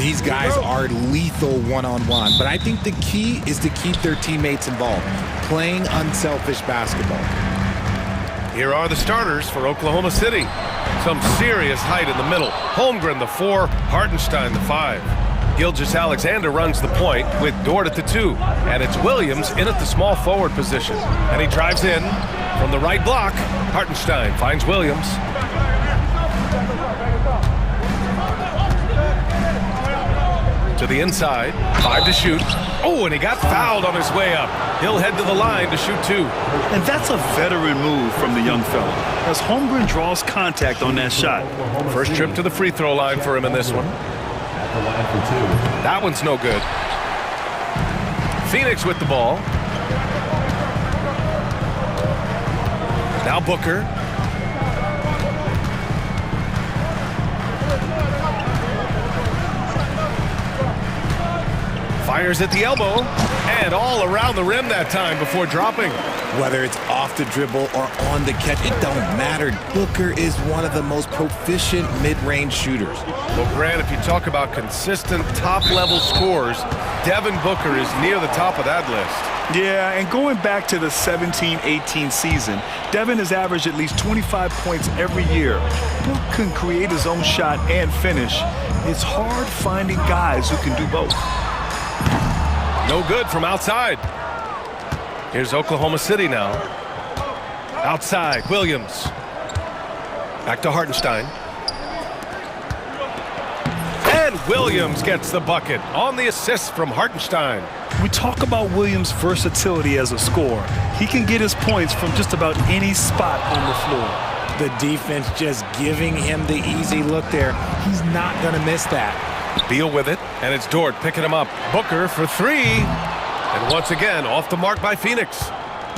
These guys are lethal one-on-one, but I think the key is to keep their teammates involved, playing unselfish basketball. Here are the starters for Oklahoma City. Some serious height in the middle. Holmgren, the 4, Hartenstein, the 5. Gilgeous-Alexander runs the point with Dort at the 2. And it's Williams in at the small forward position. And he drives in from the right block. Hartenstein finds Williams. To the inside, 5 to shoot. Oh, and he got fouled on his way up. He'll head to the line to shoot 2. And that's a veteran move from the young fella, as Holmgren draws contact on that shot. First trip to the free throw line for him in this one. That one's no good. Phoenix with the ball. Now Booker. Fires at the elbow, and all around the rim that time before dropping. Whether it's off the dribble or on the catch, it don't matter. Booker is one of the most proficient mid-range shooters. Well, Grant, if you talk about consistent top-level scores, Devin Booker is near the top of that list. Yeah, and going back to the 17-18 season, Devin has averaged at least 25 points every year. Book can create his own shot and finish. It's hard finding guys who can do both. No good from outside. Here's Oklahoma City now. Outside, Williams. Back to Hartenstein. And Williams gets the bucket on the assist from Hartenstein. We talk about Williams' versatility as a scorer. He can get his points from just about any spot on the floor. The defense just giving him the easy look there. He's not going to miss that. Beal with it, and it's Dort picking him up. Booker for 3. And once again, off the mark by Phoenix.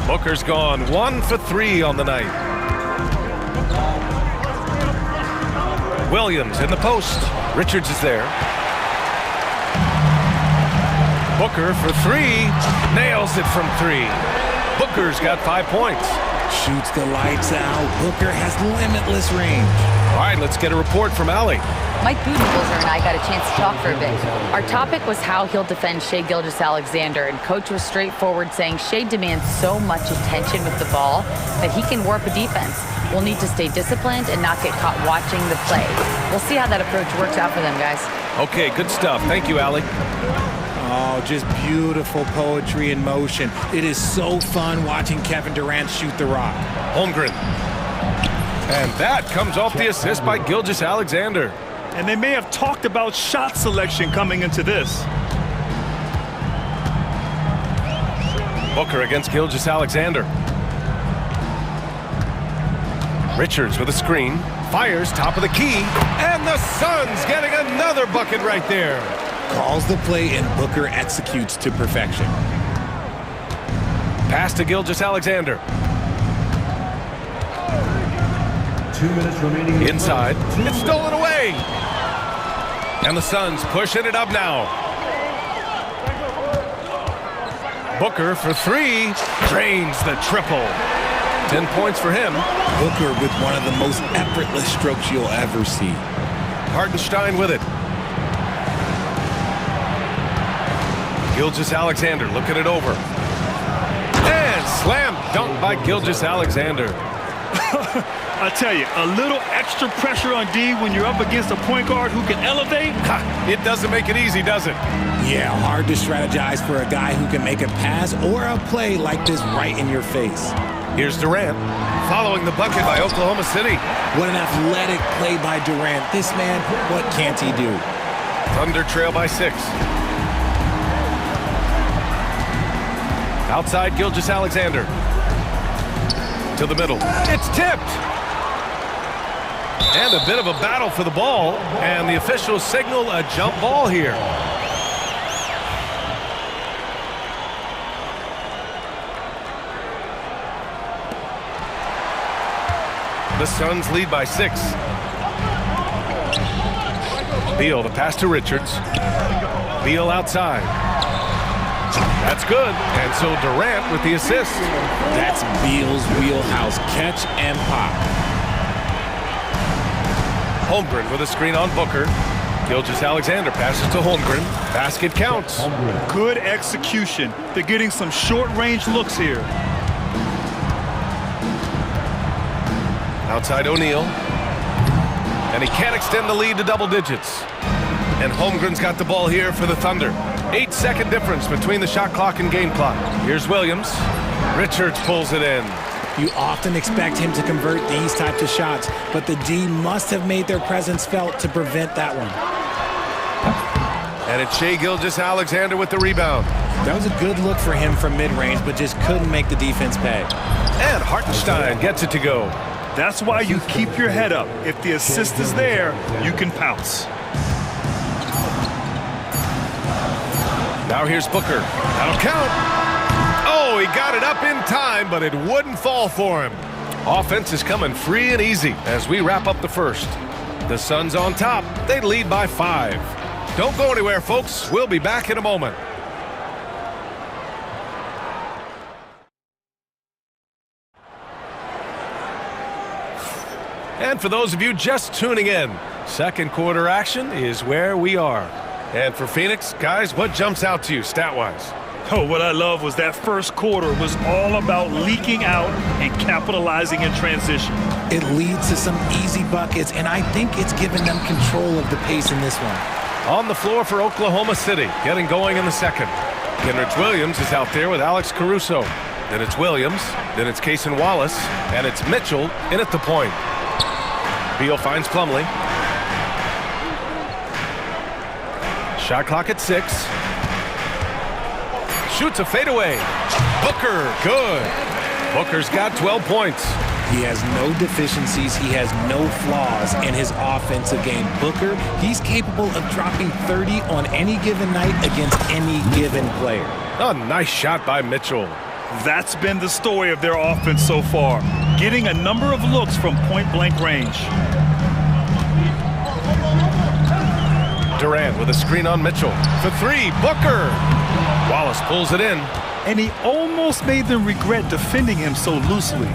Booker's gone 1 for 3 on the night. Williams in the post. Richards is there. Booker for 3. Nails it from 3. Booker's got 5 points. Shoots the lights out. Booker has limitless range. All right, let's get a report from Allie. Mike Budenholzer and I got a chance to talk for a bit. Our topic was how he'll defend Shai Gilgeous-Alexander, and Coach was straightforward, saying Shai demands so much attention with the ball that he can warp a defense. We'll need to stay disciplined and not get caught watching the play. We'll see how that approach works out for them, guys. Okay, good stuff. Thank you, Allie. Oh, just beautiful poetry in motion. It is so fun watching Kevin Durant shoot the rock. Holmgren. And that comes off the assist by Gilgeous-Alexander. And they may have talked about shot selection coming into this. Booker against Gilgeous-Alexander. Richards with a screen. Fires top of the key. And the Suns getting another bucket right there. Calls the play and Booker executes to perfection. Pass to Gilgeous-Alexander. 2 minutes remaining. Inside. It's stolen away. And the Suns pushing it up now. Booker for 3. Drains the triple. 10 points for him. Booker with one of the most effortless strokes you'll ever see. Hartenstein with it. Gilgeous-Alexander looking it over. And slam dunk by Gilgeous-Alexander. I tell you, a little extra pressure on D when you're up against a point guard who can elevate. It doesn't make it easy, does it? Yeah, hard to strategize for a guy who can make a pass or a play like this right in your face. Here's Durant following the bucket by Oklahoma City. What an athletic play by Durant. This man, what can't he do? Thunder trail by 6. Outside Gilgeous-Alexander. To the middle. It's tipped. And a bit of a battle for the ball. And the officials signal a jump ball here. The Suns lead by 6. Beal, the pass to Richards. Beal outside. That's good. And so Durant with the assist. That's Beal's wheelhouse. Catch and pop. Holmgren with a screen on Booker. Gilgeous-Alexander passes to Holmgren. Basket counts. Good execution. They're getting some short-range looks here. Outside O'Neal. And he can't extend the lead to double digits. And Holmgren's got the ball here for the Thunder. 8-second difference between the shot clock and game clock. Here's Williams. Richards pulls it in. You often expect him to convert these types of shots, but the D must have made their presence felt to prevent that one. And it's Shai Gilgeous-Alexander with the rebound. That was a good look for him from mid-range, but just couldn't make the defense pay. And Hartenstein gets it to go. That's why you keep your head up. If the assist is there, you can pounce. Now here's Booker. That'll count. Oh, he got it up in time, but it wouldn't fall for him. Offense is coming free and easy as we wrap up the first. The Suns on top. They lead by 5. Don't go anywhere, folks. We'll be back in a moment. And for those of you just tuning in, second quarter action is where we are. And for Phoenix, guys, what jumps out to you stat-wise? Oh, what I love was that first quarter was all about leaking out and capitalizing in transition. It leads to some easy buckets, and I think it's given them control of the pace in this one. On the floor for Oklahoma City, getting going in the second. Kenrich Williams is out there with Alex Caruso. Then it's Williams, then it's Cason Wallace, and it's Mitchell in at the point. Beal finds Plumlee. Shot clock at 6. Shoots a fadeaway. Booker, good. Booker's got 12 points. He has no deficiencies. He has no flaws in his offensive game. Booker, he's capable of dropping 30 on any given night against any given player. A nice shot by Mitchell. That's been the story of their offense so far, getting a number of looks from point-blank range. Durant with a screen on Mitchell. For 3, Booker. Wallace pulls it in. And he almost made them regret defending him so loosely.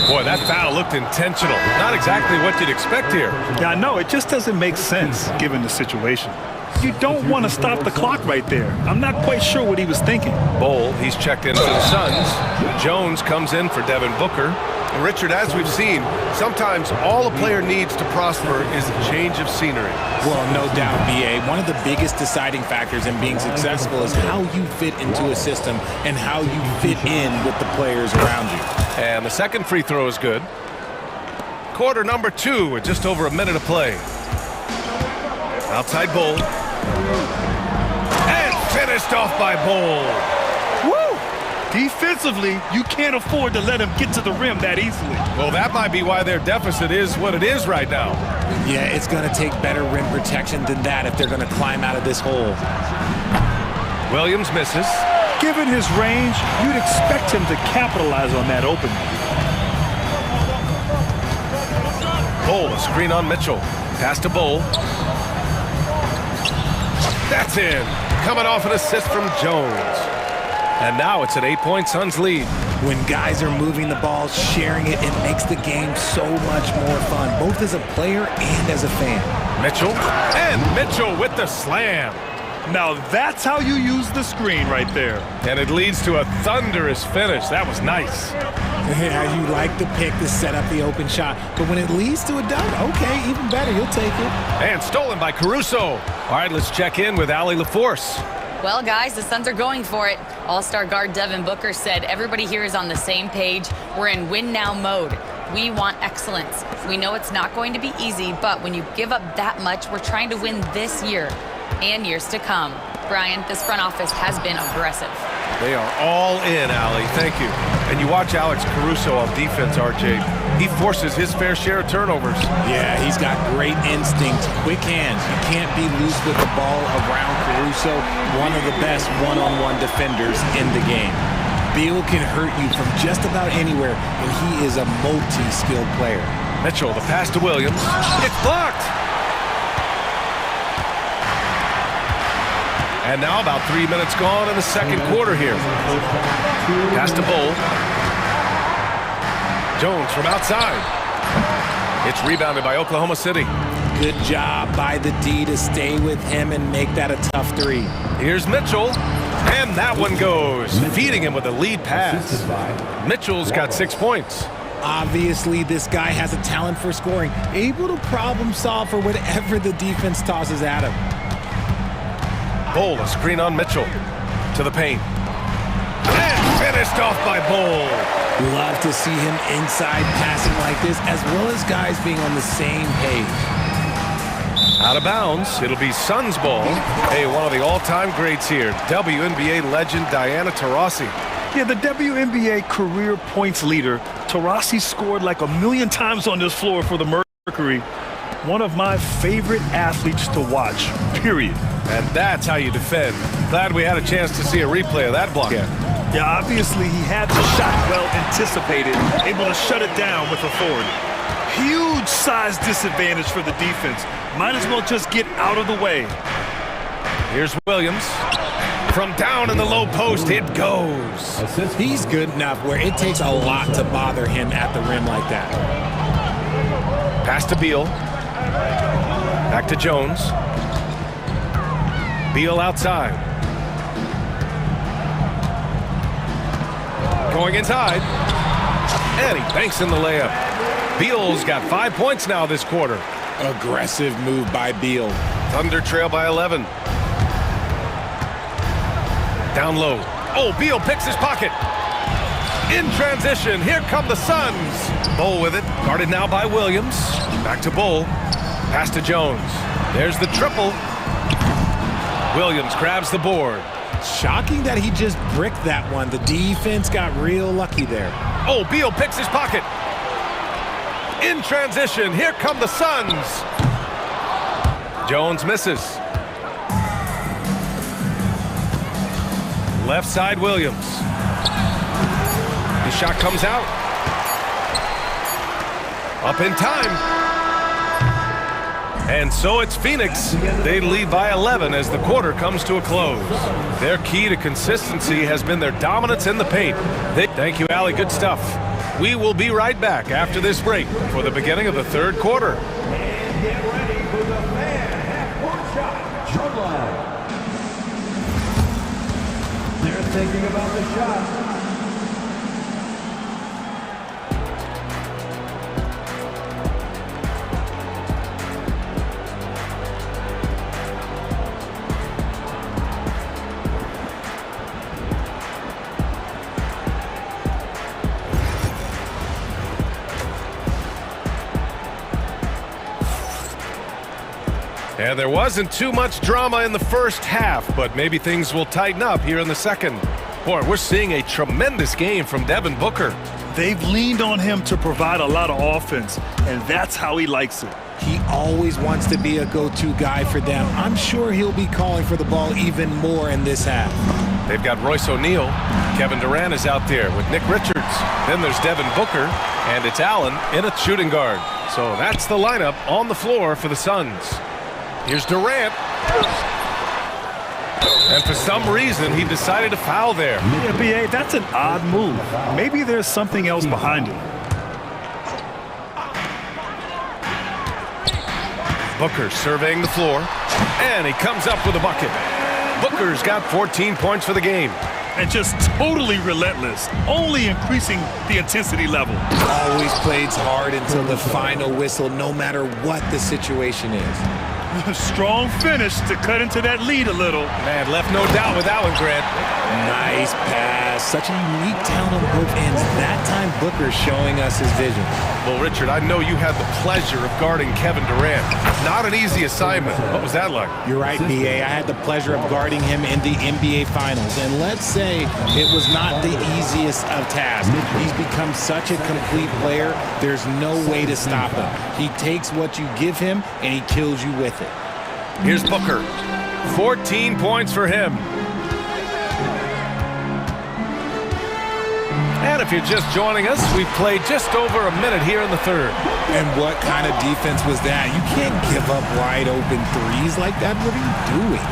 Boy, that foul looked intentional. Not exactly what you'd expect here. Yeah, I know. It just doesn't make sense given the situation. You don't want to stop the clock right there. I'm not quite sure what he was thinking. Bowl, he's checked in for the Suns. Jones comes in for Devin Booker. And Richard, as we've seen, sometimes all a player needs to prosper is a change of scenery. Well, no doubt, B.A. One of the biggest deciding factors in being successful is how you fit into a system and how you fit in with the players around you. And the second free throw is good. Quarter number 2 with just over a minute to play. Outside Bowl. And finished off by Bowl. Woo! Defensively, you can't afford to let him get to the rim that easily. Well, that might be why their deficit is what it is right now. Yeah, it's going to take better rim protection than that if they're going to climb out of this hole. Williams misses. Given his range, you'd expect him to capitalize on that opening. Bowl, a screen on Mitchell. Pass to Bowl. That's in. Coming off an assist from Jones. And now it's an 8-point Suns lead. When guys are moving the ball, sharing it, it makes the game so much more fun, both as a player and as a fan. Mitchell. And Mitchell with the slam. Now that's how you use the screen right there. And it leads to a thunderous finish. That was nice. Yeah, you like the pick to set up the open shot, but when it leads to a dunk, okay, even better, you'll take it. And stolen by Caruso. All right, let's check in with Allie LaForce. Well, guys, the Suns are going for it. All-star guard Devin Booker said everybody here is on the same page. We're in win-now mode. We want excellence. We know it's not going to be easy, but when you give up that much, we're trying to win this year and years to come. Brian, this front office has been aggressive. They are all in, Allie. Thank you. And you watch Alex Caruso on defense, RJ. He forces his fair share of turnovers. Yeah, he's got great instinct, quick hands. You can't be loose with the ball around Caruso, one of the best one-on-one defenders in the game. Beal can hurt you from just about anywhere, and he is a multi-skilled player. Mitchell, the pass to Williams. It's blocked. And now about 3 minutes gone in the second quarter here. Pass to Bowl. Jones from outside. It's rebounded by Oklahoma City. Good job by the D to stay with him and make that a tough three. Here's Mitchell, and that one goes, feeding him with a lead pass. Mitchell's got 6 points. Obviously, this guy has a talent for scoring, able to problem solve for whatever the defense tosses at him. Bull, a screen on Mitchell. To the paint. And finished off by Bull. Love to see him inside passing like this, as well as guys being on the same page. Out of bounds, it'll be Suns ball. Hey, one of the all-time greats here, WNBA legend Diana Taurasi. Yeah, the WNBA career points leader, Taurasi scored like a million times on this floor for the Mercury. One of my favorite athletes to watch, period. And that's how you defend. Glad we had a chance to see a replay of that block. Yeah, obviously he had the shot well anticipated, able to shut it down with authority. Huge size disadvantage for the defense. Might as well just get out of the way. Here's Williams. From down in the low post, it goes. He's good enough where it takes a lot to bother him at the rim like that. Pass to Beal. Back to Jones. Beal outside. Going inside. And he banks in the layup. Beal's got 5 points now this quarter. Aggressive move by Beal. Thunder trail by 11. Down low. Oh, Beal picks his pocket. In transition, here come the Suns. Bull with it, guarded now by Williams. Back to Bull. Pass to Jones. There's the triple. Williams grabs the board. Shocking that he just bricked that one. The defense got real lucky there. Oh, Beal picks his pocket. In transition, here come the Suns. Jones misses. Left side, Williams. His shot comes out. Up in time. And so it's Phoenix. They lead by 11 as the quarter comes to a close. Their key to consistency has been their dominance in the paint. Thank you, Allie. Good stuff. We will be right back after this break for the beginning of the third quarter. And get ready for the fan half-court shot. Shot line. They're thinking about the shot. And there wasn't too much drama in the first half, but maybe things will tighten up here in the second. Boy, we're seeing a tremendous game from Devin Booker. They've leaned on him to provide a lot of offense, and that's how he likes it. He always wants to be a go-to guy for them. I'm sure he'll be calling for the ball even more in this half. They've got Royce O'Neal. Kevin Durant is out there with Nick Richards. Then there's Devin Booker, and it's Allen in a shooting guard. So that's the lineup on the floor for the Suns. Here's Durant. And for some reason, he decided to foul there. Yeah, B.A., that's an odd move. Maybe there's something else behind it. Booker surveying the floor. And he comes up with a bucket. Booker's got 14 points for the game. And just totally relentless, only increasing the intensity level. Always plays hard until the final whistle, no matter what the situation is. Strong finish to cut into that lead a little. Man, left no doubt with that one, Grant. Nice pass. Such a unique talent on both ends. That time, Booker showing us his vision. Well, Richard, I know you had the pleasure of guarding Kevin Durant. Not an easy assignment. What was that like? You're right, B.A. I had the pleasure of guarding him in the NBA Finals. And let's say it was not the easiest of tasks. He's become such a complete player, there's no way to stop him. He takes what you give him, and he kills you with it. Here's Booker. 14 points for him. And if you're just joining us, we've played just over a minute here in the third. And what kind of defense was that? You can't give up wide open threes like that. What are you doing?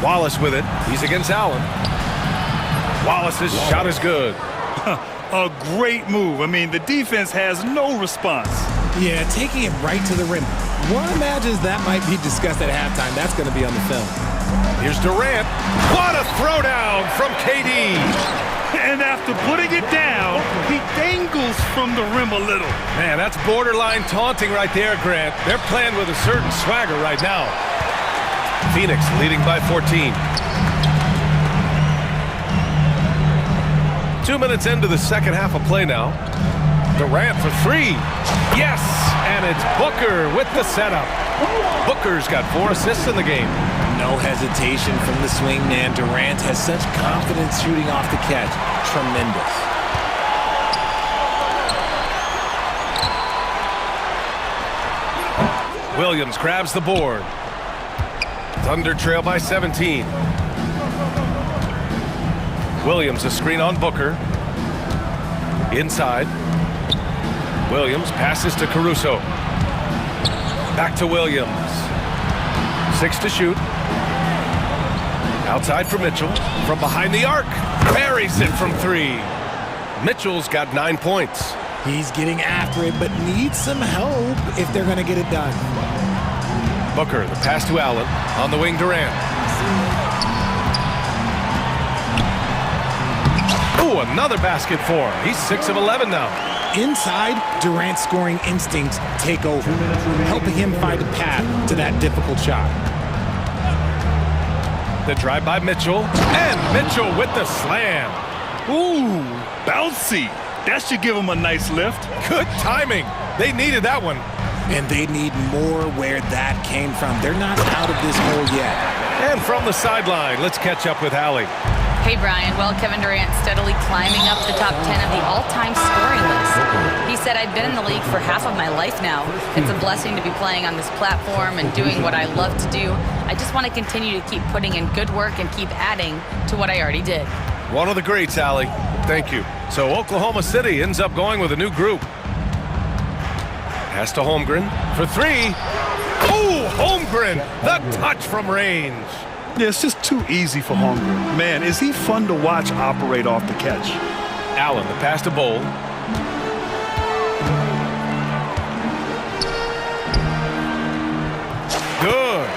Wallace with it. He's against Allen. Wallace's shot is good. A great move. I mean, the defense has no response. Yeah, taking it right to the rim. One imagines that might be discussed at halftime. That's going to be on the film. Here's Durant. What a throwdown from KD. And after putting it down, he dangles from the rim a little. Man, that's borderline taunting right there, Grant. They're playing with a certain swagger right now. Phoenix leading by 14. 2 minutes into the second half of play now. Durant for three. Yes, and it's Booker with the setup. Booker's got 4 assists in the game. No hesitation from the swing man. Durant has such confidence shooting off the catch. Tremendous. Williams grabs the board. Thunder trail by 17. Williams a screen on Booker. Inside. Williams passes to Caruso. Back to Williams. 6 to shoot. Outside for Mitchell. From behind the arc. Buries it from 3. Mitchell's got 9 points. He's getting after it, but needs some help if they're going to get it done. Booker, the pass to Allen. On the wing, Durant. Ooh, another basket for him. He's 6 of 11 now. Inside, Durant's scoring instincts take over, helping him find a path to that difficult shot. The drive by Mitchell. And Mitchell with the slam. Ooh, bouncy. That should give him a nice lift. Good timing. They needed that one. And they need more where that came from. They're not out of this hole yet. And from the sideline, let's catch up with Allie. Hey, Brian. Well, Kevin Durant steadily climbing up the top 10 of the all-time scoring list. He said, I've been in the league for half of my life now. It's a blessing to be playing on this platform and doing what I love to do. I just want to continue to keep putting in good work and keep adding to what I already did. One of the greats, Allie. Thank you. So Oklahoma City ends up going with a new group. Pass to Holmgren for 3. Ooh, Holmgren, the touch from range. Yeah, it's just too easy for Holmgren. Man, is he fun to watch operate off the catch. Allen, the pass to Bowl. Good.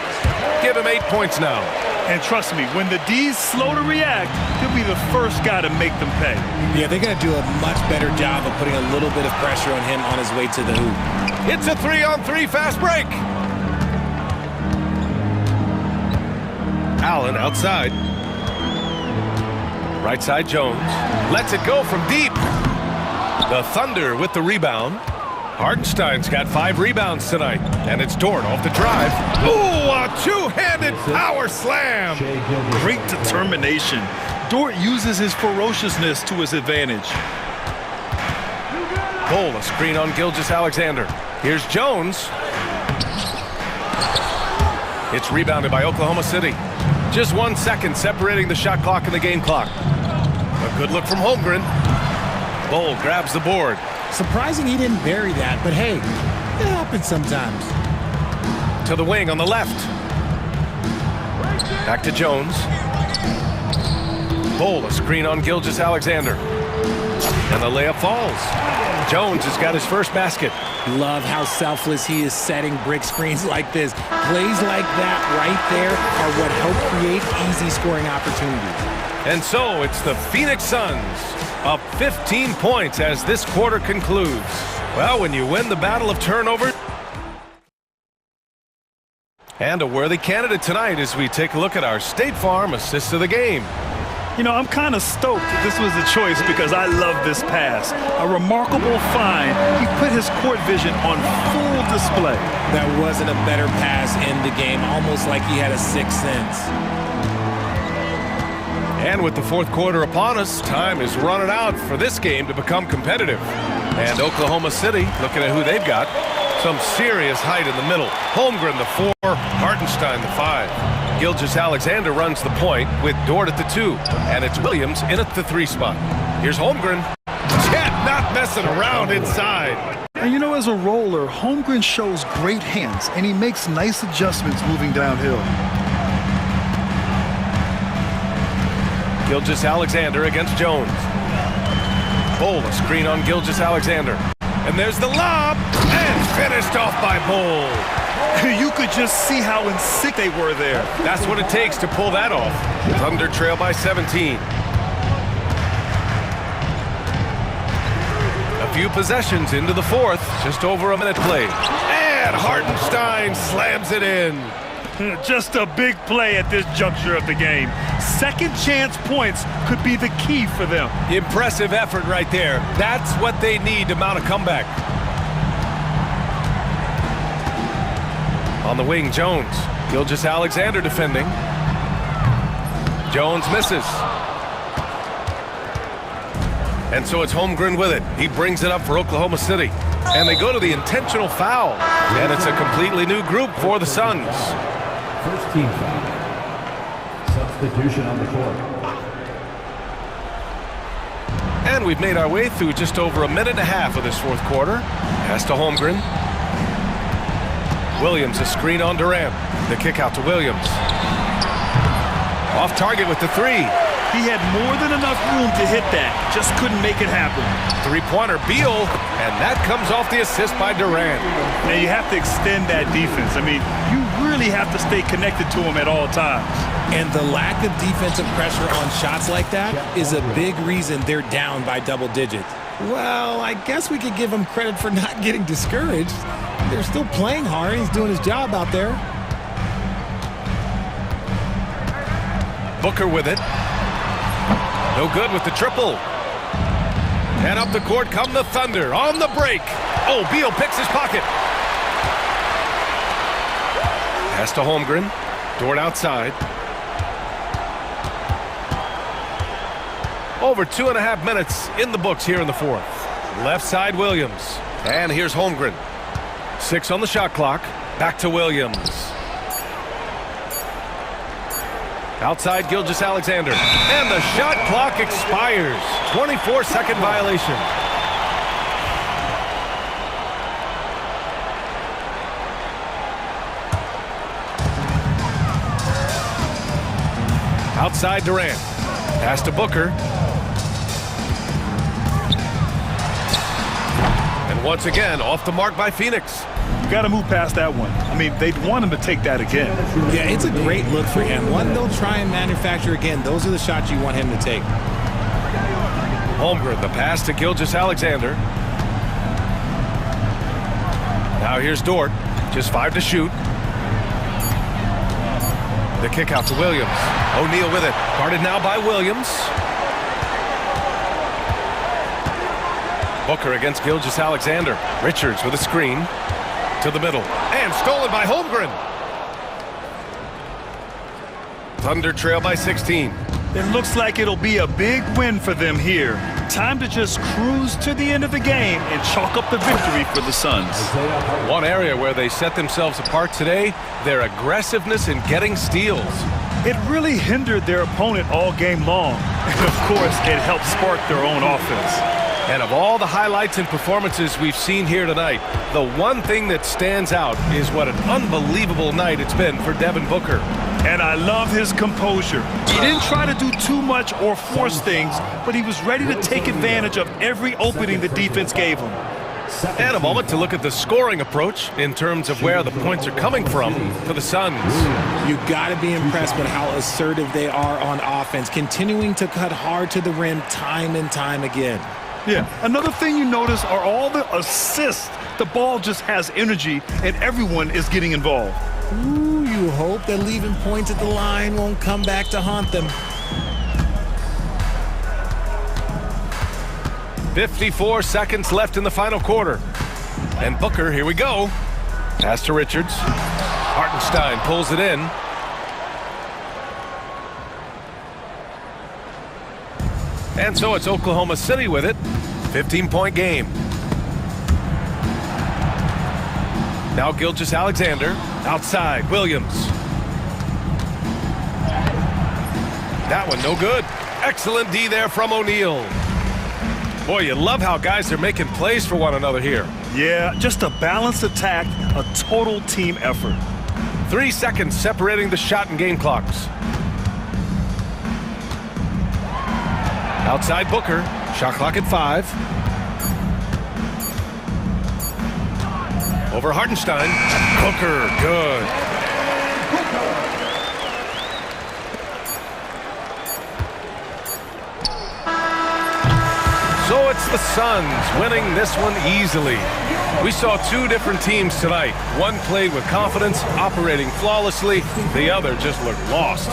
Give him 8 points now. And trust me, when the D's slow to react, he'll be the first guy to make them pay. Yeah, they're going to do a much better job of putting a little bit of pressure on him on his way to the hoop. It's a 3-on-3 fast break. Allen outside. Right side Jones. Lets it go from deep. The Thunder with the rebound. Hartenstein's got 5 rebounds tonight. And it's Dort off the drive. Ooh, a two-handed power slam. Great determination. Dort uses his ferociousness to his advantage. Bowl, a screen on Gilgeous-Alexander. Here's Jones. It's rebounded by Oklahoma City. Just 1 second separating the shot clock and the game clock. A good look from Holmgren. Bowl grabs the board. Surprising he didn't bury that, but hey, it happens sometimes. To the wing on the left. Back to Jones. Bowl, a screen on Gilgeous-Alexander. And the layup falls. Jones has got his first basket. Love how selfless he is setting brick screens like this. Plays like that right there are what help create easy scoring opportunities. And so it's the Phoenix Suns up 15 points as this quarter concludes. Well, when you win the battle of turnover. And a worthy candidate tonight as we take a look at our State Farm assist of the game. You know, I'm kind of stoked that this was a choice because I love this pass. A remarkable find. He put his court vision on full display. That wasn't a better pass in the game, almost like he had a sixth sense. And with the fourth quarter upon us, time is running out for this game to become competitive. And Oklahoma City, looking at who they've got, some serious height in the middle. Holmgren, the 4, Hartenstein, the 5. Gilgeous-Alexander runs the point with Dort at the 2. And it's Williams in at the 3 spot. Here's Holmgren. Chet not messing around inside. And you know, as a roller, Holmgren shows great hands, and he makes nice adjustments moving downhill. Gilgeous-Alexander against Jones. Bull, a screen on Gilgeous-Alexander. And there's the lob, and finished off by Bull. You could just see how in sync they were there. That's what it takes to pull that off. Thunder trail by 17. A few possessions into the fourth, just over a minute played. And Hartenstein slams it in. Just a big play at this juncture of the game. Second chance points could be the key for them. Impressive effort right there. That's what they need to mount a comeback. On the wing, Jones. Gilgeous-Alexander defending. Jones misses. And so it's Holmgren with it. He brings it up for Oklahoma City. And they go to the intentional foul. And it's a completely new group for the Suns. First team foul. Substitution on the court. And we've made our way through just over a minute and a half of this fourth quarter. Pass to Holmgren. Williams, a screen on Durant. The kick out to Williams. Off target with the three. He had more than enough room to hit that. Just couldn't make it happen. Three-pointer, Beal. And that comes off the assist by Durant. Now you have to extend that defense. I mean, you really have to stay connected to him at all times. And the lack of defensive pressure on shots like that is a big reason they're down by double digits. Well, I guess we could give him credit for not getting discouraged. They're still playing hard. He's doing his job out there. Booker with it. No good with the triple. And up the court come the Thunder on the break. Oh, Beal picks his pocket. Pass to Holmgren. Dort outside. Over 2.5 minutes in the books here in the fourth. Left side, Williams. And here's Holmgren. 6 on the shot clock. Back to Williams. Outside Gilgeous-Alexander. And the shot clock expires. 24-second violation. Outside Durant. Pass to Booker. And once again, off the mark by Phoenix. Got to move past that one. I mean, they'd want him to take that again. Yeah, it's a great look for him. One they'll try and manufacture again. Those are the shots you want him to take. Holmgren, the pass to Gilgeous-Alexander. Now here's Dort. Just 5 to shoot. The kick out to Williams. O'Neal with it. Guarded now by Williams. Booker against Gilgeous-Alexander. Richards with a screen. To the middle. And stolen by Holmgren. Thunder trail by 16. It looks like it'll be a big win for them here. Time to just cruise to the end of the game and chalk up the victory for the Suns. One area where they set themselves apart today, their aggressiveness in getting steals. It really hindered their opponent all game long. And of course, it helped spark their own offense. And of all the highlights and performances we've seen here tonight, the one thing that stands out is what an unbelievable night it's been for Devin Booker. And I love his composure. He didn't try to do too much or force things, but he was ready to take advantage of every opening the defense gave him. And a moment to look at the scoring approach in terms of where the points are coming from for the Suns. You got to be impressed with how assertive they are on offense, continuing to cut hard to the rim time and time again. Yeah, another thing you notice are all the assists. The ball just has energy, and everyone is getting involved. Ooh, you hope that leaving points at the line won't come back to haunt them. 54 seconds left in the final quarter. And Booker, here we go. Pass to Richards. Hartenstein pulls it in. And so it's Oklahoma City with it. 15-point game. Now Gilgeous-Alexander. Outside, Williams. That one no good. Excellent D there from O'Neal. Boy, you love how guys are making plays for one another here. Yeah, just a balanced attack, a total team effort. 3 seconds separating the shot and game clocks. Outside Booker. Shot clock at 5. Over Hartenstein. Hooker, good. So it's the Suns winning this one easily. We saw two different teams tonight. One played with confidence, operating flawlessly. The other just looked lost.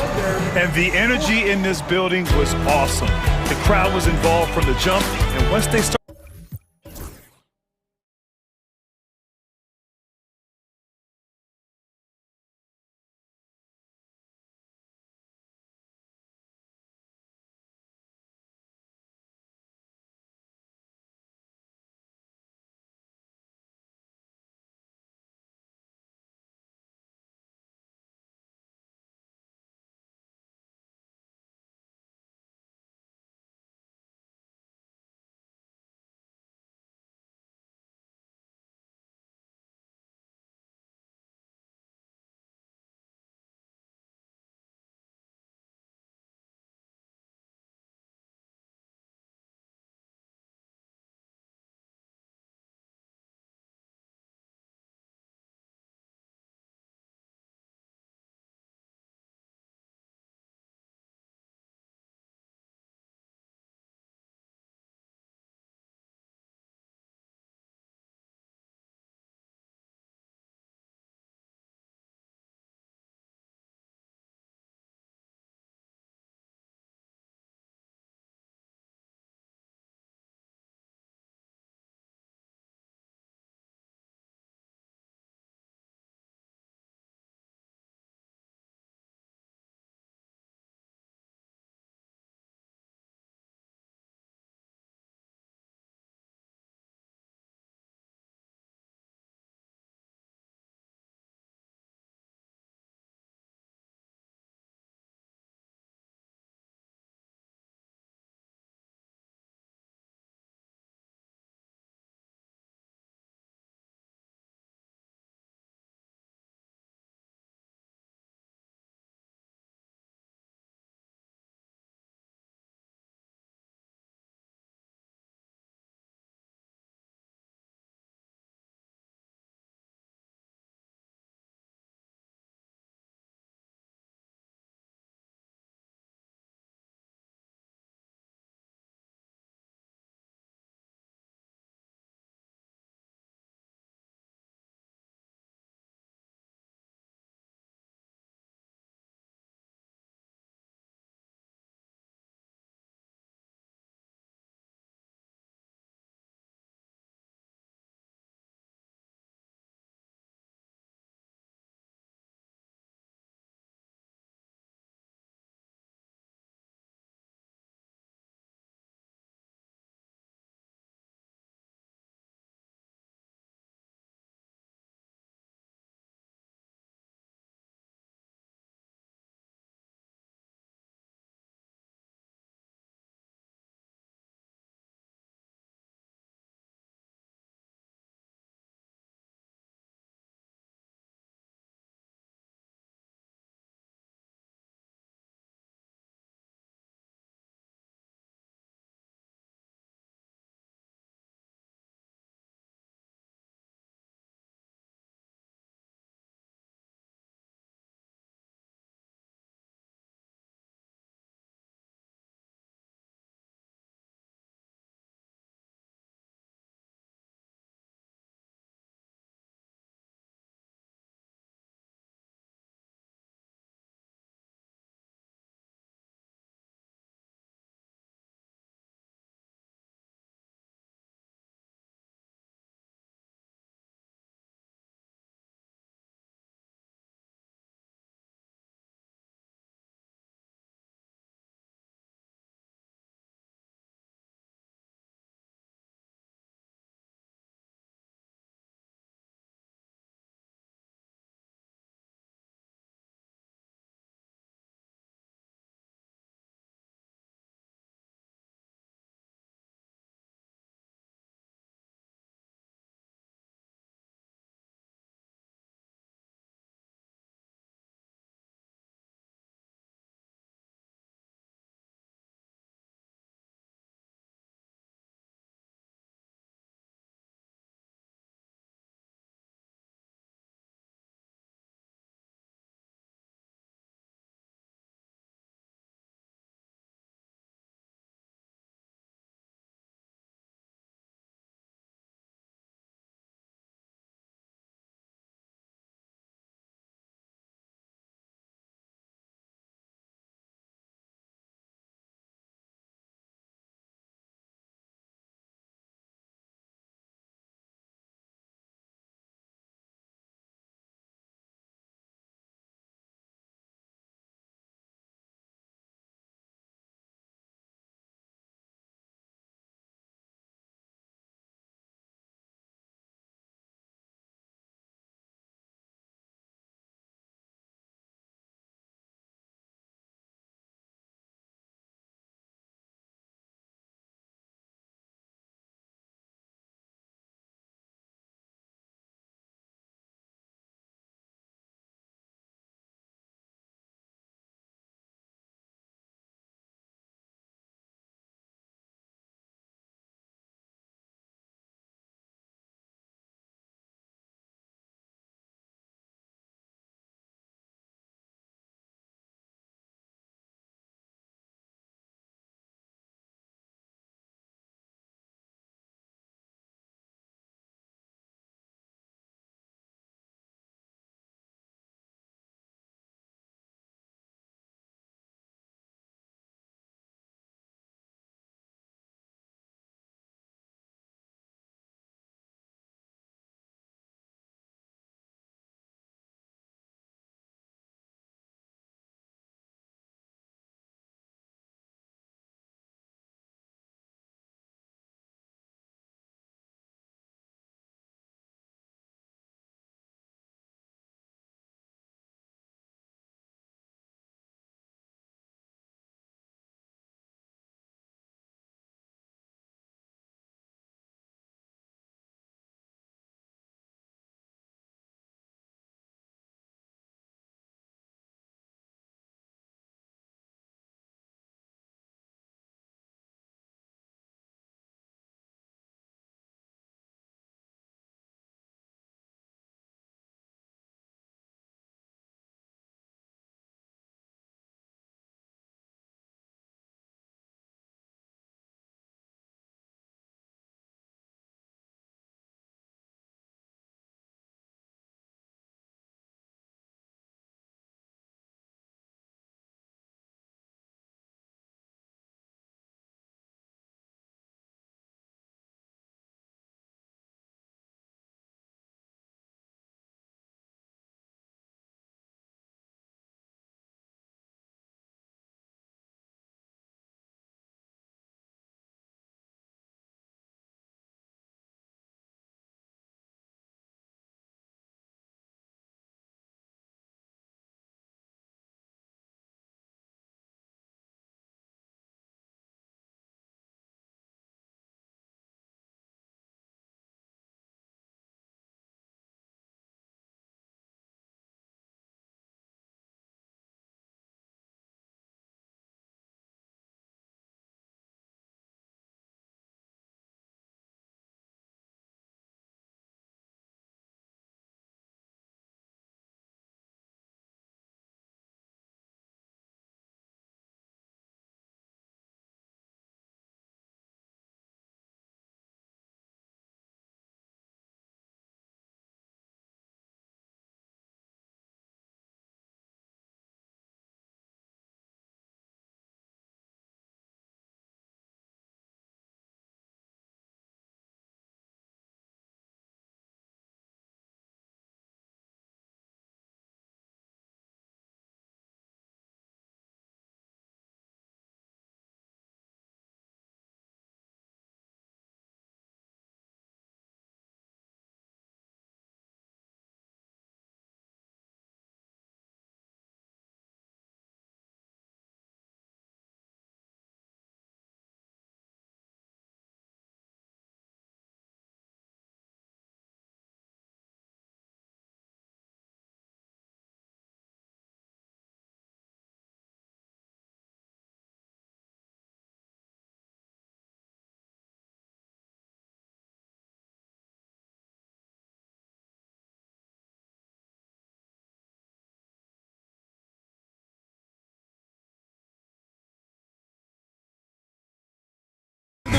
And the energy in this building was awesome. The crowd was involved from the jump, and once they started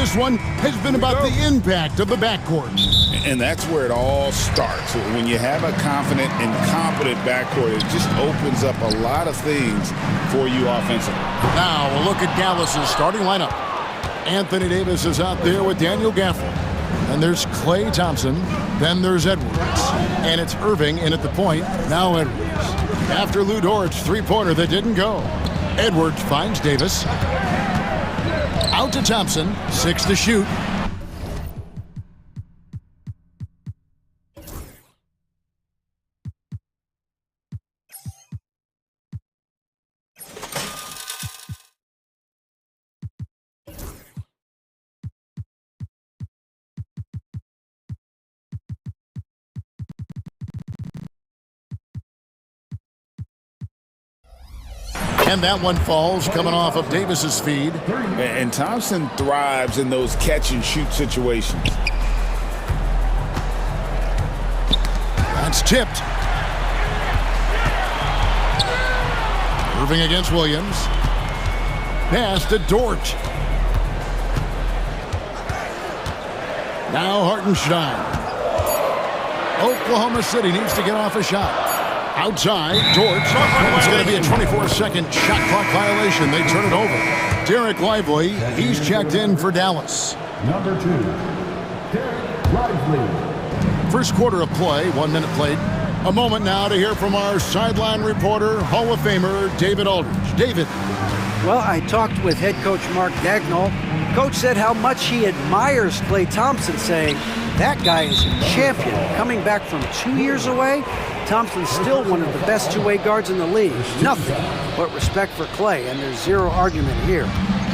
this one has been about the impact of the backcourt. And that's where it all starts. When you have a confident and competent backcourt, it just opens up a lot of things for you offensively. Now we'll look at Dallas's starting lineup. Anthony Davis is out there with Daniel Gafford. Then there's Klay Thompson. Then there's Edwards. And it's Irving in at the point. Now Edwards. After Lou Dort's three-pointer that didn't go. Edwards finds Davis. Out to Thompson. 6 to shoot. And that one falls coming off of Davis's feed. And Thompson thrives in those catch-and-shoot situations. That's tipped. Irving against Williams. Pass to Dort. Now Hartenstein. Oklahoma City needs to get off a shot. Outside, Dort. It's going to be a 24-second shot clock violation. They turn it over. Derek Lively, he's checked in for Dallas. Number 2, Derek Lively. First quarter of play, 1 minute played. A moment now to hear from our sideline reporter, Hall of Famer David Aldridge. David. Well, I talked with head coach Mark Dagnall. Coach said how much he admires Klay Thompson, saying that guy is a champion. Coming back from 2 years away, Thompson's still one of the best two-way guards in the league. Nothing but respect for Klay, and there's zero argument here.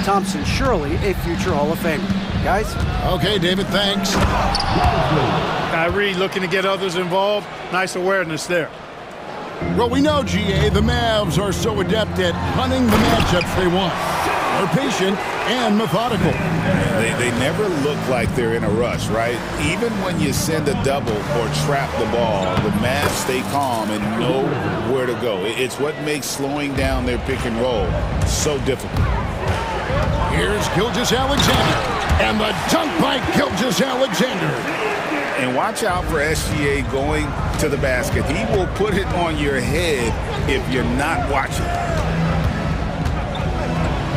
Thompson surely a future Hall of Famer. Guys? Okay, David, thanks. Kyrie looking to get others involved. Nice awareness there. Well, we know, GA, the Mavs are so adept at hunting the matchups they want. They're patient and methodical. They never look like they're in a rush, right? Even when you send a double or trap the ball, the Mavs stay calm and know where to go. It's what makes slowing down their pick and roll so difficult. Here's Gilgeous-Alexander, and the dunk by Gilgeous-Alexander. And watch out for SGA going to the basket. He will put it on your head if you're not watching.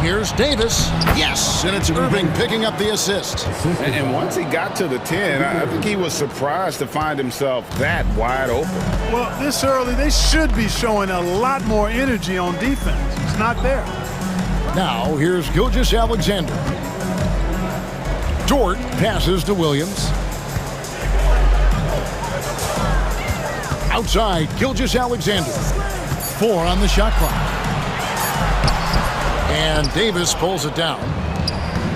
Here's Davis. Yes, and it's Irving picking up the assist. And once he got to the 10, I think he was surprised to find himself that wide open. Well, this early, they should be showing a lot more energy on defense. It's not there. Now, here's Gilgeous-Alexander. Dort passes to Williams. Outside, Gilgeous-Alexander. 4 on the shot clock. And Davis pulls it down.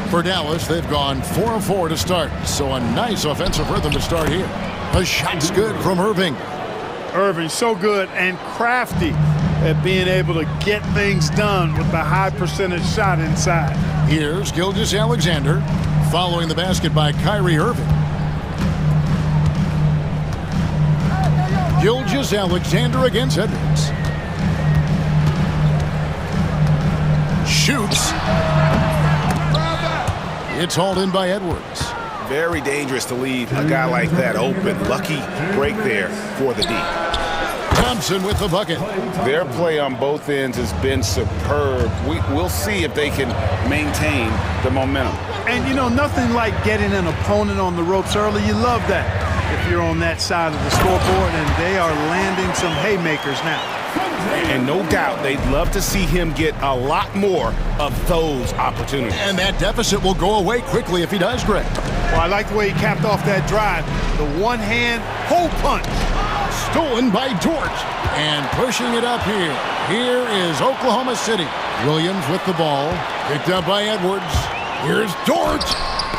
For Dallas, they've gone 4 of 4 to start. So a nice offensive rhythm to start here. The shot's good from Irving. Irving, so good and crafty at being able to get things done with the high percentage shot inside. Here's Gilgeous-Alexander following the basket by Kyrie Irving. Gilgeous-Alexander against Edwards. Shoots. It's hauled in by Edwards. Very dangerous to leave a guy like that open. Lucky break there for the D. Thompson with the bucket. Their play on both ends has been superb. We'll see if they can maintain the momentum. And, you know, nothing like getting an opponent on the ropes early. You love that if you're on that side of the scoreboard, and they are landing some haymakers now. And no doubt they'd love to see him get a lot more of those opportunities. And that deficit will go away quickly if he does, Greg. Well, I like the way he capped off that drive. The one-hand hole punch. Stolen by Dort. And pushing it up here. Here is Oklahoma City. Williams with the ball. Picked up by Edwards. Here's Dort.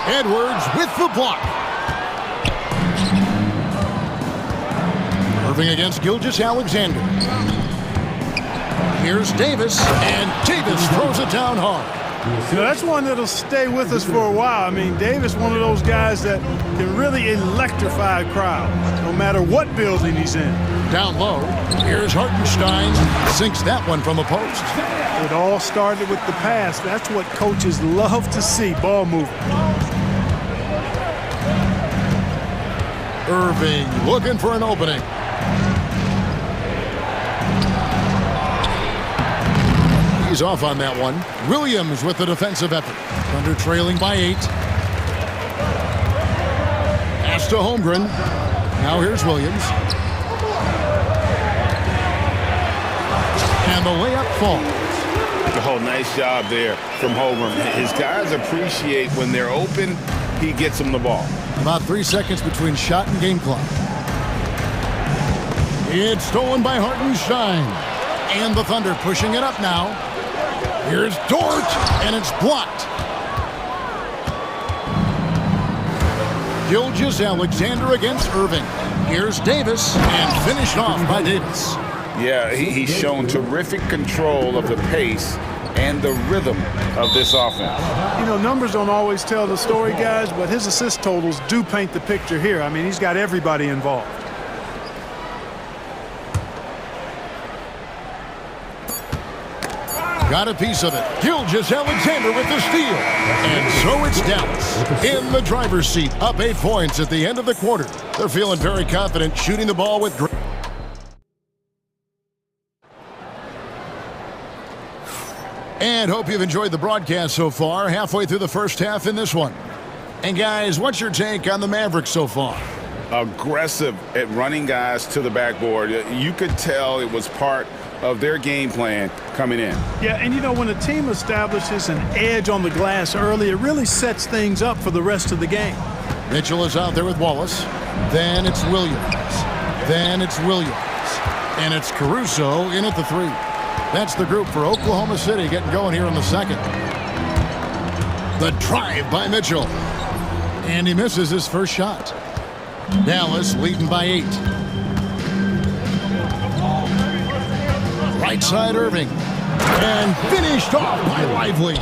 Edwards with the block. Irving against Gilgeous-Alexander. Here's Davis, and Davis throws it down hard. You know, that's one that'll stay with us for a while. I mean, Davis, one of those guys that can really electrify a crowd, no matter what building he's in. Down low, here's Hartenstein. Sinks that one from the post. It all started with the pass. That's what coaches love to see, ball movement. Irving looking for an opening. He's off on that one. Williams with the defensive effort. Thunder trailing by 8. Pass to Holmgren. Now here's Williams. And the layup falls. Oh, nice job there from Holmgren. His guys appreciate when they're open, he gets them the ball. About 3 seconds between shot and game clock. It's stolen by Hartenstein. And the Thunder pushing it up now. Here's Dort, and it's blocked. Gilgeous-Alexander against Irving. Here's Davis, and finished off by Davis. Yeah, he's shown terrific control of the pace and the rhythm of this offense. You know, numbers don't always tell the story, guys, but his assist totals do paint the picture here. I mean, he's got everybody involved. Got a piece of it. Gilgeous-Alexander with the steal. And so it's Dallas in the driver's seat, up 8 points at the end of the quarter. They're feeling very confident shooting the ball with... And hope you've enjoyed the broadcast so far, halfway through the first half in this one. And guys, what's your take on the Mavericks so far? Aggressive at running guys to the backboard. You could tell it was part of their game plan coming in. Yeah, and you know, when a team establishes an edge on the glass early, it really sets things up for the rest of the game. Mitchell is out there with Wallace. Then it's Williams. Then it's Williams. And it's Caruso in at the 3. That's the group for Oklahoma City getting going here in the second. The drive by Mitchell. And he misses his first shot. Dallas leading by 8. Right side Irving. And finished off by Lively.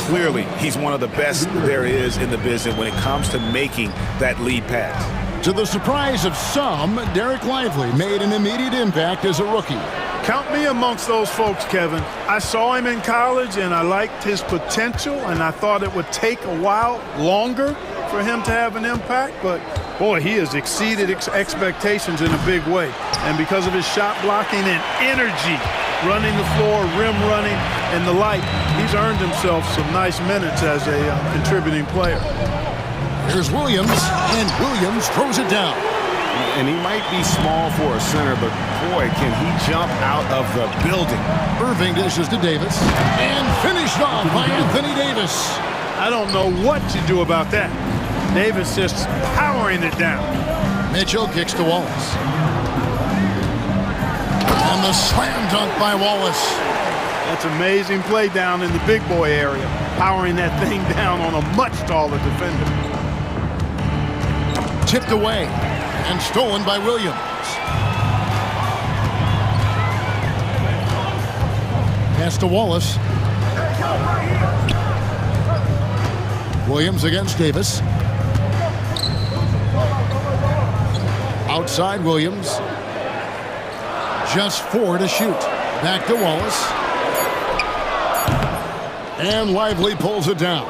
Clearly, he's one of the best there is in the business when it comes to making that lead pass. To the surprise of some, Derek Lively made an immediate impact as a rookie. Count me amongst those folks, Kevin. I saw him in college, and I liked his potential, and I thought it would take a while longer for him to have an impact, but boy, he has exceeded expectations in a big way. And because of his shot blocking and energy, running the floor, rim running, and the like, he's earned himself some nice minutes as a contributing player. Here's Williams, and Williams throws it down. And he might be small for a center, but boy, can he jump out of the building. Irving dishes to Davis, and finished off by Anthony Davis. I don't know what to do about that. Davis just powering it down. Mitchell kicks to Wallace. And the slam dunk by Wallace. That's amazing play down in the big boy area, powering that thing down on a much taller defender. Tipped away and stolen by Williams. Pass to Wallace. Williams against Davis. Outside Williams. Just 4 to shoot. Back to Wallace. And Lively pulls it down.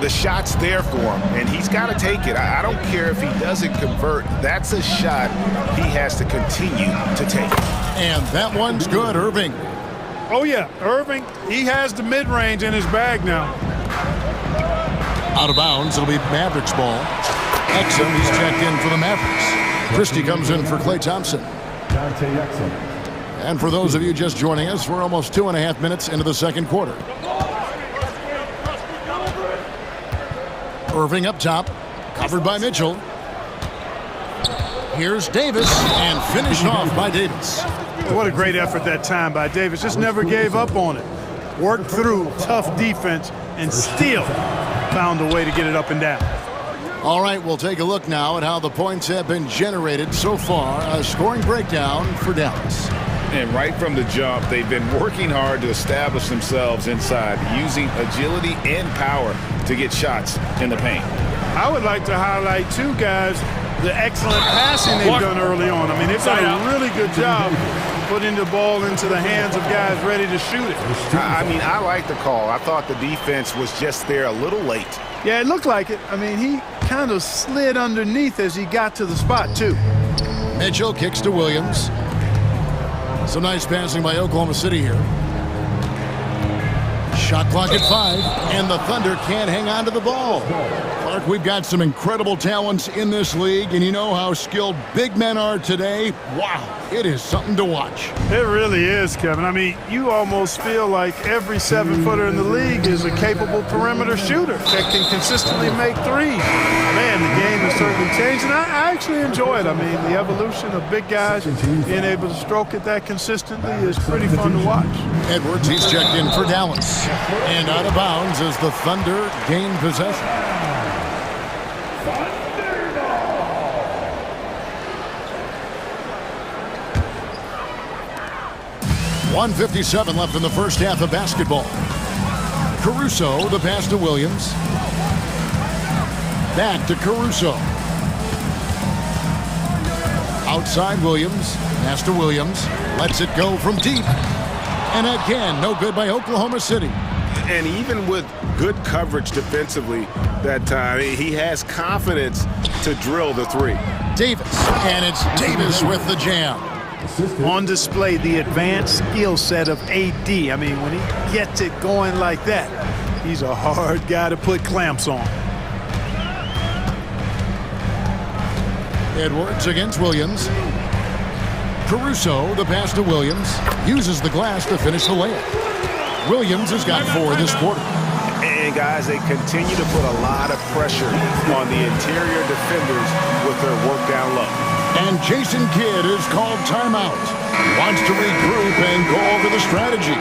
The shot's there for him, and he's got to take it. I don't care if he doesn't convert. That's a shot he has to continue to take. And that one's good, Irving. Oh, yeah, Irving, he has the mid-range in his bag now. Out of bounds, it'll be Mavericks ball. Exum, he's checked in for the Mavericks. Christie comes in for Klay Thompson. And for those of you just joining us, we're almost 2.5 minutes into the second quarter. Irving up top, covered by Mitchell. Here's Davis, and finished off by Davis. What a great effort that time by Davis. Just never gave up on it. Worked through tough defense and still found a way to get it up and down. All right, we'll take a look now at how the points have been generated so far. A scoring breakdown for Dallas. And right from the jump, they've been working hard to establish themselves inside, using agility and power to get shots in the paint. I would like to highlight, too, guys, the excellent passing they've done early on. I mean, they've done a really good job putting the ball into the hands of guys ready to shoot it. I mean, I like the call. I thought the defense was just there a little late. Yeah, it looked like it. I mean, he kind of slid underneath as he got to the spot, too. Mitchell kicks to Williams. Some nice passing by Oklahoma City here. Shot clock at 5, and the Thunder can't hang on to the ball. Clark, we've got some incredible talents in this league, and you know how skilled big men are today. Wow, it is something to watch. It really is, Kevin. I mean, you almost feel like every 7-footer in the league is a capable perimeter shooter that can consistently make threes. Man, the game has certainly changed, and I actually enjoy it. I mean, the evolution of big guys being able to stroke it that consistently is pretty fun to watch. Edwards, he's checked in for Dallas. And out of bounds as the Thunder gain possession. .157 left in the first half of basketball. Caruso, the pass to Williams. Back to Caruso. Outside Williams. Pass to Williams. Lets it go from deep. And again, no good by Oklahoma City. And even with good coverage defensively that time, he has confidence to drill the three. Davis, and it's Davis with the jam. On display, the advanced skill set of AD. I mean, when he gets it going like that, he's a hard guy to put clamps on. Edwards against Williams. Caruso, the pass to Williams, uses the glass to finish the layup. Williams has got 4 this quarter. And guys, they continue to put a lot of pressure on the interior defenders with their work down low. And Jason Kidd is called timeout. Wants to regroup and go over the strategy.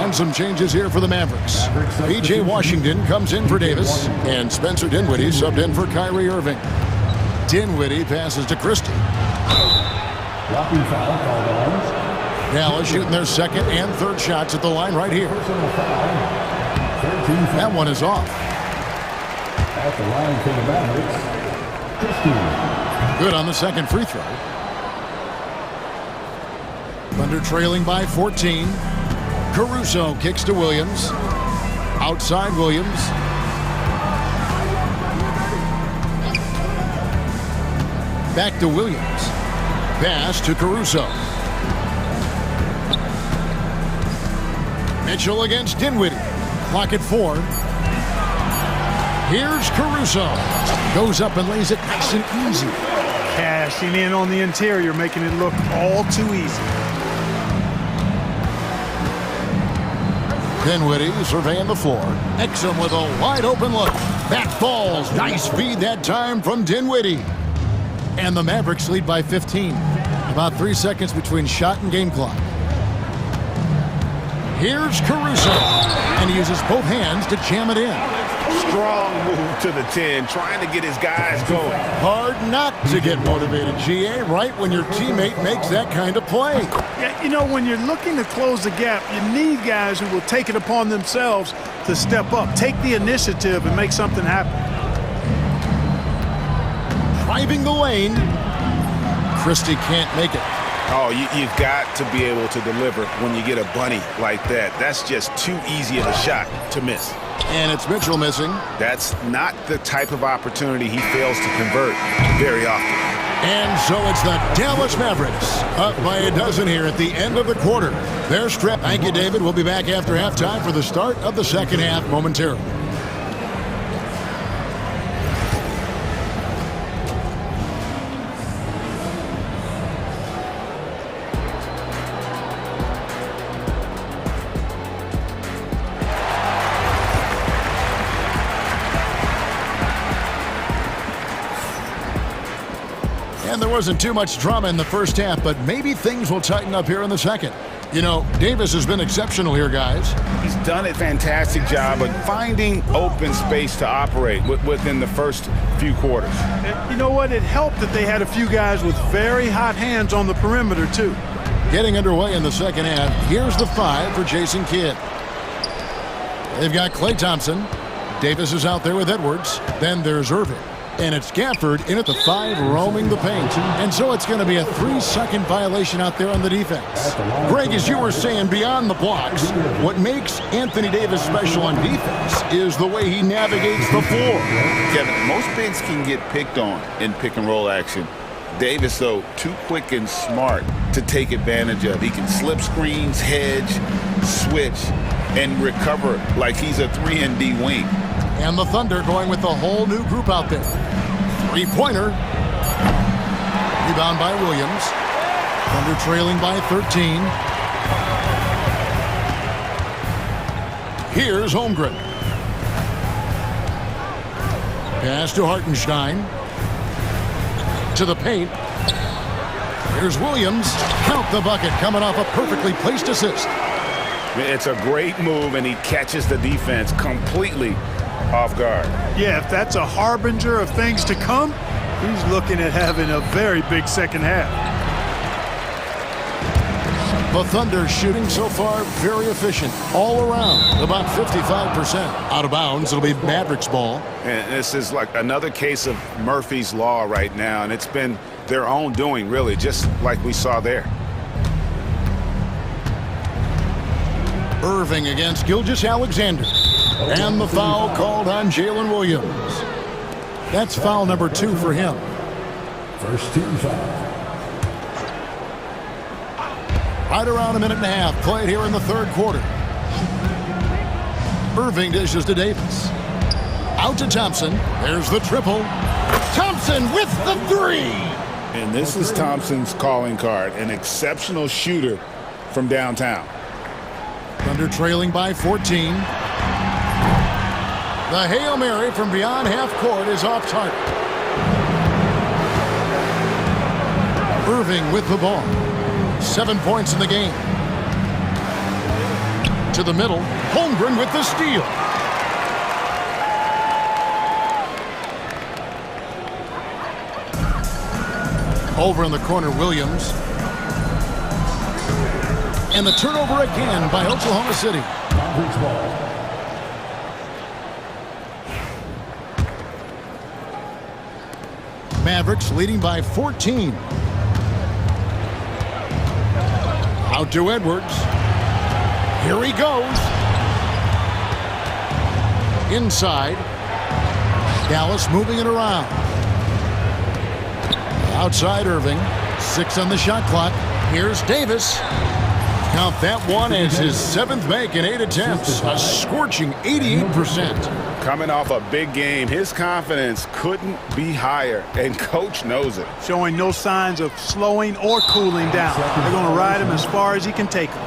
And some changes here for the Mavericks. P.J. Washington comes in for Davis, and Spencer Dinwiddie subbed in for Kyrie Irving. Dinwiddie passes to Christie. Dropping foul called on. Dallas shooting their second and third shots at the line right here. That one is off. At the line for the Mavericks, Christie. Good on the second free throw. Thunder trailing by 14. Caruso kicks to Williams. Outside Williams. Back to Williams. Pass to Caruso. Mitchell against Dinwiddie. Clock at 4. Here's Caruso. Goes up and lays it nice and easy. Cashing in on the interior, making it look all too easy. Dinwiddie surveying the floor. Exum with a wide open look. Back falls. Nice feed that time from Dinwiddie. And the Mavericks lead by 15. About 3 seconds between shot and game clock. Here's Caruso. And he uses both hands to jam it in. Strong move to the 10, trying to get his guys going. Hard not to get motivated, GA, right when your teammate makes that kind of play. Yeah, you know, when you're looking to close the gap, you need guys who will take it upon themselves to step up, take the initiative, and make something happen. Driving the lane. Christie can't make it. Oh, you've got to be able to deliver when you get a bunny like that. That's just too easy of a shot to miss. And it's Mitchell missing. That's not the type of opportunity he fails to convert very often. And so it's the Dallas Mavericks up by a dozen here at the end of the quarter. They're strapped. Thank you, David. We'll be back after halftime for the start of the second half momentarily. And there wasn't too much drama in the first half, but maybe things will tighten up here in the second. You know, Davis has been exceptional here, guys. He's done a fantastic job of finding open space to operate within the first few quarters. And you know what? It helped that they had a few guys with very hot hands on the perimeter, too. Getting underway in the second half. Here's the 5 for Jason Kidd. They've got Klay Thompson. Davis is out there with Edwards. Then there's Irving. And it's Gafford in at the 5, roaming the paint. And so it's going to be a 3-second violation out there on the defense. Greg, as you were saying, beyond the blocks, what makes Anthony Davis special on defense is the way he navigates the floor. Kevin, most bigs can get picked on in pick-and-roll action. Davis, though, too quick and smart to take advantage of. He can slip screens, hedge, switch, and recover like he's a 3-and-D wing. And the Thunder going with a whole new group out there. 3-pointer. Rebound by Williams. Thunder trailing by 13. Here's Holmgren. Pass to Hartenstein. To the paint. Here's Williams. Count the bucket, coming off a perfectly placed assist. It's a great move, and he catches the defense completely off guard. Yeah, if that's a harbinger of things to come, he's looking at having a very big second half. The Thunder shooting so far very efficient all around, about 55%. Out of bounds, it'll be Mavericks ball. And this is like another case of Murphy's Law right now, and it's been their own doing, really, just like we saw there. Irving against Gilgeous-Alexander. And the foul called on Jalen Williams. That's foul number 2 for him. First team foul. Right around a minute and a half played here in the third quarter. Irving dishes to Davis. Out to Thompson. There's the triple. Thompson with the 3. And this is Thompson's calling card, an exceptional shooter from downtown. Thunder trailing by 14. The Hail Mary from beyond half court is off target. Irving with the ball. 7 points in the game. To the middle. Holmgren with the steal. Over in the corner, Williams. And the turnover again by Oklahoma City. Mavericks ball. Mavericks leading by 14. Out to Edwards. Here he goes. Inside. Dallas moving it around. Outside Irving. 6 on the shot clock. Here's Davis. Count that one as his 7th make in 8 attempts. A scorching 88%. Coming off a big game, his confidence couldn't be higher, and coach knows it. Showing no signs of slowing or cooling down. They're going to ride him as far as he can take him.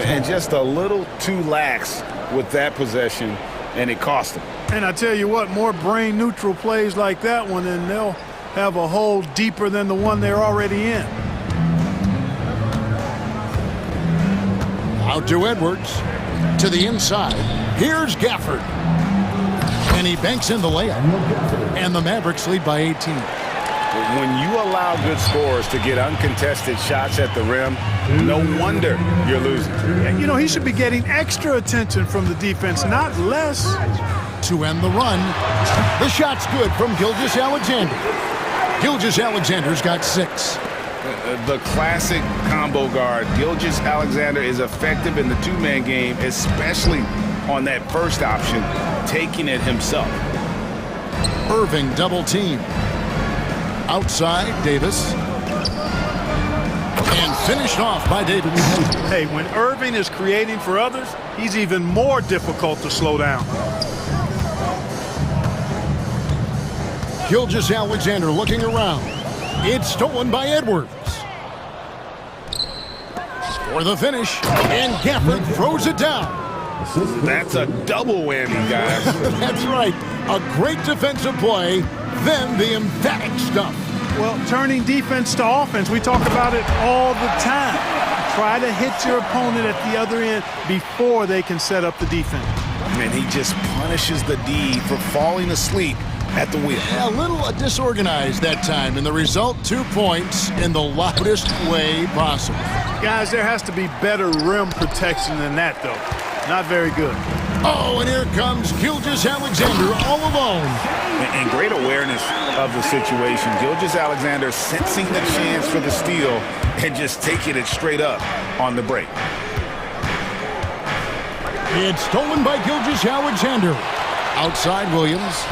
And just a little too lax with that possession, and it cost him. And I tell you what, more brain-neutral plays like that one, and they'll have a hole deeper than the one they're already in. Out to Edwards. To the inside. Here's Gafford. And he banks in the layup. And the Mavericks lead by 18. When you allow good scorers to get uncontested shots at the rim, no wonder you're losing. You know, he should be getting extra attention from the defense, not less. To end the run. The shot's good from Gilgeous-Alexander. Gilgeous-Alexander's got 6. The classic combo guard. Gilgeous-Alexander is effective in the two-man game, especially on that first option, taking it himself. Irving double team. Outside, Davis. And finished off by Davis. Hey, when Irving is creating for others, he's even more difficult to slow down. Gilgeous-Alexander looking around. It's stolen by Edwards. For the finish, and Gafford throws it down. That's a double whammy, guys. That's right. A great defensive play, then the emphatic stuff. Well, turning defense to offense, we talk about it all the time. Try to hit your opponent at the other end before they can set up the defense. And he just punishes the D for falling asleep at the wheel. A little disorganized that time, and the result, 2 points in the loudest way possible. Guys, there has to be better rim protection than that, though. Not very good. Oh, and here comes Gilgeous-Alexander all alone. And great awareness of the situation. Gilgeous-Alexander sensing the chance for the steal and just taking it straight up on the break. It's stolen by Gilgeous-Alexander. Outside Williams.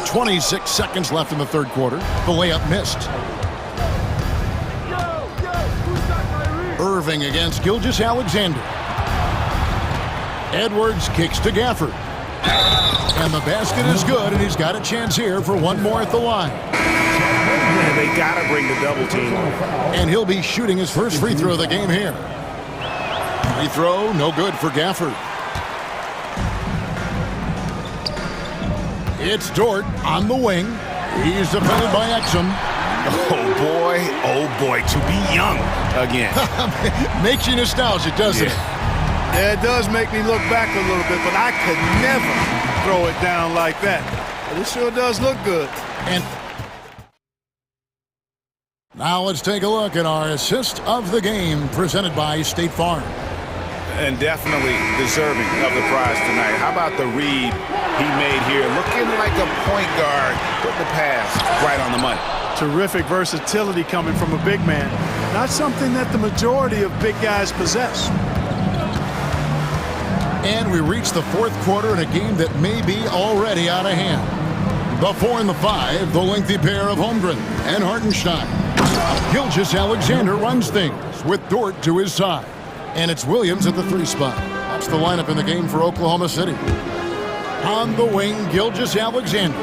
26 seconds left in the third quarter. The layup missed. Irving against Gilgeous-Alexander. Edwards kicks to Gafford. And the basket is good, and he's got a chance here for one more at the line. And they got to bring the double team. And he'll be shooting his first free throw of the game here. Free throw, no good for Gafford. It's Dort on the wing. He's defended by Exum. Oh boy, to be young again. Makes you nostalgic, doesn't it? Yeah, it does make me look back a little bit, but I could never throw it down like that. But it sure does look good. And now let's take a look at our assist of the game presented by State Farm. And definitely deserving of the prize tonight. How about the read he made here? Looking like a point guard. Put the pass right on the money. Terrific versatility coming from a big man. Not something that the majority of big guys possess. And we reach the fourth quarter in a game that may be already out of hand. The 4 and the 5, the lengthy pair of Holmgren and Hartenstein. Gilgeous-Alexander runs things with Dort to his side. And it's Williams at the 3 spot. That's the lineup in the game for Oklahoma City. On the wing, Gilgeous-Alexander.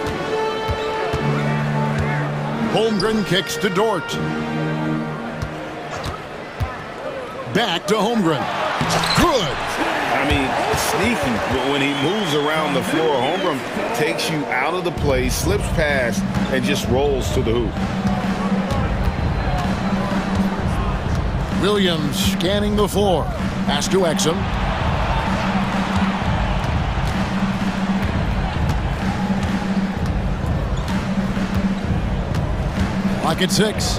Holmgren kicks to Dort. Back to Holmgren. Good. I mean, sneaky. When he moves around the floor, Holmgren takes you out of the play, slips past, and just rolls to the hoop. Williams scanning the floor. Pass to Exum. Clock at 6.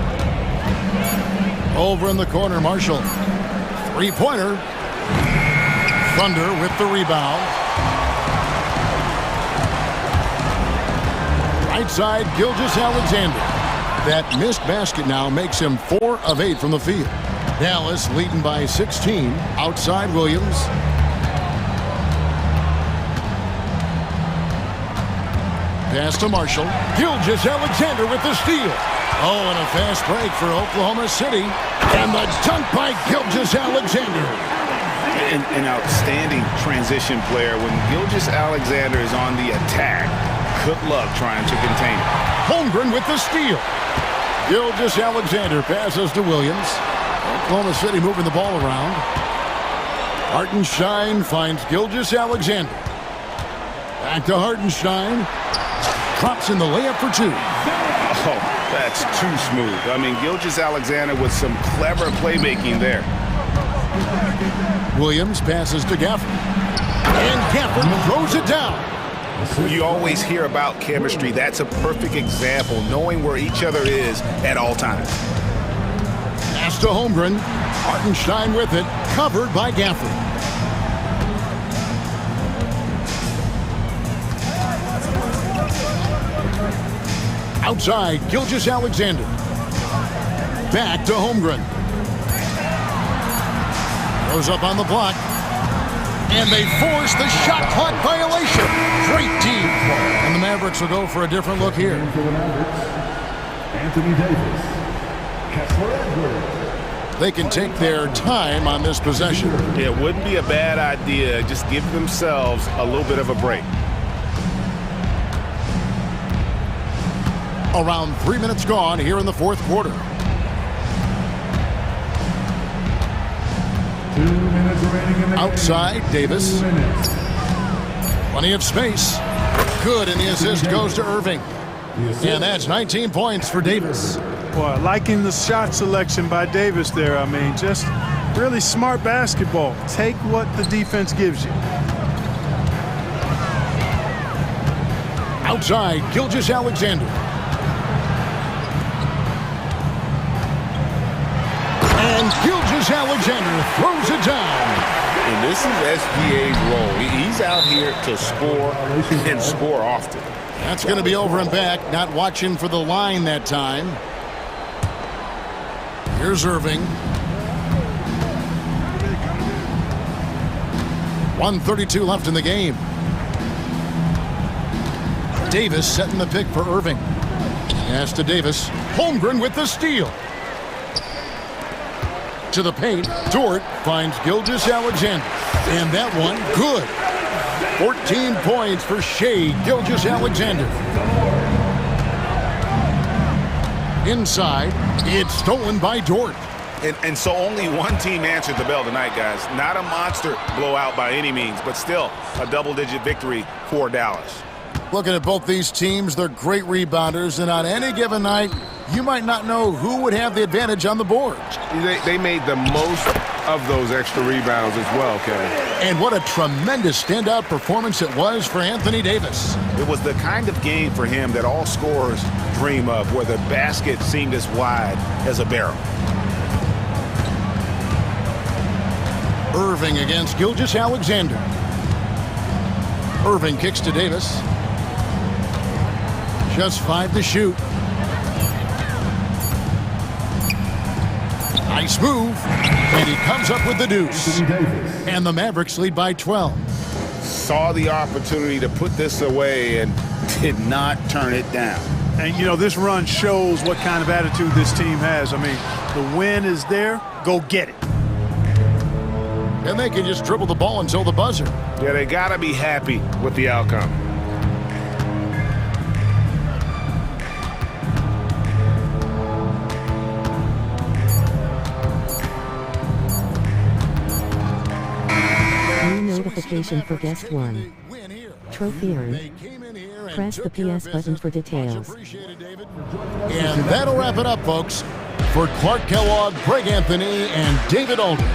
Over in the corner, Marshall. Three-pointer. Thunder with the rebound. Right side, Gilgeous-Alexander. That missed basket now makes him 4 of 8 from the field. Dallas leading by 16. Outside Williams. Pass to Marshall. Gilgeous-Alexander with the steal. Oh, and a fast break for Oklahoma City. And the dunk by Gilgeous-Alexander. An outstanding transition player. When Gilgeous-Alexander is on the attack, good luck trying to contain it. Holmgren with the steal. Gilgeous-Alexander passes to Williams. Oklahoma City moving the ball around. Hartenstein finds Gilgeous-Alexander. Back to Hartenstein. Drops in the layup for 2. Oh, that's too smooth. I mean, Gilgeous-Alexander with some clever playmaking there. Williams passes to Gafford. And Gafford throws it down. You always hear about chemistry. That's a perfect example, knowing where each other is at all times. Pass to Holmgren. Hartenstein with it. Covered by Gafford. Outside, Gilgeous-Alexander. Back to Holmgren. Goes up on the block. And they force the shot clock violation. Great team. And the Mavericks will go for a different look here. Anthony Davis. Kessler Edwards. They can take their time on this possession. It wouldn't be a bad idea. Just give themselves a little bit of a break. Around 3 minutes gone here in the fourth quarter. 2 minutes remaining in the Outside, game. Davis. 2 minutes. Plenty of space. Good, and the assist goes to Irving. And that's 19 points for Davis. Boy, liking the shot selection by Davis there. I mean, just really smart basketball. Take what the defense gives you. Outside, Gilgeous-Alexander. And Gilgeous-Alexander throws it down. And this is SGA's role. He's out here to score and score often. That's going to be over and back. Not watching for the line that time. Here's Irving. 1:32 left in the game. Davis setting the pick for Irving. Pass to Davis. Holmgren with the steal. To the paint. Dort finds Gilgeous-Alexander. And that one, good. 14 points for Shai Gilgeous-Alexander. Inside, it's stolen by Dort. And so only one team answered the bell tonight, guys. Not a monster blowout by any means, but still a double-digit victory for Dallas. Looking at both these teams, they're great rebounders, and on any given night, you might not know who would have the advantage on the boards. They made the most of those extra rebounds as well, Kevin. And what a tremendous standout performance it was for Anthony Davis. It was the kind of game for him that all scorers dream of, where the basket seemed as wide as a barrel. Irving against Gilgeous-Alexander. Irving kicks to Davis. Just 5 to shoot. Nice move. And he comes up with the deuce. And the Mavericks lead by 12. Saw the opportunity to put this away and did not turn it down. And, you know, this run shows what kind of attitude this team has. I mean, the win is there. Go get it. And they can just dribble the ball until the buzzer. Yeah, they got to be happy with the outcome. New notification for guest 1. Trophy earned. Press the PS button for details. And that'll wrap it up, folks. For Clark Kellogg, Greg Anthony, and David Aldridge.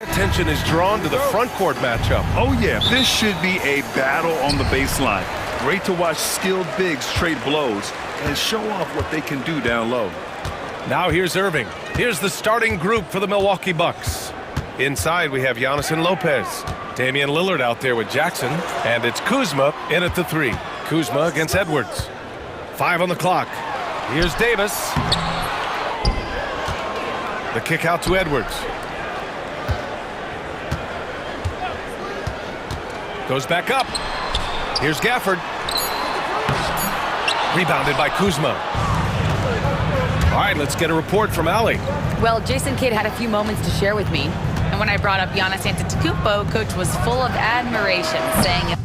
Attention is drawn to the front court matchup. Oh, yeah, this should be a battle on the baseline. Great to watch skilled bigs trade blows and show off what they can do down low. Now here's Irving. Here's the starting group for the Milwaukee Bucks. Inside, we have Giannis and Lopez. Damian Lillard out there with Jackson. And it's Kuzma in at the 3. Kuzma against Edwards. 5 on the clock. Here's Davis. The kick out to Edwards. Goes back up. Here's Gafford. Rebounded by Kuzma. All right, let's get a report from Allie. Well, Jason Kidd had a few moments to share with me. And when I brought up Giannis Antetokounmpo, Coach was full of admiration, saying...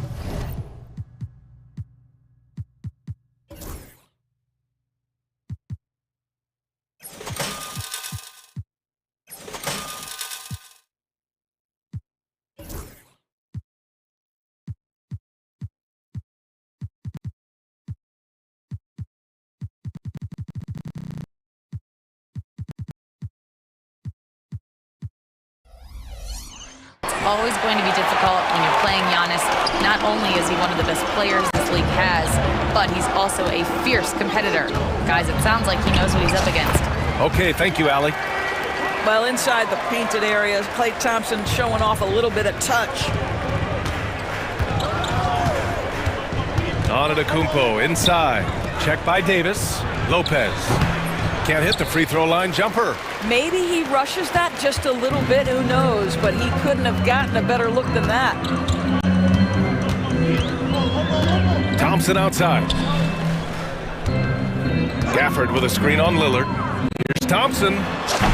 always going to be difficult when you're playing Giannis. Not only is he one of the best players this league has, but he's also a fierce competitor. Guys, it sounds like he knows what he's up against. Okay, thank you, Allie. Well, inside the painted areas, Klay Thompson showing off a little bit of touch. Antetokounmpo inside. Check by Davis. Lopez. Can't hit the free throw line jumper. Maybe he rushes that just a little bit, who knows, but he couldn't have gotten a better look than that. Thompson outside. Gafford with a screen on Lillard. Here's Thompson,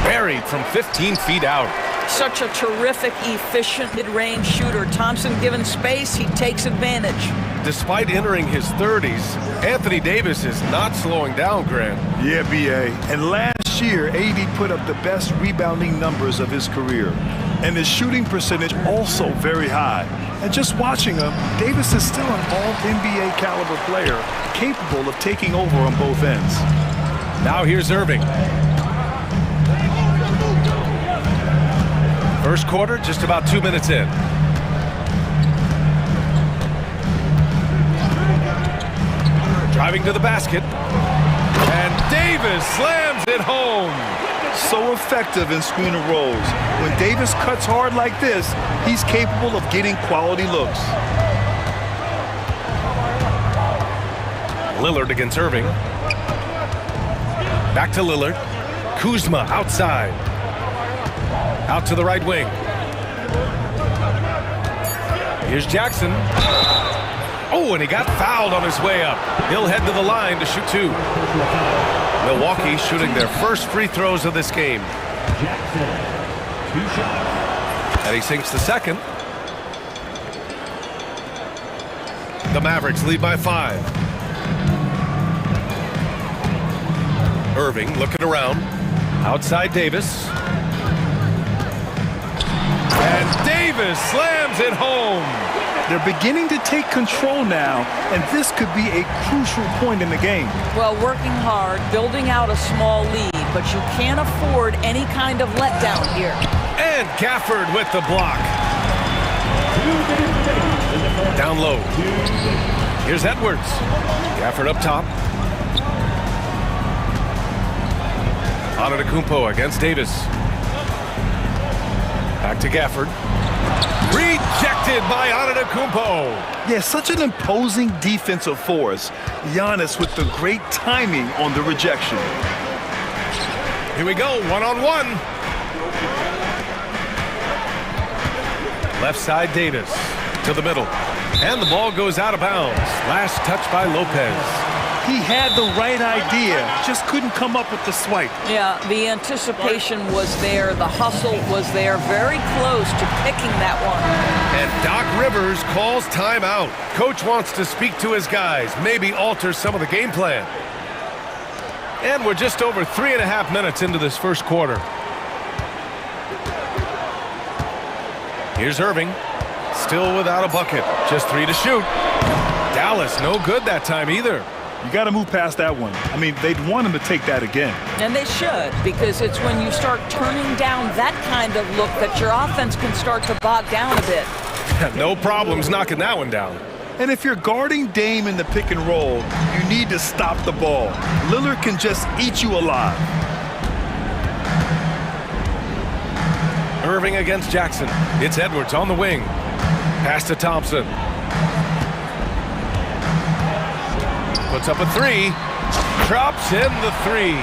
buried from 15 feet out. Such a terrific, efficient mid-range shooter. Thompson given space, he takes advantage. Despite entering his 30s, Anthony Davis is not slowing down, Grant. Yeah, B.A. And last year, AD put up the best rebounding numbers of his career. And his shooting percentage also very high. And just watching him, Davis is still an all-NBA caliber player, capable of taking over on both ends. Now here's Irving. First quarter, just about 2 minutes in. Driving to the basket. And Davis slams it home. So effective in screen and rolls. When Davis cuts hard like this, he's capable of getting quality looks. Lillard against Irving. Back to Lillard. Kuzma outside. Out to the right wing. Here's Jackson. Oh, and he got fouled on his way up. He'll head to the line to shoot 2. Milwaukee shooting their first free throws of this game. And he sinks the second. The Mavericks lead by 5. Irving looking around. Outside Davis. And Davis slams it home. They're beginning to take control now, and this could be a crucial point in the game. Well, working hard, building out a small lead, but you can't afford any kind of letdown here. And Gafford with the block. Down low. Here's Edwards. Gafford up top. Antetokounmpo against Davis. Back to Gafford. Rejected by Antetokounmpo. Yeah, such an imposing defensive force. Giannis with the great timing on the rejection. Here we go, one-on-one. Left side Davis to the middle. And the ball goes out of bounds. Last touch by Lopez. He had the right idea, just couldn't come up with the swipe. Yeah, the anticipation was there, the hustle was there, very close to picking that one. And Doc Rivers calls timeout. Coach wants to speak to his guys, maybe alter some of the game plan. And we're just over 3.5 minutes into this first quarter. Here's Irving, still without a bucket, just 3 to shoot. Dallas no good that time either. You got to move past that one. I mean, they'd want him to take that again. And they should, because it's when you start turning down that kind of look that your offense can start to bog down a bit. No problems knocking that one down. And if you're guarding Dame in the pick and roll, you need to stop the ball. Lillard can just eat you alive. Irving against Jackson. It's Edwards on the wing. Pass to Thompson. Puts up a three. Drops in the three.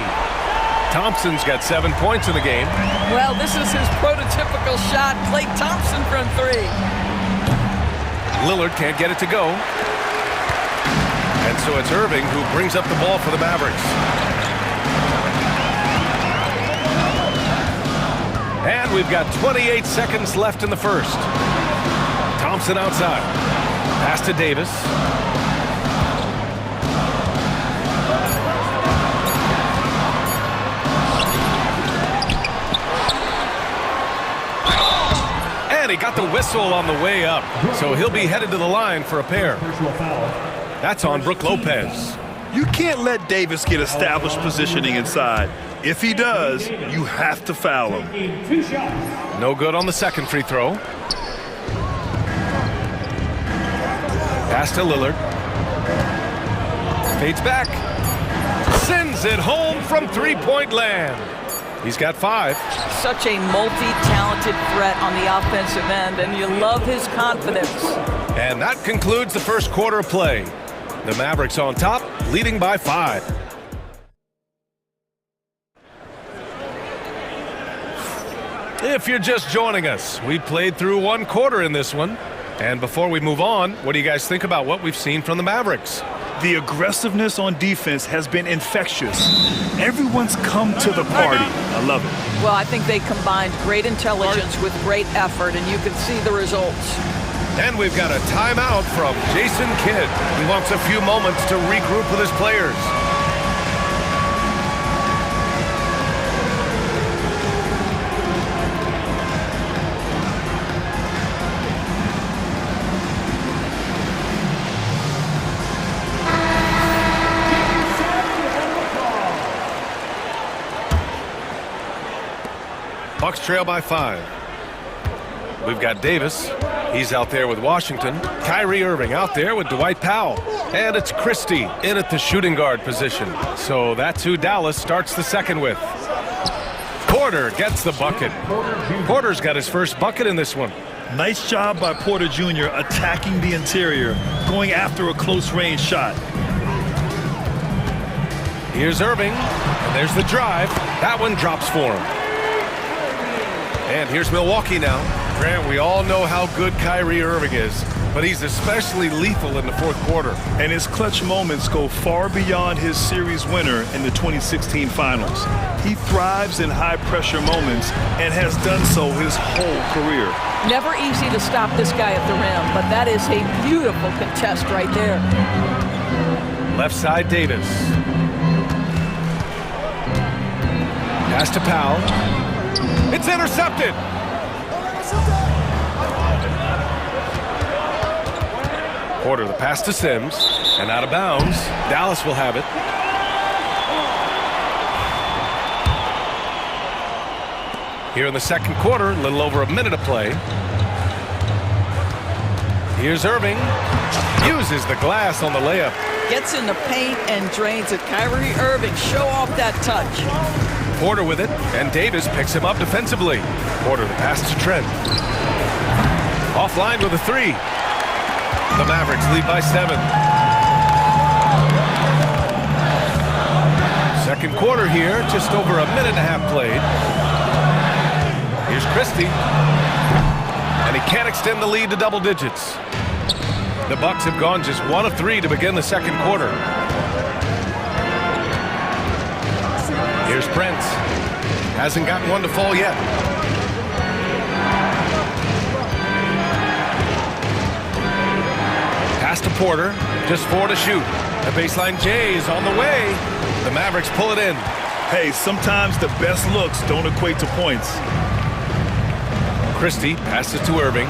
Thompson's got 7 points in the game. Well, this is his prototypical shot. Klay Thompson from three. Lillard can't get it to go. And so it's Irving who brings up the ball for the Mavericks. And we've got 28 seconds left in the first. Thompson outside. Pass to Davis. And he got the whistle on the way up. So he'll be headed to the line for a pair. That's on Brook Lopez. You can't let Davis get established positioning inside. If he does, you have to foul him. No good on the second free throw. Pass to Lillard. Fades back. Sends it home from three-point land. He's got 5. Such a multi-talented threat on the offensive end, and you love his confidence. And that concludes the first quarter of play. The Mavericks on top, leading by 5. If you're just joining us, we played through one quarter in this one. And before we move on, what do you guys think about what we've seen from the Mavericks? The aggressiveness on defense has been infectious. Everyone's come to the party. I love it. Well, I think they combined great intelligence with great effort, and you can see the results. And we've got a timeout from Jason Kidd. He wants a few moments to regroup with his players. Bucks trail by 5. We've got Davis. He's out there with Washington. Kyrie Irving out there with Dwight Powell. And it's Christie in at the shooting guard position. So that's who Dallas starts the second with. Porter gets the bucket. Porter's got his first bucket in this one. Nice job by Porter Jr. attacking the interior, going after a close-range shot. Here's Irving. And there's the drive. That one drops for him. And here's Milwaukee now. Grant, we all know how good Kyrie Irving is, but he's especially lethal in the fourth quarter. And his clutch moments go far beyond his series winner in the 2016 finals. He thrives in high-pressure moments and has done so his whole career. Never easy to stop this guy at the rim, but that is a beautiful contest right there. Left side, Davis. Pass to Powell. It's intercepted. Porter, the pass to Sims, and out of bounds. Dallas will have it. Here in the second quarter, a little over a minute of play. Here's Irving. Uses the glass on the layup. Gets in the paint and drains it. Kyrie Irving, show off that touch. Porter with it, and Davis picks him up defensively. Porter, the pass to Trent. Offline with a 3. The Mavericks lead by 7. Second quarter here, just over a minute and a half played. Here's Christie. And he can't extend the lead to double digits. The Bucks have gone just 1 of 3 to begin the second quarter. Here's Prince. Hasn't gotten one to fall yet. Pass to Porter. Just 4 to shoot. The baseline J is on the way. The Mavericks pull it in. Hey, sometimes the best looks don't equate to points. Christie passes to Irving.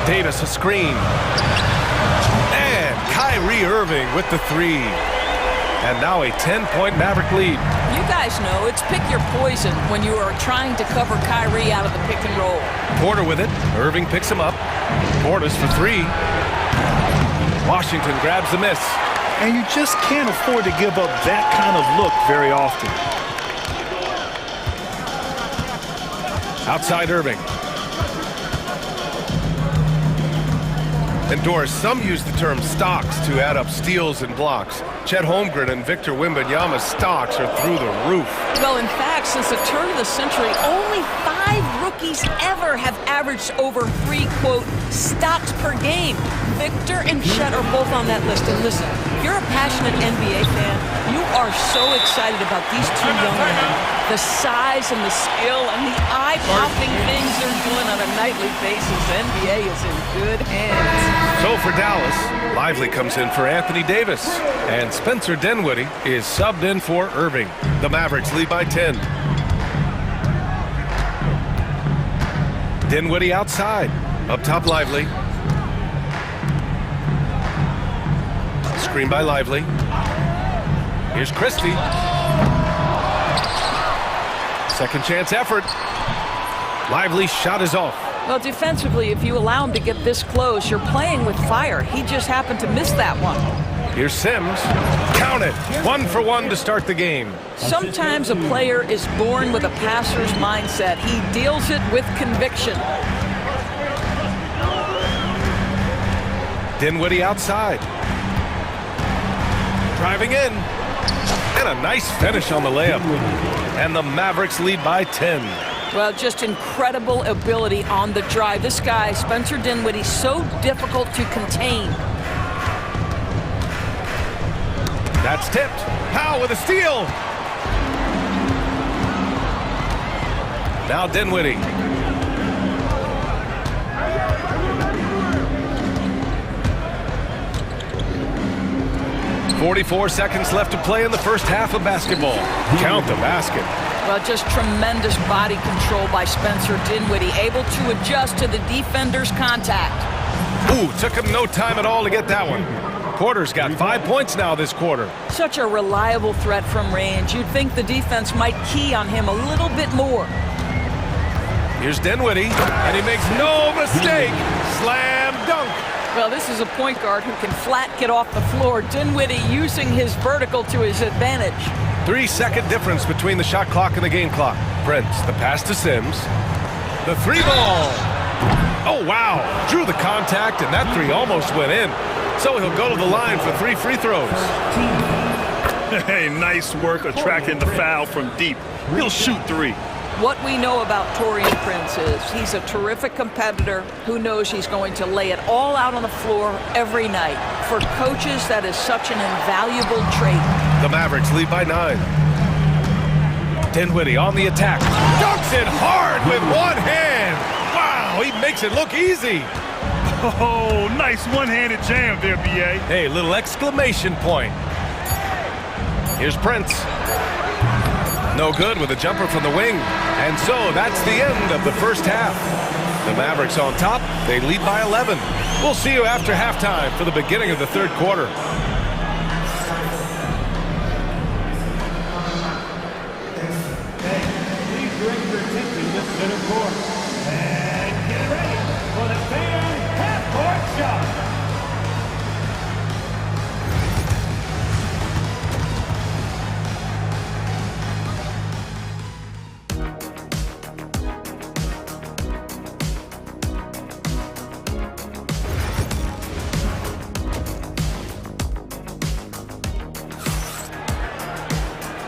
Davis a screen. And Kyrie Irving with the three. And now a 10-point Maverick lead. You guys know it's pick your poison when you are trying to cover Kyrie out of the pick and roll. Porter with it. Irving picks him up. Porter's for three. Washington grabs the miss. And you just can't afford to give up that kind of look very often. Outside Irving. Indoors, some use the term stocks to add up steals and blocks. Chet Holmgren and Victor Wembanyama's stocks are through the roof. Well, in fact, since the turn of the century, only 5 rookies ever have averaged over 3, quote, stocks per game. Victor and Chet are both on that list. And listen, if you're a passionate NBA fan, you are so excited about these two young men. The size and the skill and the eye-popping things they're doing on a nightly basis. The NBA is in good hands. So for Dallas, Lively comes in for Anthony Davis. And Spencer Dinwiddie is subbed in for Irving. The Mavericks lead by 10. Dinwiddie outside. Up top, Lively. Screen by Lively. Here's Christie. Second chance effort. Lively's shot is off. Well, defensively, if you allow him to get this close, you're playing with fire. He just happened to miss that one. Here's Sims. Count it. 1 for 1 to start the game. Sometimes a player is born with a passer's mindset. He deals it with conviction. Dinwiddie outside. Driving in. And a nice finish on the layup. And the Mavericks lead by 10. Well, just incredible ability on the drive. This guy, Spencer Dinwiddie, so difficult to contain. That's tipped. Powell with a steal. Now Dinwiddie. "44 seconds left to play in the first half of basketball. Count the basket. Well, just tremendous body control by Spencer Dinwiddie, able to adjust to the defender's contact. Ooh, took him no time at all to get that one. Porter's got 5 points now this quarter. Such a reliable threat from range. You'd think the defense might key on him a little bit more. Here's Dinwiddie, and he makes no mistake. Slam dunk. Well, this is a point guard who can flat get off the floor. Dinwiddie using his vertical to his advantage. 3-second difference between the shot clock and the game clock. Prince, the pass to Sims. The three ball. Oh, wow. Drew the contact, and that three almost went in. So he'll go to the line for 3 free throws. Hey, nice work attracting the foul from deep. He'll shoot 3. What we know about Taurean Prince is he's a terrific competitor who knows he's going to lay it all out on the floor every night. For coaches, that is such an invaluable trait. The Mavericks lead by 9. Dinwiddie on the attack. Dunks it hard with one hand. Wow, he makes it look easy. Oh, nice one-handed jam there, B.A. Hey, little exclamation point. Here's Prince. No good with a jumper from the wing. And so that's the end of the first half. The Mavericks on top. They lead by 11. We'll see you after halftime for the beginning of the third quarter. Please direct your attention to the center court. And get ready for the fan half-court shot.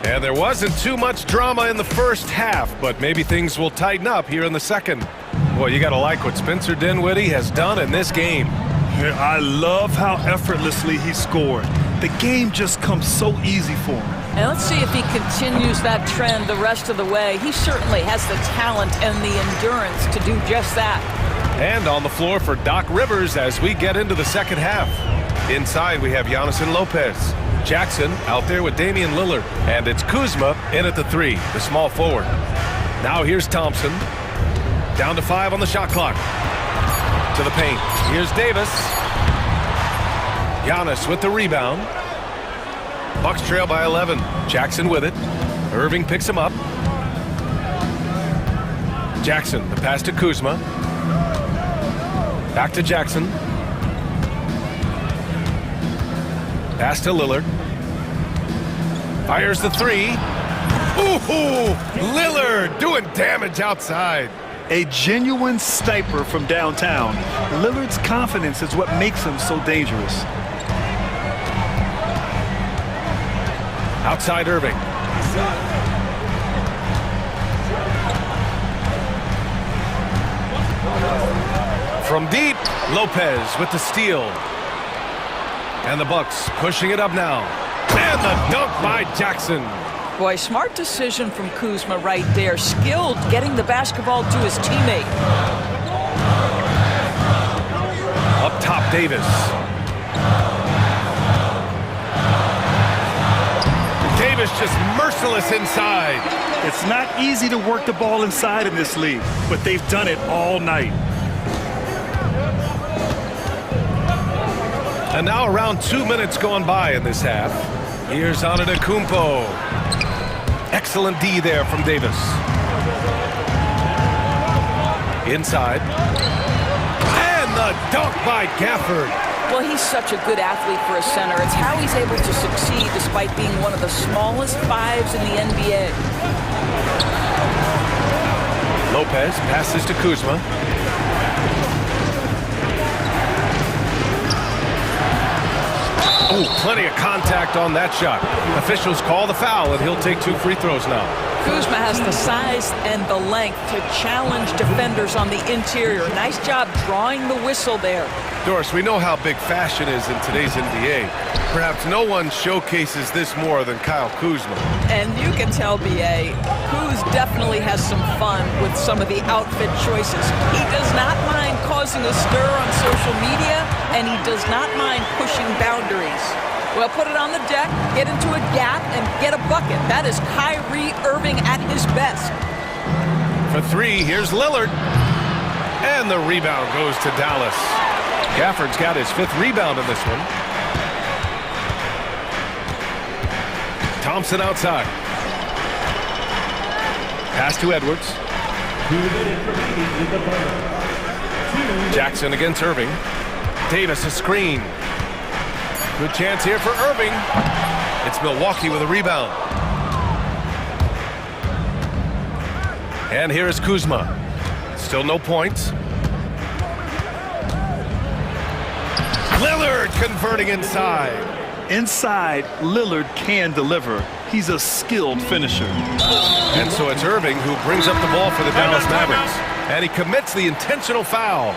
And there wasn't too much drama in the first half, but maybe things will tighten up here in the second. Boy, you got to like what Spencer Dinwiddie has done in this game. I love how effortlessly he scored. The game just comes so easy for him. And let's see if he continues that trend the rest of the way. He certainly has the talent and the endurance to do just that. And on the floor for Doc Rivers as we get into the second half. Inside, we have Giannis and Lopez. Jackson out there with Damian Lillard. And it's Kuzma in at the 3, the small forward. Now here's Thompson. Down to 5 on the shot clock. To the paint. Here's Davis. Giannis with the rebound. Bucks trail by 11. Jackson with it. Irving picks him up. Jackson, the pass to Kuzma. Back to Jackson. Pass to Lillard. Fires the three. Ooh, Lillard doing damage outside. A genuine sniper from downtown. Lillard's confidence is what makes him so dangerous. Outside Irving. From deep, Lopez with the steal. And the Bucks pushing it up now. And the dunk by Jackson. Boy, smart decision from Kuzma right there. Skilled getting the basketball to his teammate. Up top, Davis. Davis just merciless inside. It's not easy to work the ball inside in this league, but they've done it all night. And now around 2 minutes gone by in this half. Here's Antetokounmpo. Excellent D there from Davis. Inside. And the dunk by Gafford. Well, he's such a good athlete for a center. It's how he's able to succeed despite being one of the smallest fives in the NBA. Lopez passes to Kuzma. Oh, plenty of contact on that shot. Officials call the foul, and he'll take 2 free throws now. Kuzma has the size and the length to challenge defenders on the interior. Nice job drawing the whistle there. Doris, we know how big fashion is in today's NBA. Perhaps no one showcases this more than Kyle Kuzma. And you can tell, B.A., Kuz definitely has some fun with some of the outfit choices. He does not mind causing a stir on social media, and he does not mind pushing boundaries. Well, put it on the deck, get into a gap, and get a bucket. That is Kyrie Irving at his best. For 3, here's Lillard. And the rebound goes to Dallas. Gafford's got his 5th rebound in this one. Thompson outside. Pass to Edwards. Jackson against Irving. Davis a screen. Good chance here for Irving. It's Milwaukee with a rebound. And here is Kuzma. Still no points. Lillard converting inside. Inside, Lillard can deliver. He's a skilled finisher. And so it's Irving who brings up the ball for the Dallas Mavericks. And he commits the intentional foul.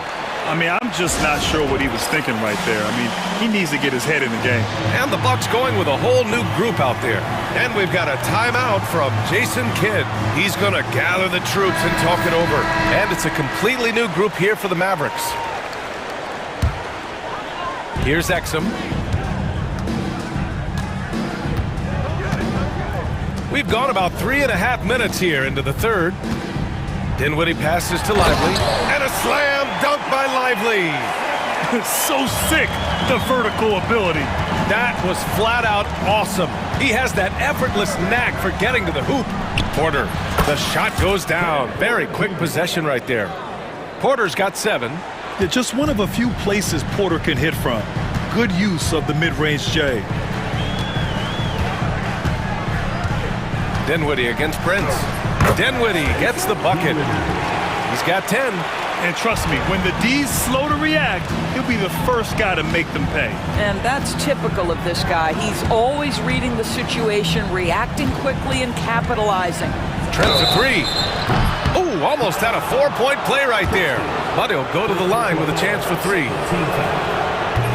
I mean, I'm just not sure what he was thinking right there. I mean, he needs to get his head in the game. And the Bucks going with a whole new group out there. And we've got a timeout from Jason Kidd. He's going to gather the troops and talk it over. And it's a completely new group here for the Mavericks. Here's Exum. We've gone about 3.5 minutes here into the third. Dinwiddie passes to Lively. And a slam dunk by Lively. So sick, the vertical ability. That was flat out awesome. He has that effortless knack for getting to the hoop. Porter, the shot goes down. Very quick possession right there. Porter's got 7. Yeah, just one of a few places Porter can hit from. Good use of the mid-range J. Dinwiddie against Prince. Dinwiddie gets the bucket. He's got 10. And trust me, when the D's slow to react, he'll be the first guy to make them pay. And that's typical of this guy. He's always reading the situation, reacting quickly, and capitalizing. Trent for 3. Ooh, almost had a 4-point play right there. But he'll go to the line with a chance for 3.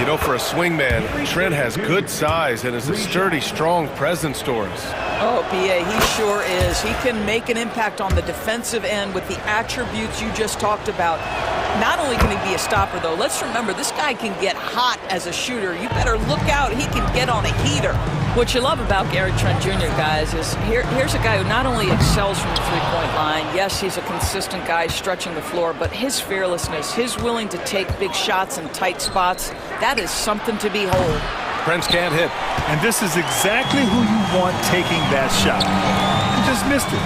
You know, for a swingman, Trent has good size and is a sturdy, strong presence, Doris. Oh, B.A., he sure is. He can make an impact on the defensive end with the attributes you just talked about. Not only can he be a stopper, though, let's remember, this guy can get hot as a shooter. You better look out. He can get on a heater. What you love about Gary Trent Jr., guys, is here's a guy who not only excels from the three-point line, yes, he's a consistent guy stretching the floor, but his fearlessness, his willing to take big shots in tight spots, that is something to behold. Prince can't hit. And this is exactly who you want taking that shot. He just missed it.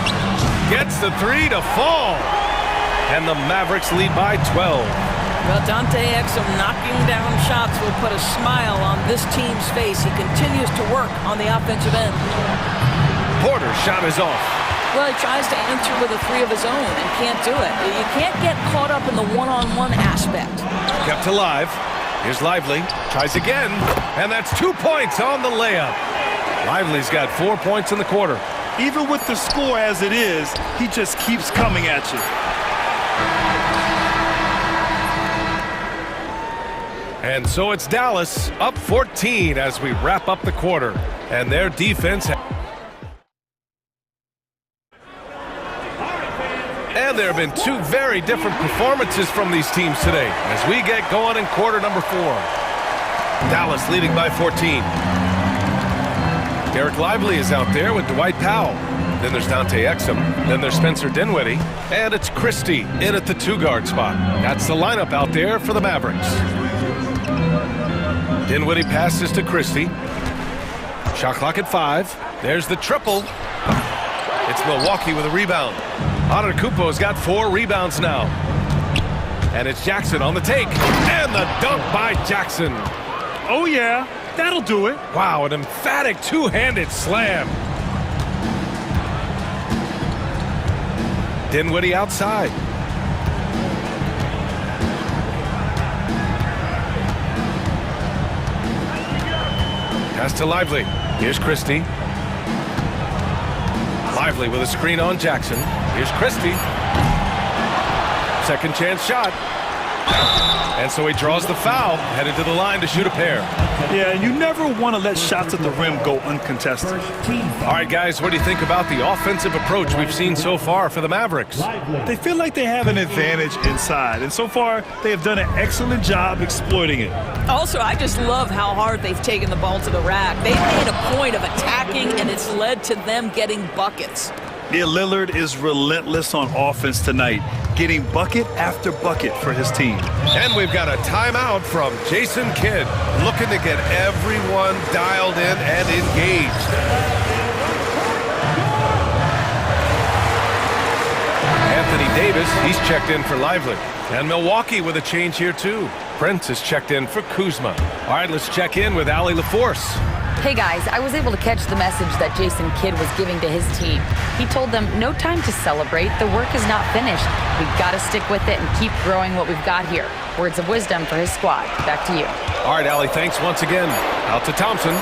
Gets the three to fall. And the Mavericks lead by 12. Well, Dante Exum knocking down shots will put a smile on this team's face. He continues to work on the offensive end. Porter's shot is off. Well, he tries to answer with a three of his own and can't do it. You can't get caught up in the one-on-one aspect. Kept alive. Here's Lively. Tries again. And that's 2 points on the layup. Lively's got 4 points in the quarter. Even with the score as it is, he just keeps coming at you. And so it's Dallas up 14 as we wrap up the quarter. And their defense. And there have been two very different performances from these teams today as we get going in quarter number 4. Dallas leading by 14. Derek Lively is out there with Dwight Powell. Then there's Dante Exum. Then there's Spencer Dinwiddie. And it's Christie in at the 2-guard spot. That's the lineup out there for the Mavericks. Dinwiddie passes to Christie. Shot clock at 5. There's the triple. It's Milwaukee with a rebound. Antetokounmpo's got 4 rebounds now. And it's Jackson on the take. And the dunk by Jackson. Oh, yeah. That'll do it. Wow, an emphatic two-handed slam. Dinwiddie outside. Pass to Lively. Here's Christie. Lively with a screen on Jackson. Here's Christie. Second chance shot. And so he draws the foul, headed to the line to shoot a pair. Yeah, you never want to let shots at the rim go uncontested. All right, guys, what do you think about the offensive approach we've seen so far for the Mavericks? They feel like they have an advantage inside, and so far they have done an excellent job exploiting it. Also, I just love how hard they've taken the ball to the rack. They've made a point of attacking, and it's led to them getting buckets. Yeah, Lillard is relentless on offense tonight, getting bucket after bucket for his team. And we've got a timeout from Jason Kidd, looking to get everyone dialed in and engaged. Anthony Davis, he's checked in for Lively. And Milwaukee with a change here too. Prince is checked in for Kuzma. All right, let's check in with Allie LaForce. Hey guys, I was able to catch the message that Jason Kidd was giving to his team. He told them, no time to celebrate, the work is not finished. We've got to stick with it and keep growing what we've got here. Words of wisdom for his squad. Back to you. All right, Allie, thanks once again. Out to Thompson.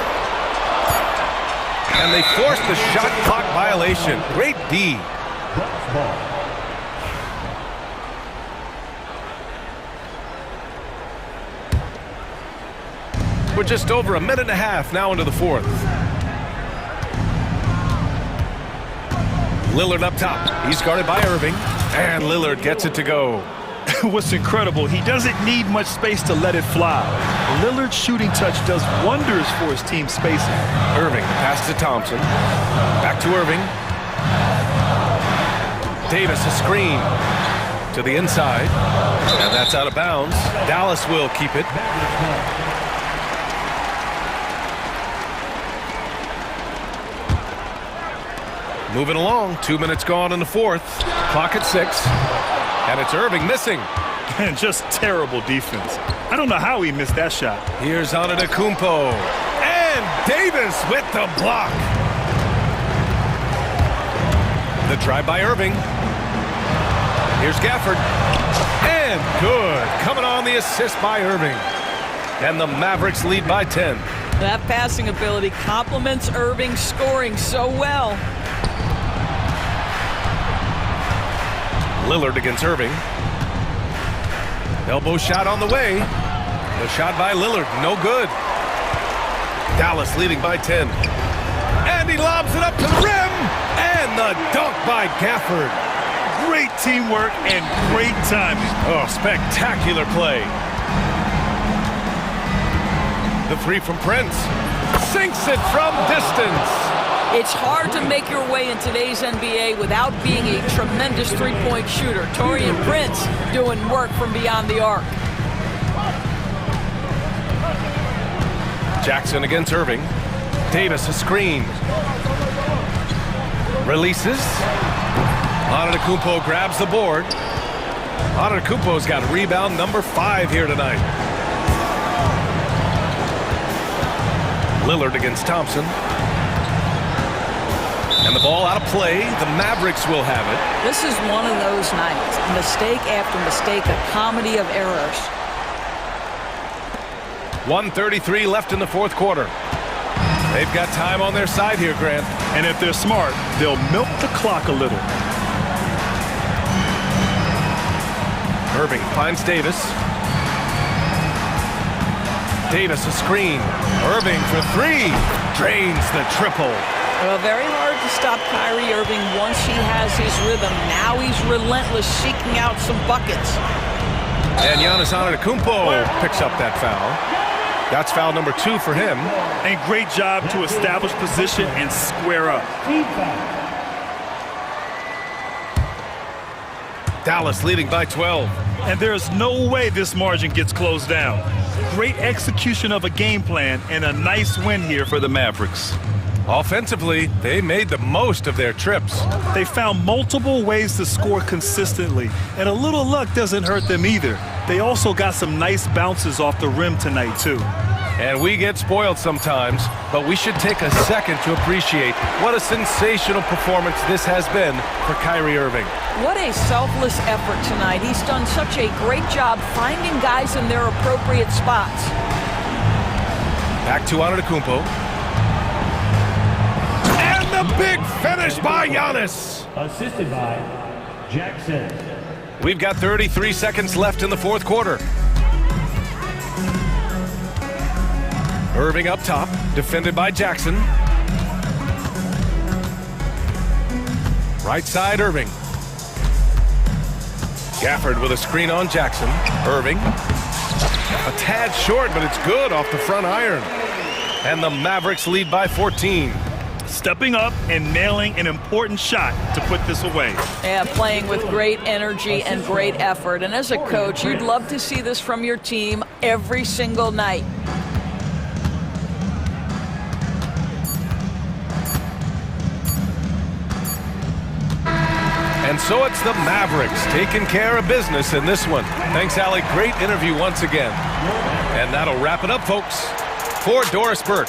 And they forced the shot clock violation. Great D. We're just over a minute and a half now into the 4th. Lillard up top. He's guarded by Irving. And Lillard gets it to go. What's incredible, he doesn't need much space to let it fly. Lillard's shooting touch does wonders for his team spacing. Irving pass to Thompson. Back to Irving. Davis a screen to the inside. And that's out of bounds. Dallas will keep it. Moving along, 2 minutes gone in the 4th. Clock at 6. And it's Irving missing. And just terrible defense. I don't know how he missed that shot. Here's Antetokounmpo. And Davis with the block. The drive by Irving. Here's Gafford. And good. Coming on the assist by Irving. And the Mavericks lead by 10. That passing ability complements Irving scoring so well. Lillard against Irving. Elbow shot on the way. The shot by Lillard, no good. Dallas leading by 10. And he lobs it up to the rim. And the dunk by Gafford. Great teamwork and great timing. Oh, spectacular play. The three from Prince. sinks it from distance. It's hard to make your way in today's NBA without being a tremendous three-point shooter. Taurean Prince doing work from beyond the arc. Jackson against Irving. Davis a screen. Releases. Antetokounmpo grabs the board. Antetokounmpo's got rebound number 5 here tonight. Lillard against Thompson. And the ball out of play. The Mavericks will have it. This is one of those nights. Mistake after mistake, a comedy of errors. 1:33 left in the fourth quarter. They've got time on their side here, Grant. And if they're smart, they'll milk the clock a little. Irving finds Davis. Davis a screen. Irving for 3. Drains the triple. Well, very hard to stop Kyrie Irving once he has his rhythm. Now he's relentless, seeking out some buckets. And Giannis Antetokounmpo picks up that foul. That's foul number 2 for him. And great job to establish position and square up. Dallas leading by 12. And there's no way this margin gets closed down. Great execution of a game plan and a nice win here for the Mavericks. Offensively, they made the most of their trips. They found multiple ways to score consistently, and a little luck doesn't hurt them either. They also got some nice bounces off the rim tonight, too. And we get spoiled sometimes, but we should take a second to appreciate what a sensational performance this has been for Kyrie Irving. What a selfless effort tonight. He's done such a great job finding guys in their appropriate spots. Back to Antetokounmpo. And the big finish by Giannis. Assisted by Jackson. We've got 33 seconds left in the fourth quarter. Irving up top, defended by Jackson. Right side, Irving. Gafford with a screen on Jackson. Irving. A tad short, but it's good off the front iron. And the Mavericks lead by 14. Stepping up and nailing an important shot to put this away. Yeah, playing with great energy and great effort. And as a coach, you'd love to see this from your team every single night. And so it's the Mavericks taking care of business in this one. Thanks, Alec. Great interview once again. And that'll wrap it up, folks. For Doris Burke.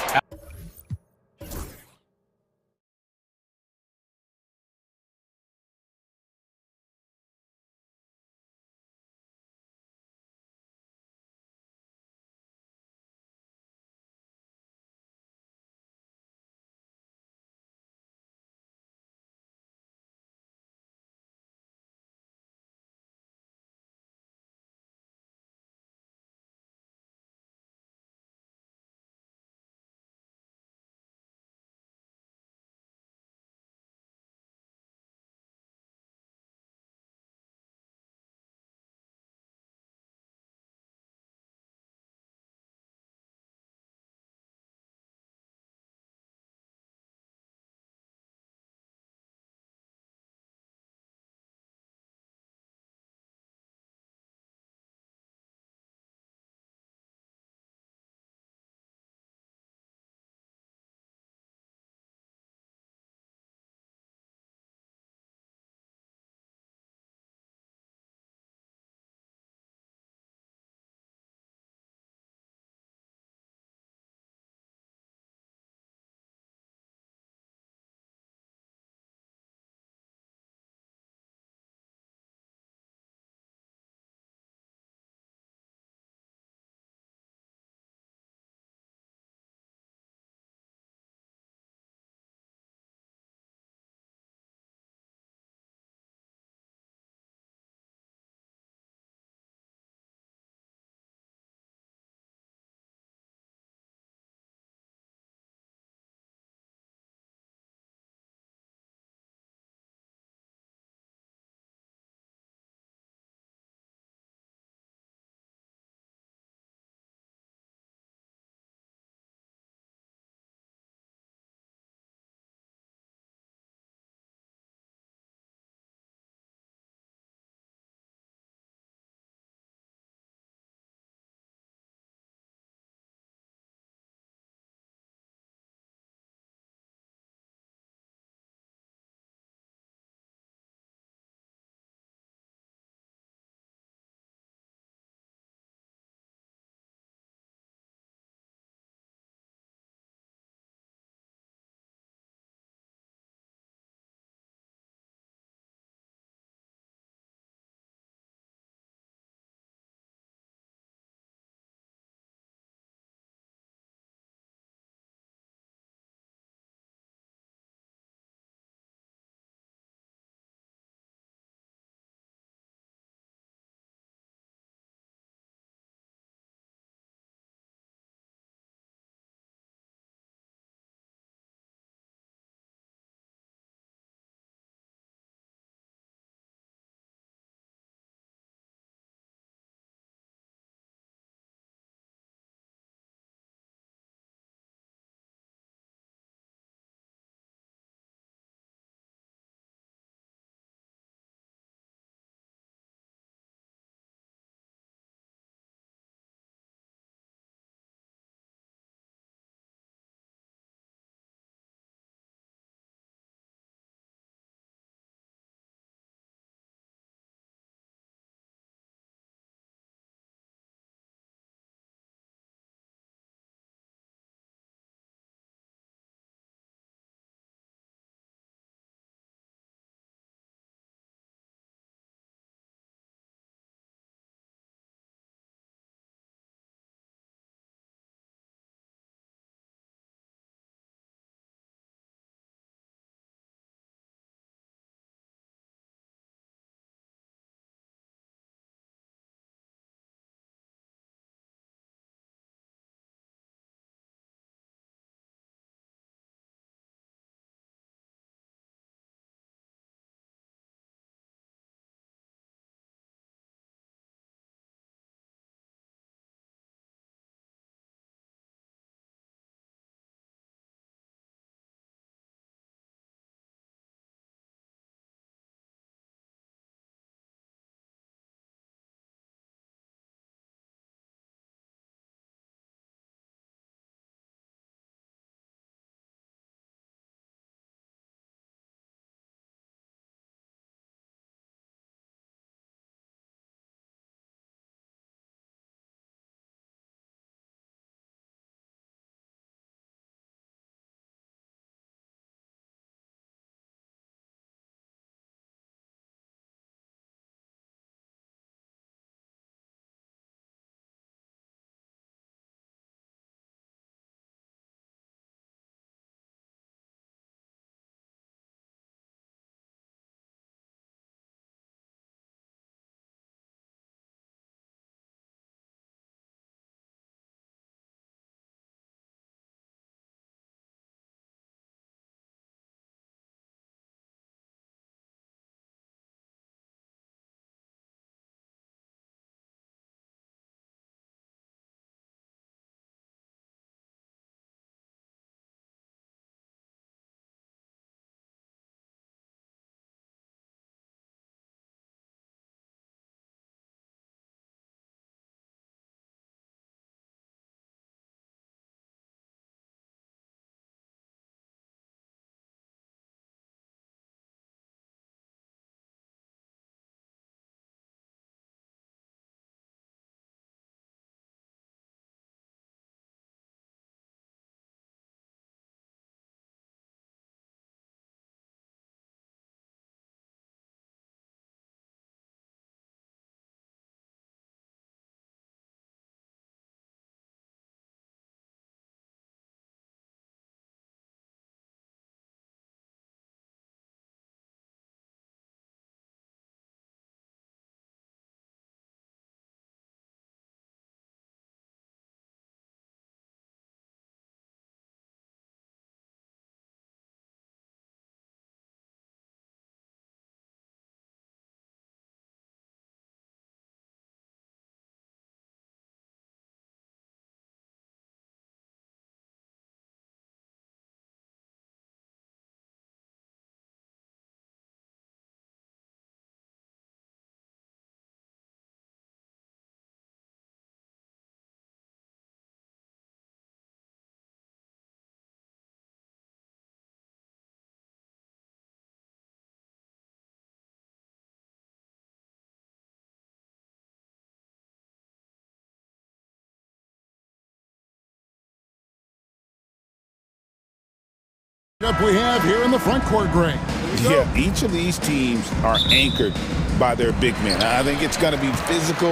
Up we have here in the front court, Greg. Yeah, each of these teams are anchored by their big men. I think it's going to be physical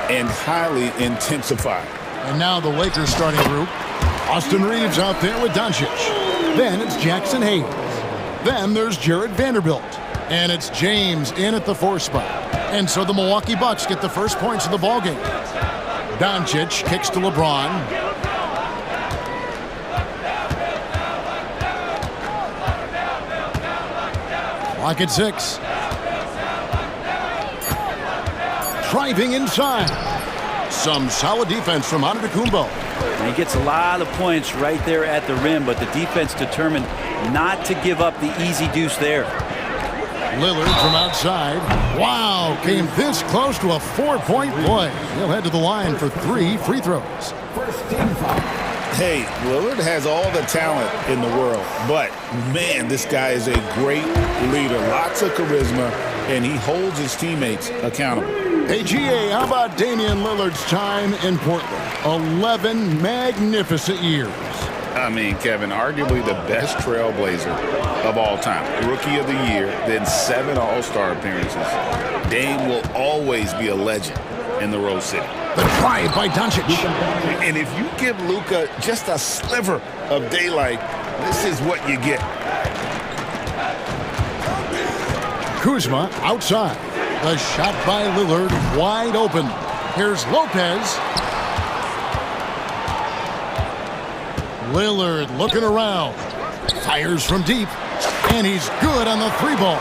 and highly intensified. And now the Lakers starting group. Austin Reeves out there with Doncic. Then it's Jackson Hayes. Then there's Jared Vanderbilt. And it's James in at the 4 spot. And so the Milwaukee Bucks get the first points of the ballgame. Doncic kicks to LeBron. Clock at 6. Driving inside. Some solid defense from Antetokounmpo. And he gets a lot of points right there at the rim, but the defense determined not to give up the easy deuce there. Lillard from outside. Wow, came this close to a 4-point play. He'll head to the line for 3 free throws. Hey, Lillard has all the talent in the world, but man, this guy is a great leader. Lots of charisma, and he holds his teammates accountable. Hey, GA, how about Damian Lillard's time in Portland? 11 magnificent years. I mean, Kevin, arguably the best trailblazer of all time. Rookie of the year, then 7 All-Star appearances. Dame will always be a legend in the Rose City. The drive by Doncic. And if you give Luka just a sliver of daylight, this is what you get. Kuzma outside. The shot by Lillard wide open. Here's Lopez. Lillard looking around. Fires from deep. And he's good on the 3-ball.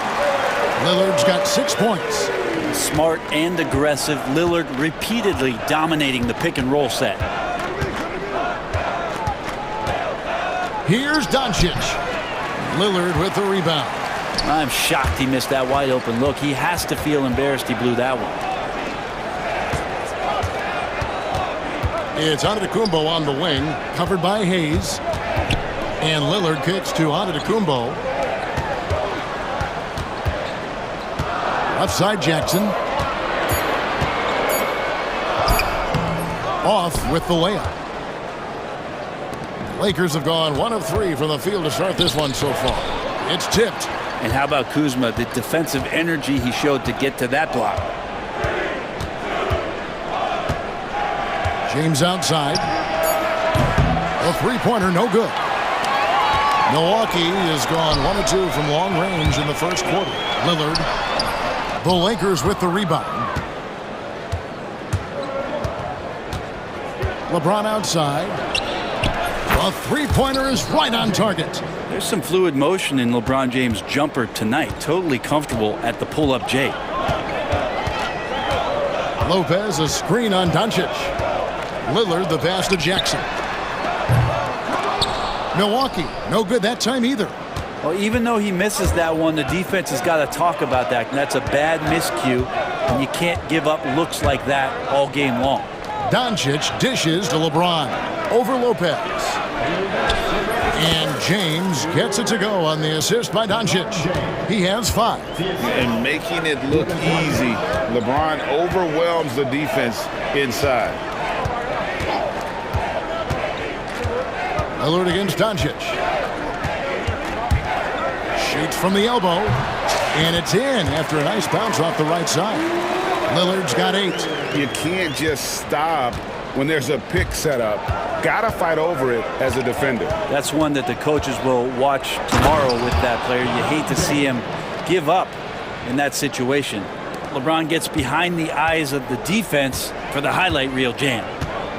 Lillard's got 6 points. Smart and aggressive. Lillard repeatedly dominating the pick-and-roll set. Here's Doncic. Lillard with the rebound. I'm shocked he missed that wide-open look. He has to feel embarrassed he blew that one. It's Antetokounmpo on the wing, covered by Hayes. And Lillard kicks to Antetokounmpo. Left side Jackson. Off with the layup. Lakers have gone 1 of 3 from the field to start this one so far. It's tipped. And how about Kuzma, the defensive energy he showed to get to that block. James outside. A 3-pointer, no good. Milwaukee has gone 1 of 2 from long range in the first quarter. Lillard. The Lakers with the rebound. LeBron outside. A 3-pointer is right on target. There's some fluid motion in LeBron James' jumper tonight. Totally comfortable at the pull-up J. Lopez, a screen on Doncic. Lillard, the pass to Jackson. Milwaukee, no good that time either. Well, even though he misses that one, the defense has got to talk about that. And that's a bad miscue, and you can't give up looks like that all game long. Doncic dishes to LeBron. Over Lopez. And James gets it to go on the assist by Doncic. He has 5. And making it look easy, LeBron overwhelms the defense inside. Lillard against Doncic. Shoots from the elbow. And it's in after a nice bounce off the right side. Lillard's got 8. You can't just stop when there's a pick set up. Gotta fight over it as a defender. That's one that the coaches will watch tomorrow with that player. You hate to see him give up in that situation. LeBron gets behind the eyes of the defense for the highlight reel jam.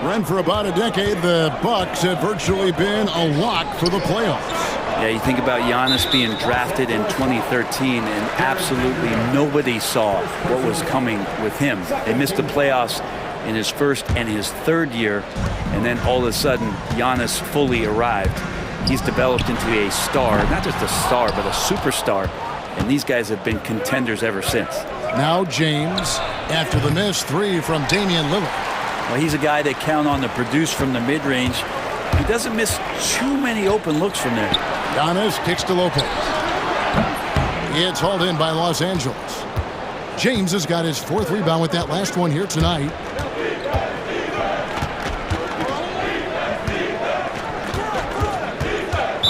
Run for about a decade, the Bucks have virtually been a lock for the playoffs. Yeah, you think about Giannis being drafted in 2013, and absolutely nobody saw what was coming with him. They missed the playoffs in his first and his 3rd year, and then all of a sudden, Giannis fully arrived. He's developed into a star, not just a star, but a superstar, and these guys have been contenders ever since. Now James, after the missed 3 from Damian Lillard. Well, he's a guy that count on to produce from the mid-range. He doesn't miss too many open looks from there. Giannis kicks to Lopez. It's hauled in by Los Angeles. James has got his 4th rebound with that last one here tonight.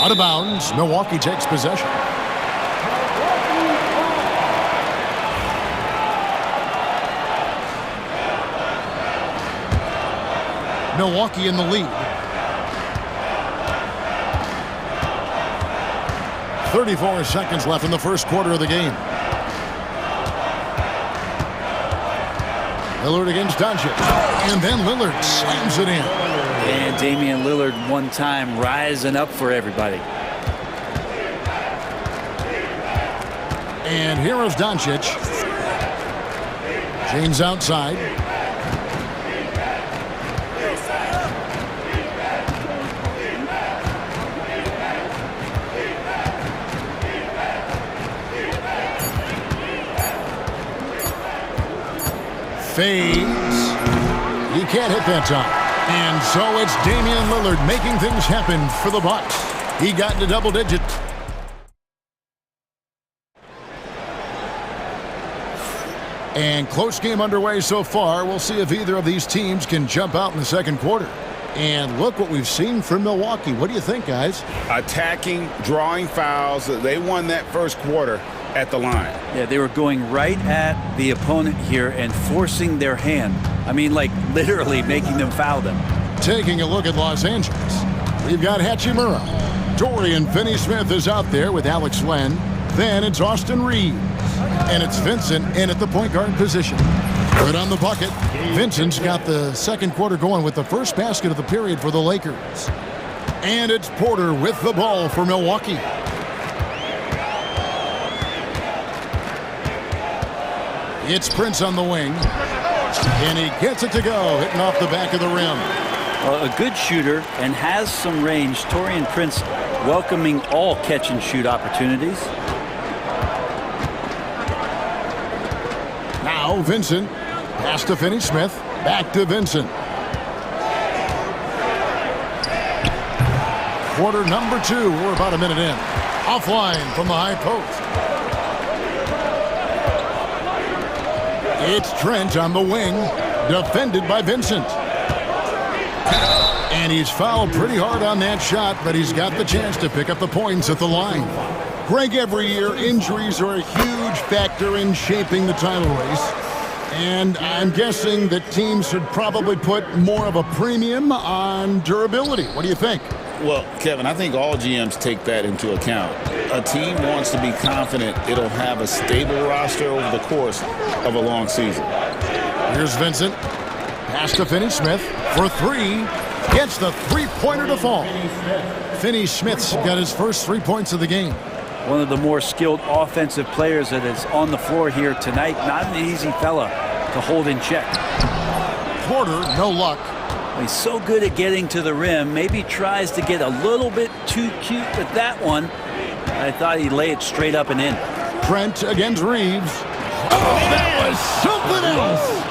Out of bounds. Milwaukee takes possession. Milwaukee in the lead. 34 seconds left in the first quarter of the game. Lillard against Doncic. And then Lillard slams it in. And Damian Lillard one time rising up for everybody. And here is Doncic. James outside. Fades. He can't hit that time. And so it's Damian Lillard making things happen for the Bucks. He got into double digits. And close game underway so far. We'll see if either of these teams can jump out in the second quarter. And look what we've seen from Milwaukee. What do you think, guys? Attacking, drawing fouls. They won that first quarter at the line. Yeah, they were going right at the opponent here and forcing their hand. I mean, like literally making them foul them. Taking a look at Los Angeles. We've got Hachimura. Dorian Finney-Smith is out there with Alex Len. Then it's Austin Reeves. And it's Vincent in at the point guard position. Good on the bucket. Vincent's got the second quarter going with the first basket of the period for the Lakers. And it's Porter with the ball for Milwaukee. It's Prince on the wing. And he gets it to go, hitting off the back of the rim. A good shooter and has some range. Taurean Prince welcoming all catch and shoot opportunities. Now Vincent. Pass to Finney-Smith. Back to Vincent. Quarter number 2. We're about a minute in. Offline from the high post. It's Trent on the wing. Defended by Vincent. And he's fouled pretty hard on that shot, but he's got the chance to pick up the points at the line. Greg, every year, injuries are a huge factor in shaping the title race. And I'm guessing that teams should probably put more of a premium on durability. What do you think? Well, Kevin, I think all GMs take that into account. A team wants to be confident it'll have a stable roster over the course of a long season. Here's Vincent. Pass to Finney-Smith for 3. Gets the three-pointer to fall. Finney-Smith's got his first 3 points of the game. One of the more skilled offensive players that is on the floor here tonight. Not an easy fella to hold in check. Porter, no luck. He's so good at getting to the rim. Maybe tries to get a little bit too cute with that one. I thought he'd lay it straight up and in. Trent against Reeves. Oh, that was something else.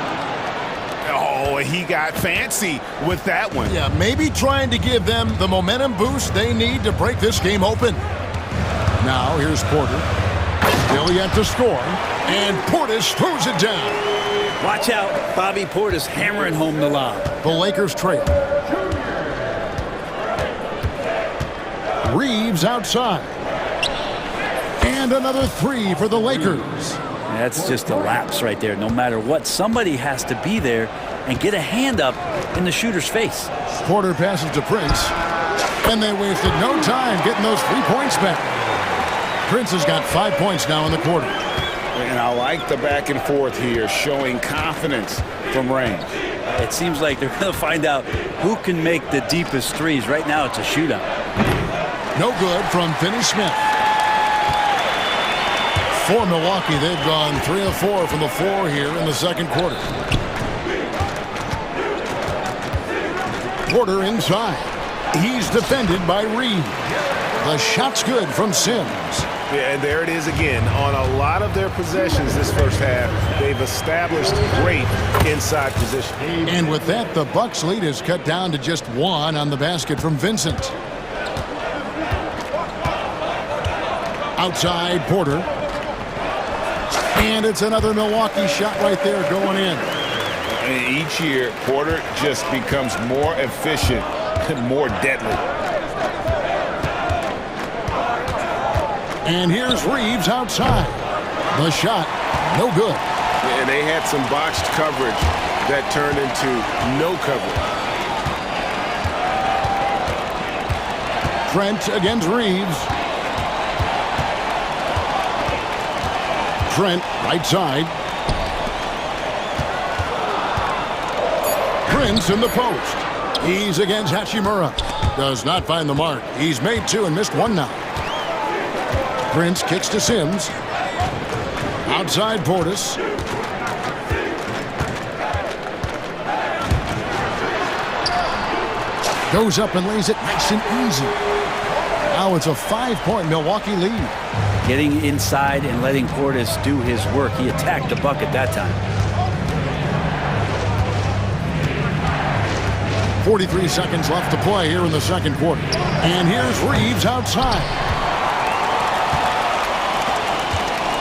Oh, he got fancy with that one. Yeah, maybe trying to give them the momentum boost they need to break this game open. Now, here's Porter. Still yet to score. And Portis throws it down. Watch out. Bobby Portis hammering home the lob. The Lakers trail. Reeves outside. And another 3 for the Lakers. That's just a lapse right there. No matter what, somebody has to be there and get a hand up in the shooter's face. Porter passes to Prince. And they wasted no time getting those 3 points back. Prince has got 5 points now in the quarter. And I like the back and forth here, showing confidence from range. It seems like they're going to find out who can make the deepest threes. Right now, it's a shootout. No good from Finney-Smith. For Milwaukee, they've gone 3 of 4 from the floor here in the second quarter. Porter inside. He's defended by Reed. The shot's good from Sims. Yeah, and there it is again. On a lot of their possessions this first half, they've established great inside position. And with that, the Bucks lead is cut down to just 1 on the basket from Vincent. Outside, Porter. And it's another Milwaukee shot right there going in. And each year, Porter just becomes more efficient and more deadly. And here's Reeves outside. The shot, no good. And they had some botched coverage that turned into no coverage. Trent against Reeves. Trent, right side. Prince in the post. He's against Hachimura. Does not find the mark. He's made two and missed one now. Prince kicks to Sims. Outside Portis. Goes up and lays it nice and easy. Now it's a 5-point Milwaukee lead. Getting inside and letting Portis do his work. He attacked the bucket that time. 43 seconds left to play here in the second quarter. And here's Reeves outside.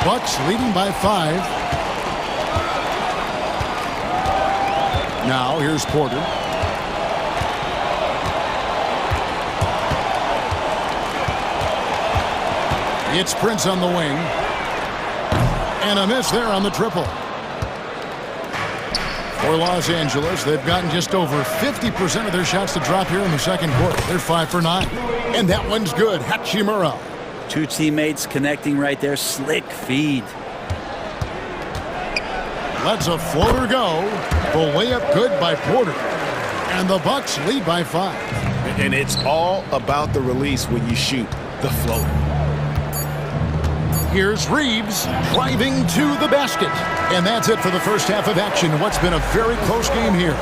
Bucks leading by 5. Now here's Porter. It's Prince on the wing. And a miss there on the triple. For Los Angeles, they've gotten just over 50% of their shots to drop here in the second quarter. They're 5 for 9. And that one's good. Hachimura. Two teammates connecting right there. Slick feed. Lets a floater go. The layup good by Porter. And the Bucks lead by 5. And it's all about the release when you shoot the floater. Here's Reeves driving to the basket. And that's it for the first half of action. What's been a very close game here.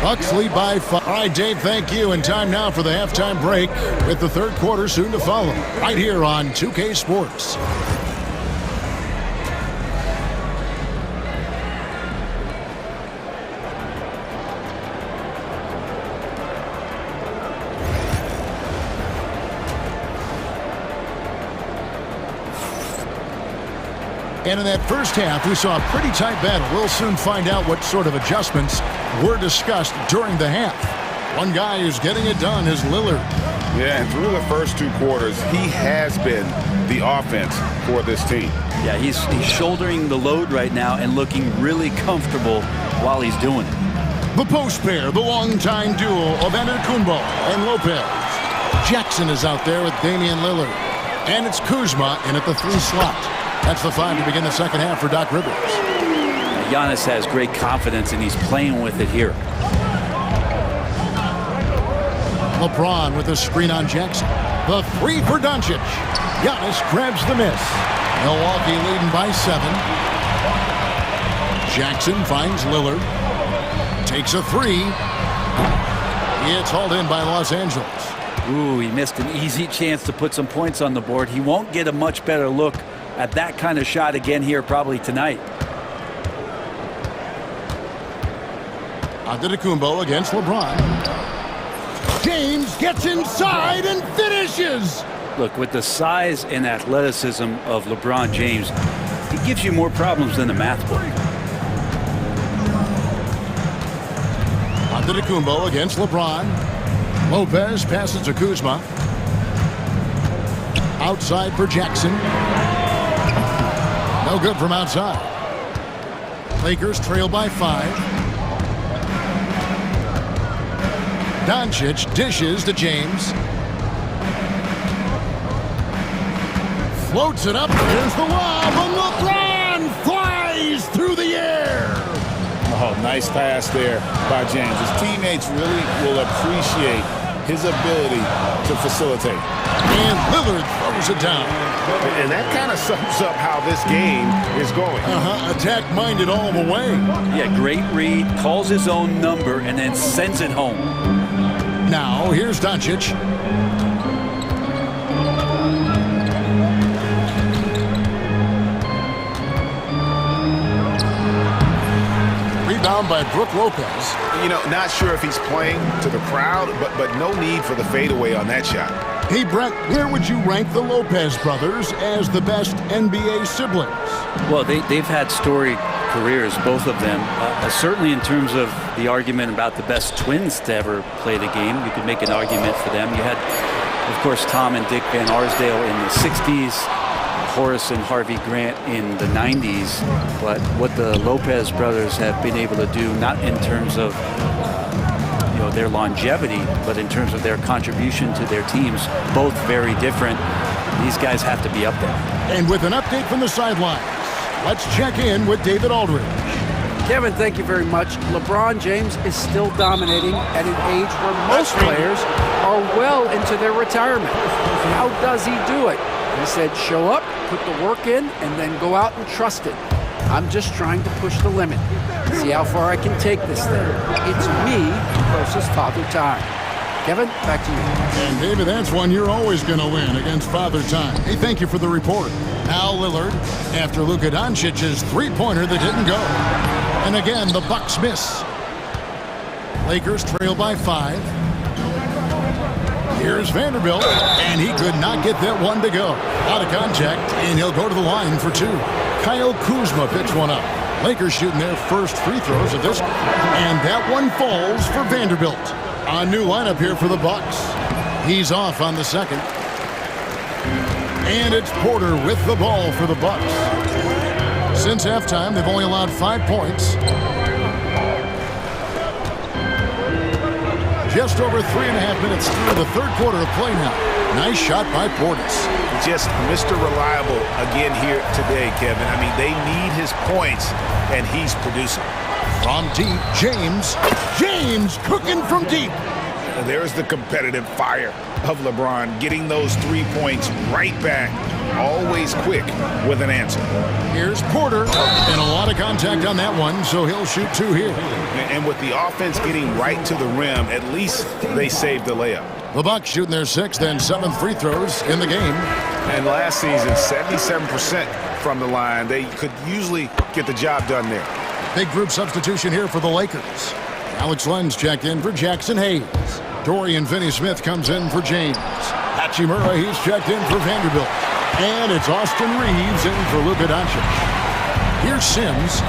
Bucks lead by 5. All right, Dave, thank you. And time now for the halftime break with the third quarter soon to follow. Right here on 2K Sports. And in that first half, we saw a pretty tight battle. We'll soon find out what sort of adjustments were discussed during the half. One guy who's getting it done is Lillard. Yeah, and through the first 2 quarters, he has been the offense for this team. Yeah, he's shouldering the load right now and looking really comfortable while he's doing it. The post pair, the longtime duo of Antetokounmpo and Lopez. Jackson is out there with Damian Lillard. And it's Kuzma in at the 3 slot. That's the 5 to begin the second half for Doc Rivers. Giannis has great confidence, and he's playing with it here. LeBron with a screen on Jackson. The 3 for Doncic. Giannis grabs the miss. Milwaukee leading by 7. Jackson finds Lillard. Takes a 3. It's hauled in by Los Angeles. Ooh, he missed an easy chance to put some points on the board. He won't get a much better look at that kind of shot again here probably tonight. Antetokounmpo against LeBron. James gets inside and finishes. Look, with the size and athleticism of LeBron James, he gives you more problems than the math book. Antetokounmpo against LeBron. Lopez passes to Kuzma. Outside for Jackson. No good from outside. Lakers trail by 5. Doncic dishes to James. Floats it up. Here's the lob, and LeBron flies through the air. Oh, nice pass there by James. His teammates really will appreciate his ability to facilitate. And Lillard throws it down. And that kind of sums up how this game is going. Attack-minded all the way. Yeah, great read, calls his own number, and then sends it home. Now, here's Doncic. Rebound by Brook Lopez. You know, not sure if he's playing to the crowd, but no need for the fadeaway on that shot. Hey, Brett, where would you rank the Lopez brothers as the best NBA siblings? Well, they've had storied careers, both of them. Certainly in terms of the argument about the best twins to ever play the game, you could make an argument for them. You had, of course, Tom and Dick Van Arsdale in the 60s. Horace and Harvey Grant in the 90s, but what the Lopez brothers have been able to do, not in terms of their longevity, but in terms of their contribution to their teams, both very different. These guys have to be up there. And with an update from the sidelines, let's check in with David Aldridge. Kevin, thank you very much. LeBron James is still dominating at an age where most players are well into their retirement. How does he do it? He said, show up, put the work in, and then go out and trust it. I'm just trying to push the limit, see how far I can take this thing. It's me versus Father Time. Kevin, back to you. And David, that's one you're always going to win against Father Time. Hey, thank you for the report. Now Lillard after Luka Doncic's three-pointer that didn't go. And again, the Bucks miss. Lakers trail by 5. Here's Vanderbilt, and he could not get that one to go. Out of contact, and he'll go to the line for 2. Kyle Kuzma picks one up. Lakers shooting their first free throws of this, and that one falls for Vanderbilt. A new lineup here for the Bucks. He's off on the second. And it's Porter with the ball for the Bucks. Since halftime, they've only allowed 5 points. Just over 3.5 minutes through the third quarter of play now. Nice shot by Portis. Just Mr. Reliable again here today, Kevin. I mean, they need his points, and he's producing. From deep, James cooking from deep. There's the competitive fire of LeBron, getting those 3 points right back. Always quick with an answer. Here's Porter, and a lot of contact on that one, so he'll shoot 2 here. And with the offense getting right to the rim, at least they saved the layup. The Bucks shooting their 6th and 7th free throws in the game. And last season, 77% from the line. They could usually get the job done there. Big group substitution here for the Lakers. Alex Lenz checked in for Jackson Hayes. Dorian Finney-Smith comes in for James. Hachimura, he's checked in for Vanderbilt. And it's Austin Reeves in for Luka Doncic. Here's Sims.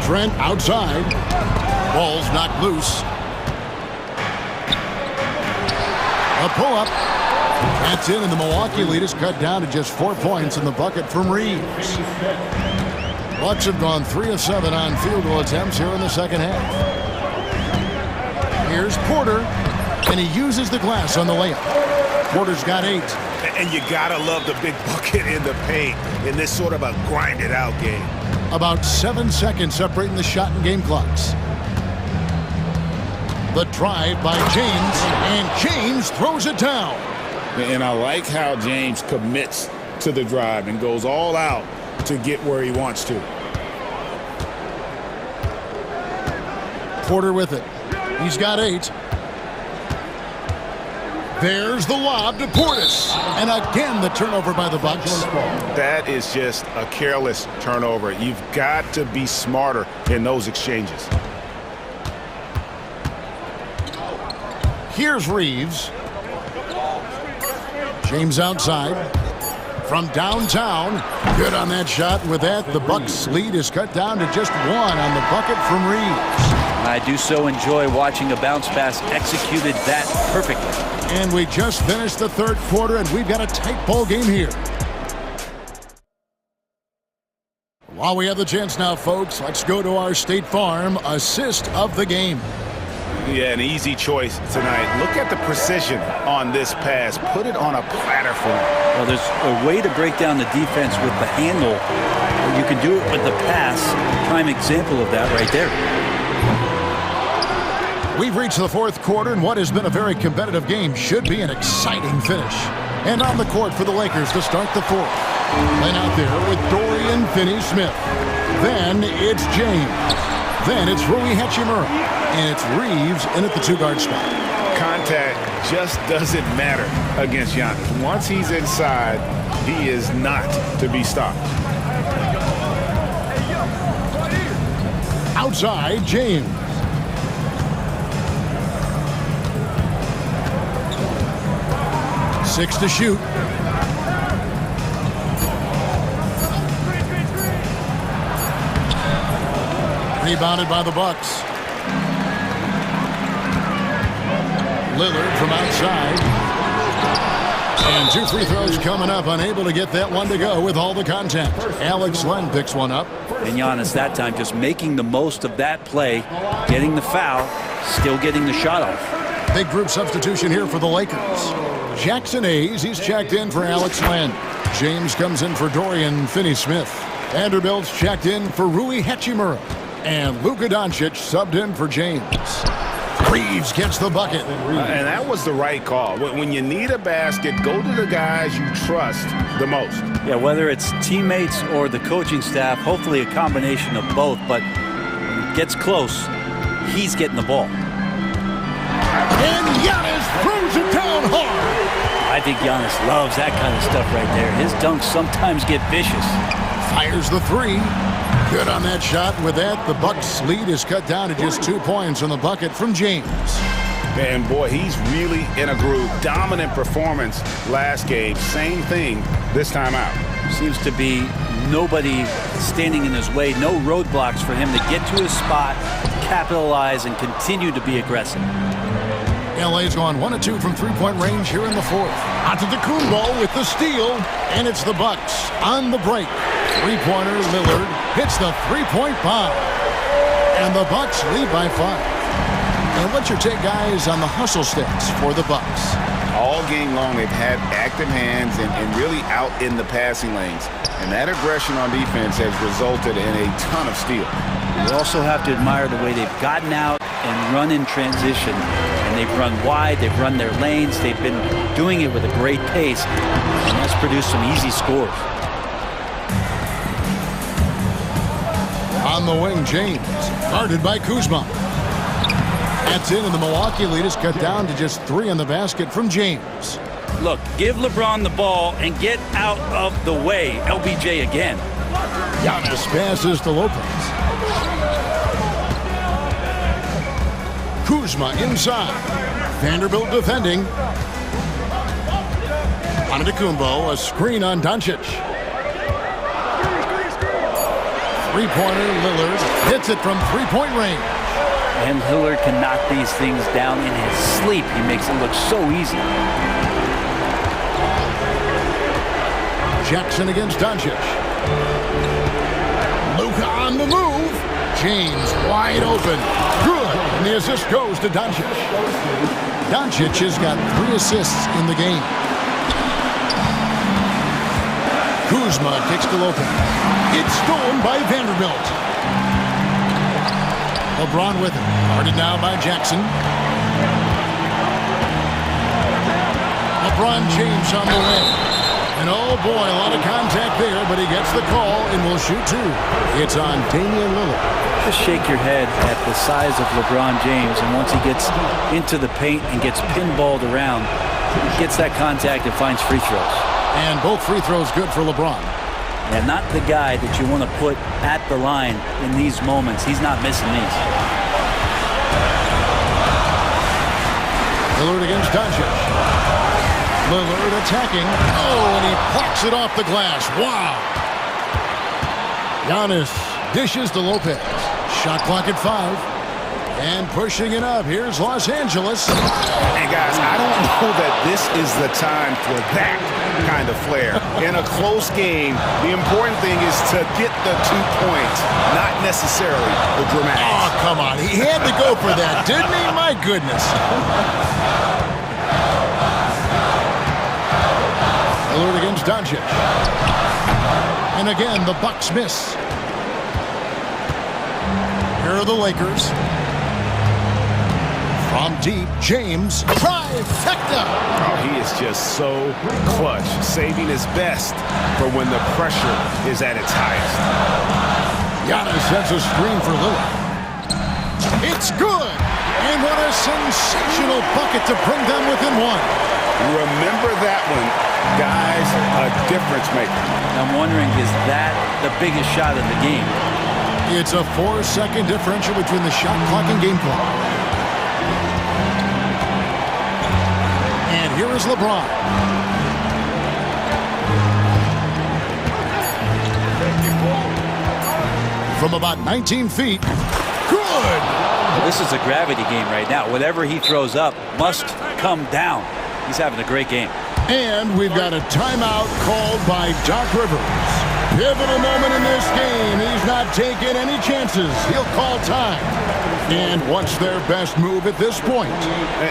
Trent outside. Ball's knocked loose. A pull-up. That's in, and the Milwaukee lead is cut down to just 4 points in the bucket from Reeves. Bucks have gone 3 of 7 on field goal attempts here in the second half. Here's Porter, and he uses the glass on the layup. Porter's got 8. And you gotta love the big bucket in the paint in this sort of a grinded-out game. About 7 seconds separating the shot and game clocks. The drive by James, and James throws it down. And I like how James commits to the drive and goes all out to get where he wants to. Porter with it. He's got 8. There's the lob to Portis. And again, the turnover by the Bucks. That is just a careless turnover. You've got to be smarter in those exchanges. Here's Reeves. James outside. From downtown. Good on that shot. With that, the Bucks lead is cut down to just 1 on the bucket from Reeves. I do so enjoy watching a bounce pass executed that perfectly. And we just finished the third quarter, and we've got a tight ball game here. While we have the chance now, folks, let's go to our State Farm assist of the game. Yeah, an easy choice tonight. Look at the precision on this pass. Put it on a platter for him. Well, there's a way to break down the defense with the handle. You can do it with the pass. Prime example of that right there. We've reached the fourth quarter, and what has been a very competitive game should be an exciting finish. And on the court for the Lakers to start the fourth. Then out there with Dorian Finney-Smith. Then it's James. Then it's Rui Hachimura. And it's Reeves in at the 2-guard spot. Contact just doesn't matter against Giannis. Once he's inside, he is not to be stopped. Outside, James. Six to shoot. Rebounded by the Bucks. Lillard from outside. And 2 free throws coming up, unable to get that one to go with all the contact. Alex Len picks one up. And Giannis that time just making the most of that play, getting the foul, still getting the shot off. Big group substitution here for the Lakers. Jackson Hayes, he's checked in for Alex Len. James comes in for Dorian Finney-Smith. Vanderbilt's checked in for Rui Hachimura. And Luka Doncic subbed in for James. Reeves gets the bucket. And that was the right call. When you need a basket, go to the guys you trust the most. Yeah, whether it's teammates or the coaching staff, hopefully a combination of both, but when it gets close, he's getting the ball. And Giannis throws it down hard. I think Giannis loves that kind of stuff right there. His dunks sometimes get vicious. Fires the 3. Good on that shot. With that, the Bucks' lead is cut down to just 2 points on the bucket from James. And boy, he's really in a groove. Dominant performance last game. Same thing this time out. Seems to be nobody standing in his way. No roadblocks for him to get to his spot, capitalize, and continue to be aggressive. LA's gone 1 of 2 from 3-point range here in the 4th. Antetokounmpo with the steal, and it's the Bucks on the break. 3-pointer Lillard hits the 3-point bomb, and the Bucks lead by 5. And what's your take, guys, on the hustle stats for the Bucks? All game long, they've had active hands and really out in the passing lanes. And that aggression on defense has resulted in a ton of steals. You also have to admire the way they've gotten out and run in transition. And they've run wide, they've run their lanes, they've been doing it with a great pace, and that's produced some easy scores. On the wing, James, guarded by Kuzma. That's in, and the Milwaukee lead is cut down to just 3 in the basket from James. Look, give LeBron the ball and get out of the way. LBJ again. Giannis passes to Lopez. Kuzma inside. Vanderbilt defending. Antetokounmpo, a screen on Doncic. 3-pointer Lillard hits it from 3-point range. And Lillard can knock these things down in his sleep. He makes it look so easy. Jackson against Doncic. Luka on the move. James wide open. Good. And the assist goes to Doncic. Doncic has got 3 assists in the game. Kuzma kicks to Lopez. It's stolen by Vanderbilt. LeBron with it. Guarded now by Jackson. LeBron James on the way. And oh boy, a lot of contact there, but he gets the call and will shoot 2. It's on Damian Lillard. Just shake your head at the size of LeBron James, and once he gets into the paint and gets pinballed around, gets that contact and finds free throws. And both free throws good for LeBron. And not the guy that you want to put at the line in these moments. He's not missing these. Lillard against Doncic. Lillard attacking. Oh, and he plucks it off the glass. Wow. Giannis dishes to Lopez. Shot clock at 5. And pushing it up. Here's Los Angeles. And guys, I don't know that this is the time for that kind of flair. In a close game, the important thing is to get the 2 points, not necessarily the dramatics. Oh, come on. He had to go for that, didn't he? My goodness. Lillard against Doncic. And again, the Bucks miss. Here are the Lakers. From deep, James, trifecta. Oh, he is just so clutch, saving his best for when the pressure is at its highest. Giannis sends a screen for Lillard. It's good. And what a sensational bucket to bring them within 1. Remember that one, guys, a difference maker. I'm wondering, is that the biggest shot of the game? It's a 4-second differential between the shot clock and game clock. And here is LeBron. From about 19 feet. Good! This is a gravity game right now. Whatever he throws up must come down. He's having a great game. And we've got a timeout called by Doc Rivers. Pivotal moment in this game. He's not taking any chances. He'll call time. And what's their best move at this point?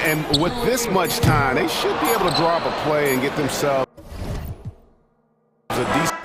And with this much time, they should be able to draw up a play and get themselves a decent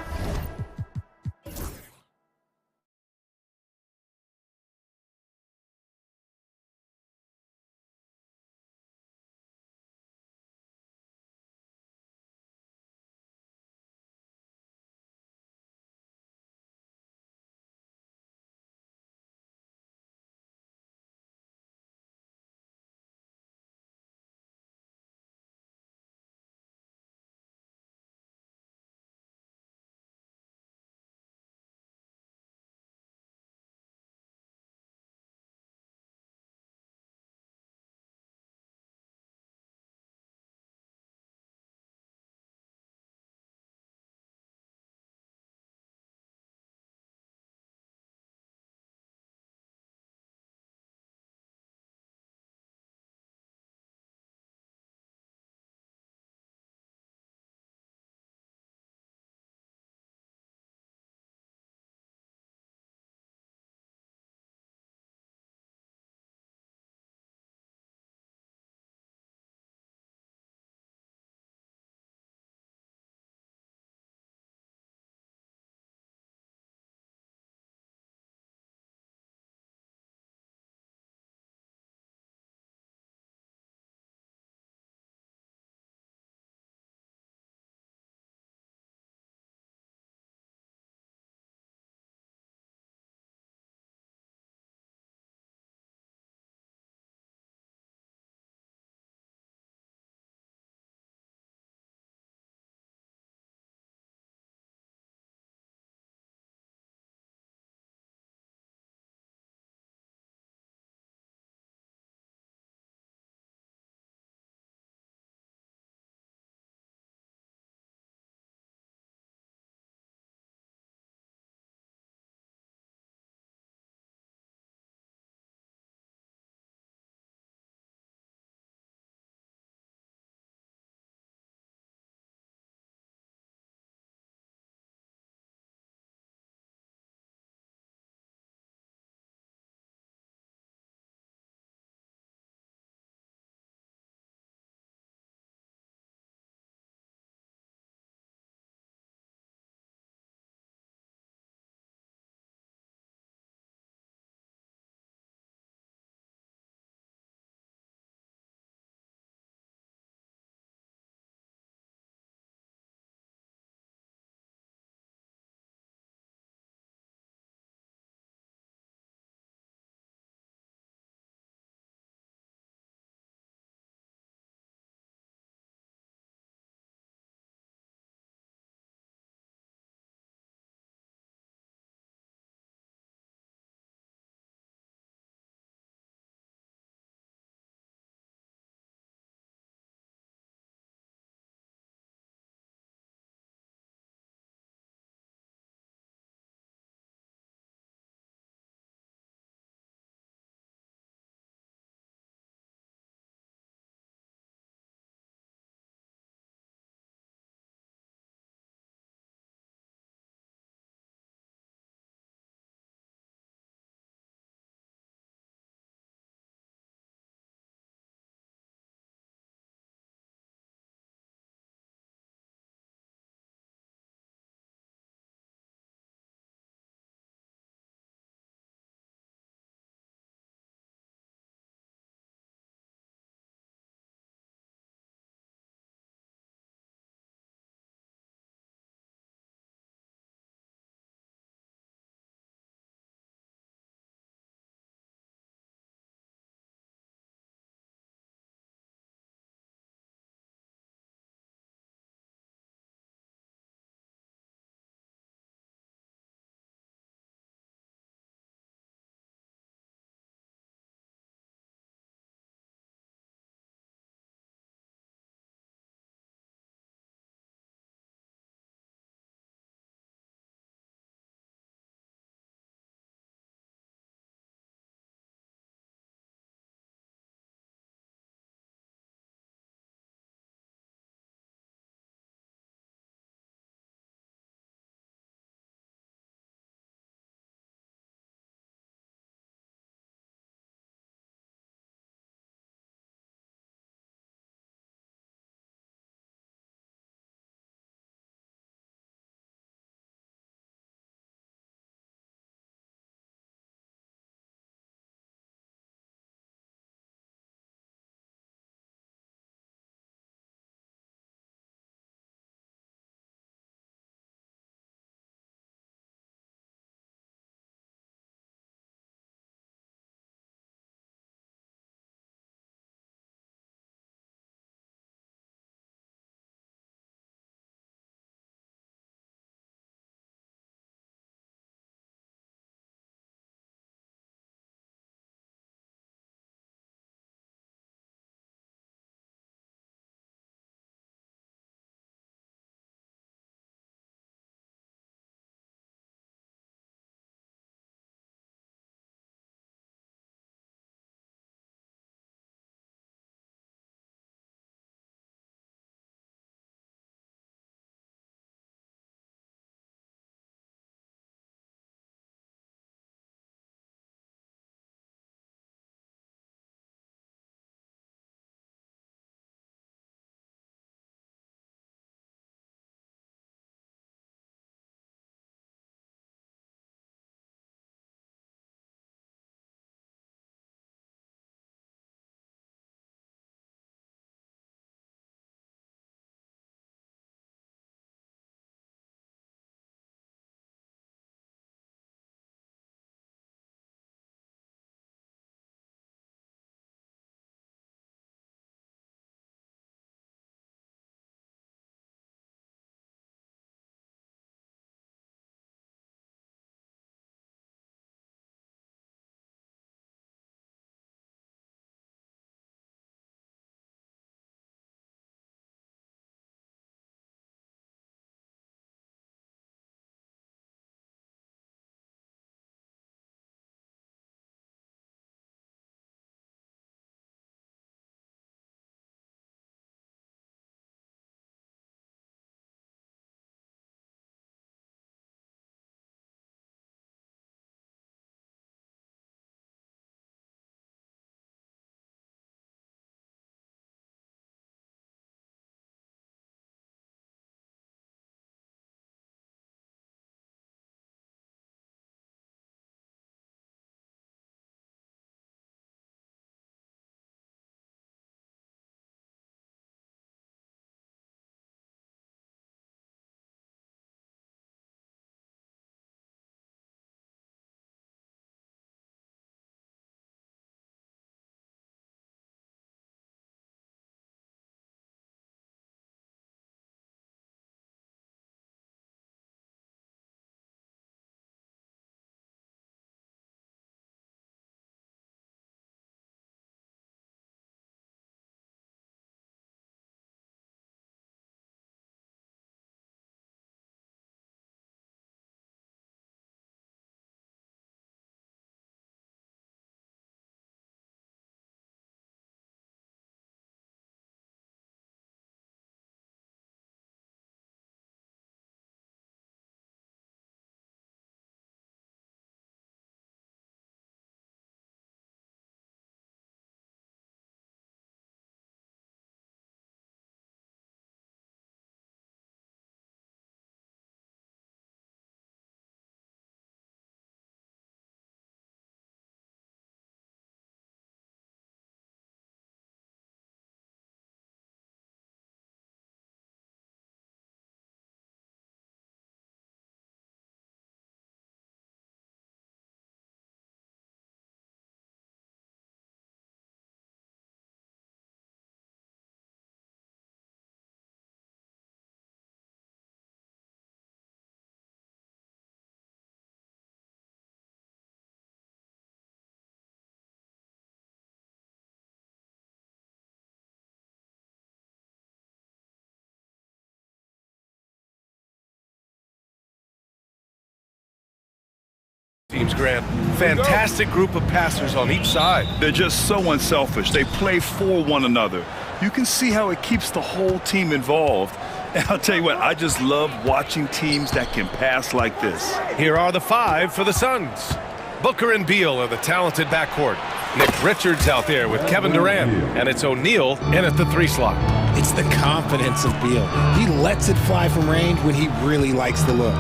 teams, Grant. Fantastic group of passers on each side. They're just so unselfish. They play for one another. You can see how it keeps the whole team involved. And I'll tell you what, I just love watching teams that can pass like this. Here are the 5 for the Suns. Booker and Beal are the talented backcourt. Nick Richards out there with Kevin Durant. And it's O'Neal in at the 3 slot. It's the confidence of Beal. He lets it fly from range when he really likes the look.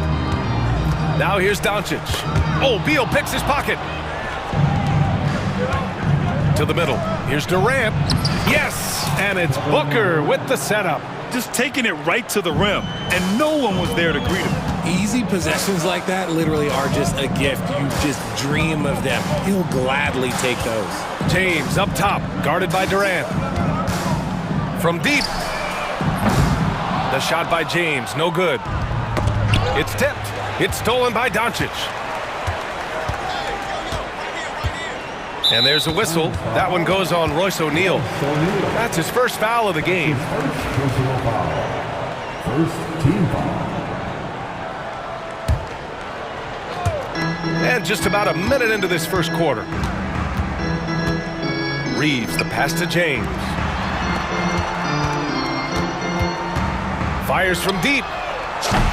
Now here's Doncic. Oh, Beal picks his pocket. To the middle. Here's Durant. Yes! And it's Booker with the setup. Just taking it right to the rim, and no one was there to greet him. Easy possessions like that literally are just a gift. You just dream of them. He'll gladly take those. James up top, guarded by Durant. From deep. The shot by James, no good. It's tipped. It's stolen by Doncic. And there's a whistle. That one goes on Royce O'Neal. That's his first foul of the game. First team foul. And just about a minute into this first quarter. Reeves, the pass to James. Fires from deep.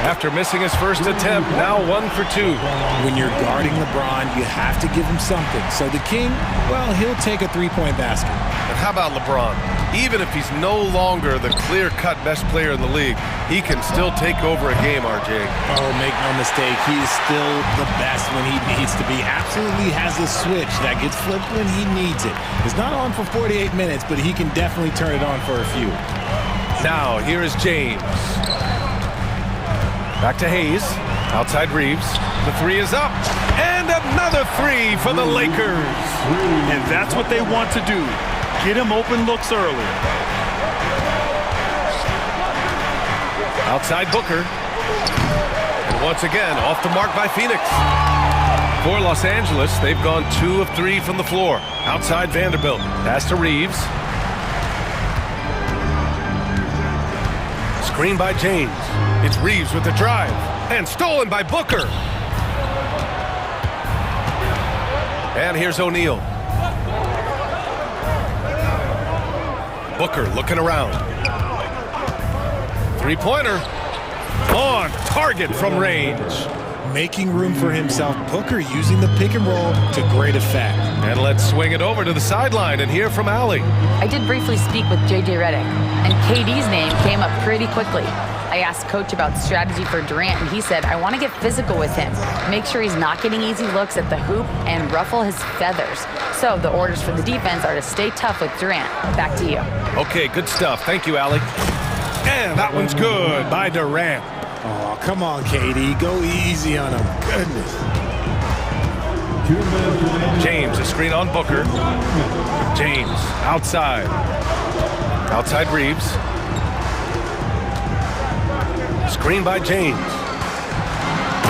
After missing his first attempt, now 1 for 2. When you're guarding LeBron, you have to give him something. So the King, well, he'll take a 3-point basket. And how about LeBron? Even if he's no longer the clear-cut best player in the league, he can still take over a game, RJ. Oh, make no mistake, he is still the best when he needs to be. Absolutely has a switch that gets flipped when he needs it. It's not on for 48 minutes, but he can definitely turn it on for a few. Now, here is James. Back to Hayes. Outside Reeves. The 3 is up. And another 3 for the Lakers. And that's what they want to do. Get him open looks early. Outside Booker. And once again, off the mark by Phoenix. For Los Angeles, they've gone 2 of 3 from the floor. Outside Vanderbilt. Pass to Reeves. Screen by James. It's Reeves with the drive. And stolen by Booker. And here's O'Neal. Booker looking around. 3-pointer. On target from range. Making room for himself. Booker using the pick and roll to great effect. And let's swing it over to the sideline and hear from Allie. I did briefly speak with JJ Redick, and KD's name came up pretty quickly. I asked Coach about strategy for Durant, and he said, I want to get physical with him, make sure he's not getting easy looks at the hoop, and ruffle his feathers. So the orders for the defense are to stay tough with Durant. Back to you. Okay, good stuff. Thank you, Allie. And that one's good by Durant. Oh, come on, KD. Go easy on him. Goodness. James, a screen on Booker. James, outside. Outside Reeves. Screen by James.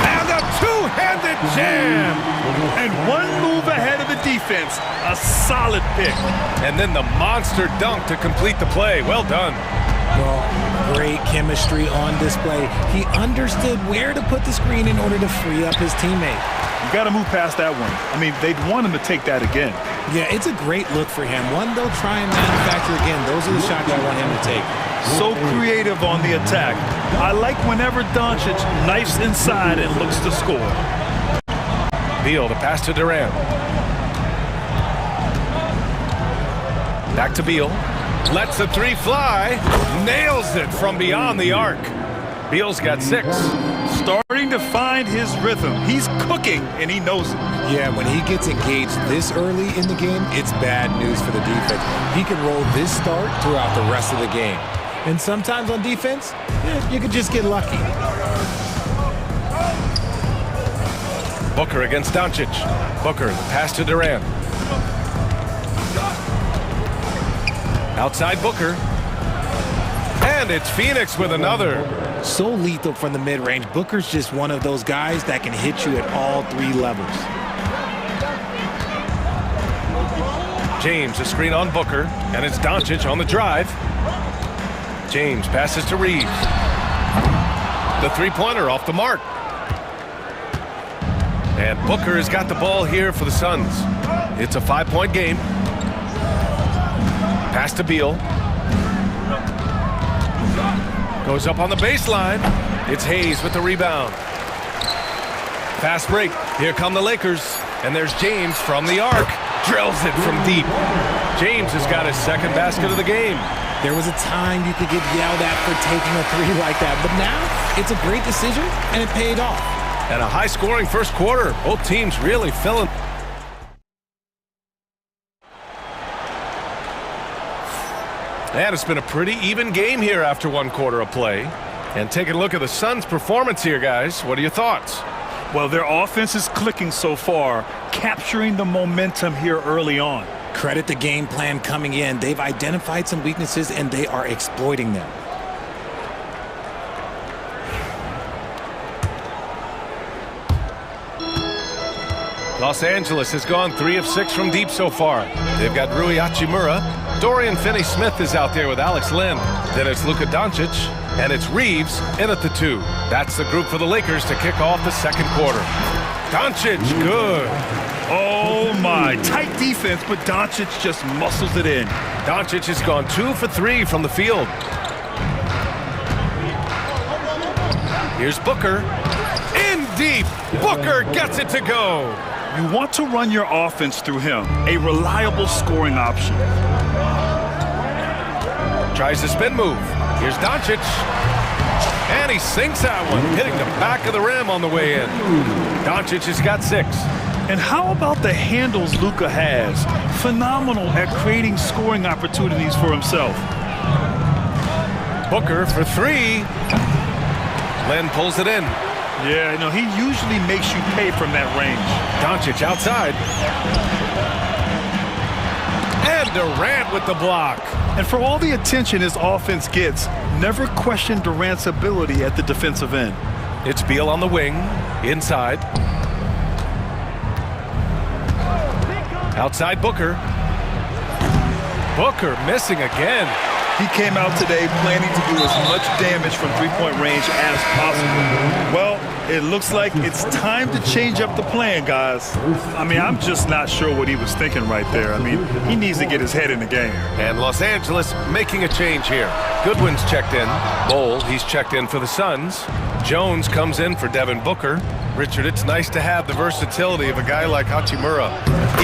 And a two-handed jam! And one move ahead of the defense. A solid pick. And then the monster dunk to complete the play. Well done. Well, great chemistry on display. He understood where to put the screen in order to free up his teammate. You got to move past that one. I mean, they'd want him to take that again. Yeah, it's a great look for him. One they'll try and manufacture again. Those are the shots I want him to take. So creative on the attack. I like whenever Doncic knifes inside and looks to score. Beal, the pass to Durant. Back to Beal. Lets the 3 fly. Nails it from beyond the arc. Beal's got 6. Starting to find his rhythm. He's cooking, and he knows it. Yeah, when he gets engaged this early in the game, it's bad news for the defense. He can roll this start throughout the rest of the game. And sometimes on defense, you could just get lucky. Booker against Doncic. Booker, the pass to Durant. Outside Booker. And it's Phoenix with another. So lethal from the mid-range. Booker's just one of those guys that can hit you at all 3 levels. James, a screen on Booker. And it's Doncic on the drive. James passes to Reeves. The 3-pointer off the mark. And Booker has got the ball here for the Suns. It's a 5-point game. Pass to Beal. Goes up on the baseline. It's Hayes with the rebound. Fast break. Here come the Lakers. And there's James from the arc. Drills it from deep. James has got his second basket of the game. There was a time you could get yelled at for taking a three like that, but now it's a great decision, and it paid off. And a high-scoring first quarter. Both teams really filling. And it's been a pretty even game here after one quarter of play. And taking a look at the Suns' performance here, guys. What are your thoughts? Well, their offense is clicking so far, capturing the momentum here early on. Credit the game plan coming in. They've identified some weaknesses, and they are exploiting them. Los Angeles has gone 3 of 6 from deep so far. They've got Rui Hachimura. Dorian Finney-Smith is out there with Alex Len. Then it's Luka Doncic, and it's Reeves in at the 2. That's the group for the Lakers to kick off the second quarter. Doncic, good. Oh my, tight defense, but Doncic just muscles it in. Doncic has gone 2 for 3 from the field. Here's Booker. In deep. Booker gets it to go. You want to run your offense through him, a reliable scoring option. Tries the spin move. Here's Doncic. And he sinks that one, hitting the back of the rim on the way in. Doncic has got 6. And how about the handles Luka has? Phenomenal at creating scoring opportunities for himself. Booker for 3. Len pulls it in. Yeah, you know, he usually makes you pay from that range. Doncic outside. And Durant with the block. And for all the attention his offense gets, never question Durant's ability at the defensive end. It's Beal on the wing, inside. Outside Booker. Booker missing again. He came out today planning to do as much damage from three-point range as possible. Well, it looks like it's time to change up the plan, guys. I mean, I'm just not sure what he was thinking right there. I mean, he needs to get his head in the game. And Los Angeles making a change here. Goodwin's checked in. Bowl, he's checked in for the Suns. Jones comes in for Devin Booker. Richard, it's nice to have the versatility of a guy like Hachimura,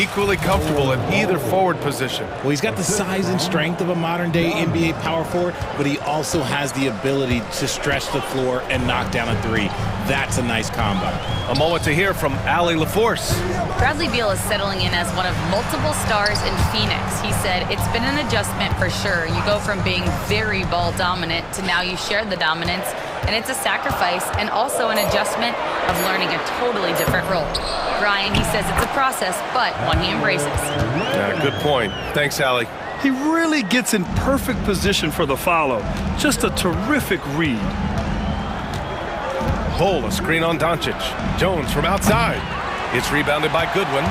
equally comfortable at either forward position. Well, he's got the size and strength of a modern-day NBA power forward, but he also has the ability to stretch the floor and knock down a 3. That's a nice combo. A moment to hear from Allie LaForce. Bradley Beal is settling in as one of multiple stars in Phoenix. He said, it's been an adjustment for sure. You go from being very ball dominant to now you share the dominance, and it's a sacrifice and also an adjustment of learning a totally different role. Brian, he says it's a process, but one he embraces. Yeah, good point. Thanks, Allie. He really gets in perfect position for the follow. Just a terrific read. Bowl, a screen on Doncic. Jones from outside. It's rebounded by Goodwin.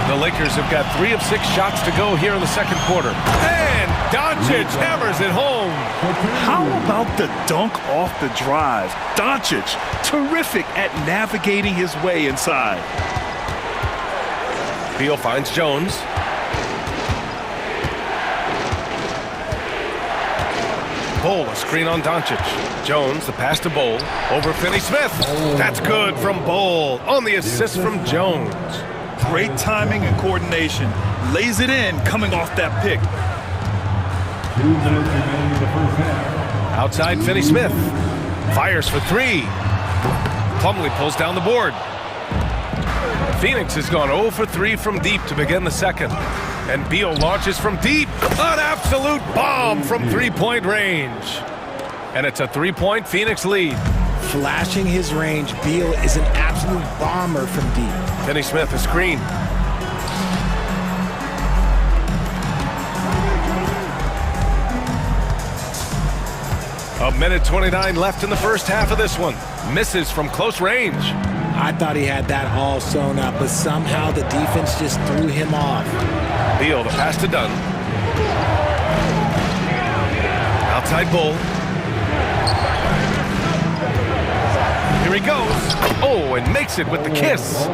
The Lakers have got 3 of 6 shots to go here in the second quarter. And Doncic hammers it home. How about the dunk off the drive? Doncic, terrific at navigating his way inside. Beal finds Jones. Bowl, a screen on Doncic. Jones, the pass to Bowl. Over Finney-Smith. That's good from Bowl on the assist from Jones. Great timing and coordination. Lays it in coming off that pick. 2 minutes remaining in the first half. Outside Finney-Smith. Fires for 3. Plumlee pulls down the board. Phoenix has gone 0 for 3 from deep to begin the second. And Beal launches from deep. An absolute bomb from three-point range. And it's a 3-point Phoenix lead. Flashing his range, Beal is an absolute bomber from deep. Finney-Smith, a screen. A minute 29 left in the first half of this one. Misses from close range. I thought he had that all sewn up, but somehow the defense just threw him off. Beal, the pass to Dunn. Outside Bull. Here he goes. Oh, and makes it with the kiss.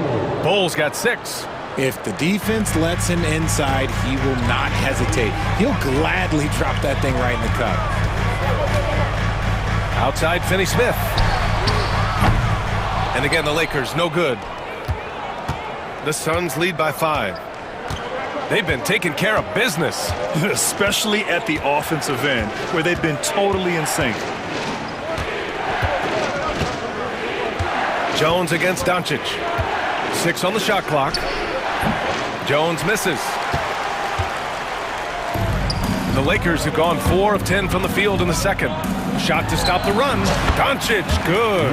Bull's got 6. If the defense lets him inside, he will not hesitate. He'll gladly drop that thing right in the cup. Outside Finney-Smith. And again, the Lakers, no good. The Suns lead by 5. They've been taking care of business. Especially at the offensive end, where they've been totally in sync. Jones against Doncic. 6 on the shot clock. Jones misses. The Lakers have gone 4 of 10 from the field in the second. Shot to stop the run. Doncic, good.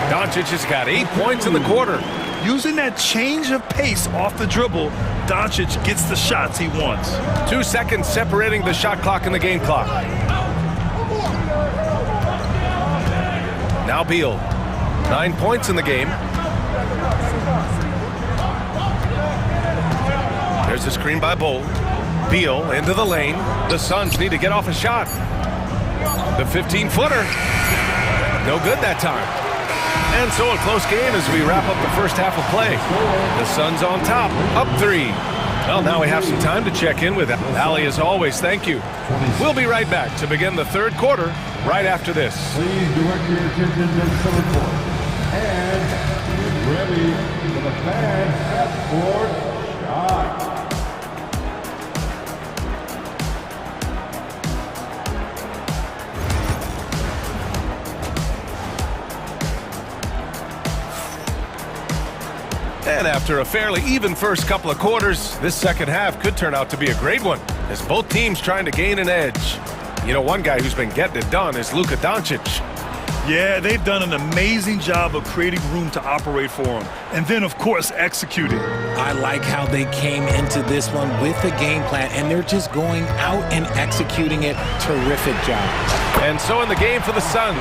Doncic has got 8 points in the quarter. Using that change of pace off the dribble, Doncic gets the shots he wants. 2 seconds separating the shot clock and the game clock. Now Beal. 9 points in the game. There's a screen by Bull. Beal into the lane. The Suns need to get off a shot. The 15-footer. No good that time. And so a close game as we wrap up the first half of play. The Suns on top, up 3. Well, now we have some time to check in with Allie as always. Thank you. We'll be right back to begin the third quarter right after this. Please direct your attention to center court. And ready for the fans at sports shot. And after a fairly even first couple of quarters, this second half could turn out to be a great one, as both teams trying to gain an edge. You know, one guy who's been getting it done is Luka Doncic. Yeah, they've done an amazing job of creating room to operate for him. And then, of course, executing. I like how they came into this one with a game plan, and they're just going out and executing it. Terrific job. And so in the game for the Suns,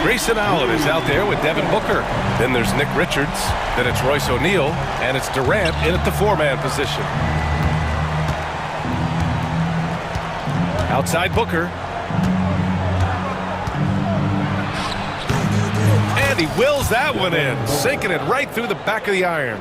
Grayson Allen is out there with Devin Booker. Then there's Nick Richards. Then it's Royce O'Neal. And it's Durant in at the 4-man position. Outside Booker. And he wills that one in, sinking it right through the back of the iron.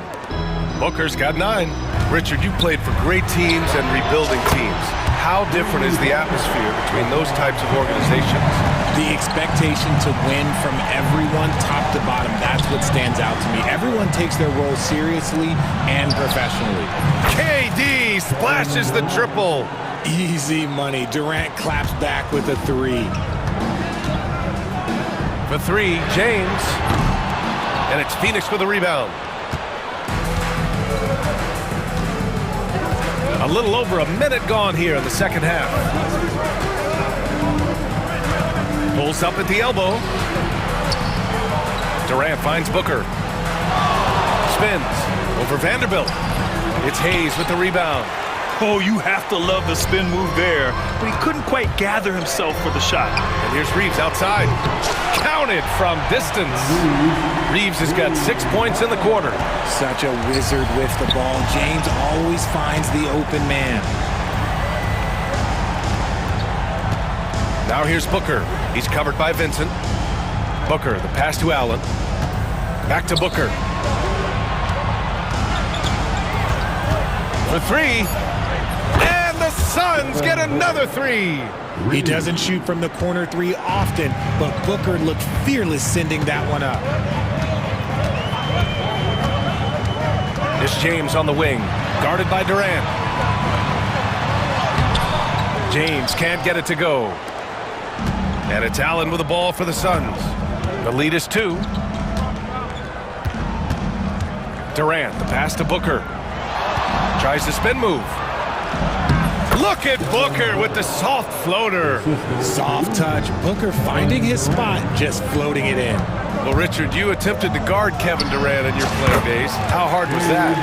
Booker's got 9. Richard, you played for great teams and rebuilding teams. How different is the atmosphere between those types of organizations? The expectation to win from everyone, top to bottom, that's what stands out to me. Everyone takes their role seriously and professionally. KD splashes the triple. Easy money. Durant claps back with a 3. For 3, James. And it's Phoenix with a rebound. A little over a minute gone here in the second half. Pulls up at the elbow. Durant finds Booker. Spins over Vanderbilt. It's Hayes with the rebound. Oh, you have to love the spin move there, but he couldn't quite gather himself for the shot. And here's Reeves outside. Counted from distance. Reeves has got 6 points in the quarter. Such a wizard with the ball. James always finds the open man. Now here's Booker. He's covered by Vincent. Booker, the pass to Allen. Back to Booker. For 3. And the Suns get another 3. He doesn't shoot from the corner 3 often, but Booker looked fearless sending that one up. It's James on the wing, guarded by Durant. James can't get it to go. And it's Allen with the ball for the Suns. The lead is 2. Durant, the pass to Booker. Tries the spin move. Look at Booker with the soft floater. Soft touch. Booker finding his spot, just floating it in. Well, Richard, you attempted to guard Kevin Durant in your playing days. How hard was that?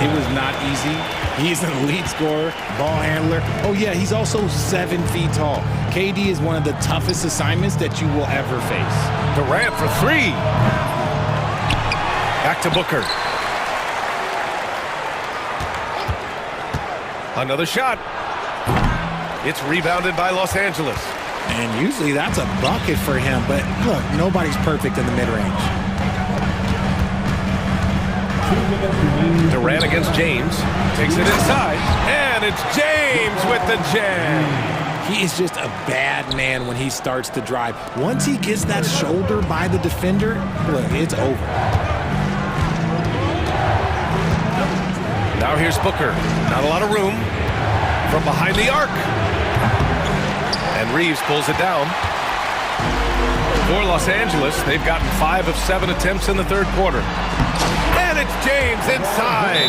It was not easy. He's an elite scorer, ball handler. Oh, yeah, he's also 7 feet tall. KD is one of the toughest assignments that you will ever face. Durant for 3. Back to Booker. Another shot. It's rebounded by Los Angeles. And usually that's a bucket for him, but look, nobody's perfect in the mid-range. Durant against James. Takes it inside. And it's James with the jam. He is just a bad man when he starts to drive. Once he gets that shoulder by the defender, look, it's over. Now here's Booker. Not a lot of room. From behind the arc. And Reeves pulls it down. For Los Angeles, they've gotten 5 of 7 attempts in the third quarter. And it's James inside.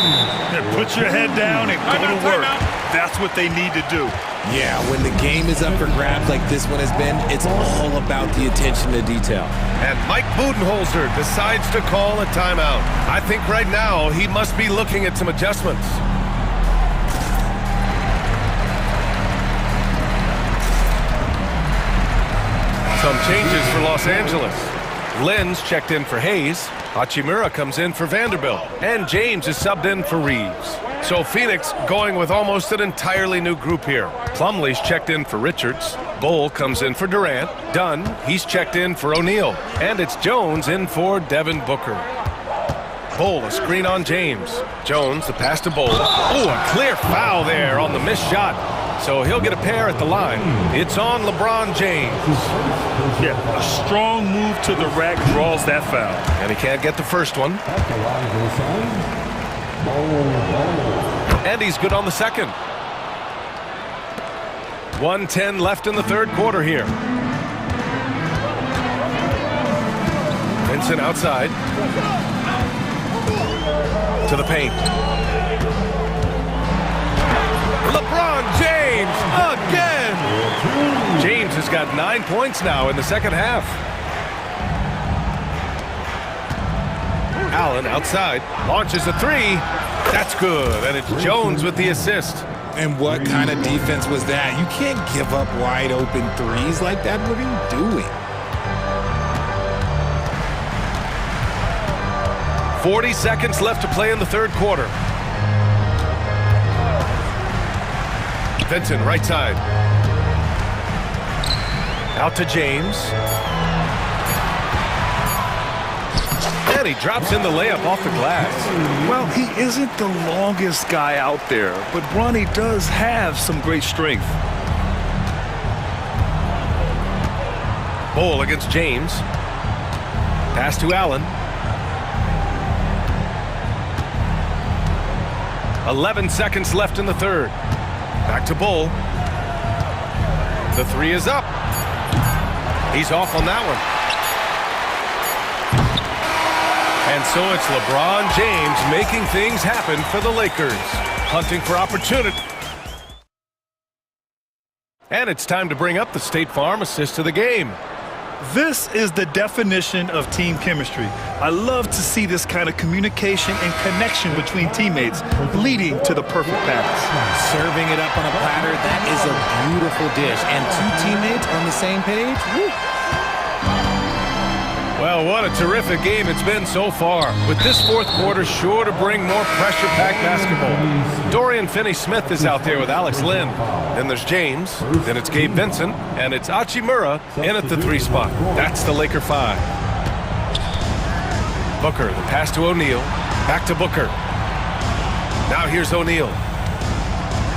Put your head down and go to work. That's what they need to do. Yeah, when the game is up for grabs like this one has been, it's all about the attention to detail. And Mike Budenholzer decides to call a timeout. I think right now he must be looking at some adjustments. Some changes for Los Angeles. Lenz checked in for Hayes. Hachimura comes in for Vanderbilt. And James is subbed in for Reeves. So Phoenix going with almost an entirely new group here. Plumlee's checked in for Richards. Bull comes in for Durant. Dunn, he's checked in for O'Neal. And it's Jones in for Devin Booker. Bull, a screen on James. Jones, the pass to Bull. Oh, a clear foul there on the missed shot. So he'll get a pair at the line. It's on LeBron James. Yeah, a strong move to the rack draws that foul. And he can't get the first one. And he's good on the second. 1:10 left in the third quarter here. Vincent outside. To the paint. LeBron James again! James has got 9 points now in the second half. Allen outside, launches a three. That's good, and it's Jones with the assist. And what kind of defense was that? You can't give up wide open threes like that. What are you doing? 40 seconds left to play in the third quarter. Vincent, right side. Out to James. And he drops in the layup off the glass. Well, he isn't the longest guy out there, but Bronny does have some great strength. Bull against James. Pass to Allen. 11 seconds left in the third. Back to Bull. The three is up. He's off on that one. And so it's LeBron James making things happen for the Lakers. Hunting for opportunity. And it's time to bring up the State Farm assist of the game. This is the definition of team chemistry. I love to see this kind of communication and connection between teammates leading to the perfect pass. Serving it up on a platter, that is a beautiful dish. And two teammates on the same page? Woo. Well, what a terrific game it's been so far. With this fourth quarter sure to bring more pressure-packed basketball. Dorian Finney-Smith is out there with Alex Len. Then there's James. Then it's Gabe Vincent. And it's Hachimura in at the 3 spot. That's the Laker 5. Booker, the pass to O'Neal. Back to Booker. Now here's O'Neal.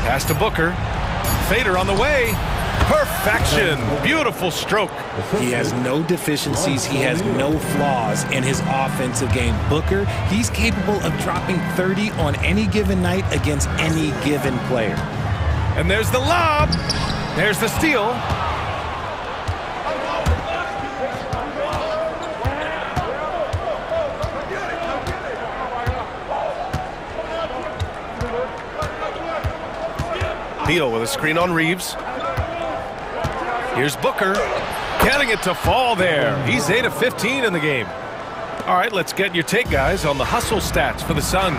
Pass to Booker. Fader on the way. Perfection. Beautiful stroke. He has no deficiencies. He has no flaws in his offensive game. Booker, he's capable of dropping 30 on any given night against any given player. And there's the lob. There's the steal. Beal with a screen on Reeves. Here's Booker, getting it to fall there. He's 8 of 15 in the game. All right, let's get your take, guys, on the hustle stats for the Suns.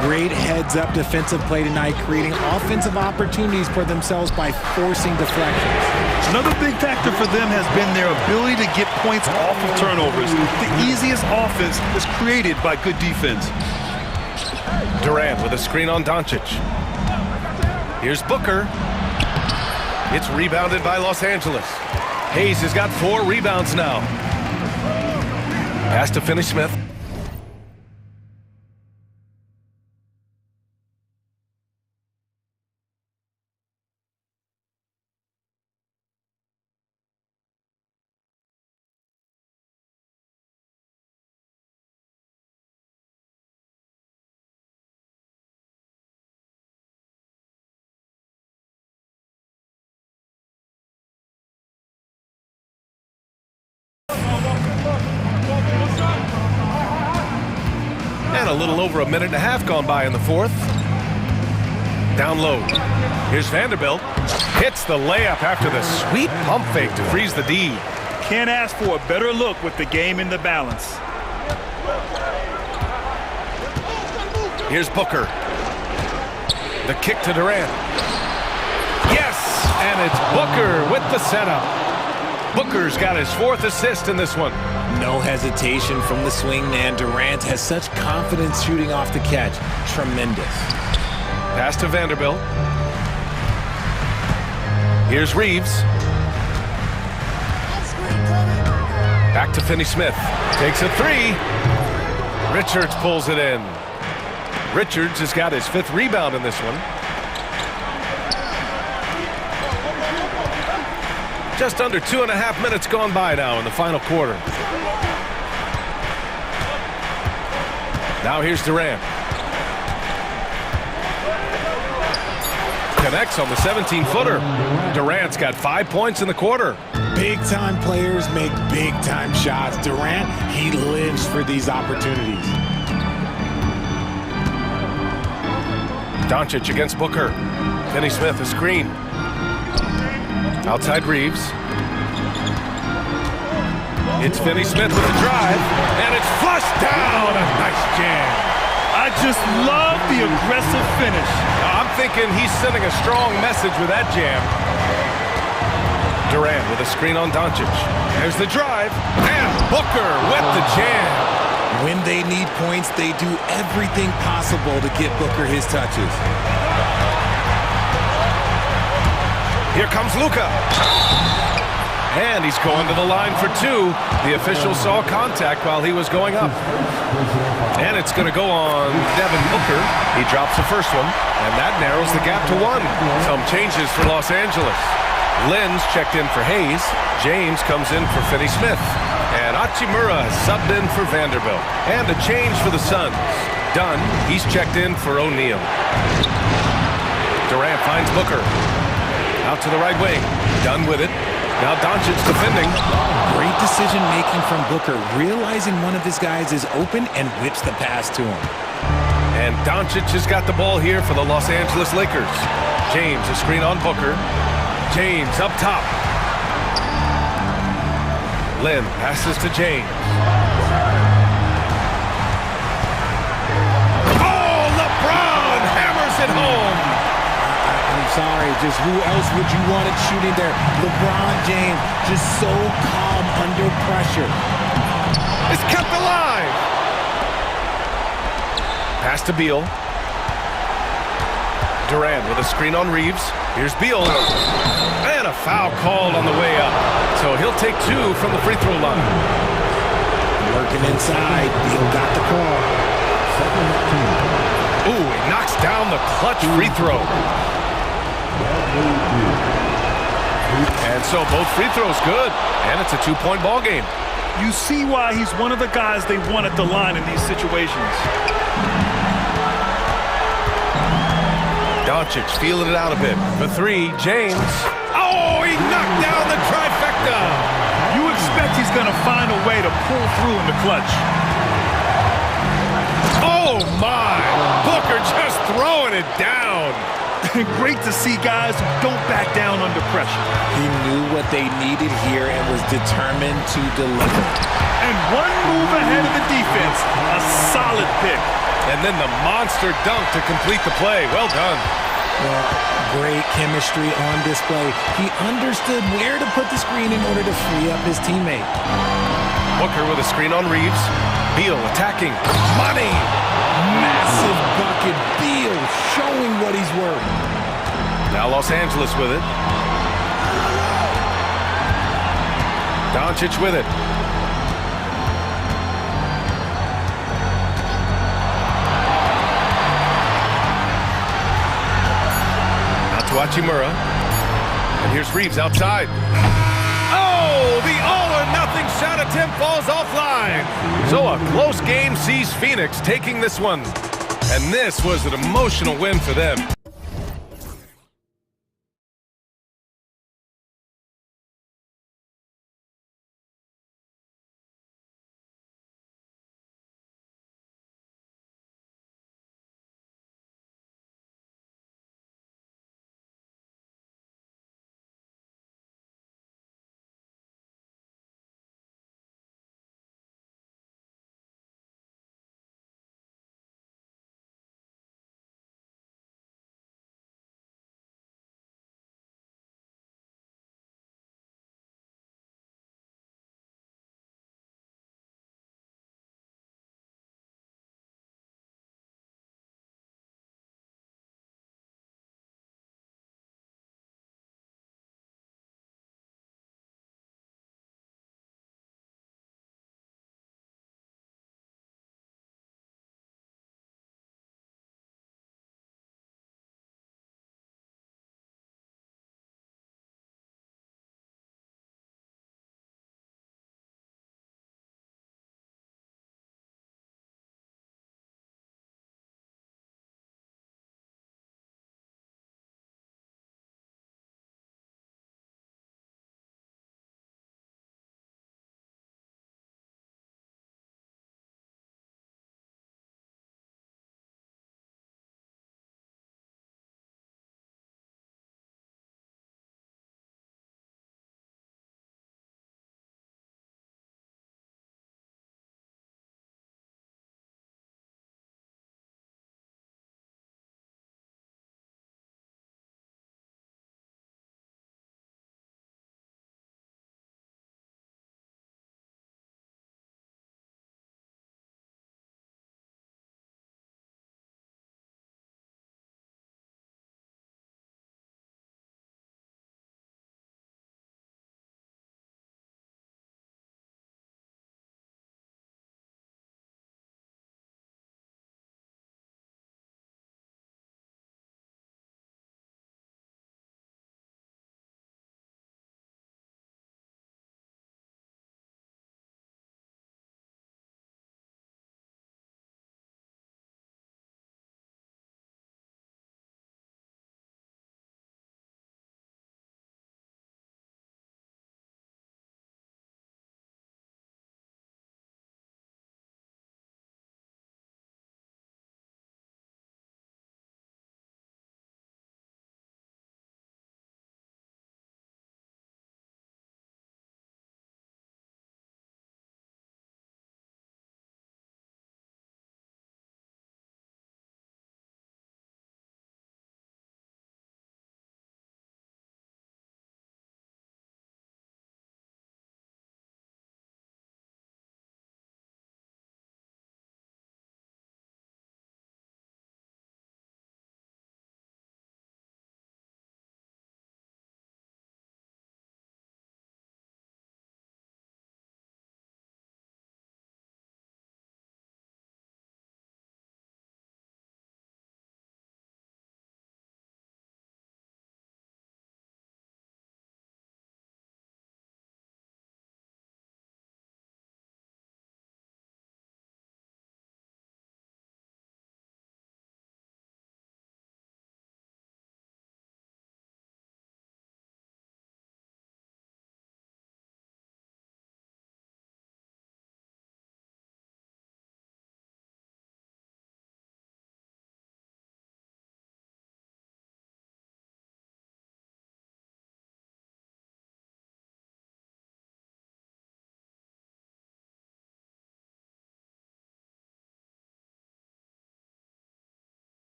Great heads-up defensive play tonight, creating offensive opportunities for themselves by forcing deflections. Another big factor for them has been their ability to get points off of turnovers. The easiest offense is created by good defense. Durant with a screen on Doncic. Here's Booker. It's rebounded by Los Angeles. Hayes has got 4 rebounds now. Pass to Finney-Smith. And a little over a minute and a half gone by in the fourth. Down low. Here's Vanderbilt. Hits the layup after the sweet pump fake to freeze the D. Can't ask for a better look with the game in the balance. Here's Booker. The kick to Durant. Yes! And it's Booker with the setup. Booker's got his fourth assist in this one. No hesitation from the swingman. Durant has such confidence shooting off the catch. Tremendous. Pass to Vanderbilt. Here's Reeves. Back to Finney-Smith. Takes a three. Richards pulls it in. Richards has got his fifth rebound in this one. Just under 2.5 minutes gone by now in the final quarter. Now here's Durant. Connects on the 17-footer. Durant's got 5 points in the quarter. Big-time players make big-time shots. Durant, he lives for these opportunities. Doncic against Booker. Finney-Smith a screen. Outside Reeves. It's Finney-Smith with the drive, and it's flushed down. A nice jam. I just love the aggressive finish. I'm thinking he's sending a strong message with that jam. Durant with a screen on Doncic. There's the drive, and Booker with the jam. When they need points, they do everything possible to get Booker his touches. Here comes Luka. And he's going to the line for two. The official saw contact while he was going up. And it's going to go on Devin Booker. He drops the first one, and that narrows the gap to one. Some changes for Los Angeles. Lynn's checked in for Hayes. James comes in for Finney-Smith. And Hachimura has subbed in for Vanderbilt. And a change for the Suns. Dunn, he's checked in for O'Neal. Durant finds Booker. Out to the right wing. Dunn with it. Now Doncic defending. Great decision-making from Booker, realizing one of his guys is open and whips the pass to him. And Doncic has got the ball here for the Los Angeles Lakers. James, a screen on Booker. James up top. Lynn passes to James. Oh, LeBron hammers it home. I'm sorry, just who else would you want it shooting there? LeBron James, just so calm under pressure. It's kept alive. Pass to Beal. Durant with a screen on Reeves. Here's Beal. And a foul called on the way up. So he'll take two from the free throw line. Working inside. Beal got the call. Ooh, he knocks down the clutch free throw. And so both free throws good. And it's a two-point ball game. You see why he's one of the guys they want at the line in these situations. Doncic feeling it out a bit. For three, James. Oh, he knocked down the trifecta. You expect he's going to find a way to pull through in the clutch. Oh, my. Booker just throwing it down. Great to see guys who don't back down under pressure. He knew what they needed here and was determined to deliver. And one move ahead of the defense. A solid pick. And then the monster dunk to complete the play. Well done. Well, great chemistry on display. He understood where to put the screen in order to free up his teammate. Booker with a screen on Reeves. Beal attacking. Money! Massive bucket. Beal showing what he's worth. Now Los Angeles with it. Doncic with it. Hachimura. And here's Reeves outside. Oh, the all-or-nothing shot attempt falls offline. So a close game sees Phoenix taking this one. And this was an emotional win for them.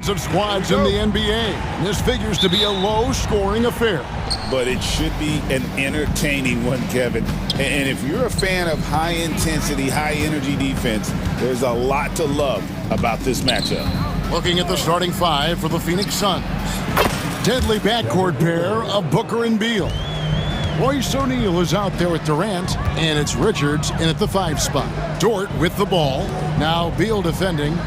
Of squads in the NBA. This figures to be a low-scoring affair. But it should be an entertaining one, Kevin. And if you're a fan of high-intensity, high-energy defense, there's a lot to love about this matchup. Looking at the starting five for the Phoenix Suns. Deadly backcourt pair of Booker and Beal. Royce O'Neal is out there with Durant, and it's Richards in at the 5 spot. Dort with the ball. Now Beal defending.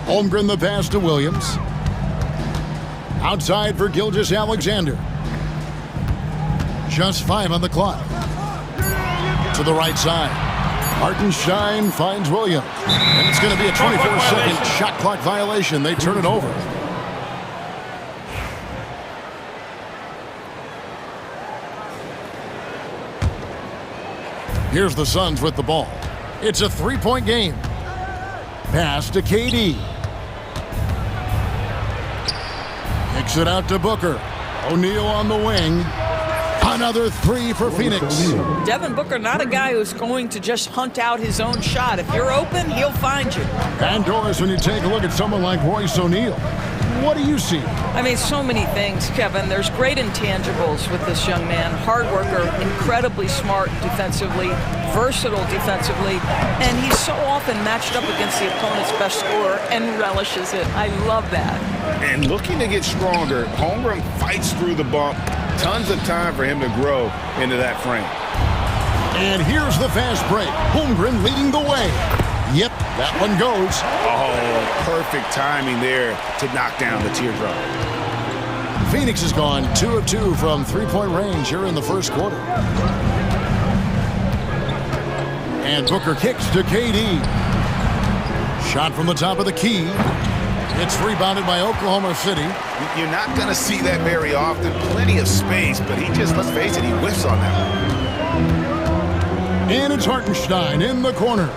Holmgren the pass to Williams. Outside for Gilgeous-Alexander. Just 5 on the clock. To the right side. Hartenstein finds Williams. And it's going to be a 24-second shot clock violation. They turn it over. Here's the Suns with the ball. It's a 3-point game. Pass to KD. Kicks it out to Booker. O'Neal on the wing. Another 3 for Phoenix. Devin Booker, not a guy who's going to just hunt out his own shot. If you're open, he'll find you. And Doris, when you take a look at someone like Royce O'Neal, what do you see? I mean, so many things, Kevin. There's great intangibles with this young man. Hard worker, incredibly smart defensively, versatile defensively, and he's so often matched up against the opponent's best scorer and relishes it. I love that. And looking to get stronger, Holmgren fights through the bump. Tons of time for him to grow into that frame. And here's the fast break. Holmgren leading the way. Yep, that one goes. Oh, perfect timing there to knock down the teardrop. Phoenix has gone 2 of 2 from 3-point range here in the first quarter. And Booker kicks to KD. Shot from the top of the key. It's rebounded by Oklahoma City. You're not going to see that very often. Plenty of space, but he just, let's face it, he whiffs on that one. And it's Hartenstein in the corner.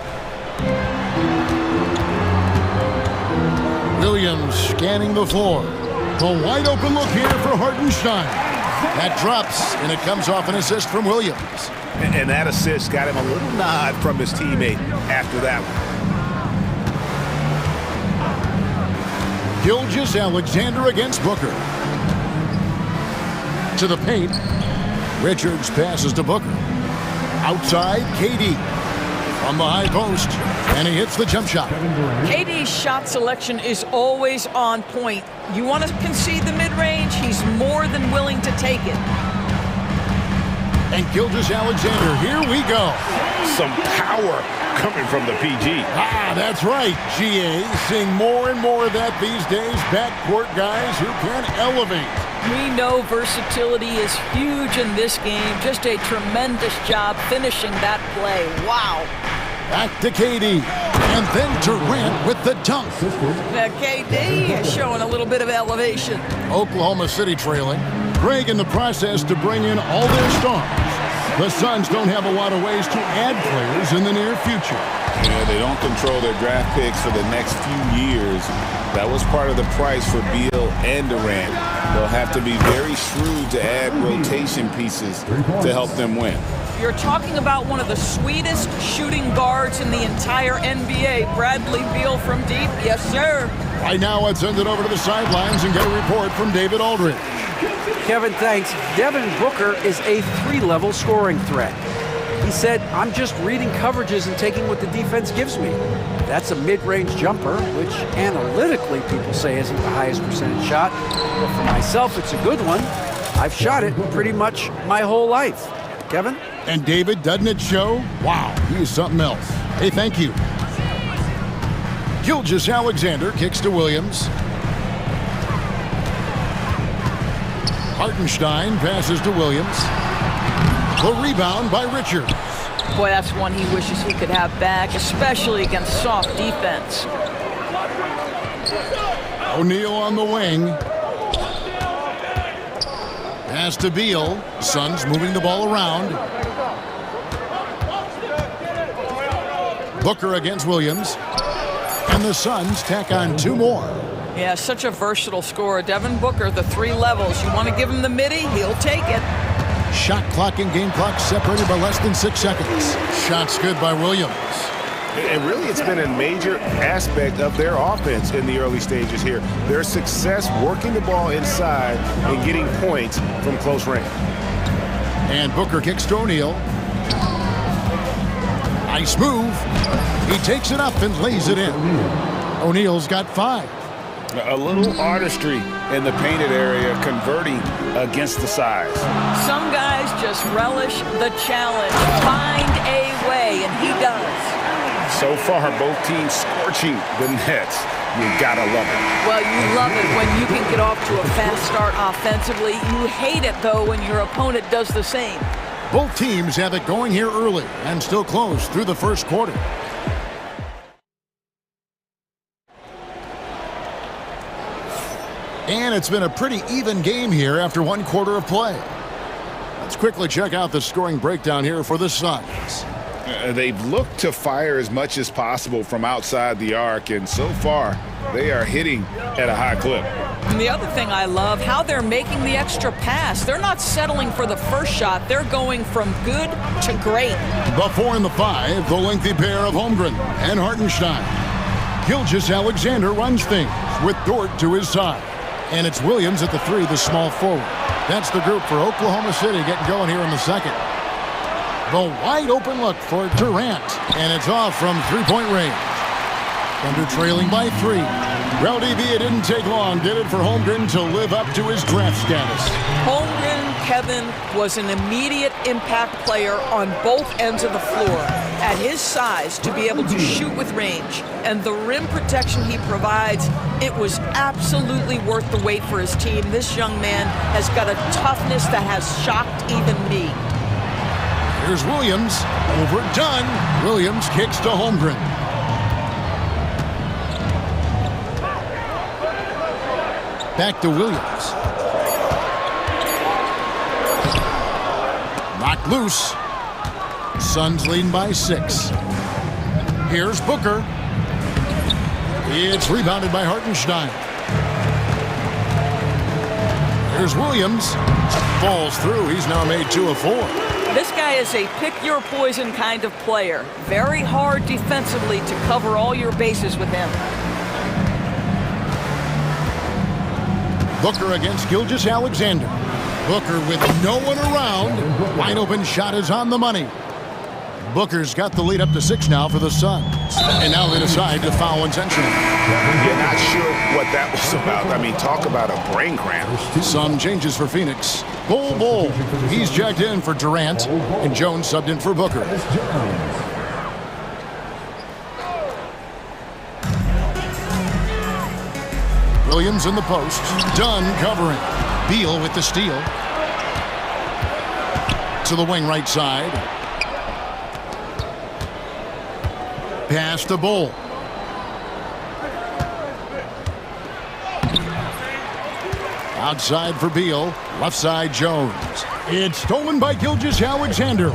Williams scanning the floor. The wide open look here for Hartenstein. That drops, and it comes off an assist from Williams. And that assist got him a little nod from his teammate after that one. Gilgeous-Alexander against Booker. To the paint. Richards passes to Booker. Outside, KD. On the high post. And he hits the jump shot. KD's shot selection is always on point. You want to concede the mid-range, he's more than willing to take it. And Gilgeous-Alexander, here we go. Some power coming from the PG. Ah, that's right, GA. Seeing more and more of that these days. Backcourt guys who can elevate. We know versatility is huge in this game. Just a tremendous job finishing that play. Wow. Back to KD. And then Durant with the dunk. Now KD is showing a little bit of elevation. Oklahoma City trailing. Greg in the process to bring in all their stars. The Suns don't have a lot of ways to add players in the near future. Yeah, they don't control their draft picks for the next few years. That was part of the price for Beal and Durant. They'll have to be very shrewd to add rotation pieces to help them win. You're talking about one of the sweetest shooting guards in the entire NBA, Bradley Beal from deep. Yes, sir. Right now, let's send it over to the sidelines and get a report from David Aldridge. Kevin, thanks. Devin Booker is a 3-level scoring threat. He said, I'm just reading coverages and taking what the defense gives me. That's a mid-range jumper, which analytically people say isn't the highest percentage shot. But for myself, it's a good one. I've shot it pretty much my whole life. Kevin? And David, doesn't it show? Wow, he is something else. Hey, thank you. Gilgeous-Alexander kicks to Williams. Hartenstein passes to Williams. The rebound by Richards. Boy, that's one he wishes he could have back, especially against soft defense. O'Neal on the wing. Pass to Beal. Suns moving the ball around. Booker against Williams. And the Suns tack on 2 more. Yeah, such a versatile scorer. Devin Booker, the 3 levels. You want to give him the midi, he'll take it. Shot clock and game clock separated by less than 6 seconds. Shots good by Williams. And really, it's been a major aspect of their offense in the early stages here. Their success working the ball inside and getting points from close range. And Booker kicks to O'Neal. Nice move. He takes it up and lays it in. O'Neal's got 5. A little artistry in the painted area, converting against the size. Some guys just relish the challenge. Find a way, and he does. So far, both teams scorching the nets. You gotta love it. Well, you love it when you can get off to a fast start offensively. You hate it, though, when your opponent does the same. Both teams have it going here early and still close through the first quarter. And it's been a pretty even game here after 1 quarter of play. Let's quickly check out the scoring breakdown here for the Suns. They've looked to fire as much as possible from outside the arc, and so far, they are hitting at a high clip. And the other thing I love, how they're making the extra pass. They're not settling for the first shot. They're going from good to great. The 4 and the 5, the lengthy pair of Holmgren and Hartenstein. Gilgeous-Alexander runs things with Dort to his side. And it's Williams at the 3, the small forward. That's the group for Oklahoma City getting going here in the second. The wide open look for Durant, and it's off from 3-point range. Thunder trailing by 3. Rowdy B, it didn't take long, did it, for Holmgren to live up to his draft status. Holmgren, Kevin, was an immediate impact player on both ends of the floor. At his size, to be able to shoot with range and the rim protection he provides, it was absolutely worth the wait for his team. This young man has got a toughness that has shocked even me. Here's Williams. Overdone. Williams kicks to Holmgren. Back to Williams. Knocked loose. Suns leading by 6. Here's Booker. It's rebounded by Hartenstein. Here's Williams. Falls through. He's now made 2 of 4. This guy is a pick-your-poison kind of player. Very hard defensively to cover all your bases with him. Booker against Gilgeous-Alexander. Booker with no one around. Wide open shot is on the money. Booker's got the lead up to 6 now for the Suns. And now they decide to foul intentionally. You're not sure what that was about. I mean, talk about a brain cramp. Some changes for Phoenix. Bull. He's checked in for Durant, and Jones subbed in for Booker. Williams in the post. Dunn covering. Beal with the steal. To the wing right side. Pass to Bull. Outside for Beal. Left side Jones. It's stolen by Gilgeous-Alexander.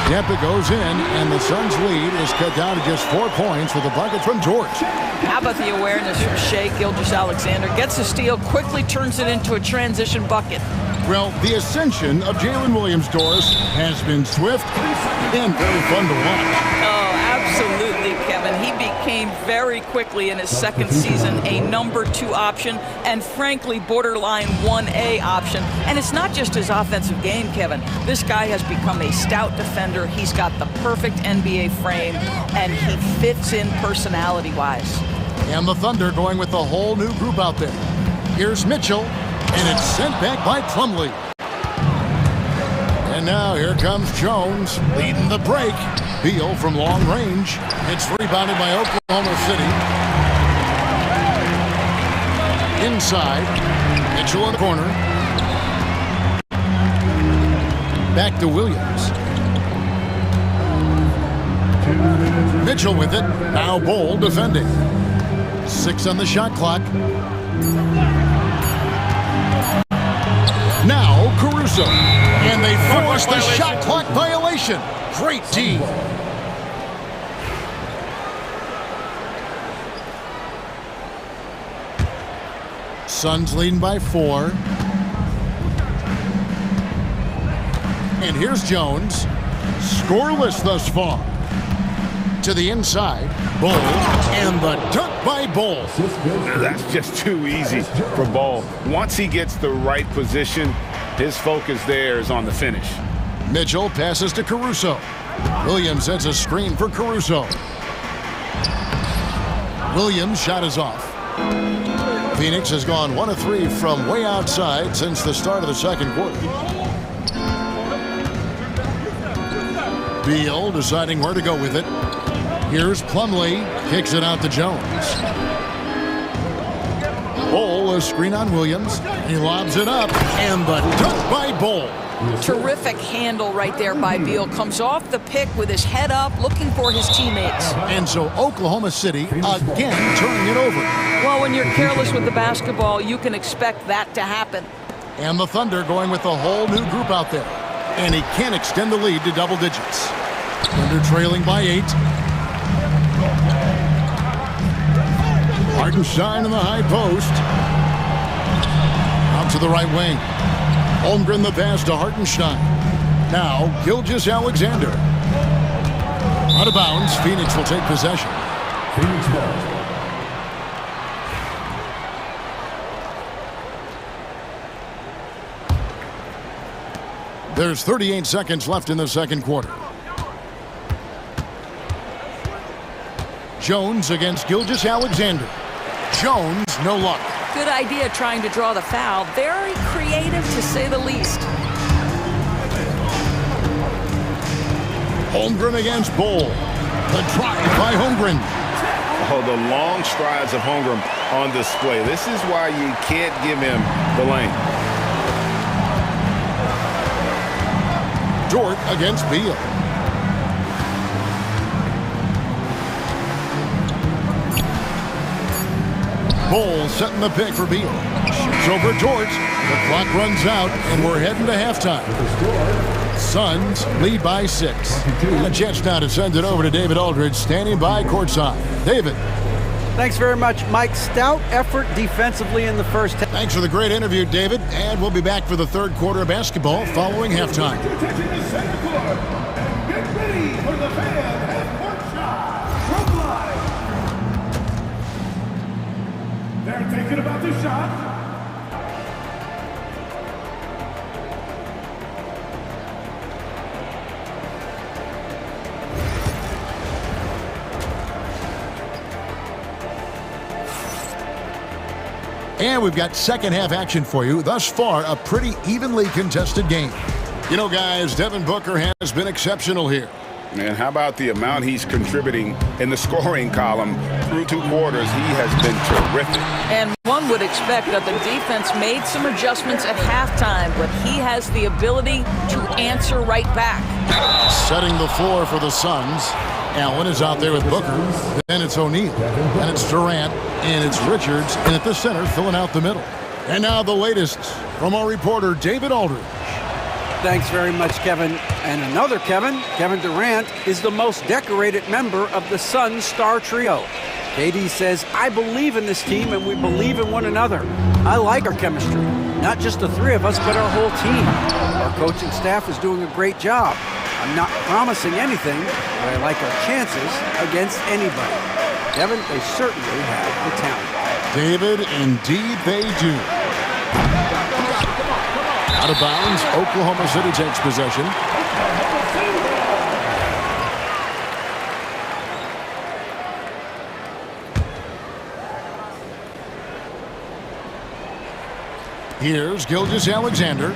Yep, it goes in, and the Suns' lead is cut down to just 4 points with a bucket from George. How about the awareness from Shai Gilgeous-Alexander? Gets a steal, quickly turns it into a transition bucket. Well, the ascension of Jalen Williams-Doris has been swift and very fun to watch. Oh, absolutely, Kevin. He became very quickly in his second season a number 2 option and, frankly, borderline 1A option. And it's not just his offensive game, Kevin. This guy has become a stout defender. He's got the perfect NBA frame, and he fits in personality-wise. And the Thunder going with the whole new group out there. Here's Mitchell, and it's sent back by Plumlee. And now here comes Jones leading the break. Beal from long range. It's rebounded by Oklahoma City. Inside. Mitchell in the corner. Back to Williams. Mitchell with it. Now Bull defending. 6 on the shot clock. Now Caruso. And they force the shot clock violation. Great D. Suns leading by 4. And here's Jones. Scoreless thus far. To the inside, Bull, and the dunk by Bull. That's just too easy for Bull. Once he gets the right position, his focus there is on the finish. Mitchell passes to Caruso. Williams sets a screen for Caruso. Williams' shot is off. Phoenix has gone 1 of 3 from way outside since the start of the second quarter. Beal deciding where to go with it. Here's Plumlee, kicks it out to Jones. Bull, a screen on Williams. He lobs it up, and the dunk by Bull. Terrific handle right there by Beal. Comes off the pick with his head up, looking for his teammates. And so Oklahoma City again turning it over. Well, when you're careless with the basketball, you can expect that to happen. And the Thunder going with a whole new group out there. And he can't extend the lead to double digits. Thunder trailing by 8. Hartenstein in the high post. Out to the right wing. Holmgren the pass to Hartenstein. Now Gilgeous-Alexander. Out of bounds. Phoenix will take possession. Phoenix ball. There's 38 seconds left in the second quarter. Jones against Gilgeous-Alexander. Jones, no luck. Good idea trying to draw the foul. Very creative, to say the least. Holmgren against Bull. The drive by Holmgren. Oh, the long strides of Holmgren on display. This is why you can't give him the lane. Dort against Beal. Bull setting the pick for Beal. Shoots over Dort. The clock runs out, and we're heading to halftime. Suns lead by 6. A chance now to send it over to David Aldridge, standing by courtside. David. Thanks very much, Mike. Stout effort defensively in the first half. Thanks for the great interview, David. And we'll be back for the third quarter of basketball following halftime. Get ready for the fan half-court shot from live. They're thinking about the shot. And we've got second half action for you. Thus far, a pretty evenly contested game. You know, guys, Devin Booker has been exceptional here. And how about the amount he's contributing in the scoring column through 2 quarters? He has been terrific. And one would expect that the defense made some adjustments at halftime, but he has the ability to answer right back. Setting the floor for the Suns. Allen is out there with Booker. Then it's O'Neal. And it's Durant. And it's Richards. And at the center, filling out the middle. And now the latest from our reporter, David Aldridge. Thanks very much, Kevin. And another Kevin, Kevin Durant, is the most decorated member of the Suns star trio. KD says, I believe in this team and we believe in one another. I like our chemistry. Not just the 3 of us, but our whole team. Our coaching staff is doing a great job. I'm not promising anything, but I like our chances against anybody. Kevin, they certainly have the talent. David, indeed they do. Out of bounds, Oklahoma City takes possession. Here's Gilgeous-Alexander.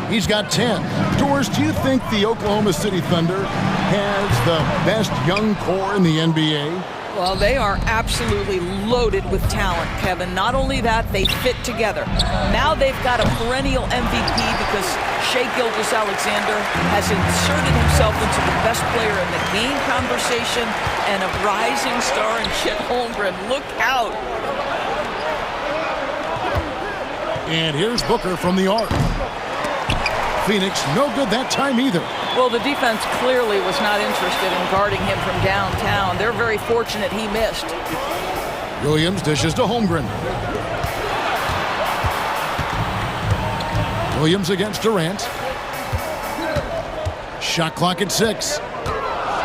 He's got 10. Doris, do you think the Oklahoma City Thunder has the best young core in the NBA? Well, they are absolutely loaded with talent, Kevin. Not only that, they fit together. Now they've got a perennial MVP because Shai Gilgeous-Alexander has inserted himself into the best player in the game conversation and a rising star in Chet Holmgren. Look out. And here's Booker from the arc. Phoenix, no good that time either. Well, the defense clearly was not interested in guarding him from downtown. They're very fortunate he missed. Williams dishes to Holmgren. Williams against Durant. Shot clock at 6.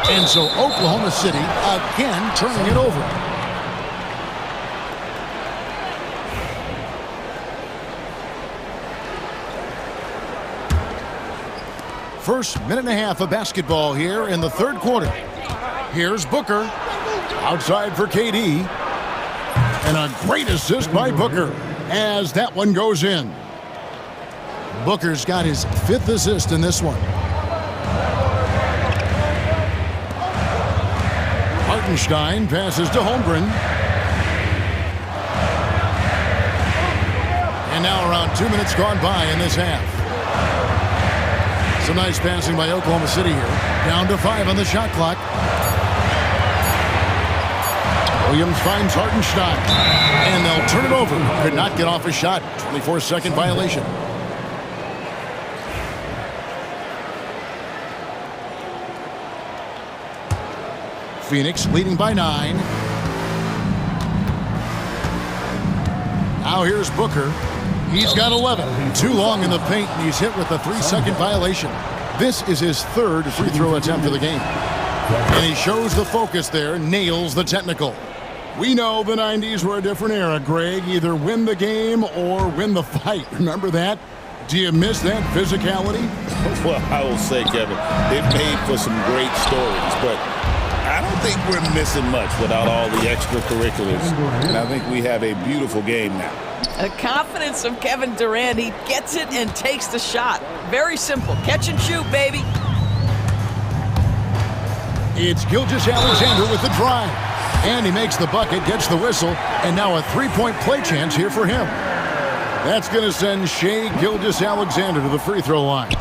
And so Oklahoma City again turning it over. First minute and a half of basketball here in the third quarter. Here's Booker. Outside for KD. And a great assist by Booker as that one goes in. Booker's got his 5th assist in this one. Hartenstein passes to Holmgren. And now around 2 minutes gone by in this half. Some nice passing by Oklahoma City here. Down to 5 on the shot clock. Williams finds Hartenstein. And they'll turn it over. Could not get off a shot. 24-second violation. Phoenix leading by 9. Now here's Booker. He's got 11. Too long in the paint, and he's hit with a 3-second violation. This is his 3rd free throw attempt of the game. And he shows the focus there, nails the technical. We know the 90s were a different era, Greg. Either win the game or win the fight. Remember that? Do you miss that physicality? Well, I will say, Kevin, it made for some great stories, but I don't think we're missing much without all the extracurriculars. And I think we have a beautiful game now. The confidence of Kevin Durant. He gets it and takes the shot. Very simple. Catch and shoot, baby. It's Gilgeous-Alexander with the drive. And he makes the bucket, gets the whistle, and now a 3-point play chance here for him. That's going to send Shai Gilgeous-Alexander to the free throw line.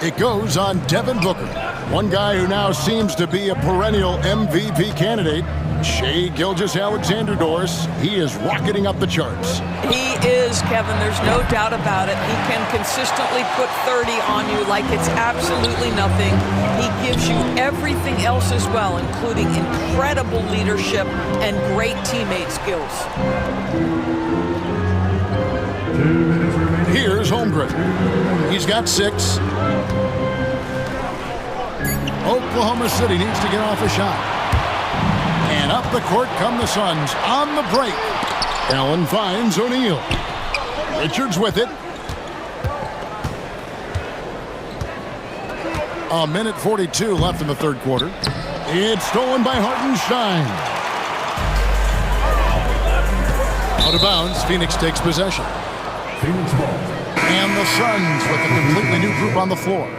It goes on Devin Booker, one guy who now seems to be a perennial MVP candidate. Shai Gilgeous-Alexander, Doris, he is rocketing up the charts. He is, Kevin. There's no doubt about it. He can consistently put 30 on you like it's absolutely nothing. He gives you everything else as well, including incredible leadership and great teammate skills. Here's Holmgren. He's got 6. Oklahoma City needs to get off a shot. And up the court come the Suns on the break. Allen finds O'Neal. Richards with it. A minute 42 left in the third quarter. It's stolen by Hartenstein. Out of bounds, Phoenix takes possession. And the Suns with a completely new group on the floor.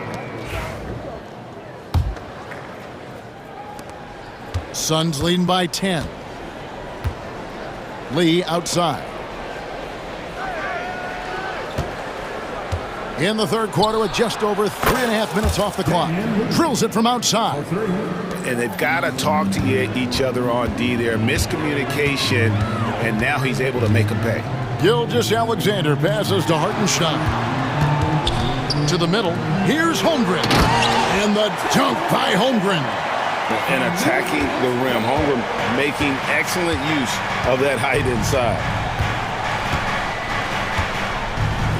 Suns leading by 10. Lee outside. In the third quarter with just over 3.5 minutes off the clock. Drills it from outside. And they've got to talk to each other on D there. Miscommunication, and now he's able to make a pay. Gilgeous-Alexander passes to Hartenstein. To the middle. Here's Holmgren. And the dunk by Holmgren. And attacking the rim. Holmgren making excellent use of that height inside.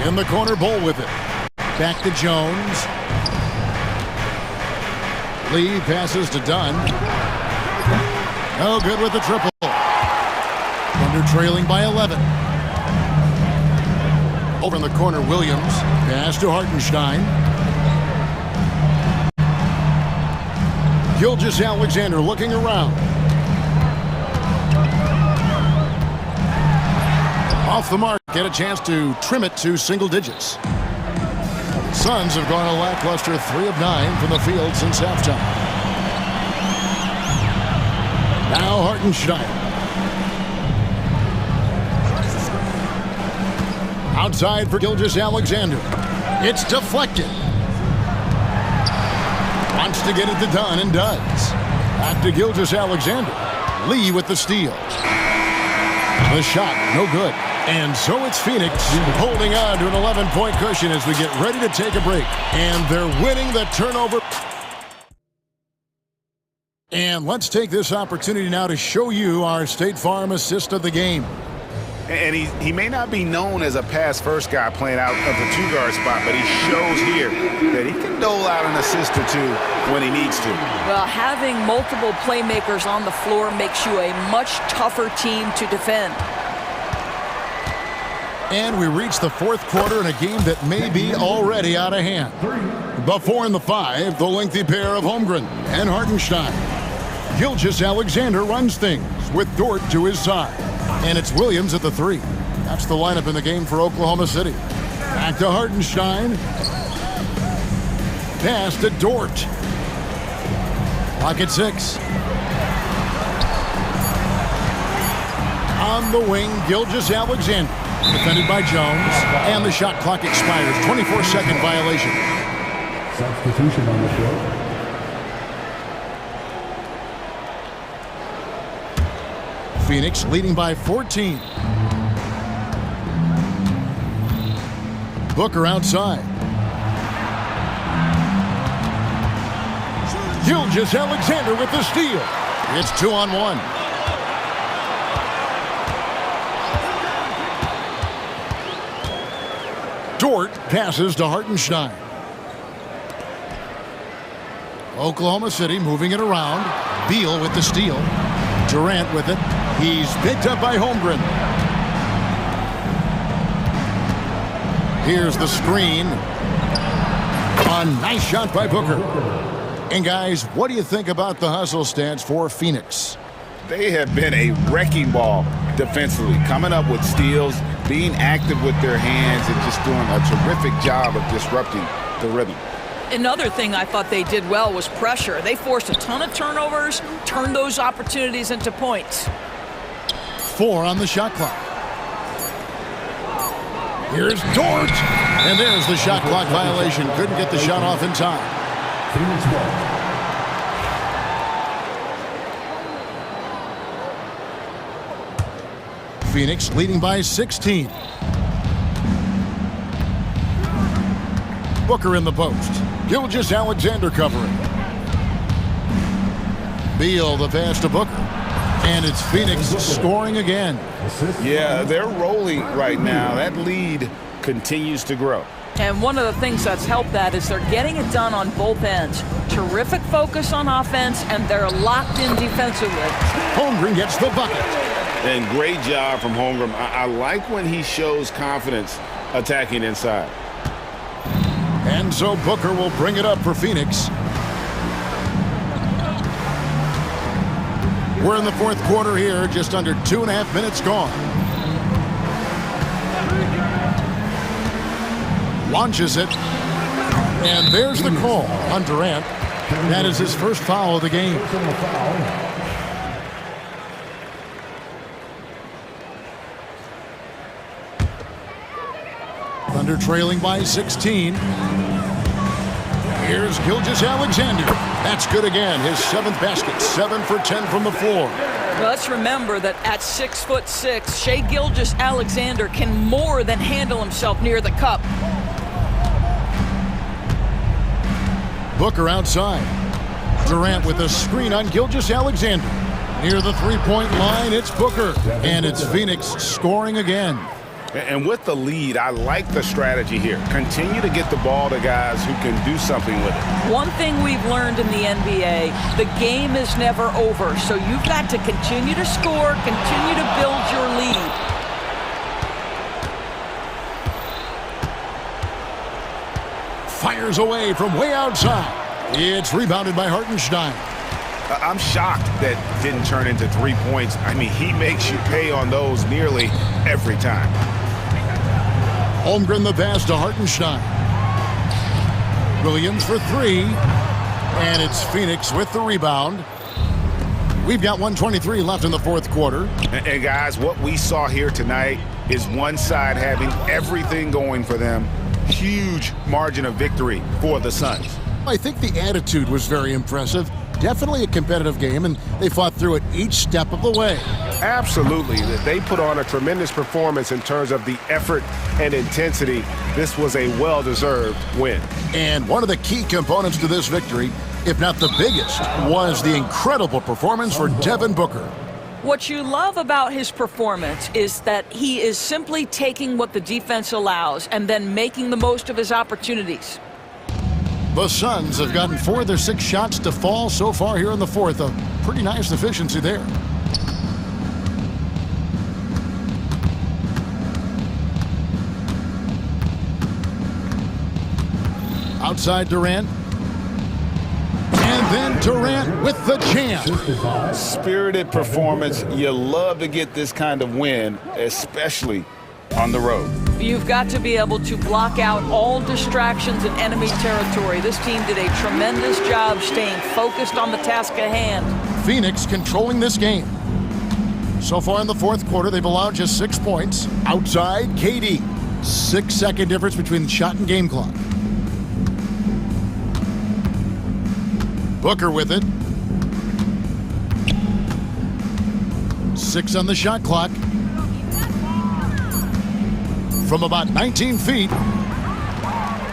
In the corner, Bull with it. Back to Jones. Lee passes to Dunn. No good with the triple. Thunder trailing by 11. Over in the corner, Williams. Pass to Hartenstein. Gilgeous-Alexander looking around. Off the mark, get a chance to trim it to single digits. Suns have gone a lackluster 3 of 9 from the field since halftime. Now Hartenstein. Outside for Gilgeous-Alexander. It's deflected. Wants to get it to Dunn and does. Back to Gilgeous-Alexander. Lee with the steal. The shot, no good. And so it's Phoenix holding on to an 11-point cushion as we get ready to take a break. And they're winning the turnover. And let's take this opportunity now to show you our State Farm assist of the game. And he may not be known as a pass-first guy playing out of the two-guard spot, but he shows here that he can dole out an assist or two when he needs to. Well, having multiple playmakers on the floor makes you a much tougher team to defend. And we reach the fourth quarter in a game that may be already out of hand. The 4 and the 5, the lengthy pair of Holmgren and Hartenstein. Gilgeous-Alexander runs things with Dort to his side. And it's Williams at the 3. That's the lineup in the game for Oklahoma City. Back to Hartenstein. Pass to Dort. Clock at 6. On the wing, Gilgeous-Alexander. Defended by Jones. And the shot clock expires. 24-second violation. Substitution on the field. Phoenix leading by 14. Booker outside. Gilgeous-Alexander with the steal. It's 2-on-1. Dort passes to Hartenstein. Oklahoma City moving it around. Beal with the steal. Durant with it. He's picked up by Holmgren. Here's the screen. A nice shot by Booker. And guys, what do you think about the hustle stance for Phoenix? They have been a wrecking ball defensively, coming up with steals, being active with their hands, and just doing a terrific job of disrupting the rhythm. Another thing I thought they did well was pressure. They forced a ton of turnovers, turned those opportunities into points. 4 on the shot clock. Here's Dort. And there's the shot clock violation. Couldn't get the shot off in time. Phoenix leading by 16. Booker in the post. Gilgeous-Alexander covering. Beal the pass to Booker. And it's Phoenix scoring again. Yeah, they're rolling right now. That lead continues to grow. And one of the things that's helped that is they're getting it done on both ends. Terrific focus on offense, and they're locked in defensively. Holmgren gets the bucket. And great job from Holmgren. I like when he shows confidence attacking inside. And so Booker will bring it up for Phoenix. We're in the fourth quarter here, just under 2.5 minutes gone. Launches it. And there's the call on Durant. That is his first foul of the game. Thunder trailing by 16. Here's Gilgeous-Alexander. That's good again. His 7th basket. 7 for 10 from the floor. Well, let's remember that at 6'6", Shai Gilgeous-Alexander can more than handle himself near the cup. Booker outside. Durant with a screen on Gilgeous-Alexander. Near the three-point line, it's Booker. And it's Phoenix scoring again. And with the lead, I like the strategy here. Continue to get the ball to guys who can do something with it. One thing we've learned in the NBA, the game is never over. So you've got to continue to score, continue to build your lead. Fires away from way outside. It's rebounded by Hartenstein. I'm shocked that didn't turn into 3 points. I mean, he makes you pay on those nearly every time. Holmgren the pass to Hartenstein. Williams for 3. And it's Phoenix with the rebound. We've got 1:23 left in the fourth quarter. And guys, what we saw here tonight is one side having everything going for them. Huge margin of victory for the Suns. I think the attitude was very impressive. Definitely a competitive game, and they fought through it each step of the way. Absolutely. They put on a tremendous performance in terms of the effort and intensity. This was a well-deserved win. And one of the key components to this victory, if not the biggest, was the incredible performance for Devin Booker. What you love about his performance is that he is simply taking what the defense allows and then making the most of his opportunities. The Suns have gotten 4 of their 6 shots to fall so far here in the fourth. A pretty nice efficiency there. Outside Durant. And then Durant with the jam. Spirited performance. You love to get this kind of win, especially on the road. You've got to be able to block out all distractions in enemy territory. This team did a tremendous job staying focused on the task at hand. Phoenix controlling this game. So far in the fourth quarter, they've allowed just 6 points. Outside, KD. 6-second difference between shot and game clock. Booker with it. 6 on the shot clock. From about 19 feet.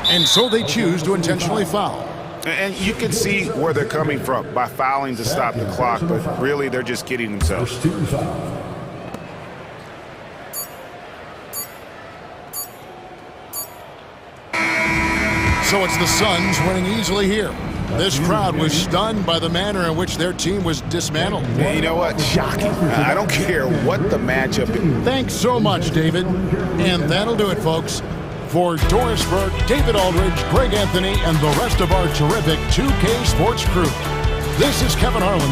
And so they choose to intentionally foul. And you can see where they're coming from by fouling to stop the clock, but really they're just kidding themselves. So it's the Suns winning easily here. This crowd was stunned by the manner in which their team was dismantled. And you know what? Shocking. I don't care what the matchup is. Thanks so much, David. And that'll do it, folks. For Doris Burke, David Aldridge, Greg Anthony, and the rest of our terrific 2K Sports crew, this is Kevin Harlan.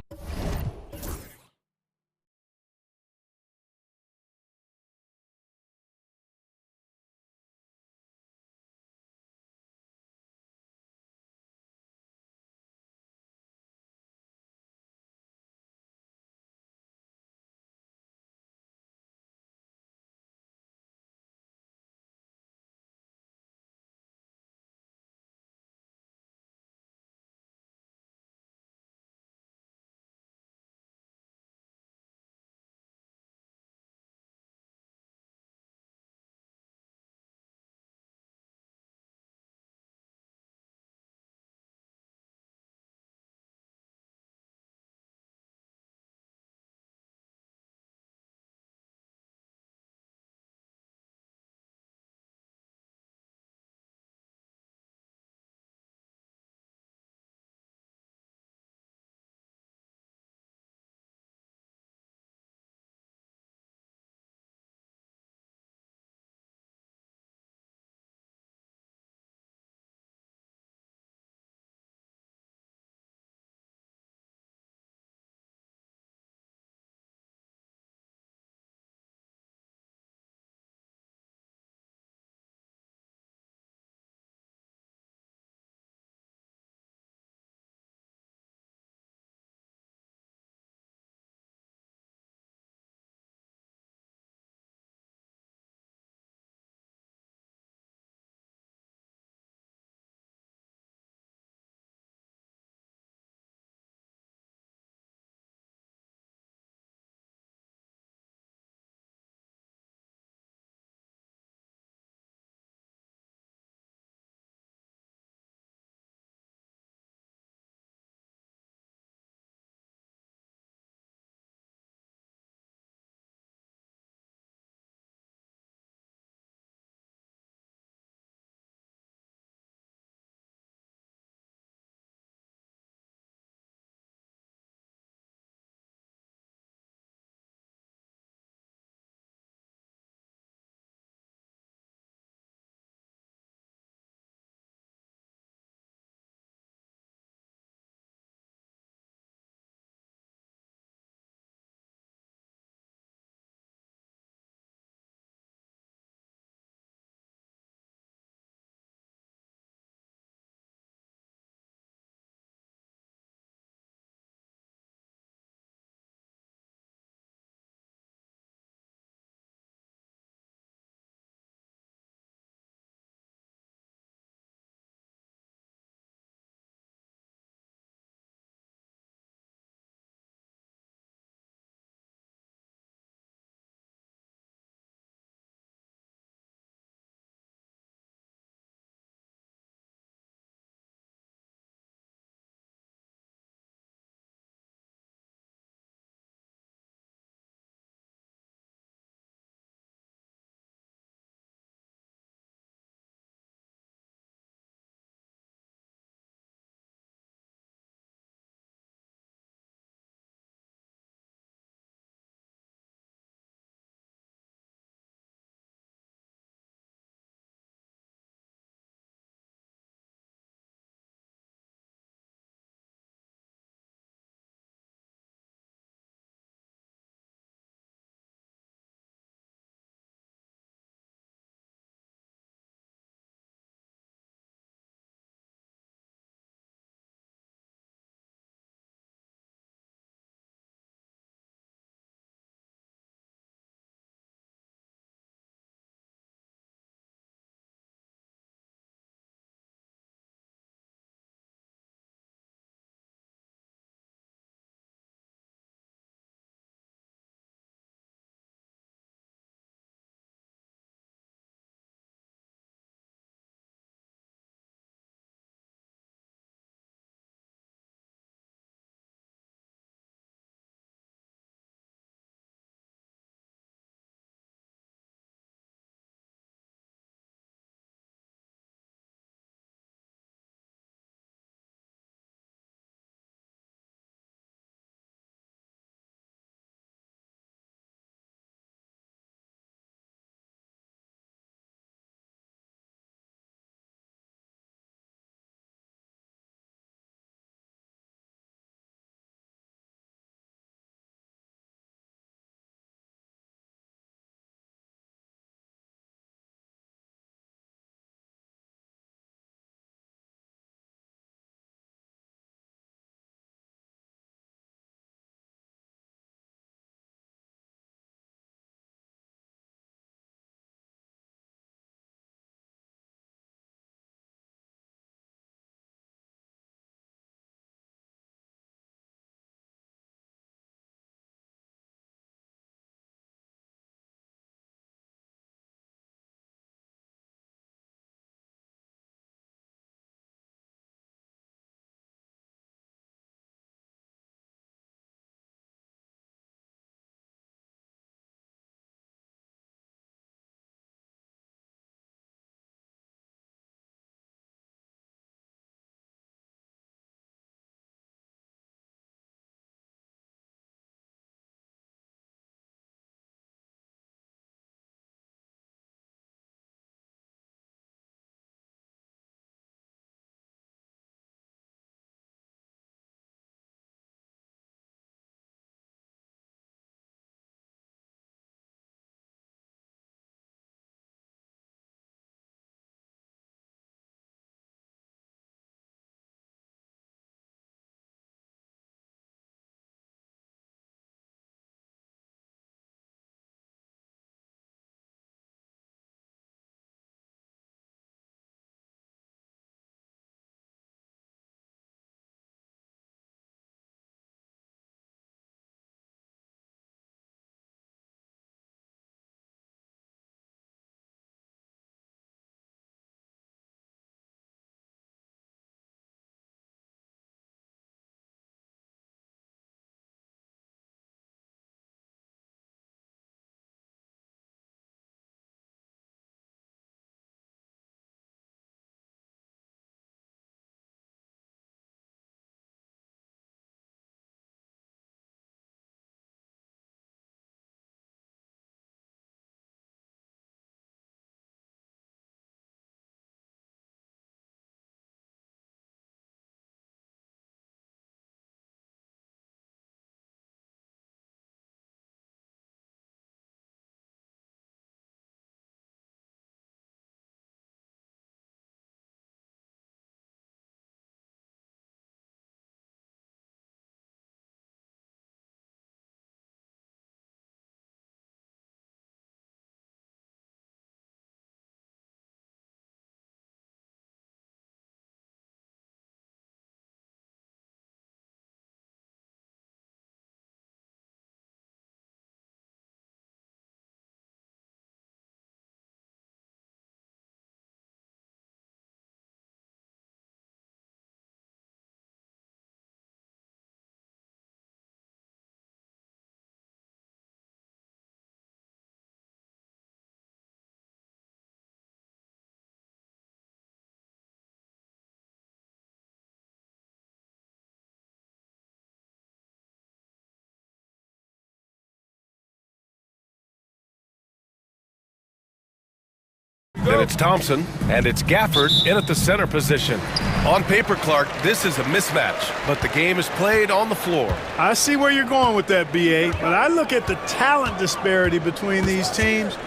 And it's Thompson, and it's Gafford in at the center position. On paper, Clark, this is a mismatch, but the game is played on the floor. I see where you're going with that, BA, but I look at the talent disparity between these teams.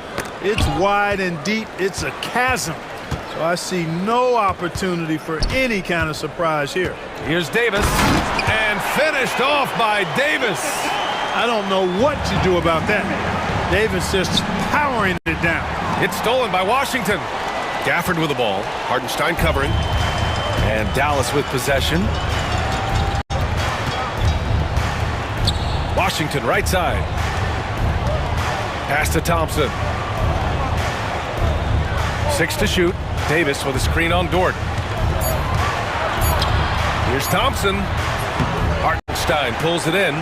It's wide and deep. It's a chasm. So I see no opportunity for any kind of surprise here. Here's Davis, and finished off by Davis. I don't know what to do about that. Davis just powering it down. It's stolen by Washington. Gafford with the ball. Hartenstein covering. And Dallas with possession. Washington right side. Pass to Thompson. 6 to shoot. Davis with a screen on Dort. Here's Thompson. Hartenstein pulls it in.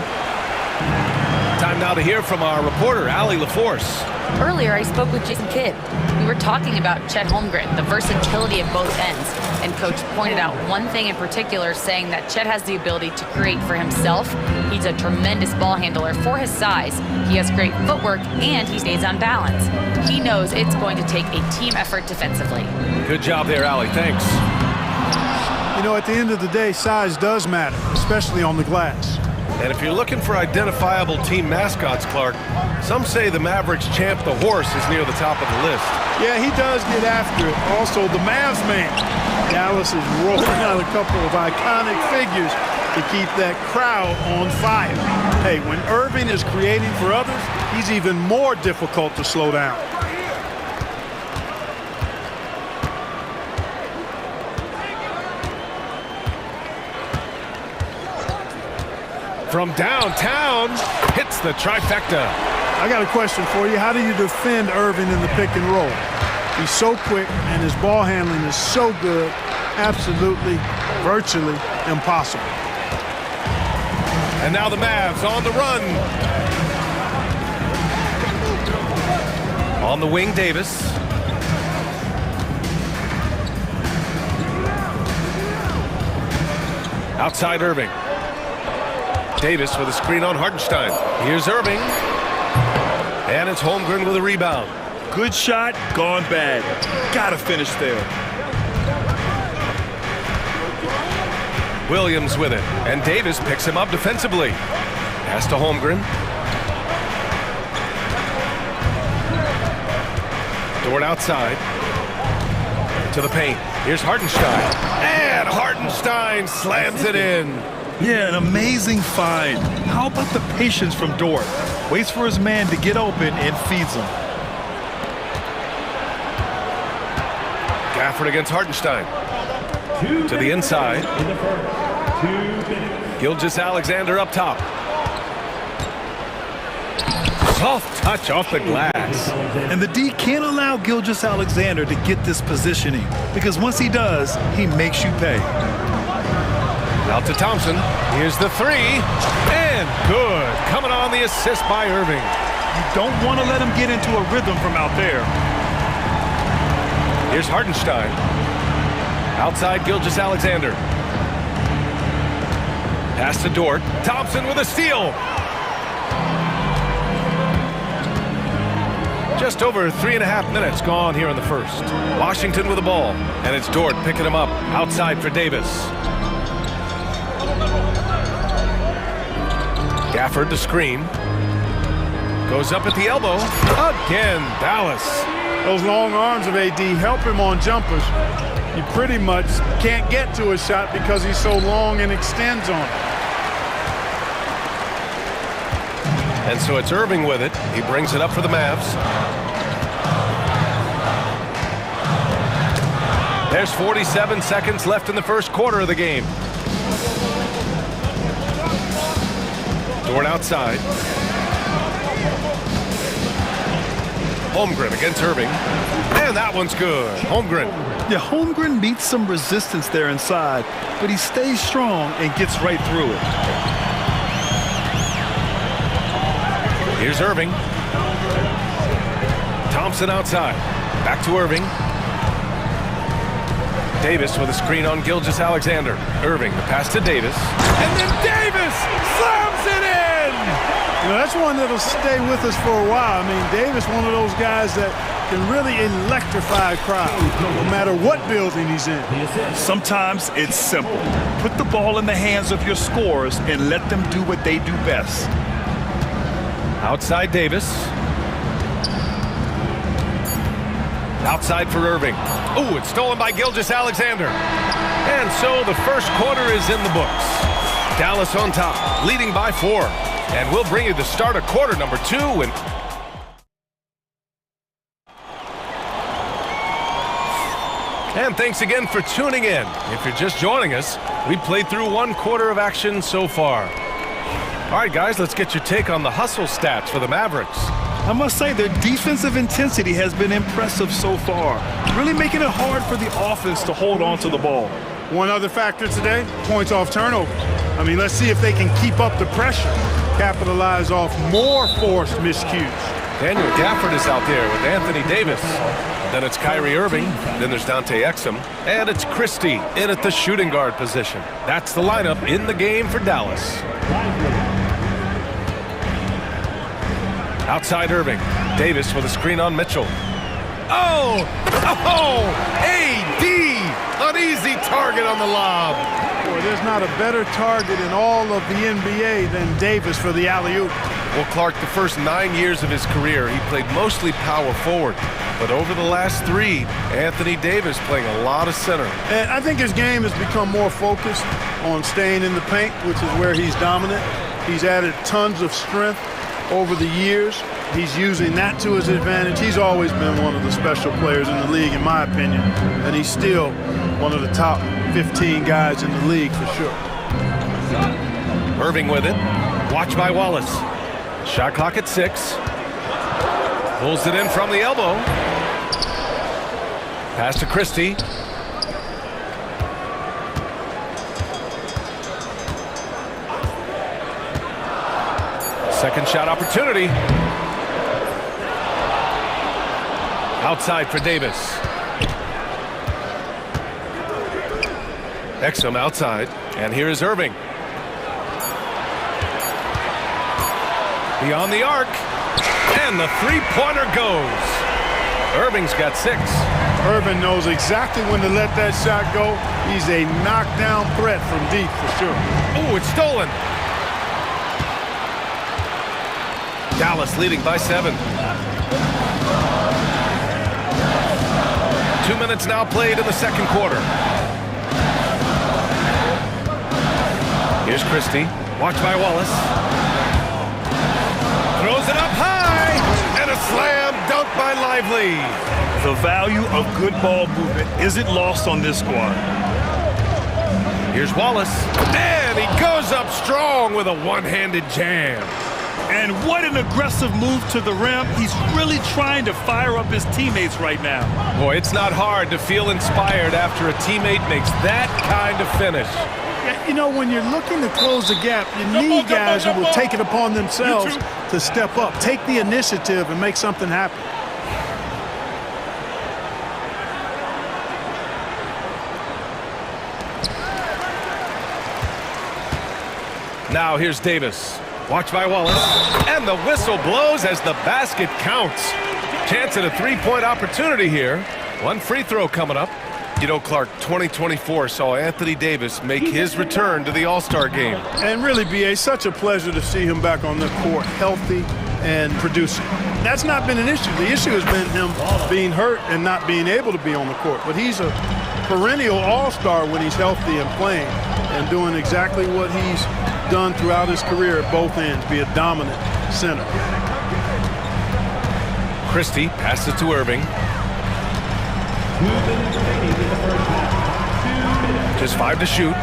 Time now to hear from our reporter, Allie LaForce. Earlier, I spoke with Jason Kidd. We were talking about Chet Holmgren, the versatility of both ends. And Coach pointed out one thing in particular, saying that Chet has the ability to create for himself. He's a tremendous ball handler for his size. He has great footwork, and he stays on balance. He knows it's going to take a team effort defensively. Good job there, Allie. Thanks. You know, at the end of the day, size does matter, especially on the glass. And if you're looking for identifiable team mascots, Clark, some say the Mavericks champ, the horse, is near the top of the list. Yeah, he does get after it. Also, the Mavs man. Dallas is rolling out a couple of iconic figures to keep that crowd on fire. Hey, when Irving is creating for others, he's even more difficult to slow down. From downtown, hits the trifecta. I got a question for you. How do you defend Irving in the pick and roll? He's so quick, and his ball handling is so good, absolutely, virtually impossible. And now the Mavs on the run. On the wing, Davis. Outside Irving. Davis with a screen on Hartenstein. Here's Irving. And it's Holmgren with a rebound. Good shot, gone bad. Gotta finish there. Williams with it. And Davis picks him up defensively. Pass to Holmgren. Dort outside. To the paint. Here's Hartenstein. And Hartenstein slams it in. Yeah, an amazing find. How about the patience from Dort? Waits for his man to get open and feeds him. Gafford against Hartenstein. To the inside. Gilgeous-Alexander up top. Soft touch off the glass. And the D can't allow Gilgeous-Alexander to get this positioning, because once he does, he makes you pay. Out to Thompson. Here's the three. And good. Coming on the assist by Irving. You don't want to let him get into a rhythm from out there. Here's Hartenstein. Outside Gilgeous-Alexander. Pass to Dort. Thompson with a steal. Just over 3.5 minutes gone here in the first. Washington with the ball. And it's Dort picking him up. Outside for Davis. Gafford to screen. Goes up at the elbow. Again, Dallas. Those long arms of AD help him on jumpers. You pretty much can't get to his shot because he's so long and extends on it. And so it's Irving with it. He brings it up for the Mavs. There's 47 seconds left in the first quarter of the game. Dort outside. Holmgren against Irving. And that one's good. Holmgren. Yeah, Holmgren meets some resistance there inside, but he stays strong and gets right through it. Here's Irving. Thompson outside. Back to Irving. Davis with a screen on Gilgeous-Alexander. Irving, the pass to Davis. And then Davis slams it in! You know, that's one that'll stay with us for a while. I mean, Davis, one of those guys that can really electrify a crowd, no matter what building he's in. Sometimes it's simple. Put the ball in the hands of your scorers and let them do what they do best. Outside Davis. Outside for Irving. Ooh, it's stolen by Gilgeous-Alexander. And so the first quarter is in the books. Dallas on top, leading by 4. And we'll bring you the start of quarter number 2. And thanks again for tuning in. If you're just joining us, we played through 1 quarter of action so far. All right, guys, let's get your take on the hustle stats for the Mavericks. I must say their defensive intensity has been impressive so far, really making it hard for the offense to hold on to the ball. One other factor today, points off turnover. I mean, let's see if they can keep up the pressure, capitalize off more forced miscues. Daniel Gafford is out there with Anthony Davis. Then it's Kyrie Irving. Then there's Dante Exum. And it's Christie in at the shooting guard position. That's the lineup in the game for Dallas. Outside Irving. Davis with a screen on Mitchell. Oh! AD! An easy target on the lob. Boy, there's not a better target in all of the NBA than Davis for the alley-oop. Well, Clark, the first 9 years of his career, he played mostly power forward. But over the last 3, Anthony Davis playing a lot of center. And I think his game has become more focused on staying in the paint, which is where he's dominant. He's added tons of strength over the years. He's using that to his advantage. He's always been one of the special players in the league, in my opinion. And he's still one of the top 15 guys in the league for sure. Irving with it. Watch by Wallace. Shot clock at 6. Pulls it in from the elbow. Pass to Christie. Second shot opportunity. Outside for Davis. Exum outside. And here is Irving. Beyond the arc. And the three-pointer goes. Irving's got 6. Irving knows exactly when to let that shot go. He's a knockdown threat from deep for sure. Oh, it's stolen. Dallas leading by 7. 2 minutes now played in the second quarter. Here's Christie. Watch by Wallace. Throws it up high. And a slam dunk by Lively. The value of good ball movement isn't lost on this squad. Here's Wallace. And he goes up strong with a one-handed jam. And what an aggressive move to the rim. He's really trying to fire up his teammates right now. Boy, it's not hard to feel inspired after a teammate makes that kind of finish. Yeah, you know, when you're looking to close the gap, you need guys who will take it upon themselves to step up, take the initiative, and make something happen. Now here's Davis. Watch by Wallace. And the whistle blows as the basket counts. Chance at a three-point opportunity here. One free throw coming up. You know, Clark, 2024 saw Anthony Davis make his return to the All-Star game. And really, B.A., such a pleasure to see him back on the court, healthy and producing. That's not been an issue. The issue has been him being hurt and not being able to be on the court. But he's a perennial All-Star when he's healthy and playing and doing exactly what he's done throughout his career at both ends, be a dominant center. Christie passes to Irving. Just 5 to shoot.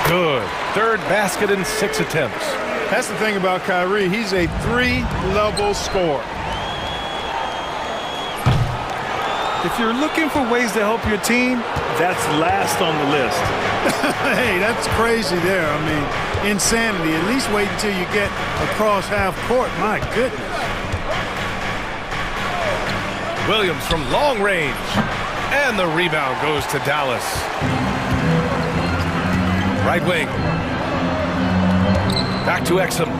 Good. Third basket in 6 attempts. That's the thing about Kyrie. He's a 3-level scorer. If you're looking for ways to help your team, that's last on the list. Hey, that's crazy there. I mean, insanity. At least wait until you get across half court. My goodness. Williams from long range. And the rebound goes to Dallas. Right wing. Back to Exum.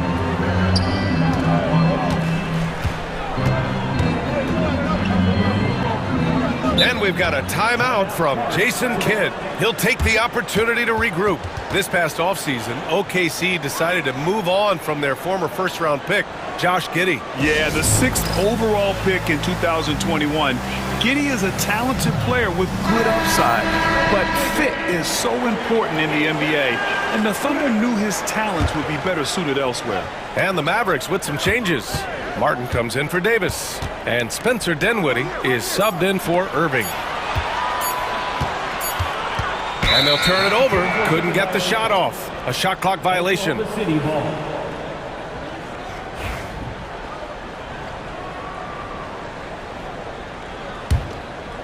And we've got a timeout from Jason Kidd. He'll take the opportunity to regroup. This past offseason, OKC decided to move on from their former first-round pick, Josh Giddey. Yeah, the 6th overall pick in 2021. Giddey is a talented player with good upside, but fit is so important in the NBA, and the Thunder knew his talents would be better suited elsewhere. And the Mavericks with some changes. Martin comes in for Davis, and Spencer Dinwiddie is subbed in for Irving. And they'll turn it over. Couldn't get the shot off. A shot clock violation.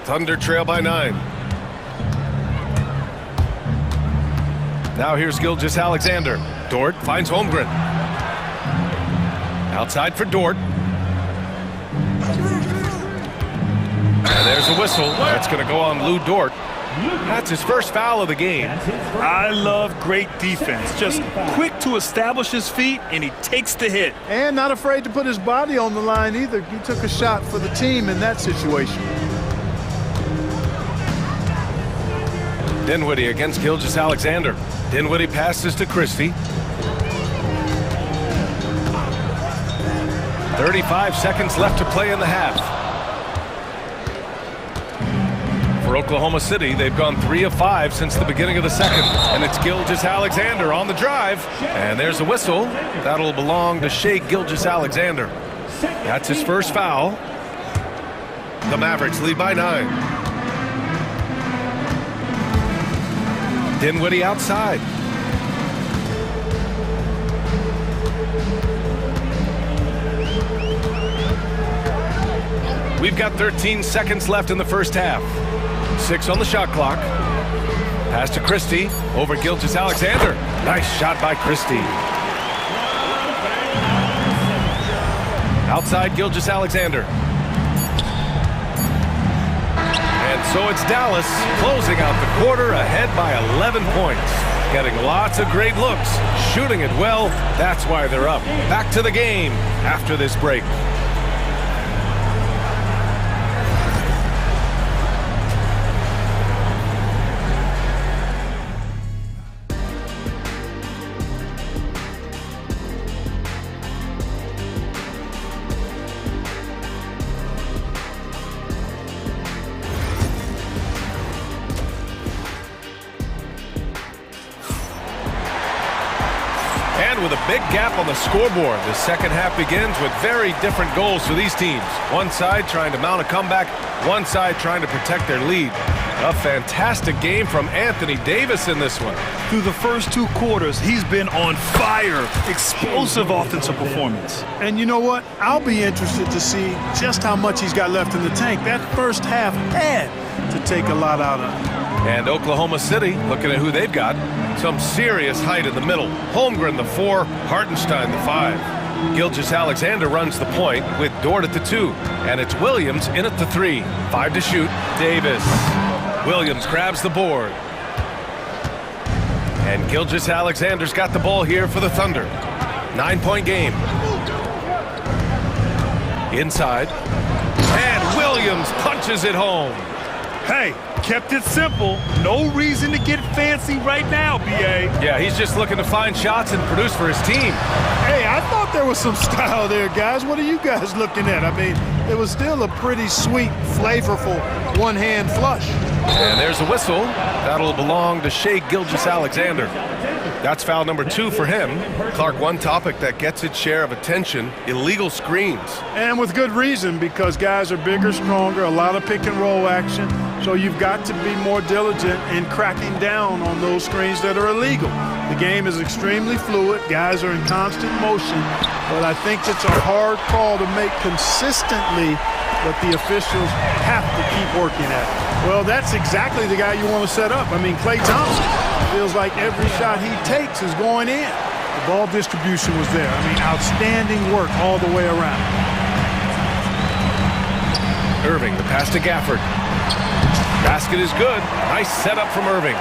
Thunder trail by 9. Now here's Gilgeous-Alexander. Dort finds Holmgren. Outside for Dort. And there's a whistle. That's going to go on Lou Dort. That's his first foul of the game. I love great defense. Just quick to establish his feet, and he takes the hit. And not afraid to put his body on the line either. He took a shot for the team in that situation. Dinwiddie against Gilgeous-Alexander. Dinwiddie passes to Christie. 35 seconds left to play in the half. For Oklahoma City, they've gone 3 of 5 since the beginning of the second. And it's Gilgeous-Alexander on the drive. And there's a whistle. That'll belong to Shai Gilgeous-Alexander. That's his first foul. The Mavericks lead by 9. Dinwiddie outside. We've got 13 seconds left in the first half. 6 on the shot clock. Pass to Christie over Gilgeous-Alexander. Nice shot by Christie. Outside Gilgeous-Alexander. And so it's Dallas closing out the quarter ahead by 11 points. Getting lots of great looks, shooting it well. That's why they're up. Back to the game after this break. With a big gap on the scoreboard, the second half begins with very different goals for these teams. One side trying to mount a comeback, one side trying to protect their lead. A fantastic game from Anthony Davis in this one. Through the first 2 quarters, he's been on fire. Explosive offensive performance. And you know what? I'll be interested to see just how much he's got left in the tank. That first half had to take a lot out of him. And Oklahoma City, looking at who they've got, some serious height in the middle. Holmgren the 4, Hartenstein the 5. Gilgeous-Alexander runs the point with Dort at the 2. And it's Williams in at the 3. 5 to shoot. Davis. Williams grabs the board. And Gilgeous-Alexander's got the ball here for the Thunder. 9-point game. Inside. And Williams punches it home. Hey, kept it simple. No reason to get fancy right now, B.A. Yeah, he's just looking to find shots and produce for his team. Hey, I thought there was some style there, guys. What are you guys looking at? I mean, it was still a pretty sweet, flavorful one-hand flush. And there's a whistle. That'll belong to Shai Gilgeous-Alexander. That's foul number 2 for him. Clark, one topic that gets its share of attention, illegal screens. And with good reason, because guys are bigger, stronger, a lot of pick-and-roll action. So you've got to be more diligent in cracking down on those screens that are illegal. The game is extremely fluid. Guys are in constant motion. But I think it's a hard call to make consistently, but the officials have to keep working at it. Well, that's exactly the guy you want to set up. I mean, Klay Thompson feels like every shot he takes is going in. The ball distribution was there. I mean, outstanding work all the way around. Irving, the pass to Gafford. Basket is good. Nice setup from Irving.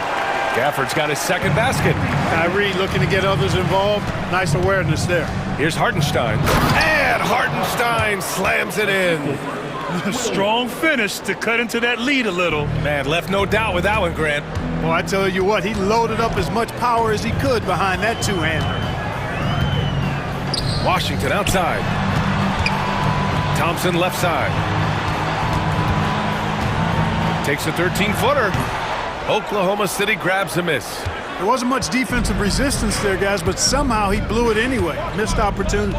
Gafford's got his second basket. Kyrie looking to get others involved. Nice awareness there. Here's Hartenstein. And Hartenstein slams it in. Strong finish to cut into that lead a little. Man, left no doubt with that one, Grant. Well, I tell you what, he loaded up as much power as he could behind that two-hander. Washington outside. Thompson left side. Takes a 13-footer. Oklahoma City grabs a miss. There wasn't much defensive resistance there, guys, but somehow he blew it anyway. Missed opportunity.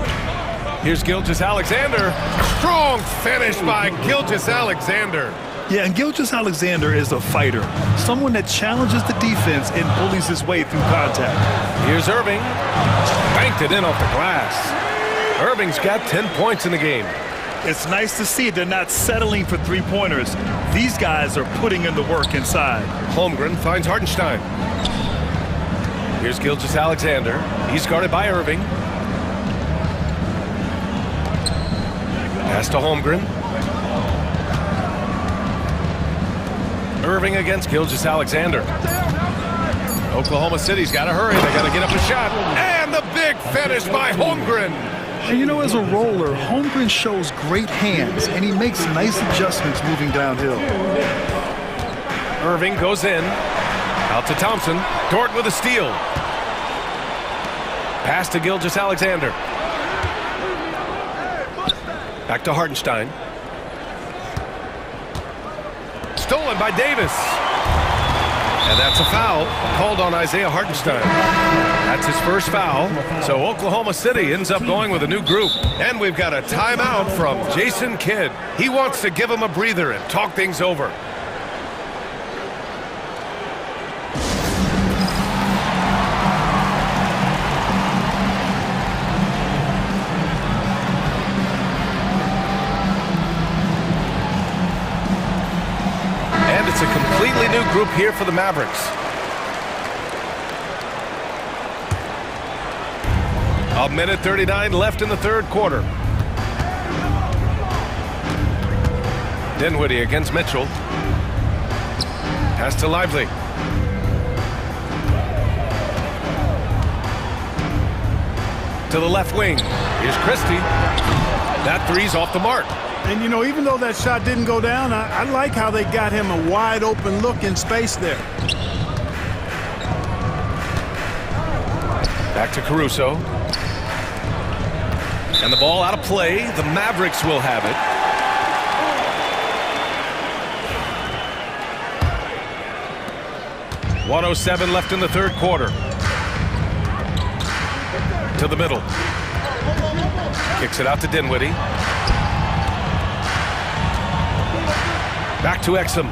Here's Gilgeous-Alexander. Strong finish by Gilgeous-Alexander. Yeah, and Gilgeous-Alexander is a fighter. Someone that challenges the defense and bullies his way through contact. Here's Irving. Banked it in off the glass. Irving's got 10 points in the game. It's nice to see they're not settling for three-pointers. These guys are putting in the work inside. Holmgren finds Hartenstein. Here's Gilgeous-Alexander. He's guarded by Irving. Pass to Holmgren. Irving against Gilgeous-Alexander. Oklahoma City's got to hurry. They got to get up a shot. And the big finish by Holmgren. And you know, as a roller, Holmgren shows great hands, and he makes nice adjustments moving downhill. Irving goes in. Out to Thompson. Dort with a steal. Pass to Gilgeous-Alexander. Back to Hartenstein. Stolen by Davis. And that's a foul called on Isaiah Hartenstein. That's his first foul. So Oklahoma City ends up going with a new group. And we've got a timeout from Jason Kidd. He wants to give him a breather and talk things over. It's a completely new group here for the Mavericks. A minute 39 left in the third quarter. Dinwiddie against Mitchell. Pass to Lively. To the left wing. Here's Christie. That three's off the mark. And, you know, even though that shot didn't go down, I like how they got him a wide open look in space there. Back to Caruso. And the ball out of play. The Mavericks will have it. .107 left in the third quarter. To the middle. Kicks it out to Dinwiddie. Back to Exum.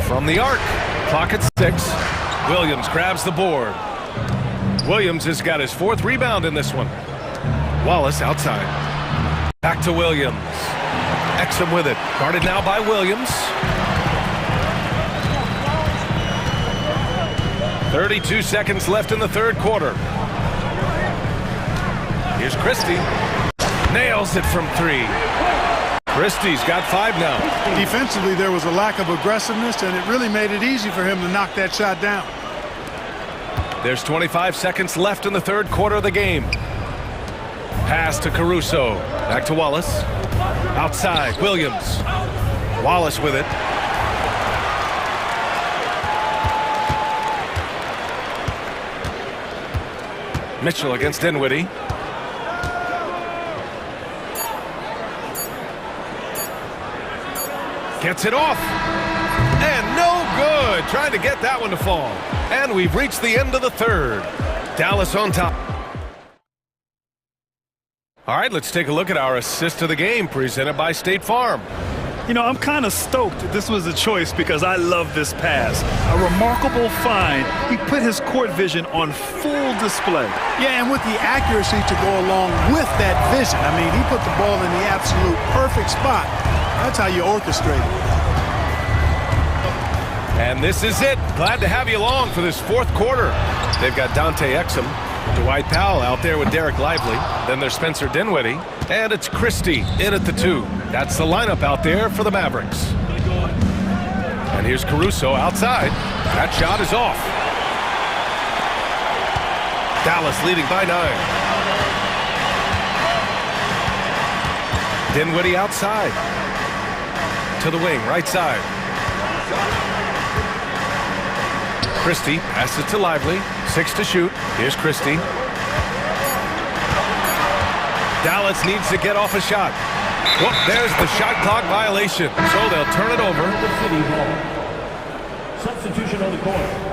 From the arc. Clock at 6. Williams grabs the board. Williams has got his fourth rebound in this one. Wallace outside. Back to Williams. Exum with it. Guarded now by Williams. 32 seconds left in the third quarter. Here's Christie. Nails it from 3. Christie's got 5 now. Defensively, there was a lack of aggressiveness, and it really made it easy for him to knock that shot down. There's 25 seconds left in the third quarter of the game. Pass to Caruso. Back to Wallace. Outside, Williams. Wallace with it. Mitchell against Dinwiddie. Gets it off. And no good. Trying to get that one to fall. And we've reached the end of the third. Dallas on top. All right, let's take a look at our assist of the game presented by State Farm. You know, I'm kind of stoked this was a choice because I love this pass. A remarkable find. He put his court vision on full display. Yeah, and with the accuracy to go along with that vision. I mean, he put the ball in the absolute perfect spot. That's how you orchestrate it. And this is it. Glad to have you along for this fourth quarter. They've got Dante Exum, Dwight Powell out there with Derek Lively. Then there's Spencer Dinwiddie. And it's Christie in at the 2. That's the lineup out there for the Mavericks. And here's Caruso outside. That shot is off. Dallas leading by 9. Dinwiddie outside. To the wing, right side. Christie passes it to Lively. 6 to shoot. Here's Christie. Dallas needs to get off a shot. Whoop, there's the shot clock violation. So they'll turn it over. Substitution on the court.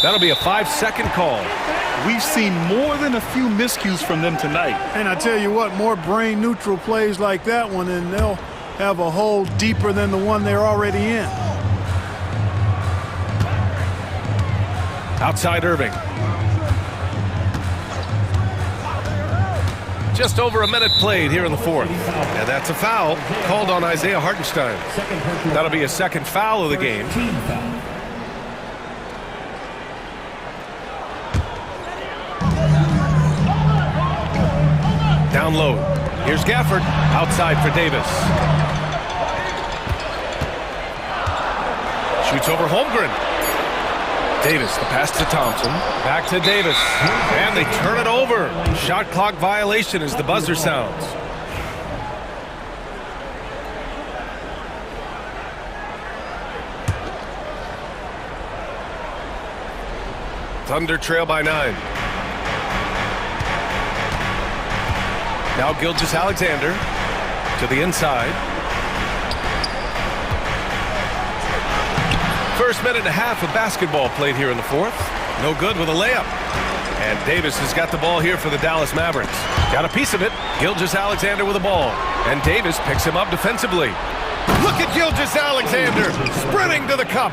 That'll be a 5-second call. We've seen more than a few miscues from them tonight. And I tell you what, more brain-neutral plays like that one, and they'll have a hole deeper than the one they're already in. Outside Irving. Just over a minute played here in the fourth. And that's a foul called on Isaiah Hartenstein. That'll be a second foul of the game. Down low. Here's Gafford. Outside for Davis. Shoots over Holmgren. Davis, the pass to Thompson. Back to Davis. And they turn it over. Shot clock violation as the buzzer sounds. Thunder trail by 9. Now Gilgeous-Alexander to the inside. First minute and a half of basketball played here in the fourth. No good with a layup. And Davis has got the ball here for the Dallas Mavericks. Got a piece of it. Gilgeous-Alexander with the ball. And Davis picks him up defensively. Look at Gilgeous-Alexander sprinting to the cup.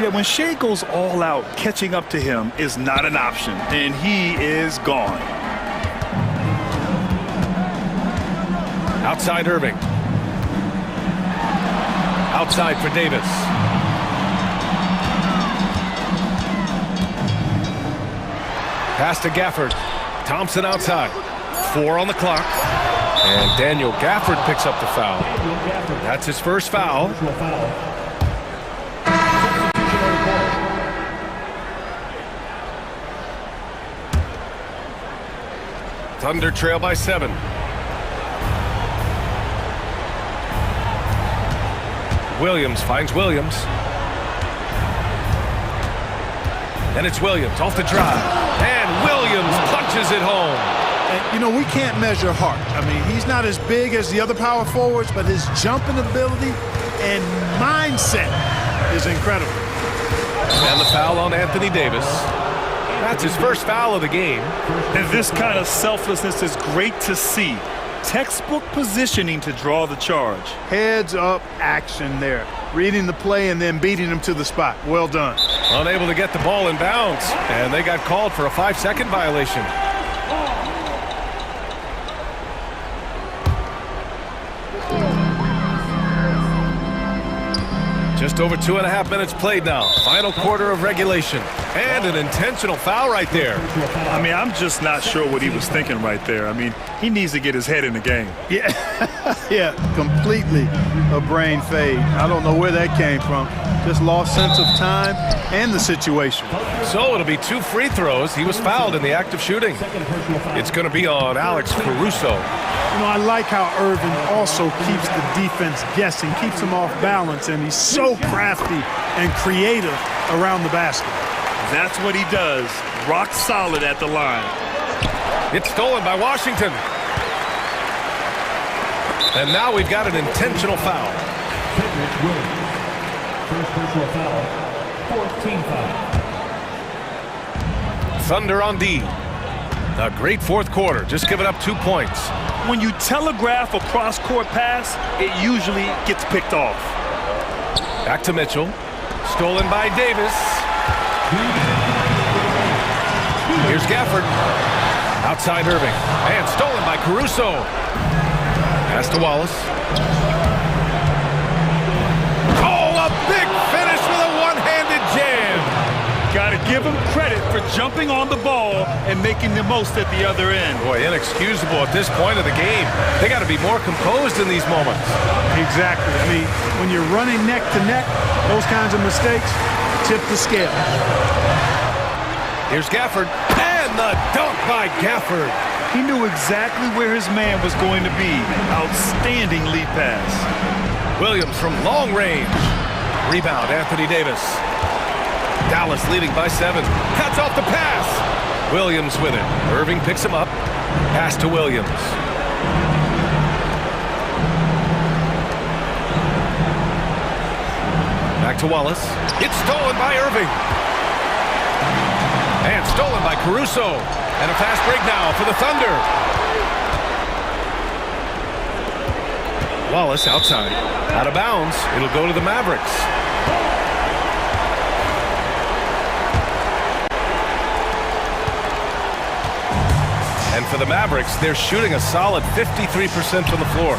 Yeah, when Shea goes all out, catching up to him is not an option. And he is gone. Outside Irving. Outside for Davis. Pass to Gafford. Thompson outside. 4 on the clock. And Daniel Gafford picks up the foul. That's his first foul. Thunder trail by 7. Williams finds Williams. And it's Williams off the drive. And Williams punches it home. And, you know, we can't measure Hart. I mean, he's not as big as the other power forwards, but his jumping ability and mindset is incredible. And the foul on Anthony Davis. That's his first foul of the game. And this kind of selflessness is great to see. Textbook positioning to draw the charge. Heads up action there. Reading the play and then beating him to the spot. Well done. Unable to get the ball in bounds. And they got called for a 5-second violation. Just over 2.5 minutes played now. Final quarter of regulation. And an intentional foul right there. I mean, I'm just not sure what he was thinking right there. I mean, he needs to get his head in the game. Yeah, yeah, completely a brain fade. I don't know where that came from. Just lost sense of time and the situation. So it'll be 2 free throws. He was fouled in the act of shooting. It's going to be on Alex Caruso. You know, I like how Irvin also keeps the defense guessing, keeps them off balance, and he's so crafty and creative around the basket. That's what he does. Rock solid at the line. It's stolen by Washington. And now we've got an intentional foul. First personal foul, 14 foul. Thunder on D. A great fourth quarter. Just giving up 2 points. When you telegraph a cross-court pass, it usually gets picked off. Back to Mitchell. Stolen by Davis. Here's Gafford. Outside Irving. And stolen by Caruso. Pass to Wallace. Oh, a big finish with a one-handed jam. Got to give him credit for jumping on the ball and making the most at the other end. Boy, inexcusable at this point of the game. They got to be more composed in these moments. Exactly. I mean, when you're running neck to neck, those kinds of mistakes tip the scale. Here's Gafford, and the dunk by Gafford. He knew exactly where his man was going to be. Outstanding lead pass. Williams from long range. Rebound, Anthony Davis. Dallas leading by 7. Cuts off the pass. Williams with it. Irving picks him up. Pass to Williams. Back to Wallace. It's stolen by Irving. And stolen by Caruso. And a fast break now for the Thunder. Wallace outside. Out of bounds. It'll go to the Mavericks. And for the Mavericks, they're shooting a solid 53% from the floor.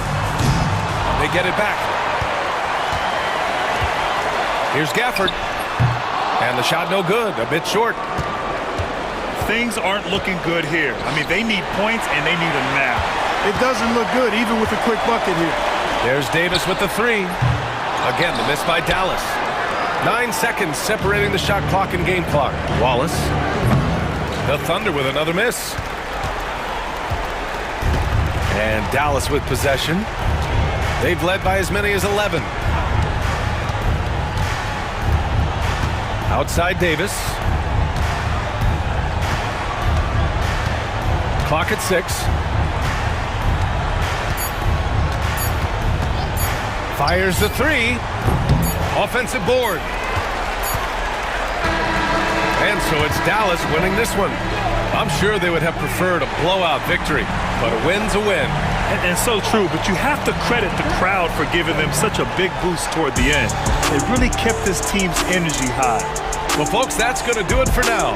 They get it back. Here's Gafford. And the shot no good. A bit short. Things aren't looking good here. I mean, they need points and they need a nap. It doesn't look good, even with a quick bucket here. There's Davis with the 3. Again, the miss by Dallas. 9 seconds separating the shot clock and game clock. Wallace. The Thunder with another miss. And Dallas with possession. They've led by as many as 11. Outside Davis. Clock at 6. Fires the 3. Offensive board. And so it's Dallas winning this one. I'm sure they would have preferred a blowout victory, but a win's a win. And so true, but you have to credit the crowd for giving them such a big boost toward the end. It really kept this team's energy high. Well, folks, that's going to do it for now.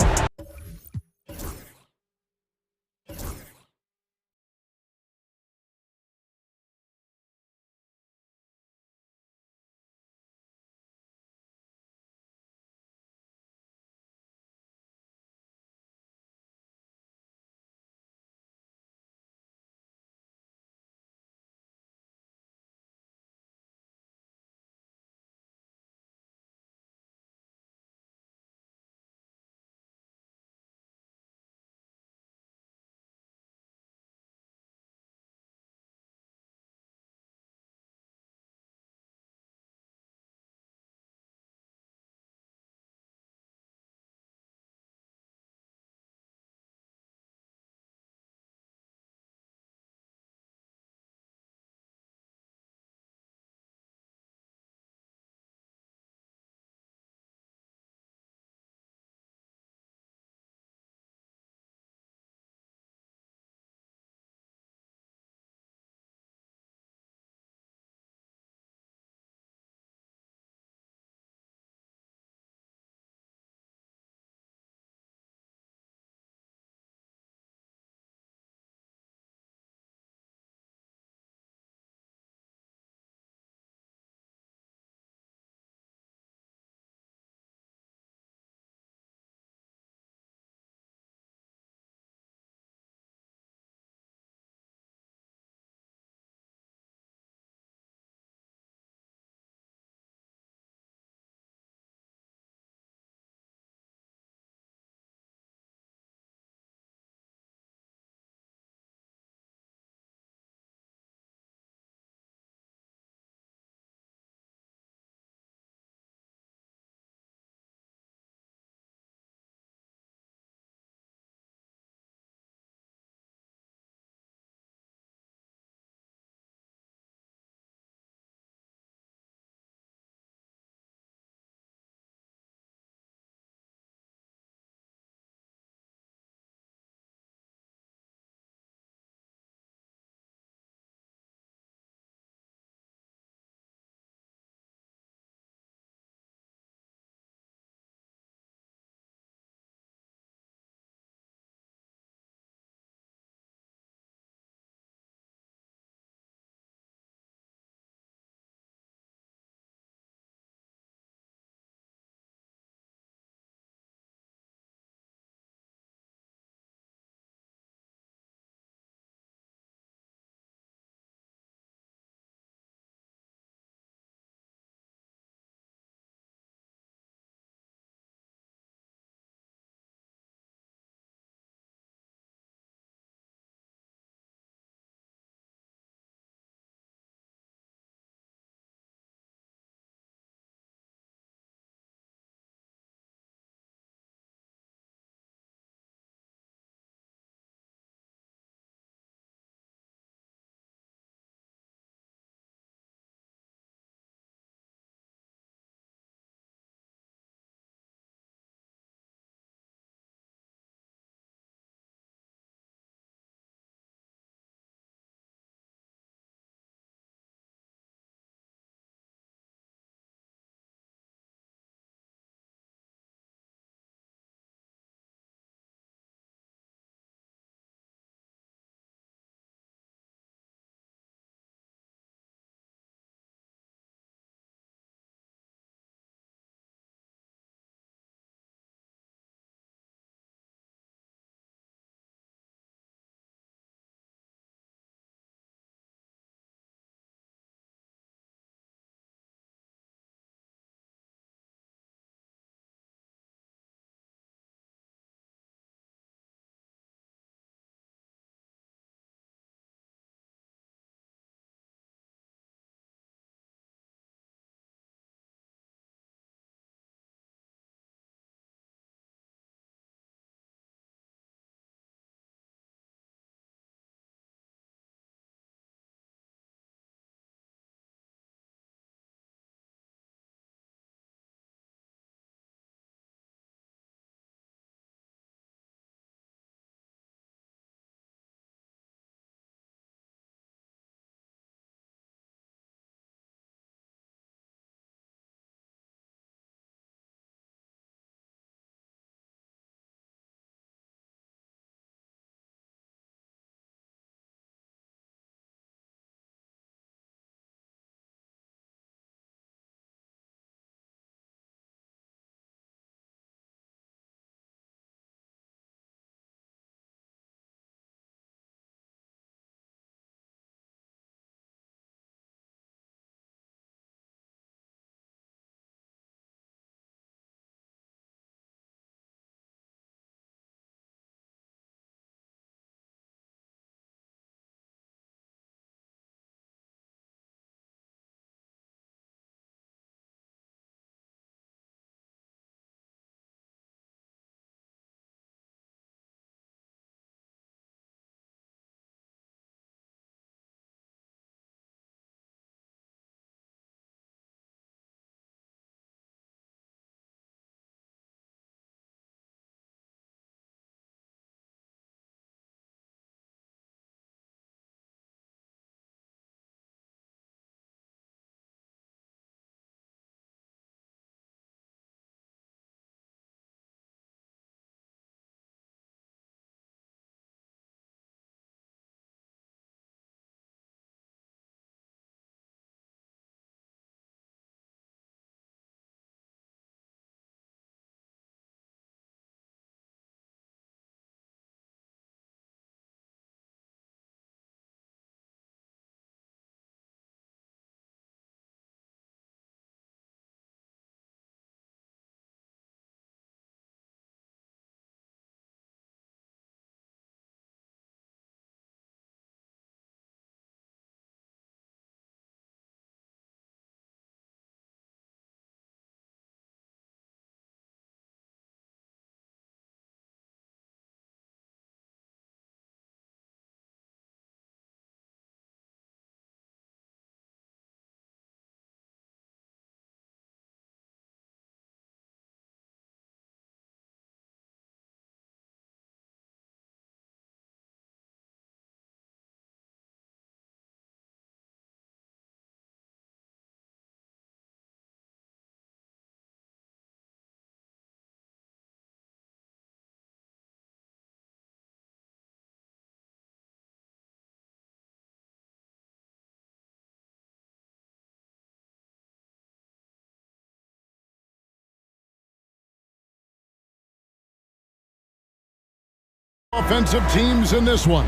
Offensive teams in this one.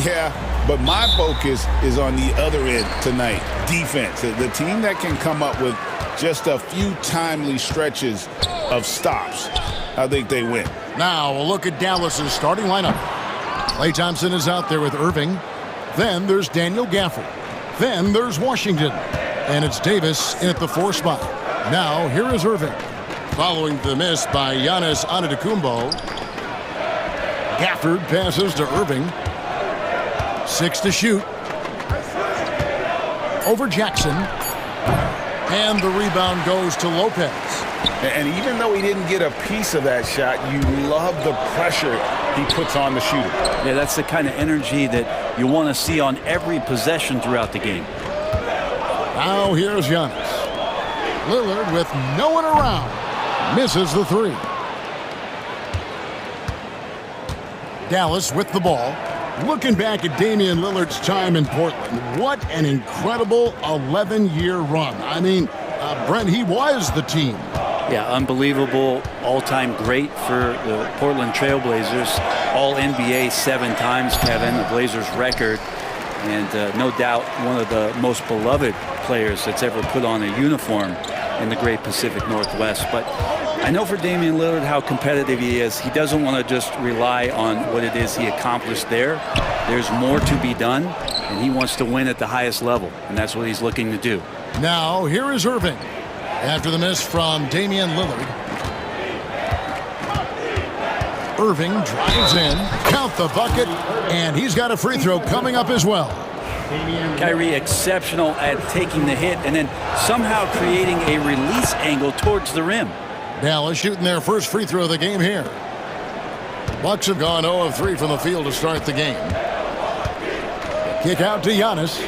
Yeah, but my focus is on the other end tonight, defense. The team that can come up with just a few timely stretches of stops, I think they win. Now we'll look at Dallas's starting lineup. Klay Thompson is out there with Irving. Then there's Daniel Gafford. Then there's Washington. And it's Davis in at the 4 spot. Now here is Irving. Following the miss by Giannis Antetokounmpo. Gafford passes to Irving. 6 to shoot. Over Jackson. And the rebound goes to Lopez. And even though he didn't get a piece of that shot, you love the pressure he puts on the shooter. Yeah, that's the kind of energy that you want to see on every possession throughout the game. Now here's Giannis. Lillard with no one around. Misses the 3. Dallas with the ball. Looking back at Damian Lillard's time in Portland, what an incredible 11-year run. I mean, Brent, he was the team. Yeah, unbelievable, all-time great for the Portland Trailblazers. All-NBA 7 times, Kevin, the Blazers record. And no doubt one of the most beloved players that's ever put on a uniform in the great Pacific Northwest. But I know for Damian Lillard how competitive he is. He doesn't want to just rely on what it is he accomplished there. There's more to be done, and he wants to win at the highest level, and that's what he's looking to do. Now here is Irving. After the miss from Damian Lillard. Irving drives in, count the bucket, and he's got a free throw coming up as well. Kyrie exceptional at taking the hit and then somehow creating a release angle towards the rim. Dallas shooting their first free throw of the game here. Bucks have gone 0 of 3 from the field to start the game. Kick out to Giannis.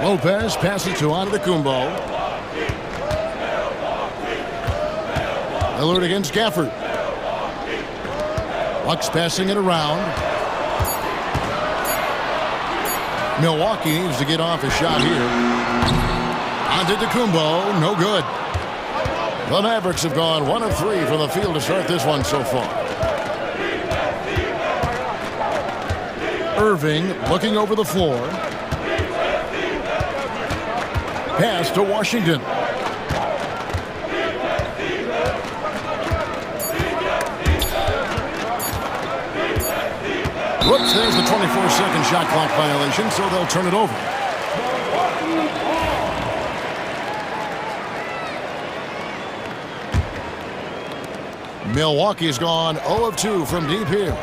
Lopez passes to Antetokounmpo. Lillard against Gafford. Bucks passing it around. Milwaukee needs to get off a shot here. Antetokounmpo, no good. The Mavericks have gone 1 of 3 from the field to start this one so far. Irving looking over the floor. Pass to Washington. Whoops, there's the 24-second shot clock violation, so they'll turn it over. Milwaukee's gone 0 of 2 from deep here.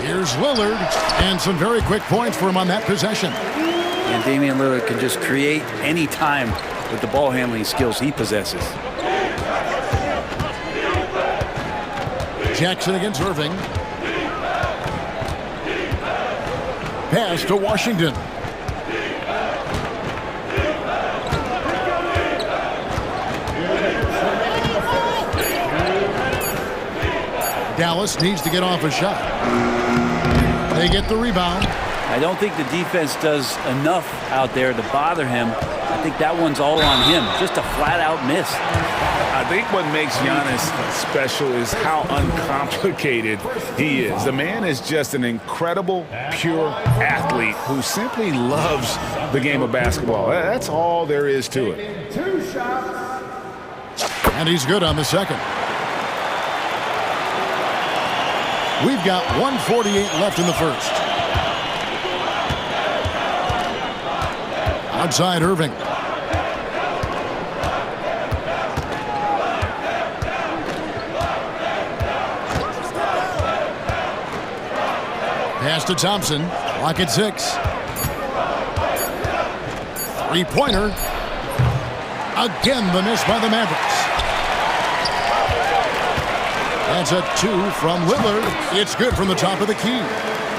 Here's Lillard, and some very quick points for him on that possession. And Damian Lillard can just create any time with the ball handling skills he possesses. Jackson against Irving. Pass to Washington. Dallas needs to get off a shot. They get the rebound. I don't think the defense does enough out there to bother him. I think that one's all on him. Just a flat-out miss. I think what makes Giannis special is how uncomplicated he is. The man is just an incredible, pure athlete who simply loves the game of basketball. That's all there is to it. 2 shots. And he's good on the second. We've got 1:48 left in the first. Outside Irving. Pass to Thompson. Clock at 6. Three-pointer. Again, the miss by the Mavericks. That's a 2 from Lillard. It's good from the top of the key.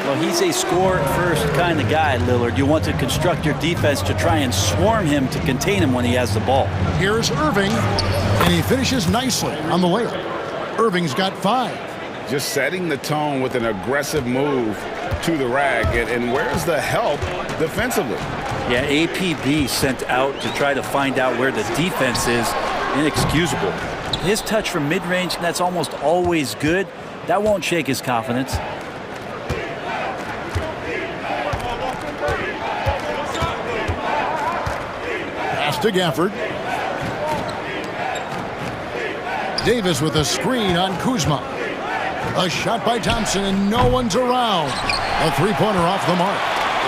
Well, he's a score-first kind of guy, Lillard. You want to construct your defense to try and swarm him to contain him when he has the ball. Here's Irving, and he finishes nicely on the layup. Irving's got 5. Just setting the tone with an aggressive move to the rack. And where's the help defensively? Yeah, APB sent out to try to find out where the defense is. Inexcusable. His touch from mid-range, that's almost always good. That won't shake his confidence. Pass to Gafford. Davis with a screen on Kuzma. A shot by Thompson, and no one's around. A three-pointer off the mark.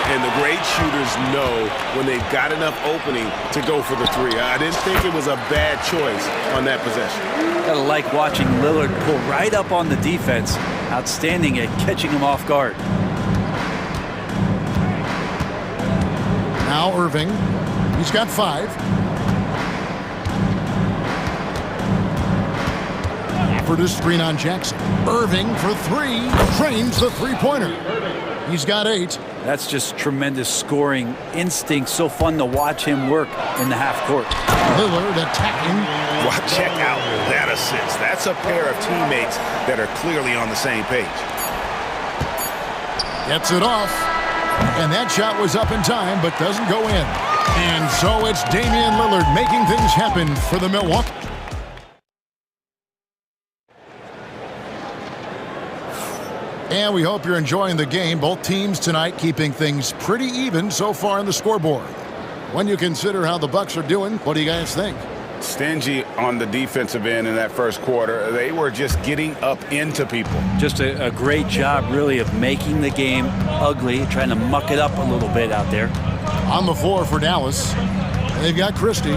And the great shooters know when they've got enough opening to go for the three. I didn't think it was a bad choice on that possession. Gotta like watching Lillard pull right up on the defense. Outstanding at catching him off guard. Now Irving. He's got 5. For the screen on Jackson. Irving for 3. Trains the three-pointer. He's got 8. That's just tremendous scoring instinct. So fun to watch him work in the half court. Lillard attacking. Well, check out that assist. That's a pair of teammates that are clearly on the same page. Gets it off. And that shot was up in time, but doesn't go in. And so it's Damian Lillard making things happen for the Milwaukee. And we hope you're enjoying the game. Both teams tonight keeping things pretty even so far on the scoreboard. When you consider how the Bucks are doing, what do you guys think? Stingy on the defensive end in that first quarter. They were just getting up into people. Just a great job, really, of making the game ugly, trying to muck it up a little bit out there. On the floor for Dallas, they've got Christie.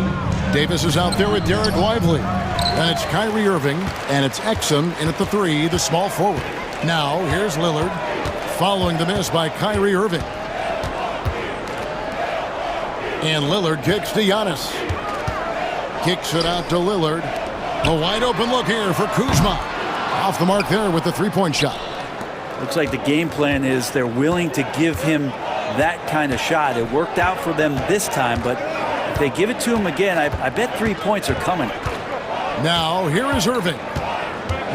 Davis is out there with Derek Lively. And it's Kyrie Irving, and it's Exum in at the 3, the small forward. Now, here's Lillard, following the miss by Kyrie Irving. And Lillard kicks to Giannis. Kicks it out to Lillard. A wide open look here for Kuzma. Off the mark there with the three-point shot. Looks like the game plan is they're willing to give him that kind of shot. It worked out for them this time, but if they give it to him again, I bet 3 points are coming. Now, here is Irving.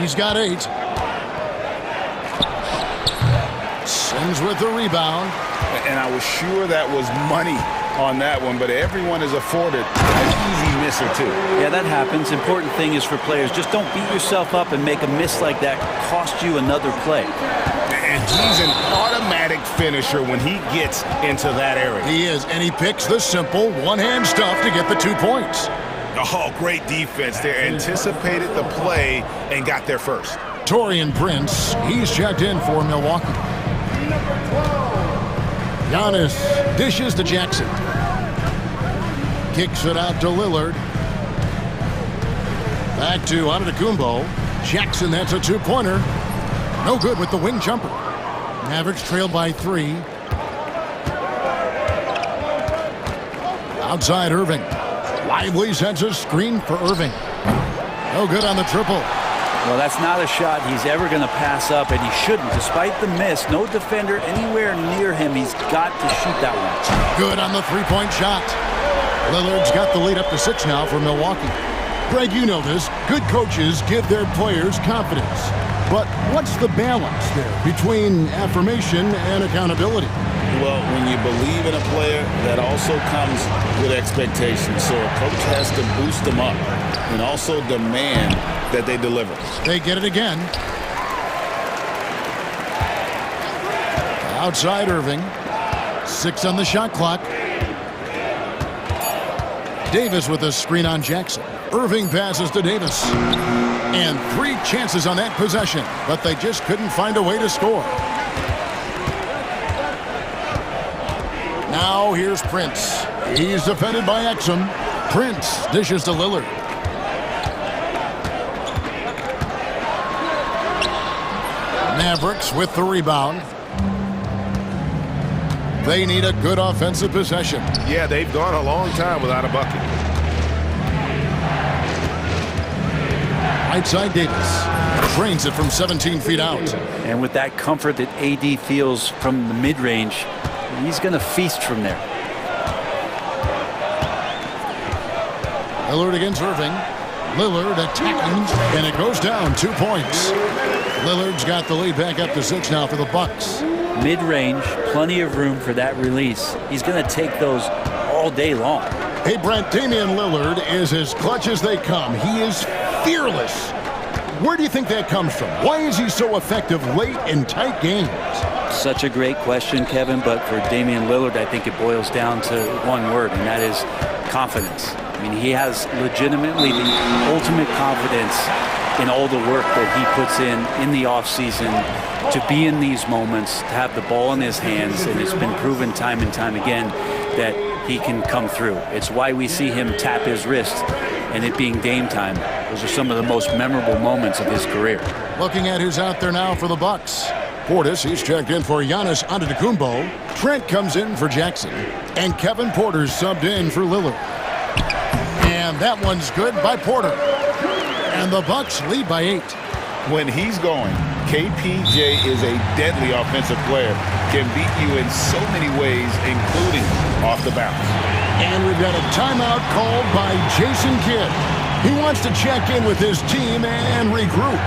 He's got 8. Sims with the rebound. And I was sure that was money on that one, but everyone is afforded an easy miss or two. Yeah, that happens. Important thing is for players, just don't beat yourself up and make a miss like that cost you another play. And he's an automatic finisher when he gets into that area. He is, and he picks the simple one-hand stuff to get the 2 points. Oh, great defense there. Anticipated the play and got there first. Taurean Prince, he's checked in for Milwaukee. Giannis dishes to Jackson. Kicks it out to Lillard. Back to Antetokounmpo. Jackson, that's a 2-pointer. No good with the wing jumper. Mavericks trailed by 3. Outside Irving. Lively sends a screen for Irving. No good on the triple. Well, that's not a shot he's ever going to pass up, and he shouldn't. Despite the miss, no defender anywhere near him. He's got to shoot that one. Good on the three-point shot. Lillard's got the lead up to 6 now for Milwaukee. Greg, you know this. Good coaches give their players confidence. But what's the balance there between affirmation and accountability? Well, when you believe in a player, that also comes with expectations. So a coach has to boost them up and also demand that they deliver. They get it again. Outside Irving. 6 on the shot clock. Davis with a screen on Jackson. Irving passes to Davis. And 3 chances on that possession, but they just couldn't find a way to score. Now here's Prince. He's defended by Exum. Prince dishes to Lillard. Mavericks with the rebound. They need a good offensive possession. Yeah, they've gone a long time without a bucket. Right side Davis. Trains it from 17 feet out. And with that comfort that AD feels from the mid-range, he's going to feast from there. Lillard against Irving. Lillard attacking, and it goes down 2 points. Lillard's got the lead back up to 6 now for the Bucks. Mid-range, plenty of room for that release. He's going to take those all day long. Hey, Brent, Damian Lillard is as clutch as they come. He is fearless. Where do you think that comes from? Why is he so effective late in tight games? Such a great question, Kevin, but for Damian Lillard, I think it boils down to one word, and that is confidence. I mean, he has legitimately the ultimate confidence in all the work that he puts in the offseason to be in these moments, to have the ball in his hands, and it's been proven time and time again that he can come through. It's why we see him tap his wrist and it being game time. Those are some of the most memorable moments of his career. Looking at who's out there now for the Bucks. Portis, he's checked in for Giannis Antetokounmpo. Trent comes in for Jackson. And Kevin Porter's subbed in for Lillard. And that one's good by Porter. And the Bucks lead by 8. When he's going, KPJ is a deadly offensive player. Can beat you in so many ways, including off the bounce. And we've got a timeout called by Jason Kidd. He wants to check in with his team and regroup.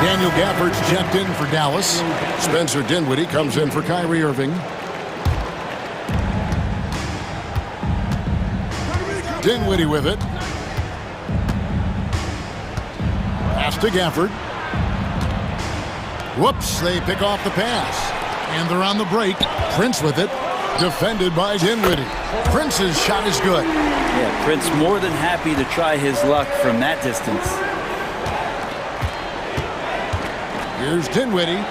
Daniel Gafford's checked in for Dallas. Spencer Dinwiddie comes in for Kyrie Irving. Dinwiddie with it. Pass to Gafford. Whoops, they pick off the pass. And they're on the break. Prince with it. Defended by Dinwiddie. Prince's shot is good. Yeah, Prince more than happy to try his luck from that distance. Here's Dinwiddie.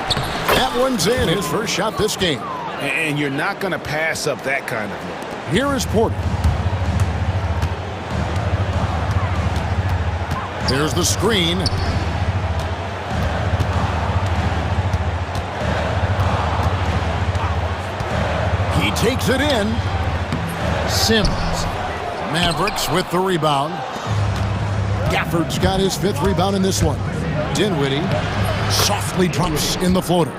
That one's in, his first shot this game. And you're not going to pass up that kind of look. Here is Porter. There's the screen. He takes it in. Sims. Mavericks with the rebound. Gafford's got his 5th rebound in this one. Dinwiddie softly drops in the floater.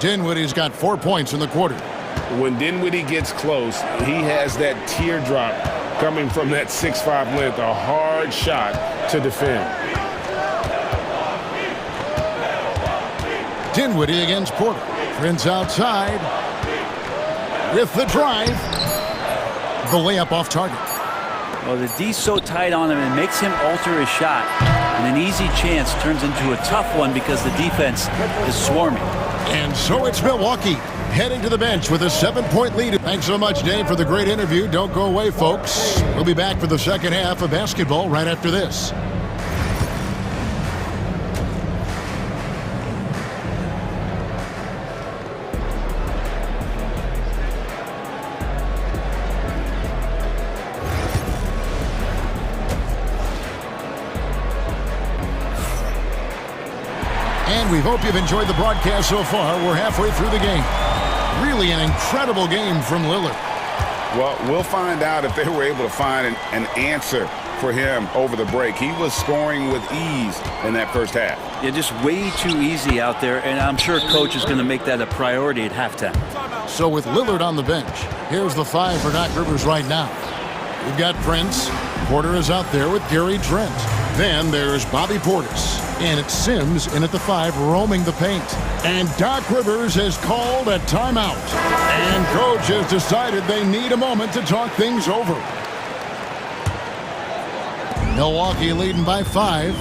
Dinwiddie's got 4 points in the quarter. When Dinwiddie gets close, he has that teardrop coming from that 6'5" length, a hard shot to defend. Dinwiddie against Porter. Prince outside. With the drive. The layup off target. Well, the D's so tight on him, it makes him alter his shot. And an easy chance turns into a tough one because the defense is swarming. And so it's Milwaukee heading to the bench with a 7-point lead. Thanks so much, Dave, for the great interview. Don't go away, folks. We'll be back for the second half of basketball right after this. And we hope you've enjoyed the broadcast so far. We're halfway through the game. Really an incredible game from Lillard. Well, we'll find out if they were able to find an answer for him over the break. He was scoring with ease in that first half. Yeah, just way too easy out there, and I'm sure coach is going to make that a priority at halftime. So with Lillard on the bench, here's the 5 for Doc Rivers right now. We've got Prince. Porter is out there with Gary Trent. Then there's Bobby Portis. And it's Sims in at the 5, roaming the paint. And Doc Rivers has called a timeout. And coach has decided they need a moment to talk things over. Milwaukee leading by 5.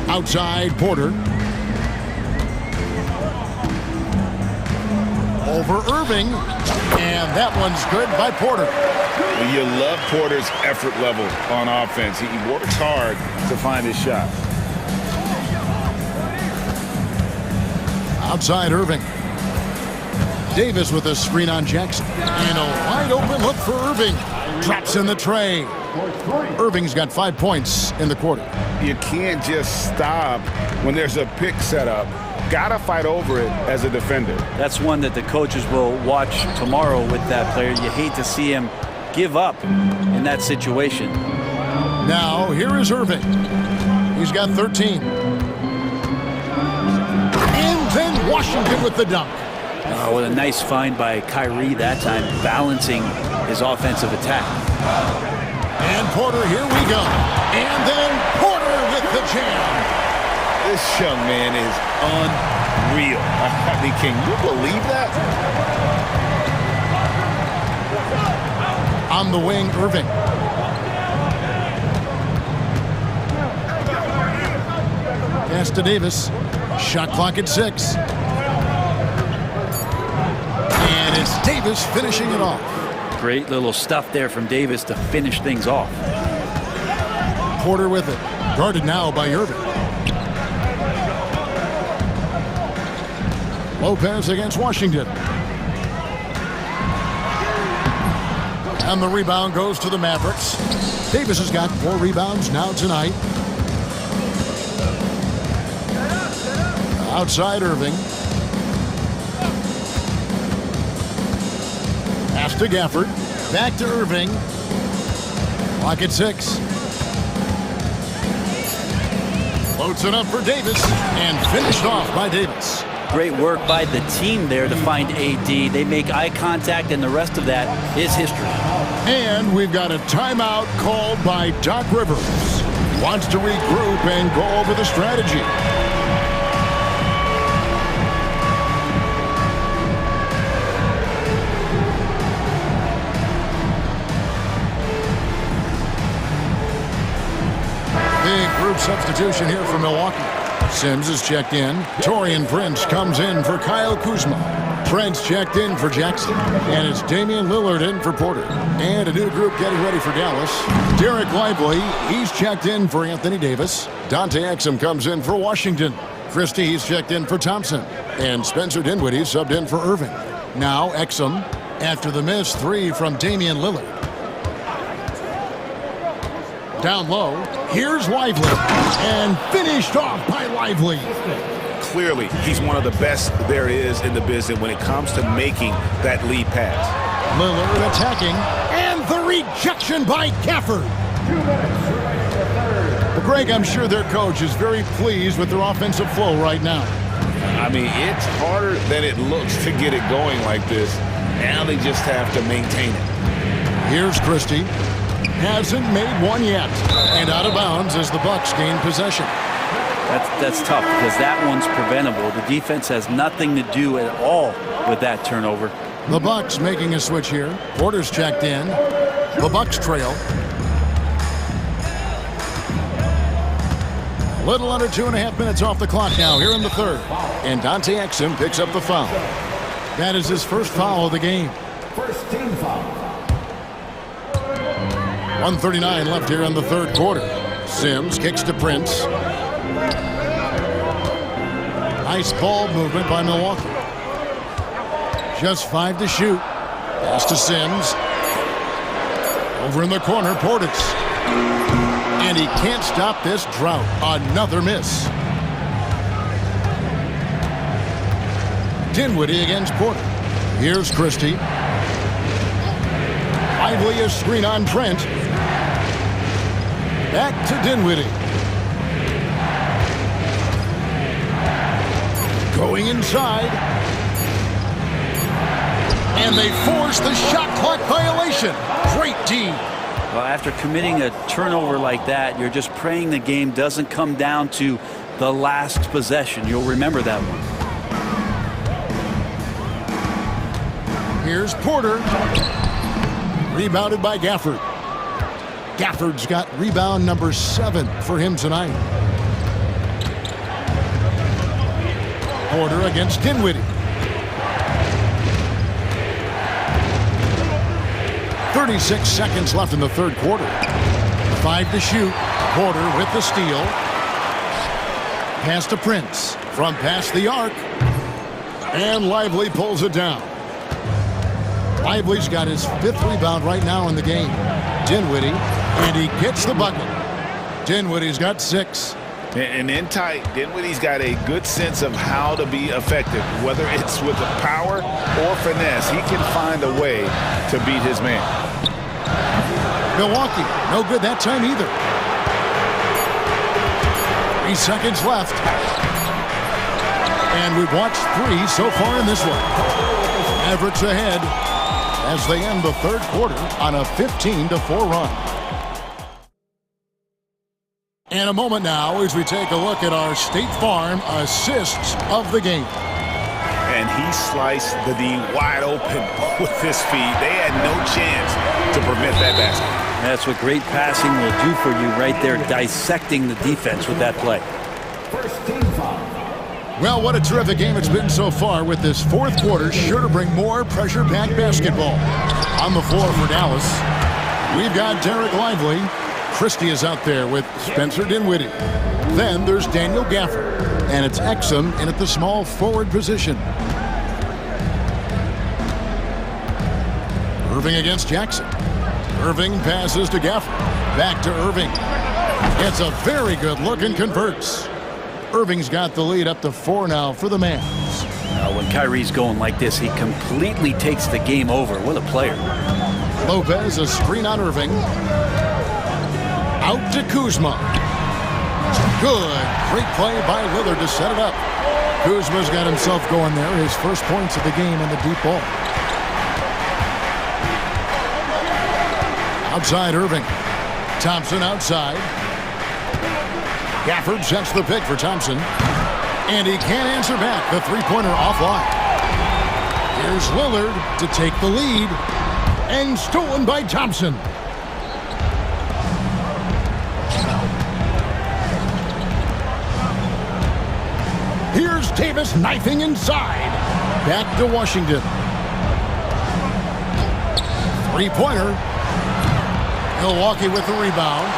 Outside Porter. Over Irving. And that one's good by Porter. Well, you love Porter's effort level on offense. He works hard to find his shot. Outside Irving. Davis with a screen on Jackson. And a wide open look for Irving. Drops in the tray. Irving's got 5 points in the quarter. You can't just stop when there's a pick set up. Gotta fight over it as a defender. That's one that the coaches will watch tomorrow with that player. You hate to see him give up in that situation. Now, here is Irving. He's got 13. And then Washington with the dunk. Oh, what a nice find by Kyrie that time, balancing his offensive attack. And Porter, here we go. And then Porter with the jam. This young man is unreal. I mean, can you believe that? On the wing, Irving. Pass to Davis. Shot clock at 6. And it's Davis finishing it off. Great little stuff there from Davis to finish things off. Porter with it. Guarded now by Irving. Lopez against Washington. And the rebound goes to the Mavericks. Davis has got 4 rebounds now tonight. Outside Irving. Pass to Gafford. Back to Irving. Clock at 6. Floats it up for Davis and finished off by Davis. Great work by the team there to find AD. They make eye contact, and the rest of that is history. And we've got a timeout called by Doc Rivers. Wants to regroup and go over the strategy. Big group substitution here for Milwaukee. Sims is checked in. Taurean Prince comes in for Kyle Kuzma. Prince checked in for Jackson. And it's Damian Lillard in for Porter. And a new group getting ready for Dallas. Derek Lively, he's checked in for Anthony Davis. Dante Exum comes in for Washington. Christie, he's checked in for Thompson. And Spencer Dinwiddie subbed in for Irving. Now Exum after the missed 3 from Damian Lillard. Down low, here's Lively, and finished off by Lively. Clearly, he's one of the best there is in the business when it comes to making that lead pass. Lillard attacking, and the rejection by Gafford. Well, Greg, I'm sure their coach is very pleased with their offensive flow right now. I mean, it's harder than it looks to get it going like this. Now they just have to maintain it. Here's Christie. Hasn't made one yet. And out of bounds as the Bucks gain possession. That's tough because that one's preventable. The defense has nothing to do at all with that turnover. The Bucks making a switch here. Porter's checked in. The Bucks trail. A little under 2.5 minutes off the clock now here in the third. And Dante Exum picks up the foul. That is his first foul of the game. First team foul. 1:39 left here in the third quarter. Sims kicks to Prince. Nice ball movement by Milwaukee. Just 5 to shoot. Pass to Sims. Over in the corner, Portis. And he can't stop this drought. Another miss. Dinwiddie against Porter. Here's Christie. Lively a screen on Trent. Back to Dinwiddie. Going inside. And they force the shot clock violation. Great D. Well, after committing a turnover like that, you're just praying the game doesn't come down to the last possession. You'll remember that one. Here's Porter. Rebounded by Gafford. Gafford's got rebound number 7 for him tonight. Porter against Dinwiddie. 36 seconds left in the third quarter. 5 to shoot. Porter with the steal. Pass to Prince. From past the arc. And Lively pulls it down. Lively's got his 5th rebound right now in the game. Dinwiddie, and he gets the bucket. Dinwiddie's got 6. And in tight, Dinwiddie's got a good sense of how to be effective. Whether it's with the power or finesse, he can find a way to beat his man. Milwaukee, no good that time either. 3 seconds left. And we've watched 3 so far in this one. Mavericks ahead as they end the third quarter on a 15-4 run. And a moment now as we take a look at our State Farm assists of the game. And he sliced the D wide open with his feet. They had no chance to prevent that basket. That's what great passing will do for you right there, dissecting the defense with that play. First team foul. Well, what a terrific game it's been so far, with this fourth quarter sure to bring more pressure-packed basketball. On the floor for Dallas, we've got Derek Lively. Christie is out there with Spencer Dinwiddie. Then there's Daniel Gafford, and it's Exum in at the small forward position. Irving against Jackson. Irving passes to Gafford. Back to Irving. It's a very good look and converts. Irving's got the lead up to 4 now for the Mavs. When Kyrie's going like this, he completely takes the game over. What a player. Lopez, a screen on Irving. Out to Kuzma. Good. Great play by Lillard to set it up. Kuzma's got himself going there. His first points of the game on the deep ball. Outside Irving. Thompson outside. Gafford sets the pick for Thompson. And he can't answer back. The three-pointer offline. Here's Lillard to take the lead. And stolen by Thompson. Here's Davis knifing inside. Back to Washington. Three-pointer. Milwaukee with the rebound.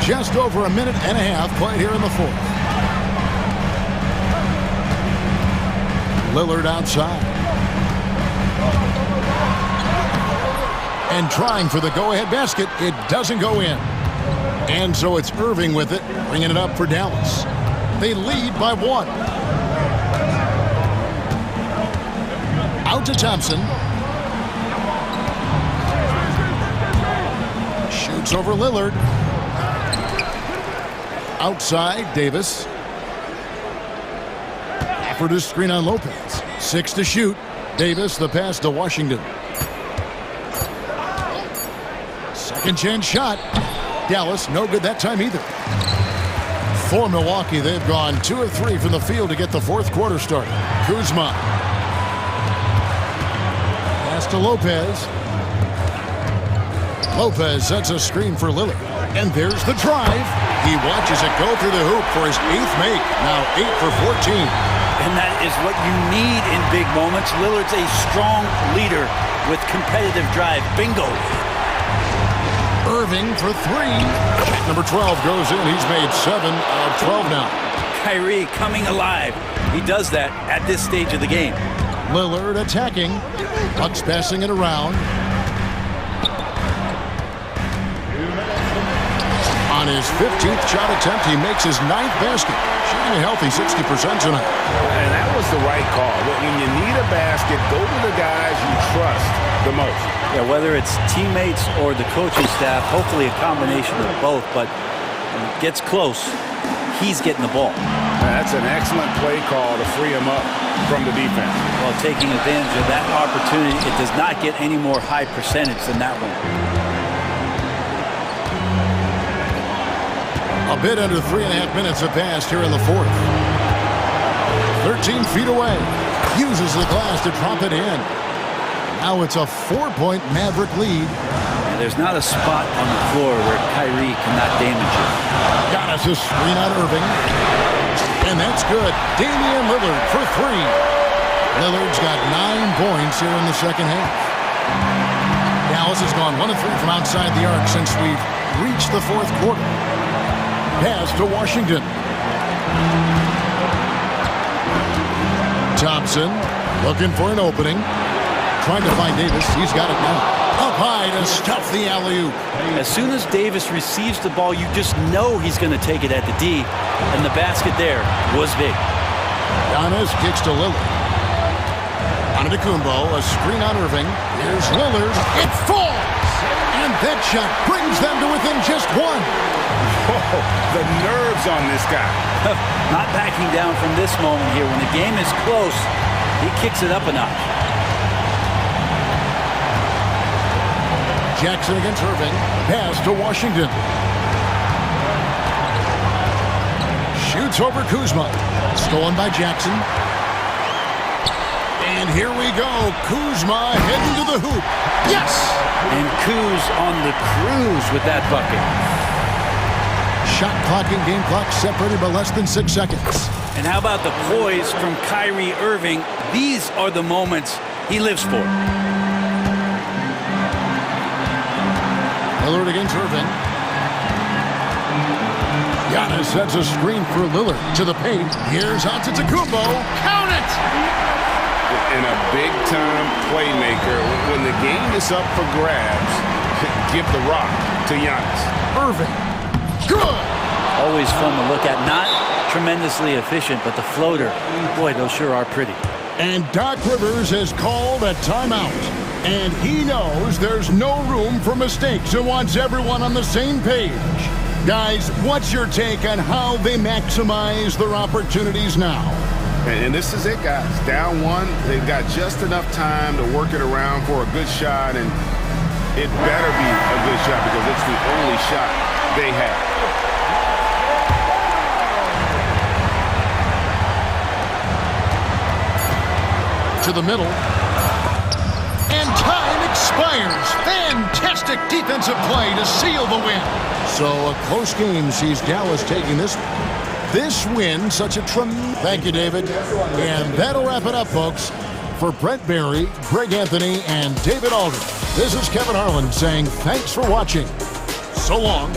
Just over a minute and a half played here in the fourth. Lillard outside. And trying for the go-ahead basket. It doesn't go in. And so it's Irving with it, bringing it up for Dallas. They lead by 1. Out to Thompson. Shoots over Lillard. Outside, Davis. Gafford to screen on Lopez. 6 to shoot. Davis, the pass to Washington. Second chance shot. Dallas, no good that time either. For Milwaukee, they've gone 2 of 3 from the field to get the fourth quarter started. Kuzma. Pass to Lopez. Lopez sets a screen for Lillard. And there's the drive. He watches it go through the hoop for his 8th make. Now 8 for 14. And that is what you need in big moments. Lillard's a strong leader with competitive drive. Bingo. Irving for 3. Number 12 goes in. He's made 7 of 12 now. Kyrie coming alive. He does that at this stage of the game. Lillard attacking. Bucks passing it around. On his 15th shot attempt, he makes his 9th basket. Shooting a healthy 60% tonight. And that was the right call. When you need a basket, go to the guys you trust the most. Yeah, whether it's teammates or the coaching staff, hopefully a combination of both, but when it gets close, he's getting the ball. That's an excellent play call to free him up from the defense. Well, taking advantage of that opportunity, it does not get any more high percentage than that one. A bit under 3.5 minutes have passed here in the fourth. 13 feet away. Uses the glass to drop it in. Now it's a 4-point Maverick lead. And there's not a spot on the floor where Kyrie cannot damage it. Got us a screen on Irving. And that's good. Damian Lillard for 3. Lillard's got 9 points here in the second half. Dallas has gone 1 of 3 from outside the arc since we've reached the fourth quarter. Pass to Washington. Thompson looking for an opening. Trying to find Davis. He's got it now. Up high to stuff the alley-oop. As soon as Davis receives the ball, you just know he's going to take it at the D. And the basket there was big. Giannis kicks to Lillard. Antetokounmpo, a screen on Irving. Here's Lillard. It falls! And that shot brings them to within just 1. Oh, the nerves on this guy. Not backing down from this moment here. When the game is close, he kicks it up a notch. Jackson against Irving. Pass to Washington. Shoots over Kuzma. Stolen by Jackson. And here we go. Kuzma heading to the hoop. Yes! And Kuz on the cruise with that bucket. shot clock and game clock separated by less than 6 seconds. And how about the poise from Kyrie Irving? These are the moments he lives for. Lillard against Irving. Giannis sets a screen for Lillard to the paint. Here's Antetokounmpo. Count it! And a big-time playmaker. When the game is up for grabs, give the rock to Giannis. Irving. Good! Always fun to look at. Not tremendously efficient, but the floater, boy, those sure are pretty. And Doc Rivers has called a timeout. And he knows there's no room for mistakes and wants everyone on the same page. Guys, what's your take on how they maximize their opportunities now? And this is it, guys. Down one, they've got just enough time to work it around for a good shot, and it better be a good shot because it's the only shot they have. To the middle. And time expires. Fantastic defensive play to seal the win. So a close game sees Dallas taking this win, such a tremendous... Thank you, David. And that'll wrap it up, folks. For Brent Barry, Greg Anthony, and David Aldridge, this is Kevin Harlan saying thanks for watching. So long.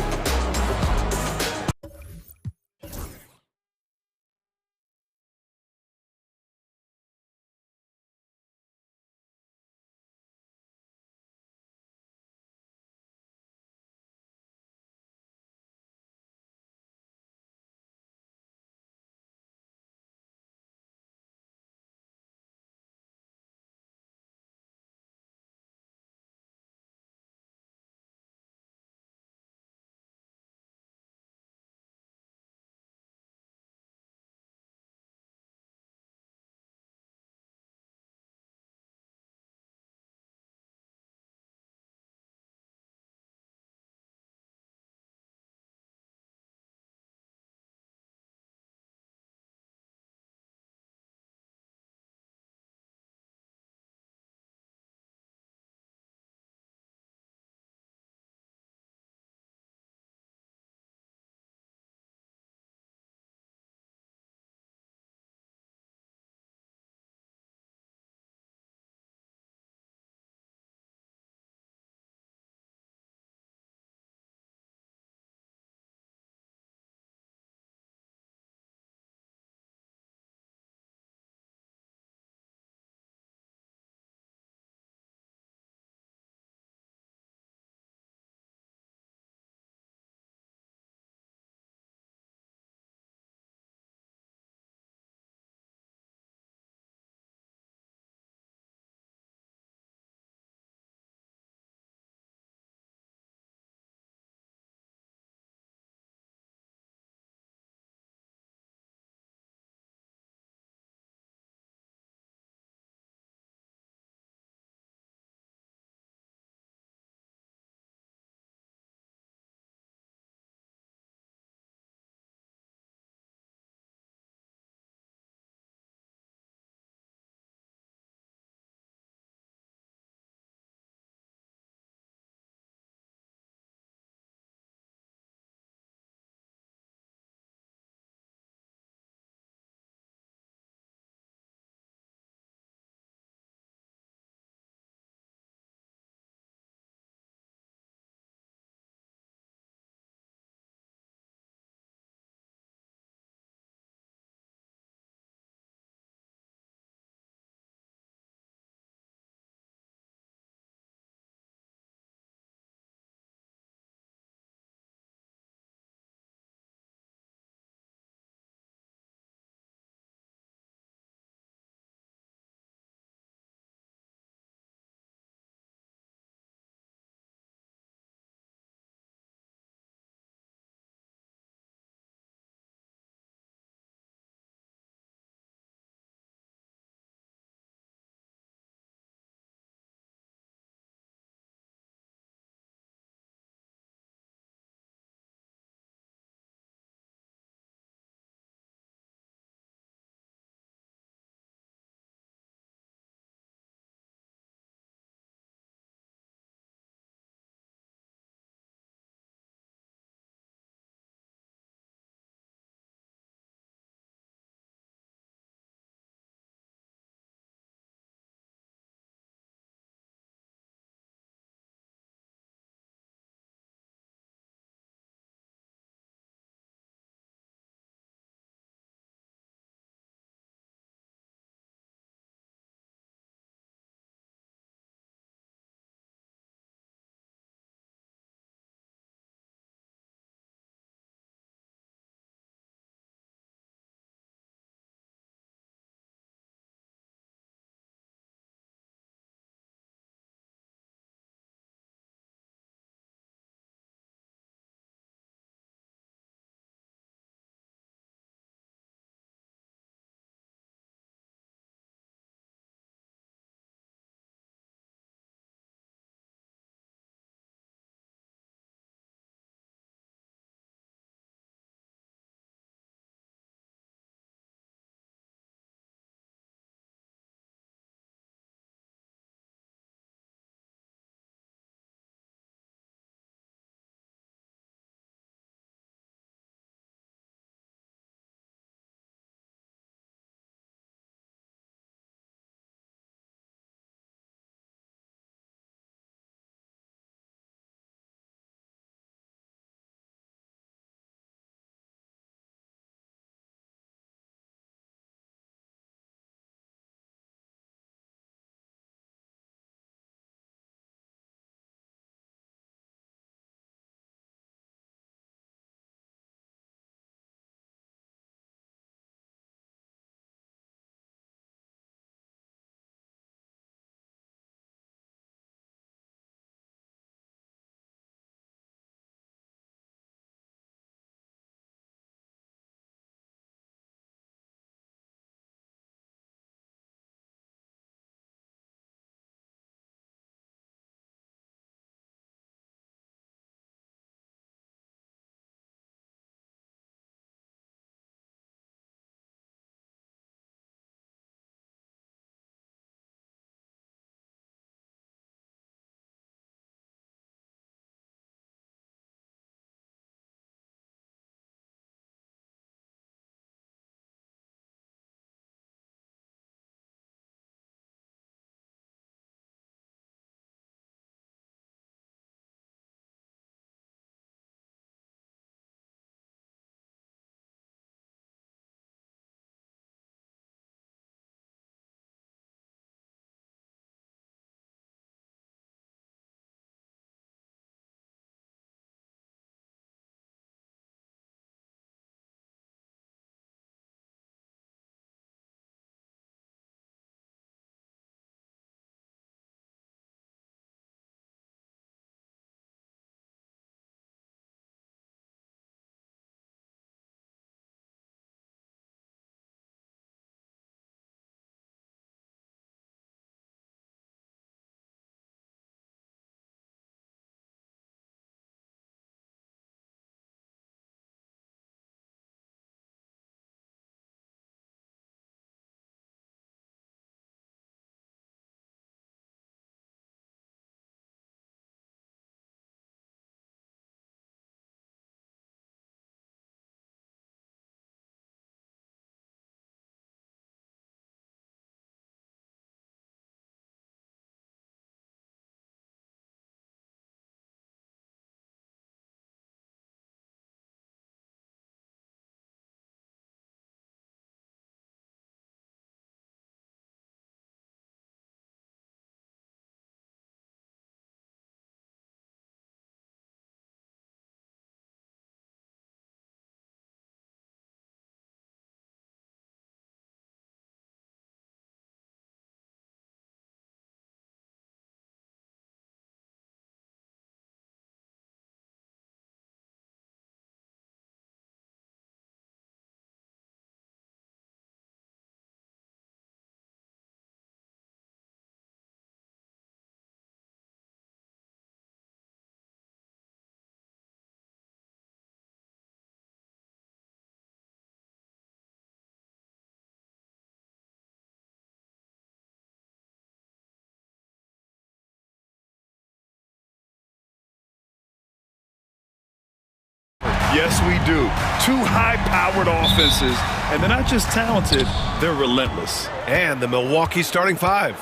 Yes, we do. Two high-powered offenses, and they're not just talented, they're relentless. And the Milwaukee starting five.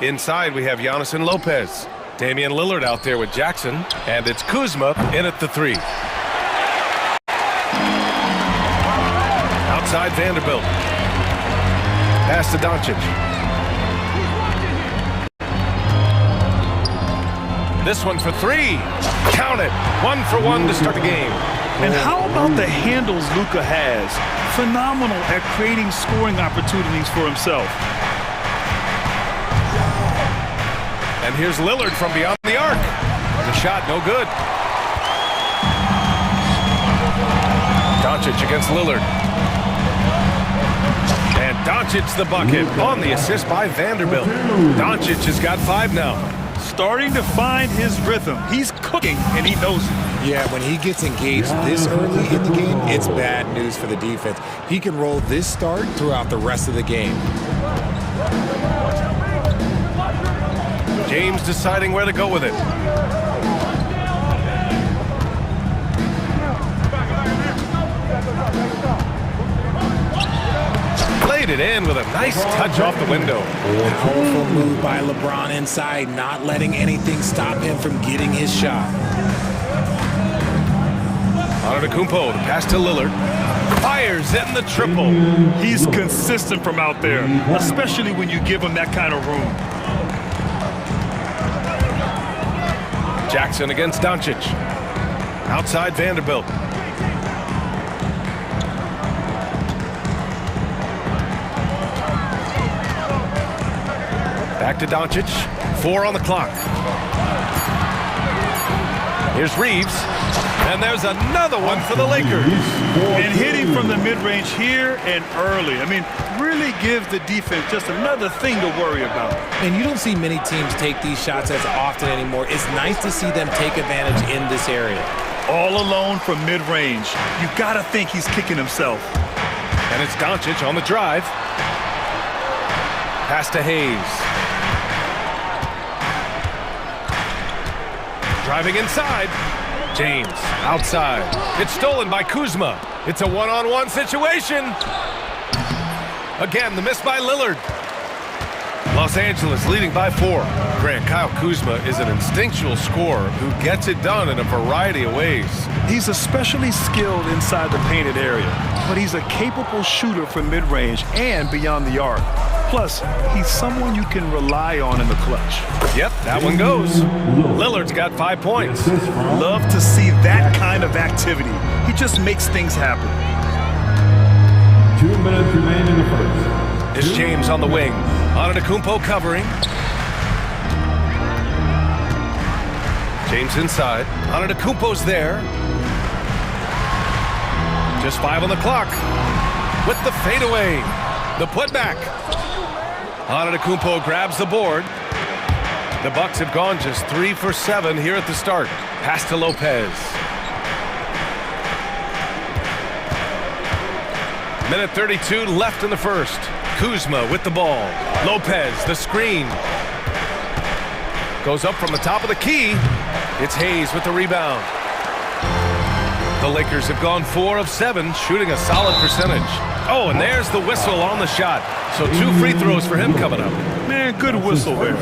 Inside, we have Giannis and Lopez. Damian Lillard out there with Jackson, and it's Kuzma in at the three. Outside Vanderbilt. Pass to Doncic. This one for three. Count it. 1 for 1 to start the game. And how about the handles Luka has? Phenomenal at creating scoring opportunities for himself. And here's Lillard from beyond the arc. The shot no good. Doncic against Lillard. And Doncic the bucket on the assist by Vanderbilt. Doncic has got 5 now. Starting to find his rhythm. He's cooking, and he knows it. Yeah, when he gets engaged this early in the game, it's bad news for the defense. He can roll this start throughout the rest of the game. James deciding where to go with it. Played it in with a nice touch off the window. Powerful move by LeBron inside, not letting anything stop him from getting his shot. Antetokounmpo, the pass to Lillard. Fires in the triple. He's consistent from out there, especially when you give him that kind of room. Jackson against Doncic. Outside Vanderbilt. Back to Doncic. 4 on the clock. Here's Reeves. And there's another one for the Lakers. And hitting from the mid-range here and early. I mean, really gives the defense just another thing to worry about. And you don't see many teams take these shots as often anymore. It's nice to see them take advantage in this area. All alone from mid-range. You gotta think he's kicking himself. And it's Doncic on the drive. Pass to Hayes. Driving inside. James outside. It's stolen by Kuzma. It's a one-on-one situation. Again, the miss by Lillard. Los Angeles leading by 4. Grant, Kyle Kuzma is an instinctual scorer who gets it done in a variety of ways. He's especially skilled inside the painted area, but he's a capable shooter from mid-range and beyond the arc. Plus, he's someone you can rely on in the clutch. Yep, that one goes. Lillard's got 5 points. Love to see that kind of activity. He just makes things happen. 2 minutes remain in the first. It's James on the wing. Antetokounmpo covering. James inside. Antetokounmpo's there. Just 5 on the clock. With the fadeaway. The putback. Antetokounmpo grabs the board. The Bucks have gone just 3 for 7 here at the start. Pass to Lopez. Minute 32 left in the first. Kuzma with the ball. Lopez, the screen. Goes up from the top of the key. It's Hayes with the rebound. The Lakers have gone 4 of 7, shooting a solid percentage. Oh, and there's the whistle on the shot. So 2 free throws for him coming up. Man, good whistle there.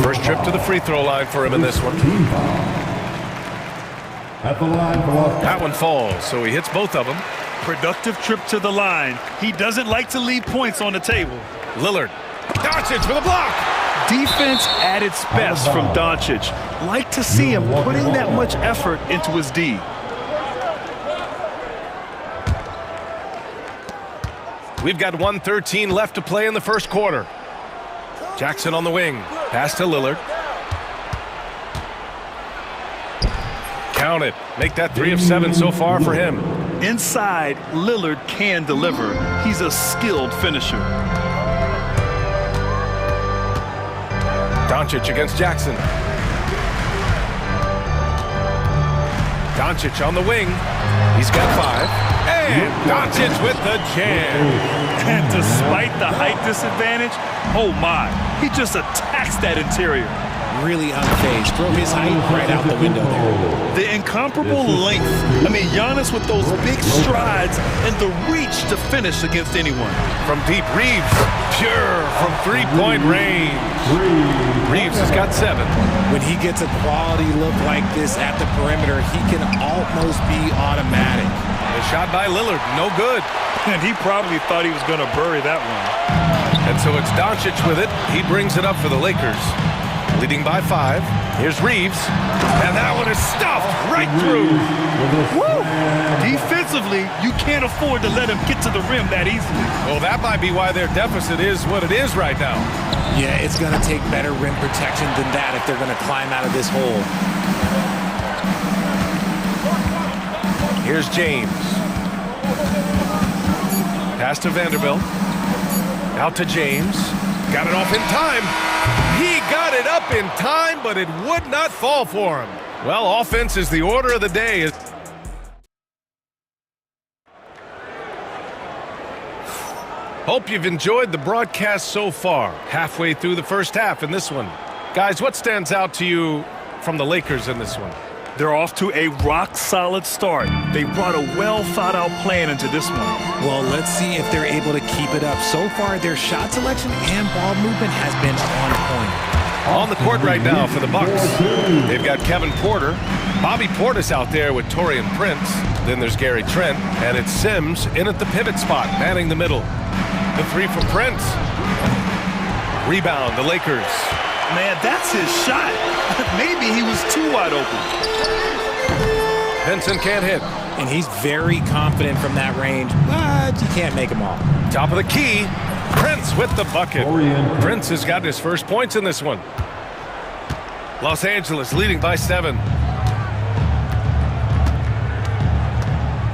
First trip to the free throw line for him in this one. At the line for that one falls, so he hits both of them. Productive trip to the line. He doesn't like to leave points on the table. Lillard. Doncic for the block. Defense at its best from Doncic. Like to see him putting that much effort into his D. We've got 1:13 left to play in the first quarter. Jackson on the wing. Pass to Lillard. Count it. Make that 3 of 7 so far for him. Inside, Lillard can deliver. He's a skilled finisher. Doncic against Jackson. Doncic on the wing. He's got 5. And Doncic with the jam. And despite the height disadvantage, oh my, he just attacks that interior. really unfazed. Throw his height right out the window there. The incomparable length. I mean, Giannis with those big strides and the reach to finish against anyone. From deep, Reeves, pure from three-point range. Reeves has got 7. When he gets a quality look like this at the perimeter, he can almost be automatic. The shot by Lillard, no good. And he probably thought he was going to bury that one. And so it's Doncic with it. He brings it up for the Lakers. Leading by 5. Here's Reeves. And that one is stuffed right through. Woo! Defensively, you can't afford to let him get to the rim that easily. Well, that might be why their deficit is what it is right now. Yeah, it's going to take better rim protection than that if they're going to climb out of this hole. Here's James. Pass to Vanderbilt. Out to James. Got it off in time. He got it up in time, but it would not fall for him. Well, offense is the order of the day. Hope you've enjoyed the broadcast so far. Halfway through the first half in this one. Guys, what stands out to you from the Lakers in this one? They're off to a rock-solid start. They brought a well-thought-out plan into this one. Well, let's see if they're able to keep it up. So far, their shot selection and ball movement has been on point. On the court right now for the Bucks. They've got Kevin Porter. Bobby Portis out there with Taurean Prince. Then there's Gary Trent. And it's Sims in at the pivot spot, manning the middle. The 3 from Prince. Rebound, the Lakers. Man, that's his shot. Maybe he was too wide open. Vincent can't hit. And he's very confident from that range, but you can't make them all. Top of the key. Prince with the bucket. Prince has gotten his first points in this one. Los Angeles leading by 7.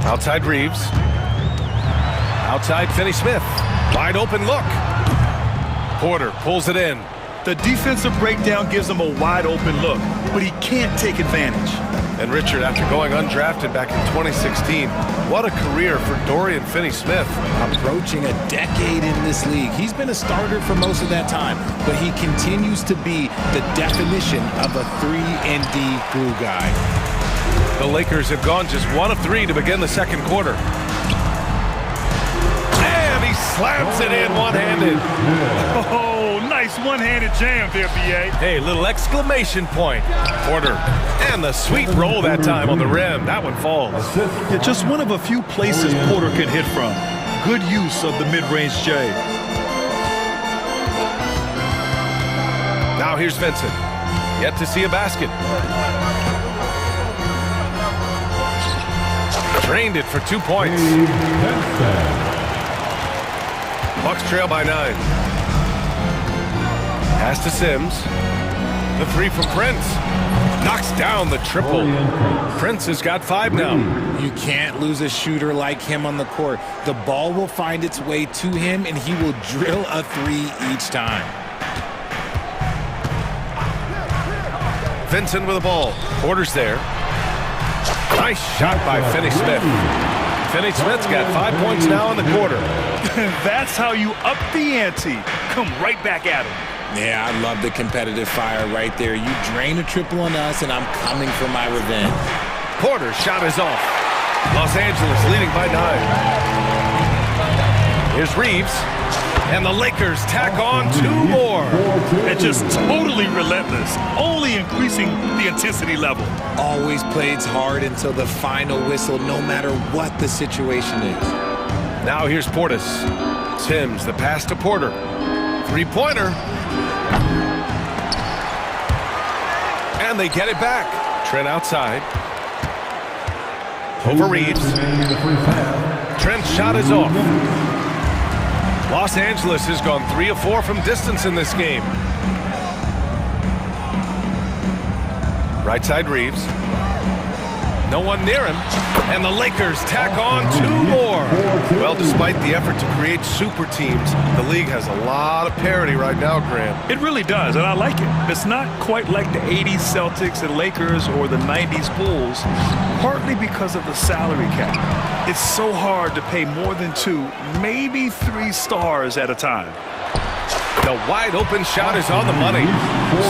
Outside Reeves. Outside Finney-Smith. Wide open look. Porter pulls it in. The defensive breakdown gives him a wide open look, but he can't take advantage. And Richard, after going undrafted back in 2016, what a career for Dorian Finney-Smith. Approaching a decade in this league. He's been a starter for most of that time, but he continues to be the definition of a 3-and-D glue guy. The Lakers have gone just 1 of 3 to begin the second quarter. And he slams it in one-handed. Oh, nice one-handed jam there, B.A. Hey, little exclamation point. Porter. And the sweet roll that time on the rim. That one falls. Yeah, just one of a few places Porter can hit from. Good use of the mid-range J. Now here's Vincent. Yet to see a basket. Drained it for 2 points. Bucks trail by 9. Pass to Sims. The 3 from Prince. Knocks down the triple. Prince has got 5 now. You can't lose a shooter like him on the court. The ball will find its way to him, and he will drill a 3 each time. Vincent with the ball. Porter's there. Nice shot by Finney-Smith. Finney-Smith's got 5 points now in the quarter. That's how you up the ante. Come right back at him. Yeah, I love the competitive fire right there. You drain a triple on us, and I'm coming for my revenge. Porter's shot is off. Los Angeles leading by 9. Here's Reeves. And the Lakers tack on 2 more. And just totally relentless, only increasing the intensity level. Always plays hard until the final whistle, no matter what the situation is. Now here's Portis. Sims, the pass to Porter. 3-pointer. And they get it back. Trent outside. Over Reeves. Trent's shot is off. Los Angeles has gone 3 of 4 from distance in this game. Right side Reeves. No one near him. And the Lakers tack on 2 more. Well, despite the effort to create super teams, the league has a lot of parity right now, Graham. It really does, and I like it. It's not quite like the 80s Celtics and Lakers or the 90s Bulls, partly because of the salary cap. It's so hard to pay more than 2, maybe 3 stars at a time. The wide open shot is on the money.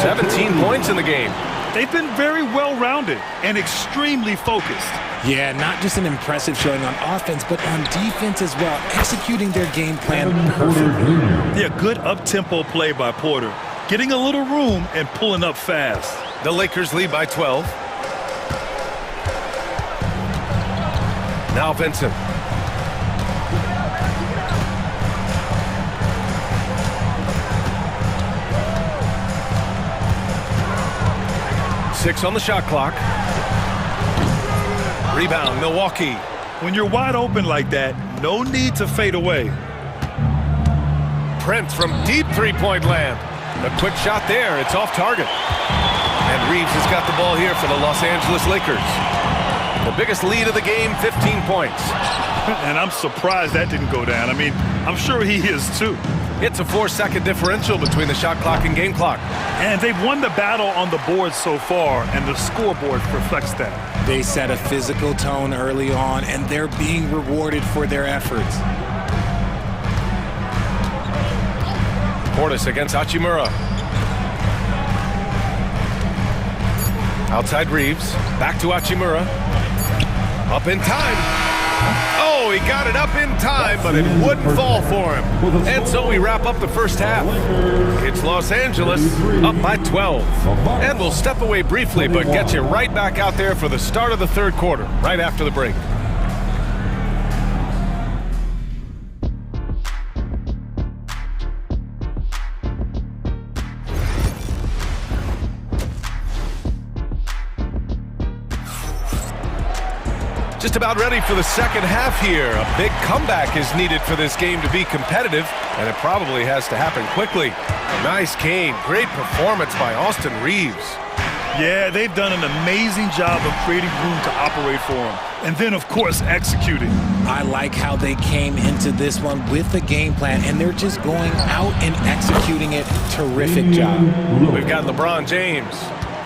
17 points in the game. They've been very well-rounded and extremely focused. Yeah, not just an impressive showing on offense, but on defense as well, executing their game plan perfectly. Yeah, good up-tempo play by Porter, getting a little room and pulling up fast. The Lakers lead by 12. Now Vincent. Six on the shot clock. Rebound, Milwaukee. When you're wide open like that, no need to fade away. Prince from deep three-point land. A quick shot there. It's off target. And Reeves has got the ball here for the Los Angeles Lakers. The biggest lead of the game, 15 points. And I'm surprised that didn't go down. I mean, I'm sure he is too. It's a 4-second differential between the shot clock and game clock. And they've won the battle on the board so far, and the scoreboard reflects that. They set a physical tone early on, and they're being rewarded for their efforts. Portis against Hachimura. Outside Reeves. Back to Hachimura. Up in time. Oh, he got it up in time, but it wouldn't fall for him. And so we wrap up the first half. It's Los Angeles up by 12. And we'll step away briefly, but get you right back out there for the start of the third quarter, right after the break. Just about ready for the second half here. A big comeback is needed for this game to be competitive, and it probably has to happen quickly. Nice game. Great performance by Austin Reeves. Yeah, they've done an amazing job of creating room to operate for him. And then, of course, executing. I like how they came into this one with the game plan, and they're just going out and executing it. Terrific job. We've got LeBron James.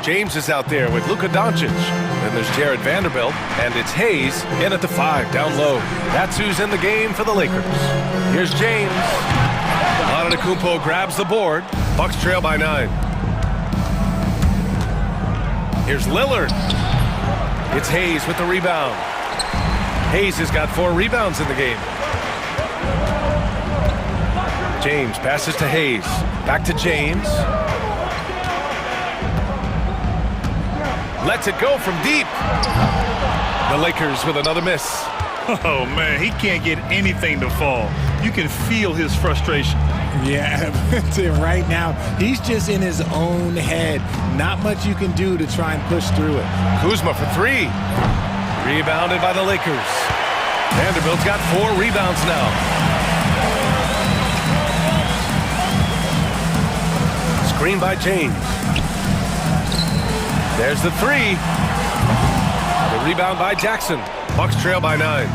James is out there with Luka Doncic. Then there's Jared Vanderbilt, and it's Hayes in at the 5, down low. That's who's in the game for the Lakers. Here's James. Antetokounmpo grabs the board. Bucks trail by 9. Here's Lillard. It's Hayes with the rebound. Hayes has got 4 rebounds in the game. James passes to Hayes. Back to James. Lets it go from deep. The Lakers with another miss. Oh, man, he can't get anything to fall. You can feel his frustration. Yeah, right now, he's just in his own head. Not much you can do to try and push through it. Kuzma for 3. Rebounded by the Lakers. Vanderbilt's got 4 rebounds now. Screen by James. There's the 3. The rebound by Jackson. Bucks trail by 9.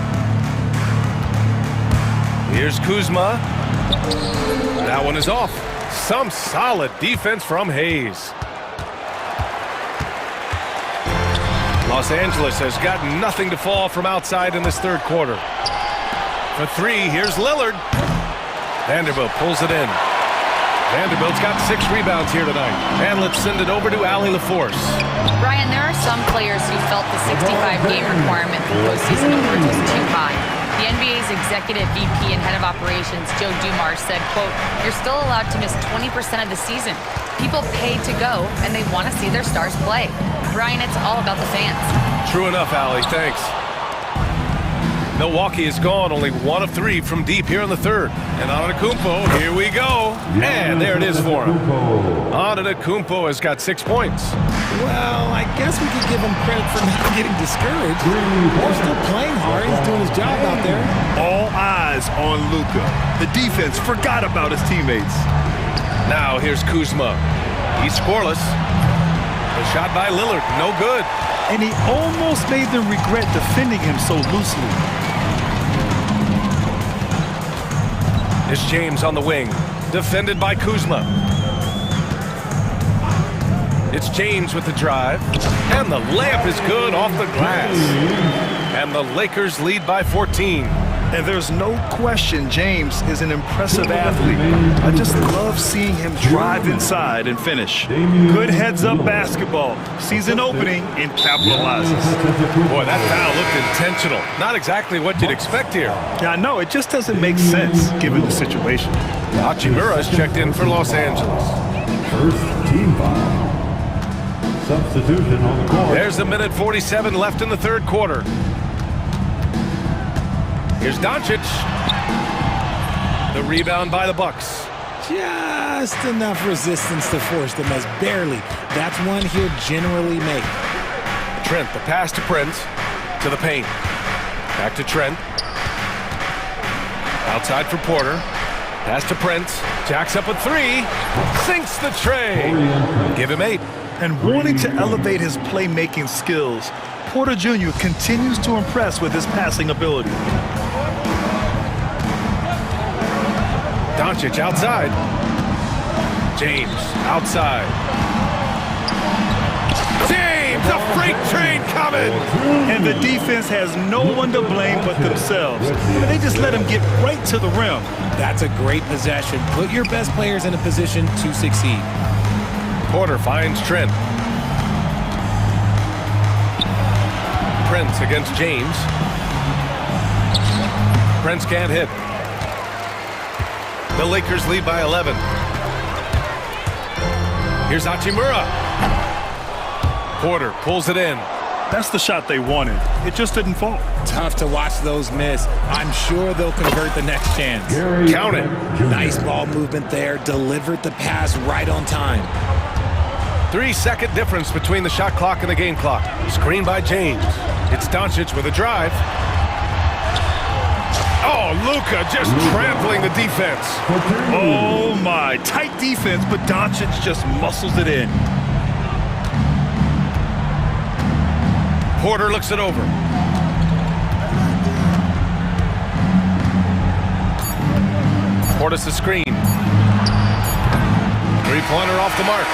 Here's Kuzma. That one is off. Some solid defense from Hayes. Los Angeles has got nothing to fall from outside in this third quarter. For 3, here's Lillard. Vanderbilt pulls it in. Vanderbilt's got 6 rebounds here tonight. And let's send it over to Allie LaForce. Brian, there are some players who felt the 65-game requirement for postseason awards was too high. The NBA's executive VP and head of operations, Joe Dumars, said, quote, "You're still allowed to miss 20% of the season. People pay to go, and they want to see their stars play." Brian, it's all about the fans. True enough, Allie. Thanks. Milwaukee is gone, only 1 of 3 from deep here in the third. And Antetokounmpo, here we go. And there it is for him. Antetokounmpo has got 6 points. Well, I guess we could give him credit for not getting discouraged. He's still playing hard. He's doing his job out there. All eyes on Luka. The defense forgot about his teammates. Now here's Kuzma. He's scoreless. The shot by Lillard, no good. And he almost made them regret defending him so loosely. It's James on the wing, defended by Kuzma. It's James with the drive, and the layup is good off the glass. And the Lakers lead by 14. And there's no question James is an impressive athlete. I just love seeing him drive inside and finish. Good heads-up basketball. Season opening and capitalizes. Boy, that foul looked intentional. Not exactly what you'd expect here. Yeah, I know. It just doesn't make sense given the situation. Hachimura is checked in for Los Angeles. First team foul. Substitution on the court. There's a minute 47 left in the third quarter. Here's Doncic. The rebound by the Bucks. Just enough resistance to force the miss. Barely. That's one he'll generally make. Trent, the pass to Prince. To the paint. Back to Trent. Outside for Porter. Pass to Prince. Jacks up a three. Sinks the tray. Give him 8. And wanting to elevate his playmaking skills, Porter Jr. continues to impress with his passing ability. Doncic outside. James outside. James, a freight train coming! And the defense has no one to blame but themselves. They just let him get right to the rim. That's a great possession. Put your best players in a position to succeed. Porter finds Trent. Prince against James. Prince can't hit. The Lakers lead by 11. Here's Hachimura. Porter pulls it in. That's the shot they wanted. It just didn't fall. Tough to watch those miss. I'm sure they'll convert the next chance. Count it. Nice ball movement there. Delivered the pass right on time. 3-second difference between the shot clock and the game clock. Screen by James. It's Doncic with a drive. Oh, Luka just trampling the defense. Oh, my. Tight defense, but Doncic just muscles it in. Porter looks it over. Portis the screen. Three-pointer off the mark.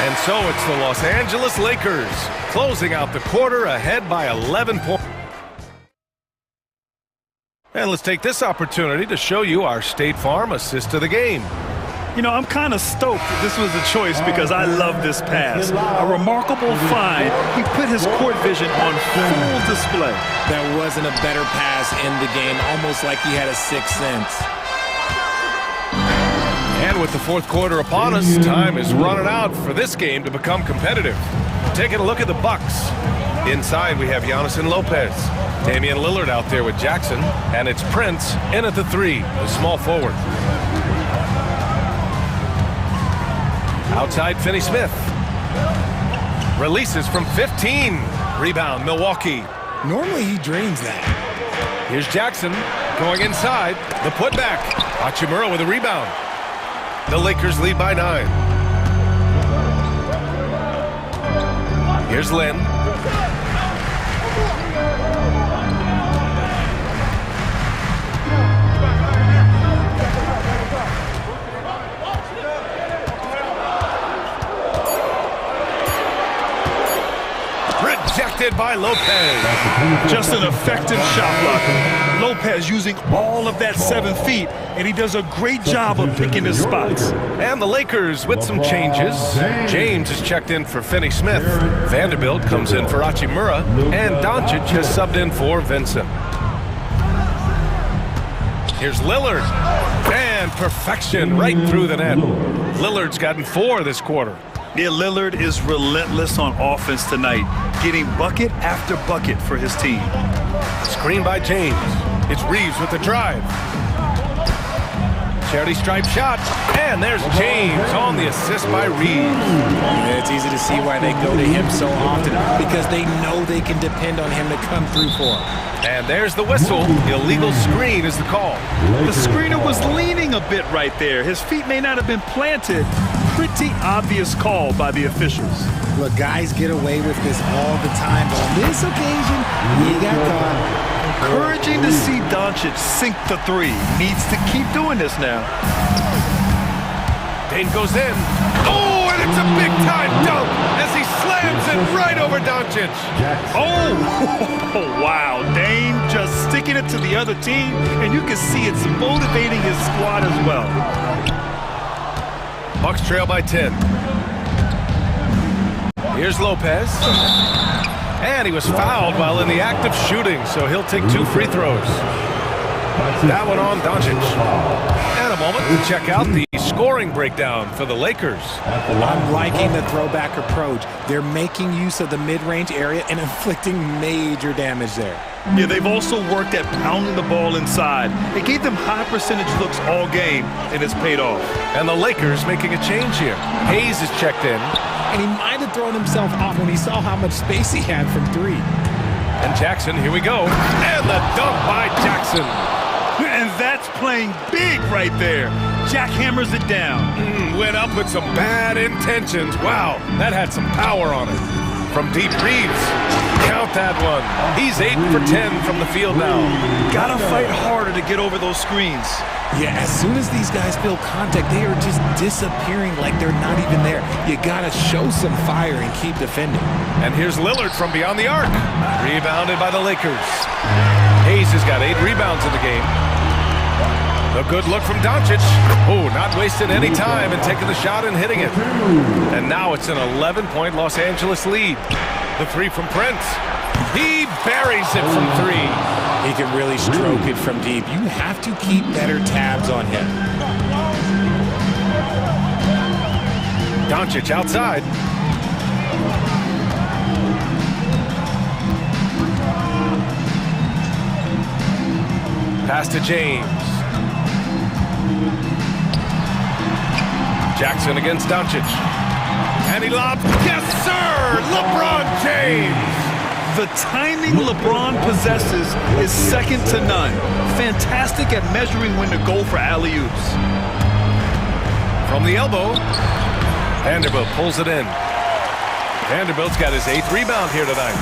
And so it's the Los Angeles Lakers closing out the quarter ahead by 11 points. And let's take this opportunity to show you our State Farm assist of the game. You know, I'm kind of stoked that this was a choice because I love this pass. A remarkable find. He put his court vision on full display. There wasn't a better pass in the game, almost like he had a sixth sense. And with the fourth quarter upon us, time is running out for this game to become competitive. Taking a look at the Bucks. Inside, we have Giannis and Lopez. Damian Lillard out there with Jackson. And it's Prince in at the 3, the small forward. Outside, Finney-Smith. Releases from 15. Rebound, Milwaukee. Normally, he dreams that. Here's Jackson going inside. The putback. Hachimura with a rebound. The Lakers lead by 9. Here's Lynn. Rejected by Lopez. Just an effective shot blocker. Lopez using all of that 7 feet, and he does a great job of picking his spots. And the Lakers with some changes. James is checked in for Finney-Smith. Vanderbilt comes in for Hachimura, and Doncic has subbed in for Vincent. Here's Lillard. And perfection right through the net. Lillard's gotten 4 this quarter. Yeah, Lillard is relentless on offense tonight, getting bucket after bucket for his team. Screen by James. It's Reeves with the drive. Charity stripe shot. And there's James on the assist by Reeves. It's easy to see why they go to him so often, because they know they can depend on him to come through for them. And there's the whistle. Illegal screen is the call. The screener was leaning a bit right there. His feet may not have been planted. Pretty obvious call by the officials. Look, guys get away with this all the time, but on this occasion, he got caught. Encouraging to see Doncic sink the 3. Needs to keep doing this now. Dane goes in. Oh, and it's a big-time dunk as he slams Slams it right over Doncic. Oh, wow. Dame just sticking it to the other team, and you can see it's motivating his squad as well. Bucks trail by 10. Here's Lopez. And he was fouled while in the act of shooting, so he'll take 2 free throws. That one on Doncic. And a moment to check out the scoring breakdown for the Lakers. I'm liking the throwback approach. They're making use of the mid-range area and inflicting major damage there. Yeah, they've also worked at pounding the ball inside. It gave them high percentage looks all game, and it's paid off. And the Lakers making a change here. Hayes is checked in. And he might have thrown himself off when he saw how much space he had from 3. And Jackson, here we go. And the dunk by Jackson. And that's playing big right there. Jack hammers it down. Went up with some bad intentions. Wow, that had some power on it. From deep, Reeves. Count that one. He's 8 for 10 from the field now. Gotta fight harder to get over those screens. Yeah, as soon as these guys feel contact, they are just disappearing like they're not even there. You gotta show some fire and keep defending. And here's Lillard from beyond the arc. Rebounded by the Lakers. Hayes has got 8 rebounds in the game. A good look from Doncic. Oh, not wasting any time and taking the shot and hitting it. And now it's an 11-point Los Angeles lead. The 3 from Prince. He buries it from 3. He can really stroke it from deep. You have to keep better tabs on him. Doncic outside. Pass to James. Jackson against Doncic. And he lobs. Yes, sir! LeBron James! The timing LeBron possesses is second to none. Fantastic at measuring when to go for alley-oops. From the elbow, Vanderbilt pulls it in. Vanderbilt's got his 8th rebound here tonight.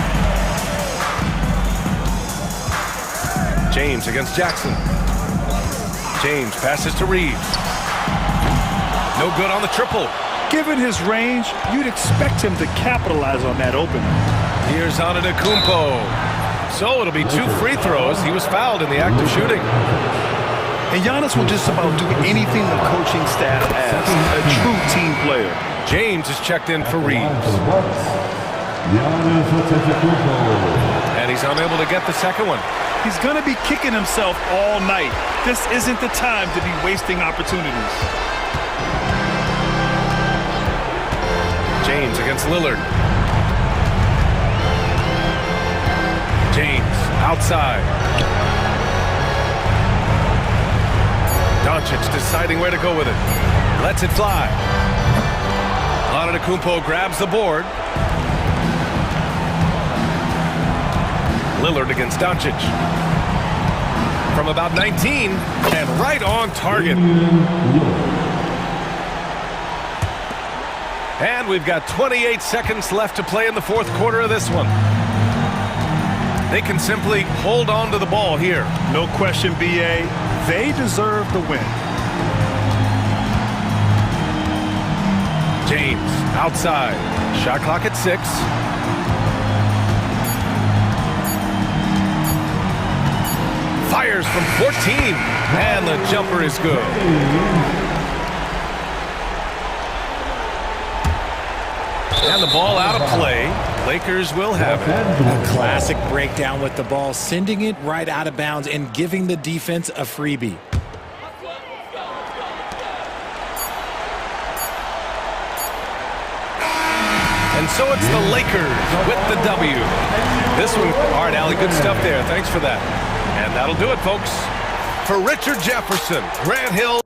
James against Jackson. James passes to Reeves. No good on the triple. Given his range, you'd expect him to capitalize on that opening. Here's Antetokounmpo. So it'll be 2 free throws. He was fouled in the act of shooting. And Giannis will just about do anything the coaching staff asks. A true team player. James is checked in for Reeves. And he's unable to get the second one. He's going to be kicking himself all night. This isn't the time to be wasting opportunities. James against Lillard. James outside. Doncic deciding where to go with it. Lets it fly. Antetokounmpo grabs the board. Lillard against Doncic. From about 19 and right on target. And we've got 28 seconds left to play in the 4th quarter of this one. They can simply hold on to the ball here. No question, B.A. They deserve the win. James outside. Shot clock at 6. Fires from 14. And the jumper is good. And the ball out of play. Lakers will have it. A classic breakdown with the ball, sending it right out of bounds and giving the defense a freebie. And so it's the Lakers with the W. This one, all right, Allie, good stuff there. Thanks for that. And that'll do it, folks. For Richard Jefferson, Grant Hill.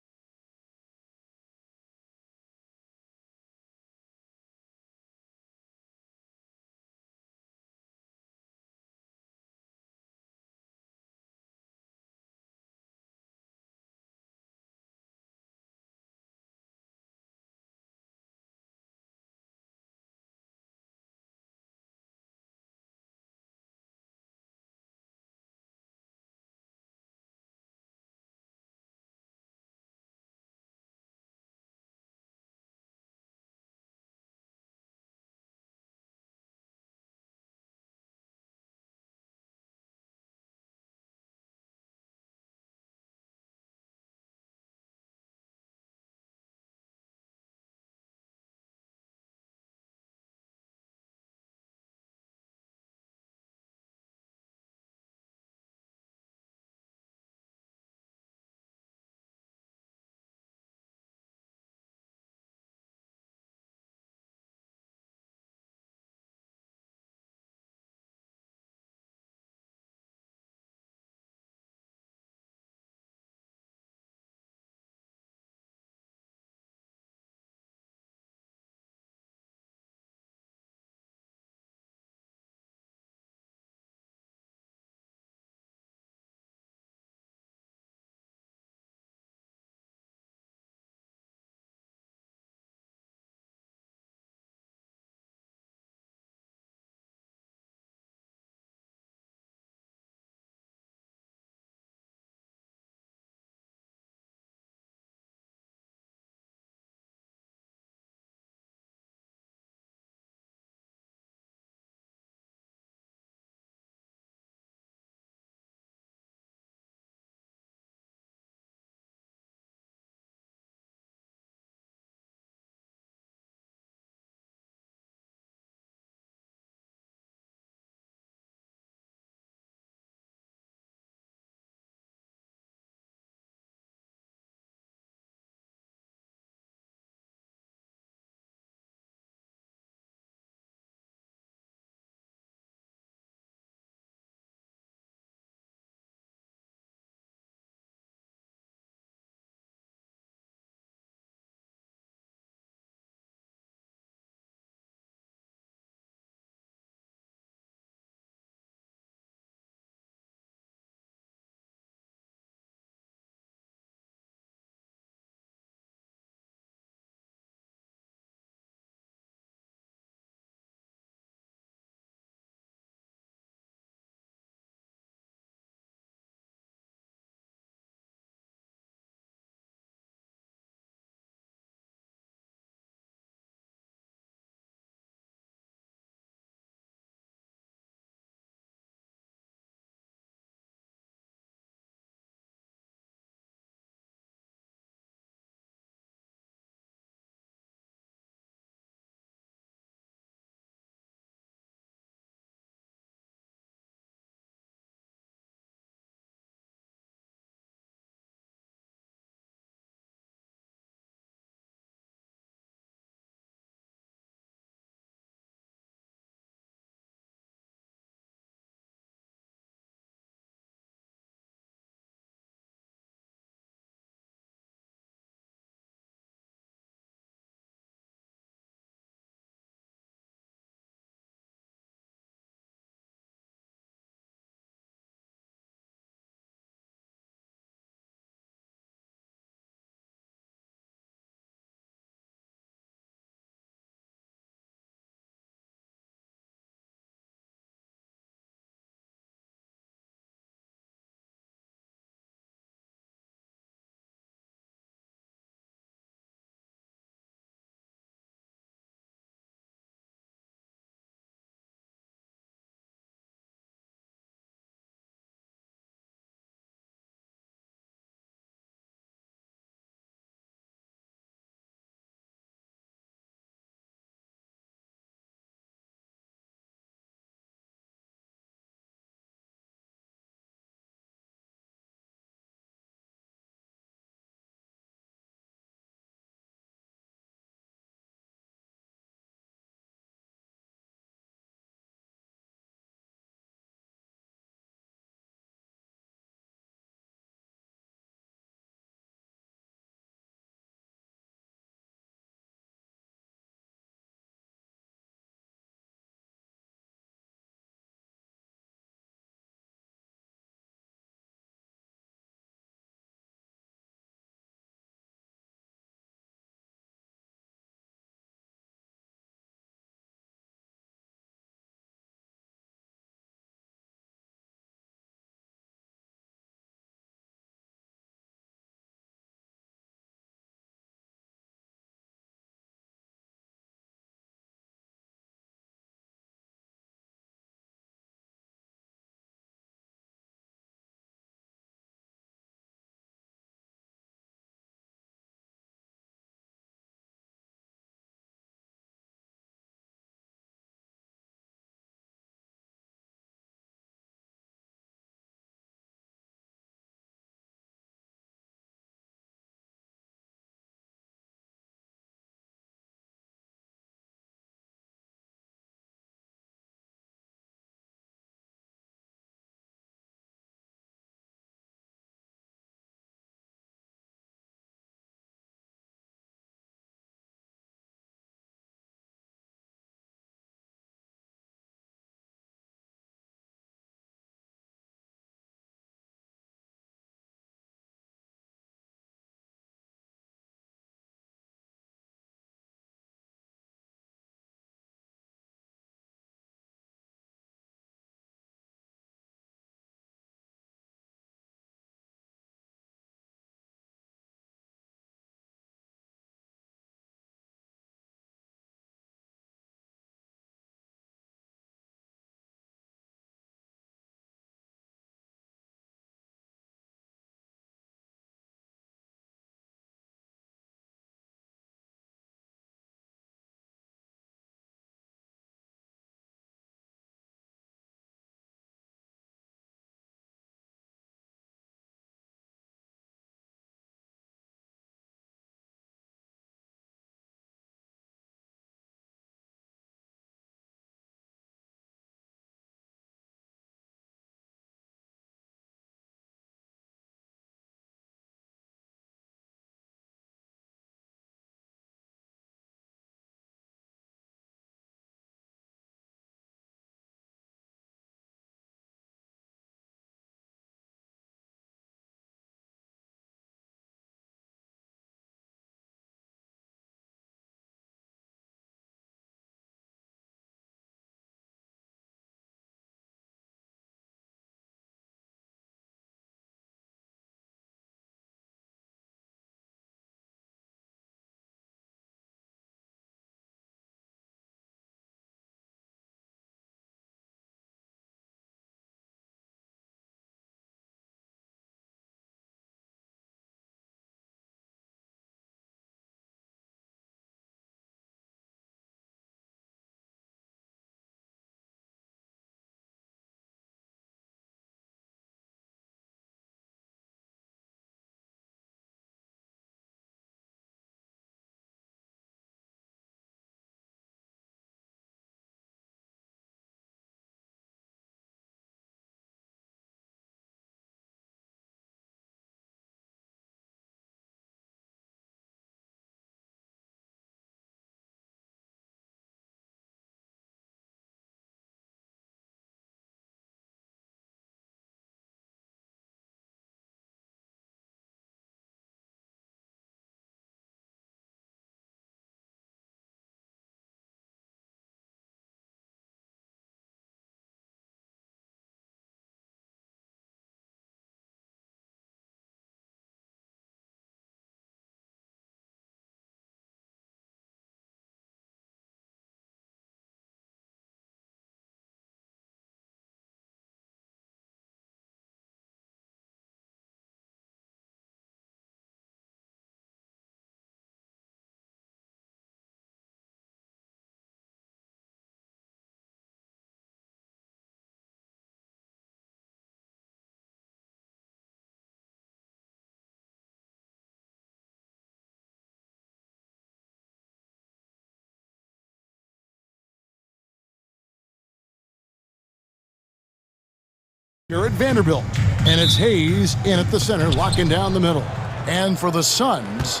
Here at Vanderbilt. And it's Hayes in at the center, locking down the middle. And for the Suns,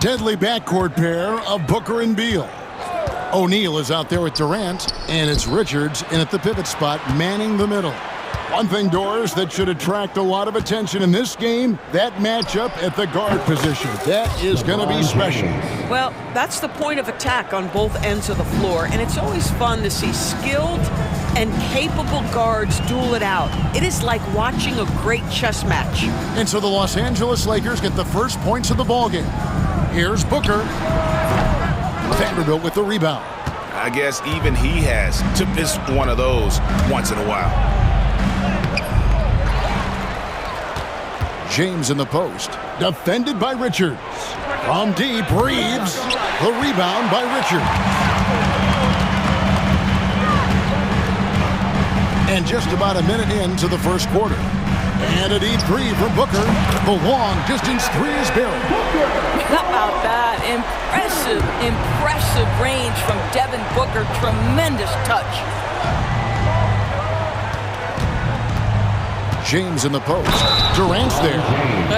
deadly backcourt pair of Booker and Beal. O'Neal is out there with Durant, and it's Richards in at the pivot spot, manning the middle. One thing, Doris, that should attract a lot of attention in this game, that matchup at the guard position. That is going to be special. Well, that's the point of attack on both ends of the floor, and it's always fun to see skilled and capable guards duel it out. It is like watching a great chess match. And so the Los Angeles Lakers get the first points of the ballgame. Here's Booker. Vanderbilt with the rebound. I guess even he has to miss one of those once in a while. James in the post, defended by Richards. From deep, Reeves. The rebound by Richards. And just about a minute into the first quarter. And a deep three from Booker. The long distance three is buried. How about that? Impressive range from Devin Booker. Tremendous touch. James in the post. Durant's there.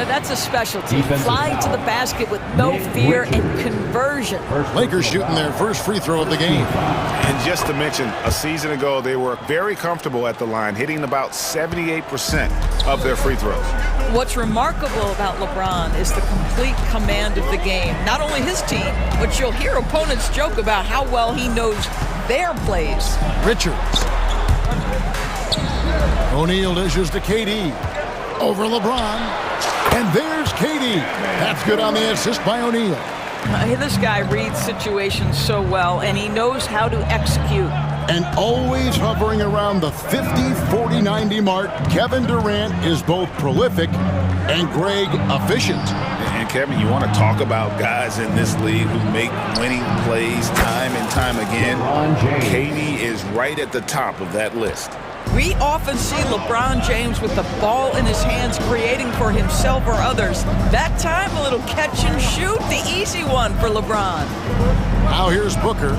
That's a specialty. Flying to the basket with no fear and conversion. Lakers shooting their first free throw of the game. And just to mention, a season ago, they were very comfortable at the line, hitting about 78% of their free throws. What's remarkable about LeBron is the complete command of the game. Not only his team, but you'll hear opponents joke about how well he knows their plays. Richards. O'Neal dishes to KD. Over LeBron. And there's KD. That's good on the assist by O'Neal. This guy reads situations so well, and he knows how to execute. And always hovering around the 50, 40, 90 mark, Kevin Durant is both prolific and Greg efficient. And Kevin, you want to talk about guys in this league who make winning plays time and time again. KD is right at the top of that list. We often see LeBron James with the ball in his hands, creating for himself or others. That time, a little catch and shoot, the easy one for LeBron. Now here's Booker.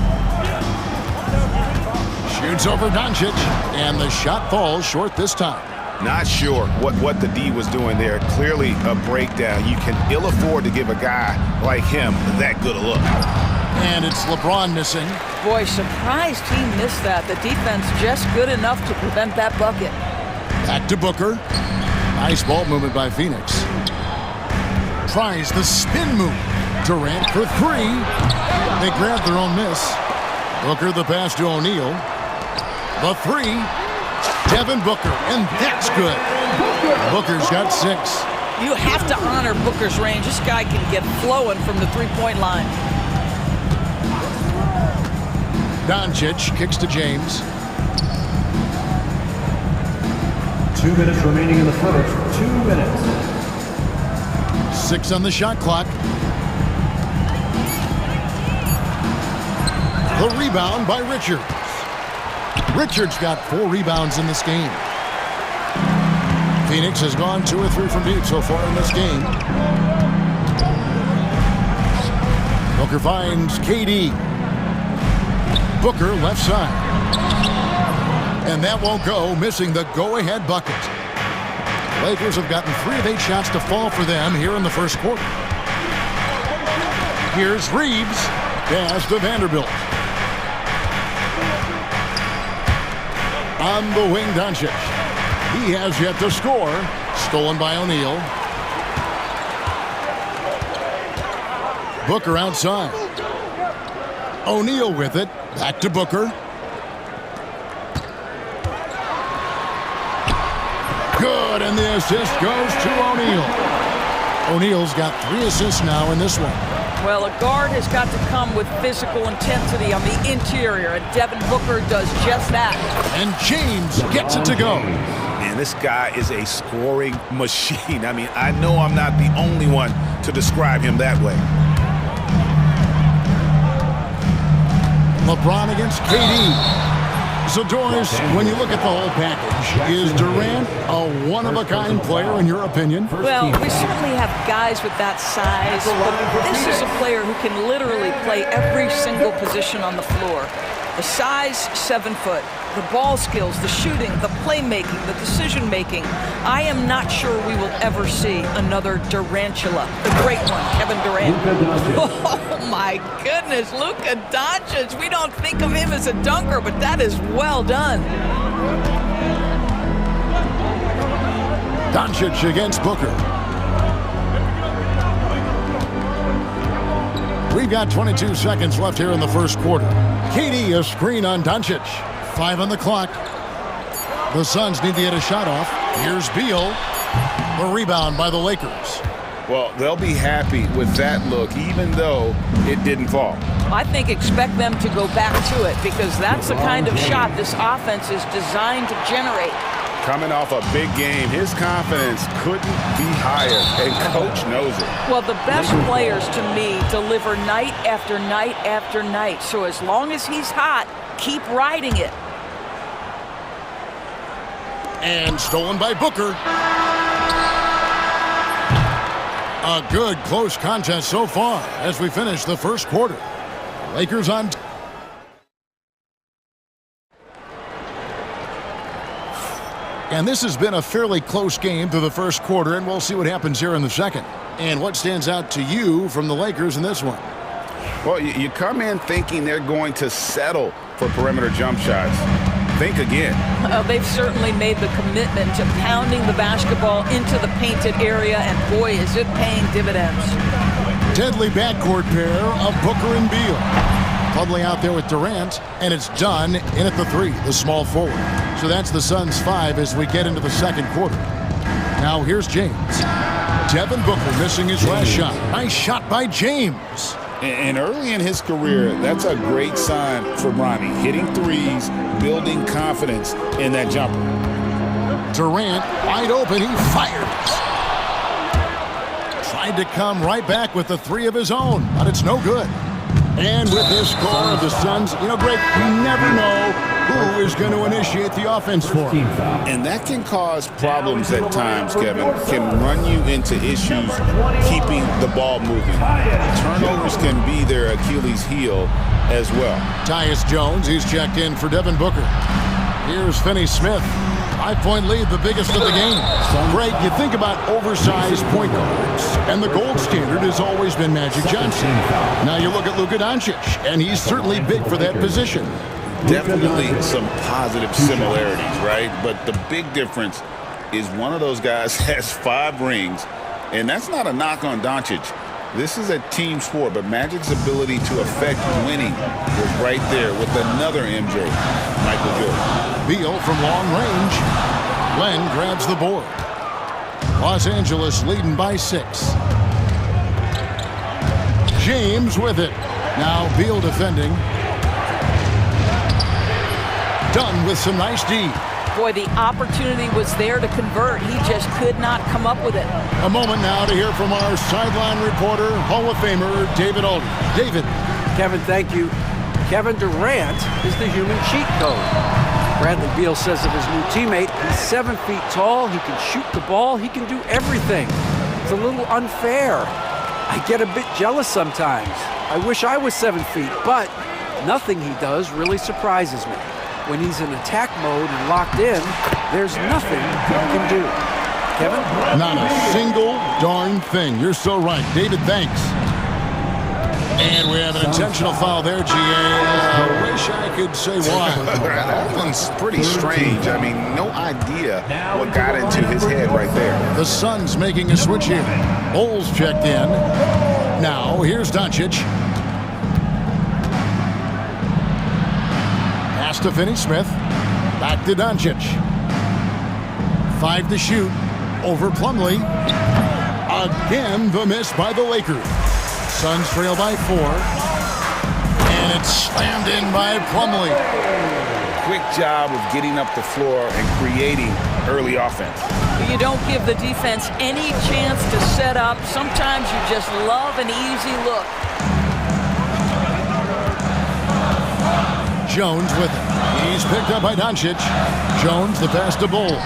Shoots over Doncic, and the shot falls short this time. Not sure what the D was doing there. Clearly a breakdown. You can ill afford to give a guy like him that good a look. And it's LeBron missing. Boy, surprised he missed that. The defense just good enough to prevent that bucket. Back to Booker. Nice ball movement by Phoenix. Tries the spin move. Durant for three. They grab their own miss. Booker the pass to O'Neal. The three. Devin Booker, and that's good. Booker's got 6. You have to honor Booker's range. This guy can get flowing from the three-point line. Doncic kicks to James. 2 minutes remaining in the first. 2 minutes. 6 on the shot clock. The rebound by Richards. Richards got 4 rebounds in this game. Phoenix has gone 2 or 3 from deep so far in this game. Booker finds KD. Booker left side. And that won't go, missing the go-ahead bucket. Lakers have gotten 3 of 8 shots to fall for them here in the first quarter. Here's Reeves. Pass to Vanderbilt. On the wing, Doncic. He has yet to score. Stolen by O'Neal. Booker outside. O'Neal with it. Back to Booker. Good, and the assist goes to O'Neal. O'Neal's got 3 assists now in this one. Well, a guard has got to come with physical intensity on the interior, and Devin Booker does just that. And James gets it to go. Man, this guy is a scoring machine. I mean, I know I'm not the only one to describe him that way. LeBron against KD. So, Doris, when you look at the whole package, is Durant a one-of-a-kind player in your opinion? Well, we certainly have guys with that size, but this is a player who can literally play every single position on the floor. The size, 7 foot. The ball skills, the shooting, the playmaking, the decision-making. I am not sure we will ever see another Durantula. The great one, Kevin Durant. Oh, my goodness, Luka Doncic. We don't think of him as a dunker, but that is well done. Doncic against Booker. We've got 22 seconds left here in the first quarter. KD, a screen on Doncic. 5 on the clock. The Suns need to get a shot off. Here's Beal. The rebound by the Lakers. Well, they'll be happy with that look, even though it didn't fall. I think expect them to go back to it because that's the kind of shot this offense is designed to generate. Coming off a big game, his confidence couldn't be higher, and Coach knows it. Well, the best players, to me, deliver night after night after night. So as long as he's hot, keep riding it. And stolen by Booker. A good close contest so far as we finish the first quarter. Lakers on. And this has been a fairly close game through the first quarter, and we'll see what happens here in the second. And what stands out to you from the Lakers in this one? Well, you come in thinking they're going to settle for perimeter jump shots. Think again. They've certainly made the commitment to pounding the basketball into the painted area, and boy, is it paying dividends. Deadly backcourt pair of Booker and Beal. Bubbling out there with Durant, and it's done in at the 3, the small forward. So that's the Suns' 5 as we get into the second quarter. Now here's James. Devin Booker missing his last shot. Nice shot by James. And early in his career, that's a great sign for Bronny. Hitting threes, building confidence in that jumper. Durant, wide open, he fires. Tried to come right back with the 3 of his own, but it's no good. And with this score of the Suns, you know, Greg, we never know who is going to initiate the offense for him. And that can cause problems at times, Kevin. Can run you into issues keeping the ball moving. Turnovers can be their Achilles heel as well. Tyus Jones, he's checked in for Devin Booker. Here's Finney Smith. 5-point lead, the biggest of the game. Greg, you think about oversized point guards, and the gold standard has always been Magic Johnson. Now you look at Luka Doncic, and he's certainly big for that position. Definitely some positive similarities, right? But the big difference is one of those guys has 5 rings, and that's not a knock on Doncic. This is a team sport, but Magic's ability to affect winning was right there with another MJ, Michael Jordan. Beal from long range. Len grabs the board. Los Angeles leading by 6. James with it. Now Beal defending. Dunn with some nice D. Boy, the opportunity was there to convert. He just could not come up with it. A moment now to hear from our sideline reporter, Hall of Famer, David Aldridge. David. Kevin, thank you. Kevin Durant is the human cheat code. Bradley Beal says of his new teammate, he's 7 feet tall, he can shoot the ball, he can do everything. It's a little unfair. I get a bit jealous sometimes. I wish I was 7 feet, but nothing he does really surprises me. When he's in attack mode and locked in, there's nothing he can do. Kevin? Not a single darn thing. You're so right. David, thanks. And we have an intentional foul there, GA. I wish I could say why. That one's pretty strange. I mean, no idea what got into his head right there. The Suns making a switch here. Bulls checked in. Now, here's Doncic. Pass to Finney Smith. Back to Doncic. 5 to shoot. Over Plumlee. Again, the miss by the Lakers. Suns trail by 4. And it's slammed in by Plumlee. Quick job of getting up the floor and creating early offense. You don't give the defense any chance to set up. Sometimes you just love an easy look. Jones with it. He's picked up by Doncic. Jones, the pass to Bull.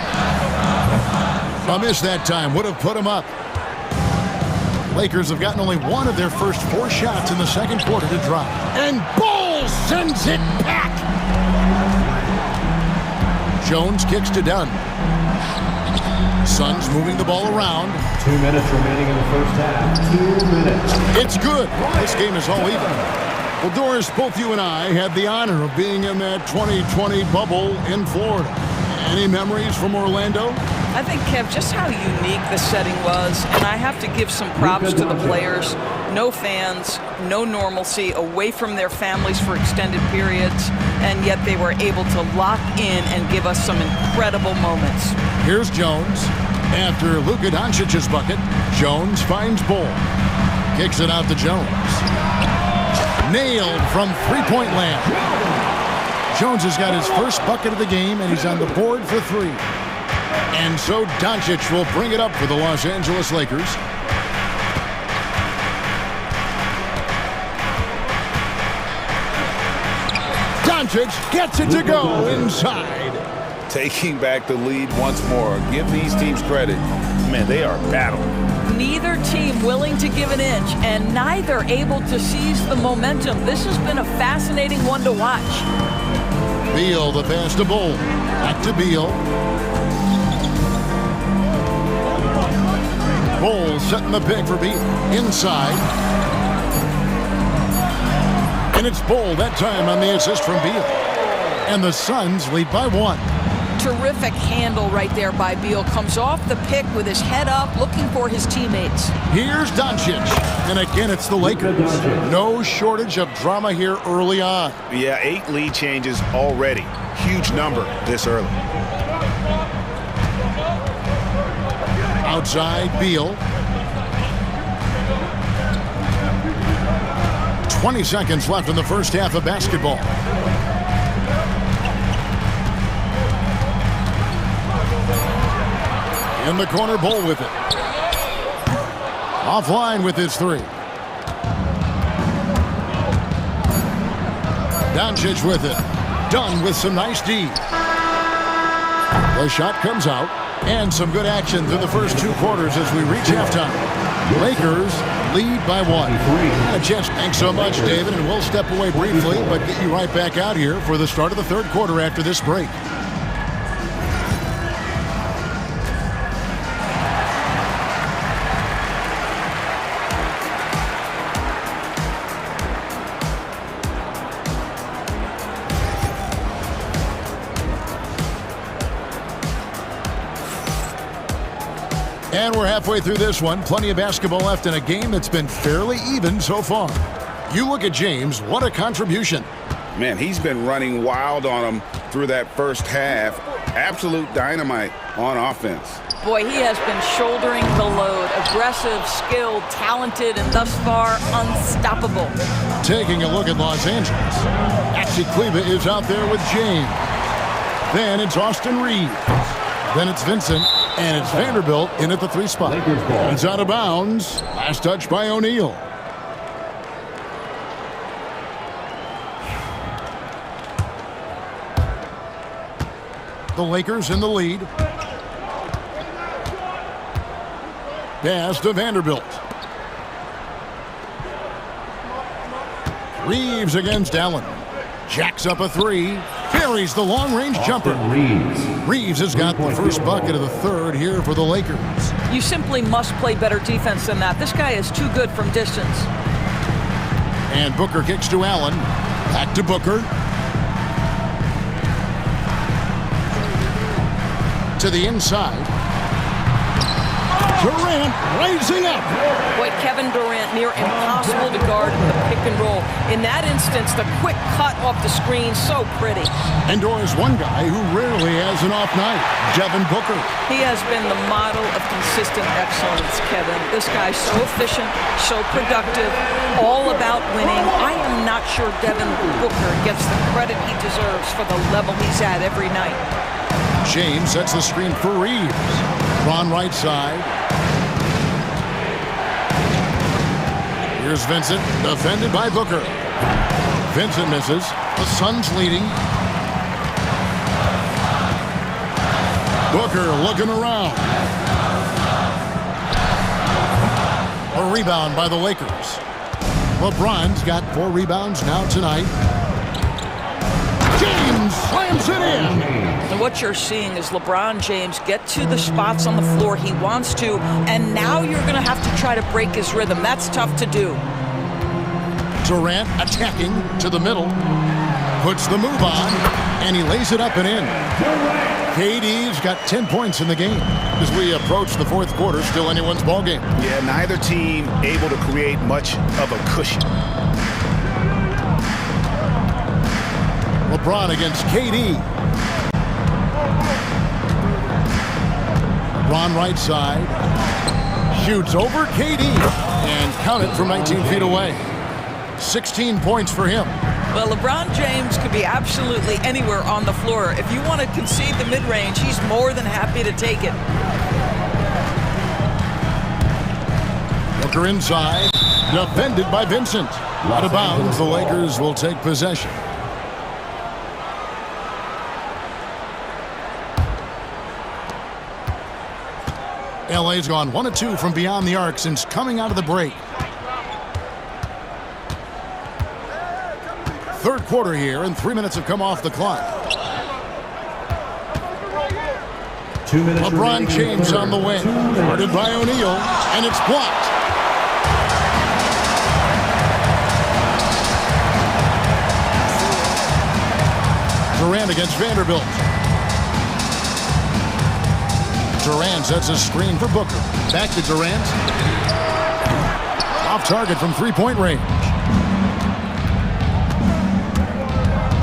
A miss that time. Would have put him up. Lakers have gotten only 1 of their first 4 shots in the second quarter to drop. And Bull sends it back. Jones kicks to Dunn. Suns moving the ball around. 2 minutes remaining in the first half. 2 minutes. It's good. This game is all even. Well, Doris, both you and I had the honor of being in that 2020 bubble in Florida. Any memories from Orlando? I think, Kev, just how unique the setting was, and I have to give some props to the players. No fans, no normalcy, away from their families for extended periods, and yet they were able to lock in and give us some incredible moments. Here's Jones. After Luka Doncic's bucket, Jones finds Bull. Kicks it out to Jones. Nailed from three-point land. Jones has got his first bucket of the game, and he's on the board for three. And so Doncic will bring it up for the Los Angeles Lakers. Doncic gets it to go inside. Taking back the lead once more. Give these teams credit. Man, they are battling. Neither team willing to give an inch, and neither able to seize the momentum. This has been a fascinating one to watch. Beal, the pass to Bull. Back to Beal. Bull setting the pick for Beal. Inside. And it's Bull that time on the assist from Beal. And the Suns lead by one. Terrific handle right there by Beal. Comes off the pick with his head up, looking for his teammates. Here's Doncic. And again, it's the Lakers. No shortage of drama here early on. Yeah, 8 lead changes already. Huge number this early. Outside, Beal. 20 seconds left in the first half of basketball. In the corner, Bull with it. Offline with his three. Doncic with it. Dunn with some nice D. The shot comes out. And some good action through the first 2 quarters as we reach halftime. Lakers lead by one. Thanks so much, David, and we'll step away briefly, but get you right back out here for the start of the third quarter after this break. And we're halfway through this one. Plenty of basketball left in a game that's been fairly even so far. You look at James, what a contribution. Man, he's been running wild on them through that first half. Absolute dynamite on offense. Boy, he has been shouldering the load. Aggressive, skilled, talented, and thus far unstoppable. Taking a look at Los Angeles. Axie Kleba is out there with James. Then it's Austin Reeves. Then it's Vincent. And it's Vanderbilt in at the 3 spot. It's out of bounds. Last touch by O'Neal. The Lakers in the lead. Pass to Vanderbilt. Reeves against Allen. Jacks up a 3. Carries the long-range jumper. Reeves has got the first bucket of the third here for the Lakers. You simply must play better defense than that. This guy is too good from distance. And Booker kicks to Allen. Back to Booker. To the inside. Durant raising up. Boy, Kevin Durant, near impossible to guard in the pick and roll. In that instance, the quick cut off the screen, so pretty. And Doris, one guy who rarely has an off night, Devin Booker. He has been the model of consistent excellence, Kevin. This guy's so efficient, so productive, all about winning. I am not sure Devin Booker gets the credit he deserves for the level he's at every night. James sets the screen for Reeves. On right side. Here's Vincent, defended by Booker. Vincent misses. The Suns leading. Booker looking around. A rebound by the Lakers. LeBron's got 4 rebounds now tonight. James slams it in. And what you're seeing is LeBron James get to the spots on the floor he wants to, and now you're going to have to try to break his rhythm. That's tough to do. Durant attacking to the middle. Puts the move on, and he lays it up and in. KD's got 10 points in the game. As we approach the fourth quarter, still anyone's ball game. Yeah, neither team able to create much of a cushion. LeBron against KD. LeBron right side. Shoots over KD. And count it from 19 feet away. 16 points for him. Well, LeBron James could be absolutely anywhere on the floor. If you want to concede the mid-range, he's more than happy to take it. Booker inside. Defended by Vincent. Out of bounds, the Lakers will take possession. LA's gone 1 of 2 from beyond the arc since coming out of the break. Third quarter here, and 3 minutes have come off the clock. 2 minutes. LeBron James on the wing. Guarded by O'Neal, and it's blocked. Durant against Vanderbilt. Durant sets a screen for Booker. Back to Durant. Off target from three-point range.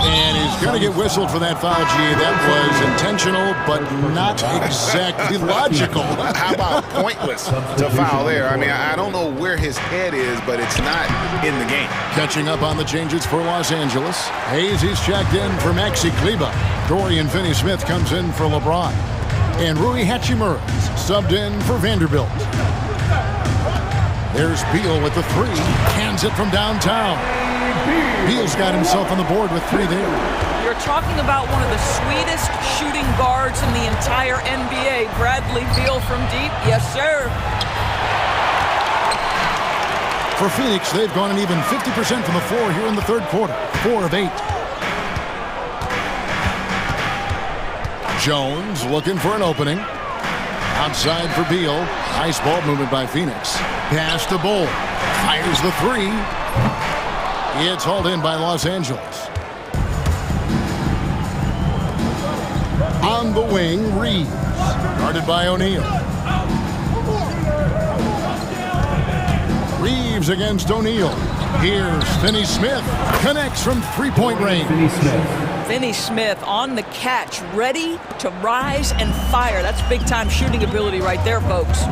And he's going to get whistled for that foul, G. That was intentional, but not exactly logical. How about pointless to foul there? I mean, I don't know where his head is, but it's not in the game. Catching up on the changes for Los Angeles. Hayes, he's checked in for Maxi Kleber. Dorian Finney-Smith comes in for LeBron. And Rui Hachimura subbed in for Vanderbilt. There's Beal with the three. Hands it from downtown. Beal's got himself on the board with 3 there. You're talking about one of the sweetest shooting guards in the entire NBA. Bradley Beal from deep. Yes, sir. For Phoenix, they've gone an even 50% from the floor here in the third quarter. 4 of 8. Jones looking for an opening. Outside for Beal. Nice ball movement by Phoenix. Pass to Bull. Fires the three. It's hauled in by Los Angeles. On the wing, Reeves. Guarded by O'Neal. Reeves against O'Neal. Here's Finney-Smith. Connects from three-point range. Finney-Smith on the catch, ready to rise and fire. That's big-time shooting ability right there, folks.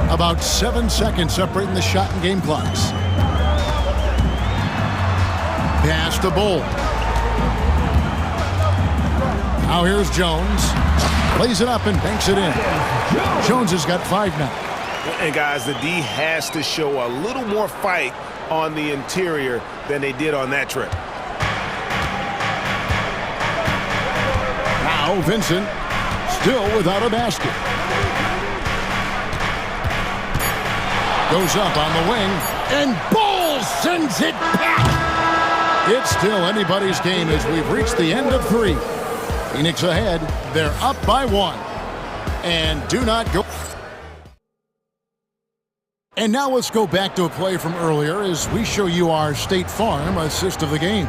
About 7 seconds separating the shot and game clocks. Pass to Bull. Now here's Jones. Plays it up and banks it in. Jones has got 5 now. And guys, the D has to show a little more fight on the interior than they did on that trip. Now Vincent, still without a basket. Goes up on the wing, and Bull sends it back. It's still anybody's game as we've reached the end of 3. Phoenix ahead. They're up by 1. And do not go. And now let's go back to a play from earlier as we show you our State Farm assist of the game.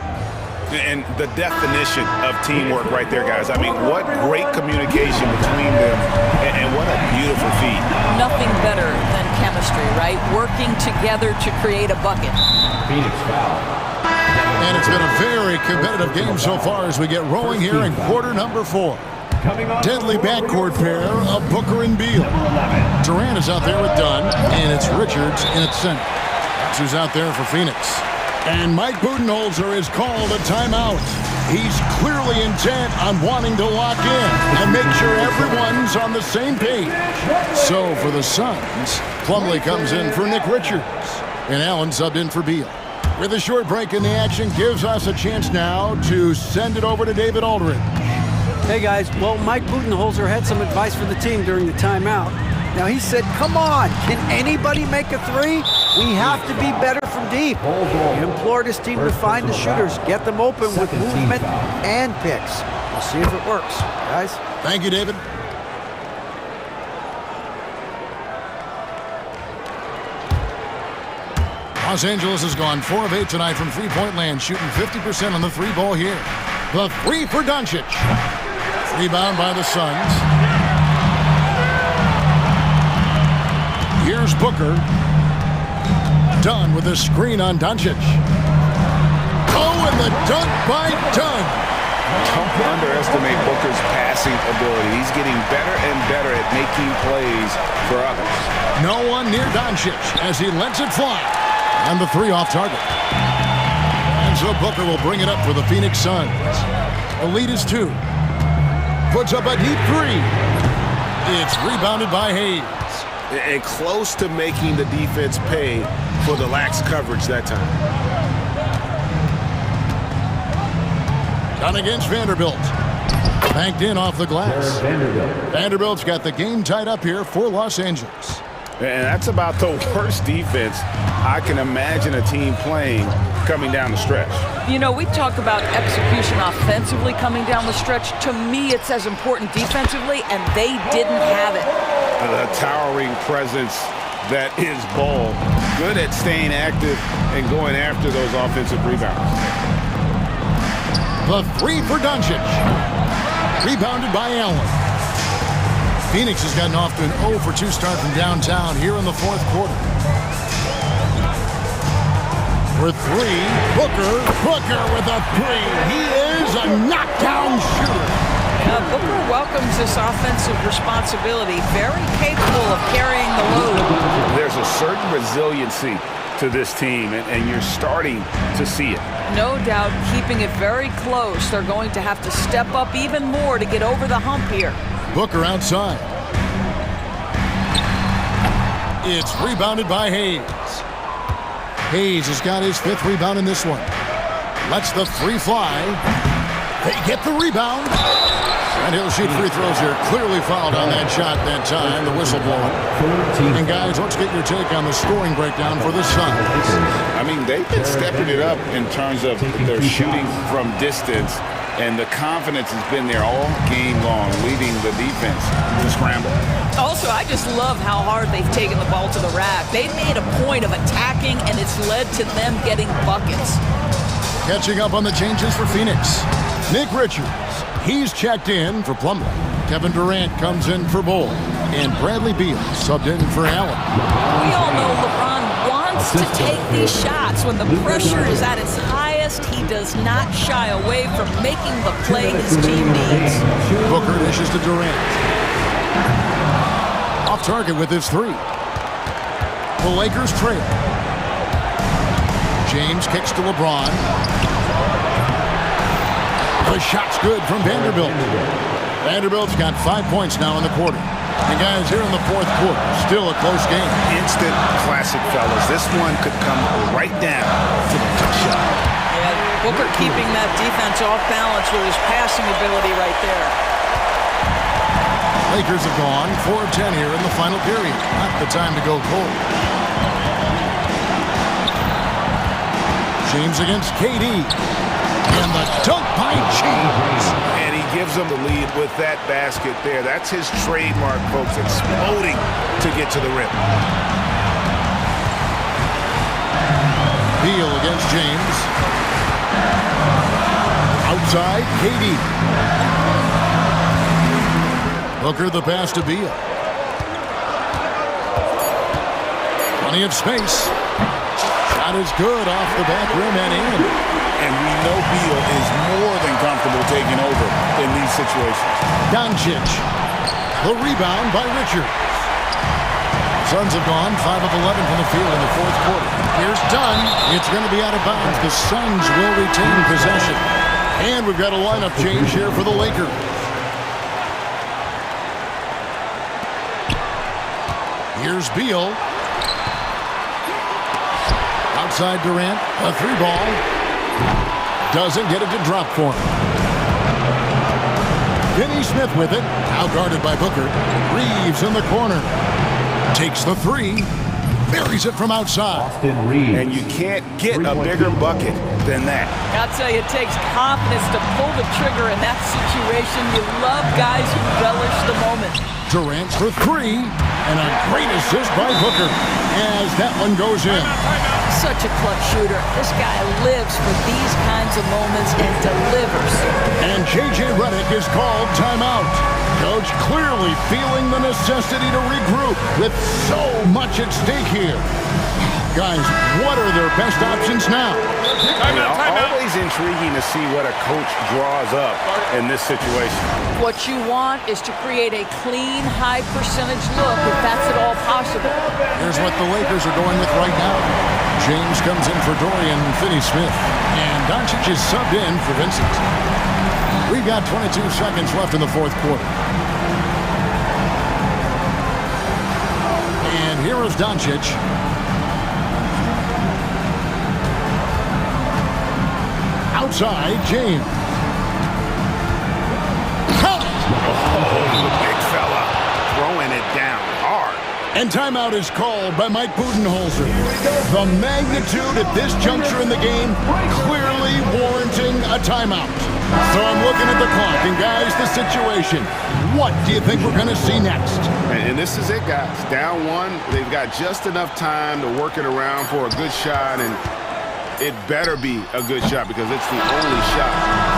And the definition of teamwork right there, guys. I mean, what great communication between them, and what a beautiful feat. Nothing better than chemistry, right? Working together to create a bucket. Phoenix foul. And it's been a very competitive game so far as we get rolling here in quarter number 4. Deadly backcourt pair of Booker and Beal. Durant is out there with Dunn, and it's Richards in its center. That's who's out there for Phoenix. And Mike Budenholzer has called a timeout. He's clearly intent on wanting to lock in and make sure everyone's on the same page. So for the Suns, Plumlee comes in for Nick Richards, and Allen subbed in for Beal. With a short break in the action, gives us a chance now to send it over to David Aldridge. Hey guys, well, Mike Budenholzer had some advice for the team during the timeout. Now he said, come on, can anybody make a 3? We have to be better from deep. He implored his team to find the shooters, get them open with movement and picks. We'll see if it works, guys. Thank you, David. Los Angeles has gone 4 of 8 tonight from three-point land, shooting 50% on the three ball here. The three for Doncic. Rebound by the Suns. Here's Booker. Dunn with a screen on Doncic. Oh, and the dunk by Dunn. Don't underestimate Booker's passing ability. He's getting better and better at making plays for others. No one near Doncic as he lets it fly. And the three off target. And so Booker will bring it up for the Phoenix Suns. The lead is 2. Puts up a deep three. It's rebounded by Hayes. And close to making the defense pay for the lax coverage that time. Down against Vanderbilt. Banked in off the glass. Vanderbilt's got the game tied up here for Los Angeles. And that's about the worst defense I can imagine a team playing coming down the stretch. You know, we talk about execution offensively coming down the stretch. To me, it's as important defensively, and they didn't have it. A towering presence that is Ball. Good at staying active and going after those offensive rebounds. The three for Doncic. Rebounded by Allen. Phoenix has gotten off to an 0 for 2 start from downtown here in the fourth quarter. For three, Booker with a three. He is a knockdown shooter. Booker welcomes this offensive responsibility, very capable of carrying the load. There's a certain resiliency to this team, and you're starting to see it. No doubt, keeping it very close. They're going to have to step up even more to get over the hump here. Booker outside. It's rebounded by Hayes. Hayes has got his 5th rebound in this one. Lets the three fly. They get the rebound. And he'll shoot free throws here. Clearly fouled on that shot that time. The whistle blowing. And guys, let's get your take on the scoring breakdown for the Suns. I mean, they've been stepping it up in terms of their shooting from distance. And the confidence has been there all game long, leading the defense to scramble. Also, I just love how hard they've taken the ball to the rack. They made a point of attacking, and it's led to them getting buckets. Catching up on the changes for Phoenix. Nick Richards, he's checked in for Plumlee. Kevin Durant comes in for Bull. And Bradley Beal subbed in for Allen. We all know LeBron wants to take these shots. When the pressure is at its highest, he does not shy away from making the play his team needs. Booker dishes to Durant. Off target with his three. The Lakers trail. James kicks to LeBron. The shot's good from Vanderbilt. Vanderbilt's got 5 points now in the quarter. And guys, here in the fourth quarter, still a close game. Instant classic, fellas. This one could come right down to the tough shot. Yeah, Booker keeping that defense off balance with his passing ability right there. Lakers have gone 4 of 10 here in the final period. Not the time to go cold. James against KD. And the dunk by James. And he gives them the lead with that basket there. That's his trademark, folks. Exploding to get to the rim. Beal against James. Outside, KD. Booker the pass to Beal. Plenty of space. Shot is good off the back rim and in. And we know Beal is more than comfortable taking over in these situations. Doncic. The rebound by Richards. Suns have gone 5 of 11 from the field in the fourth quarter. Here's Dunn. It's going to be out of bounds. The Suns will retain possession. And we've got a lineup change here for the Lakers. Here's Beal. Outside Durant. A three ball. Doesn't get it to drop for him. Finney Smith with it. Now guarded by Booker. Reeves in the corner. Takes the three. buries it from outside. And you can't get a bigger bucket than that. I'll tell you, it takes confidence to pull the trigger in that situation. You love guys who relish the moment. Durant for three, and a great assist by Booker as that one goes in. Such a clutch shooter. This guy lives for these kinds of moments and delivers. And J.J. Redick is called timeout. Coach clearly feeling the necessity to regroup with so much at stake here. Guys, what are their best options now? Always intriguing to see what a coach draws up in this situation. What you want is to create a clean, high percentage look, if that's at all possible. Here's what the Lakers are going with right now. James comes in for Dorian Finney-Smith, and Doncic is subbed in for Vincent. We've got 22 seconds left in the fourth quarter. And here is Doncic. Outside, James. Big fella throwing it down hard. And timeout is called by Mike Budenholzer. The magnitude at this juncture in the game clearly warranting a timeout. So I'm looking at the clock, and guys, the situation. What do you think we're going to see next? And this is it, guys. Down one, they've got just enough time to work it around for a good shot, and it better be a good shot because it's the only shot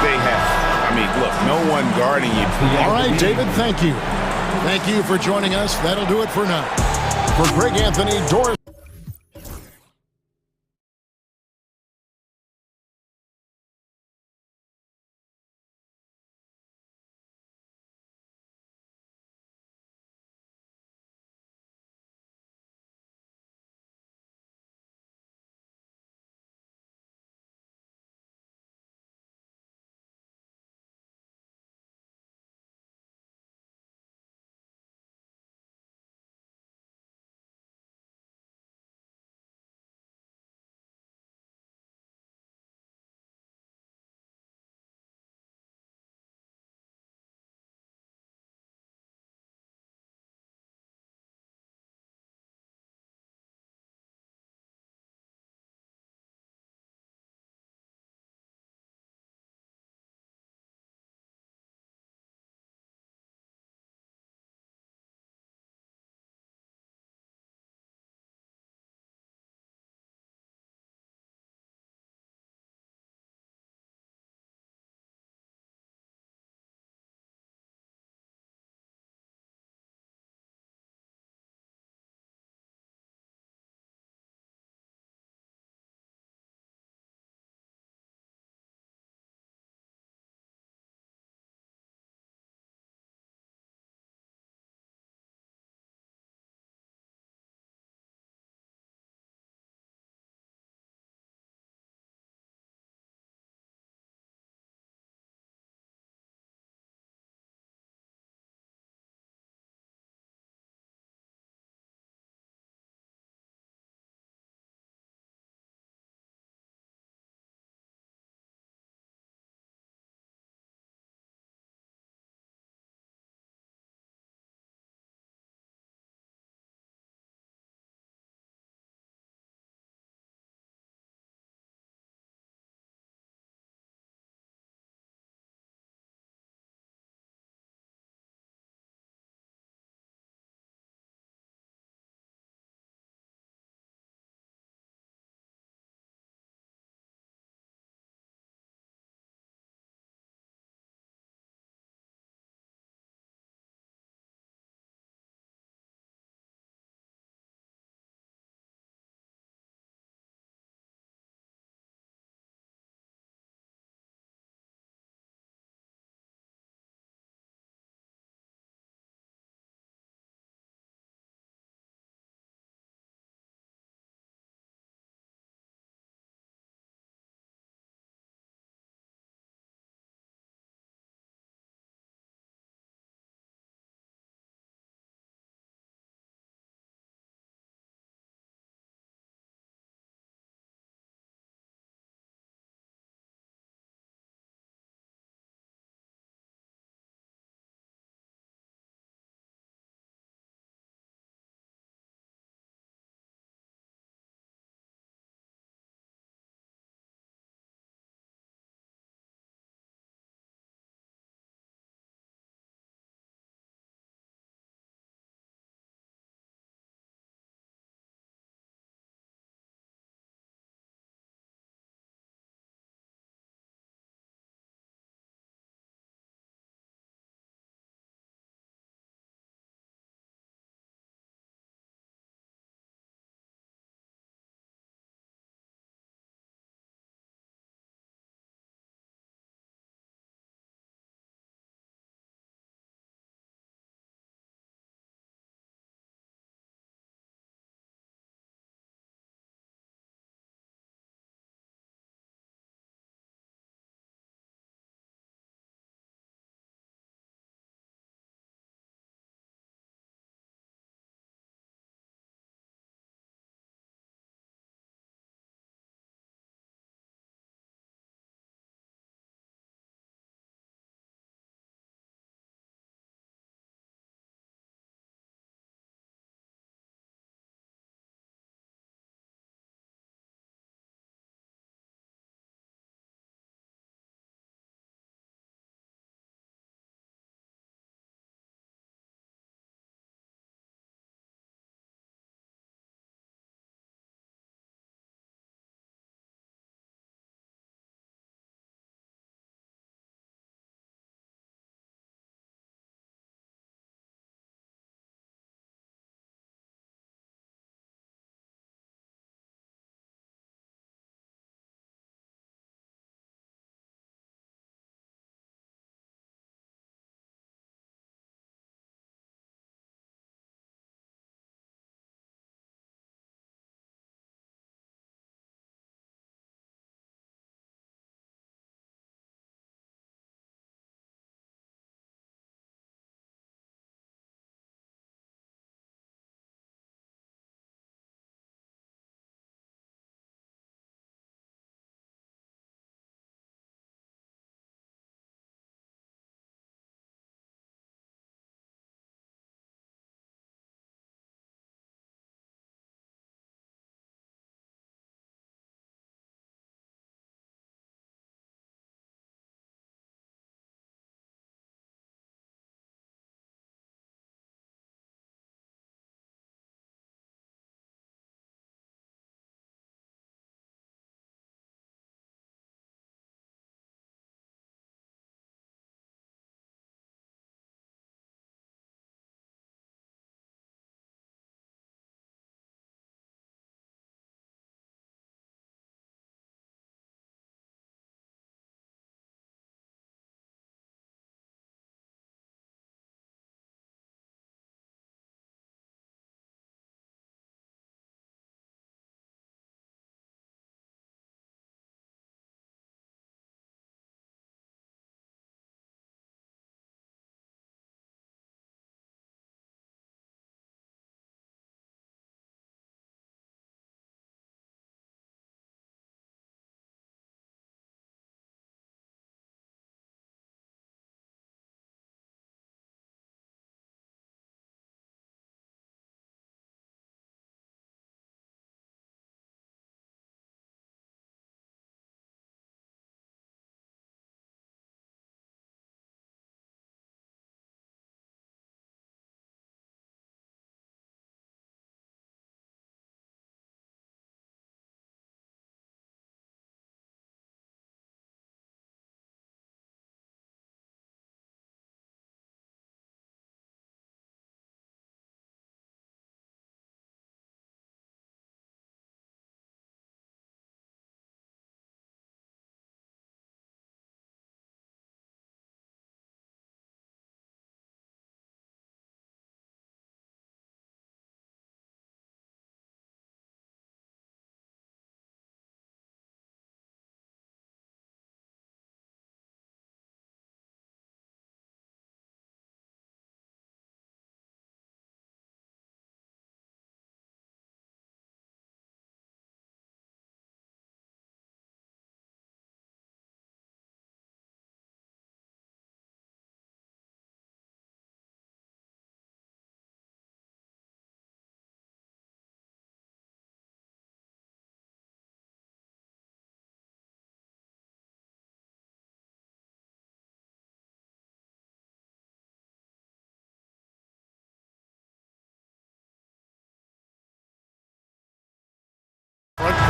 they have. I mean, look, no one guarding you. All right, David, thank you. Thank you for joining us. That'll do it for now. For Greg Anthony, Doris.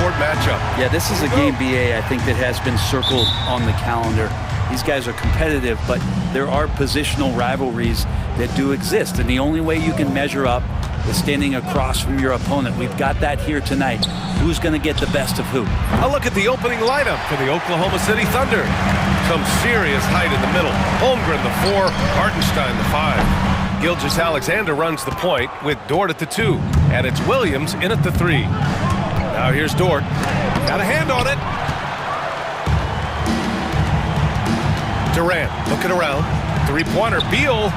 court matchup. Yeah, this is a game, BA, I think that has been circled on the calendar. These guys are competitive, but there are positional rivalries that do exist, and the only way you can measure up is standing across from your opponent. We've got that here tonight. Who's going to get the best of who? A look at the opening lineup for the Oklahoma City Thunder. Some serious height in the middle. Holmgren, the 4, Hartenstein, the 5. Gilgeous-Alexander runs the point with Dort at the 2, and it's Williams in at the 3. Now here's Dort. Got a hand on it. Durant looking around. Three-pointer, Beal.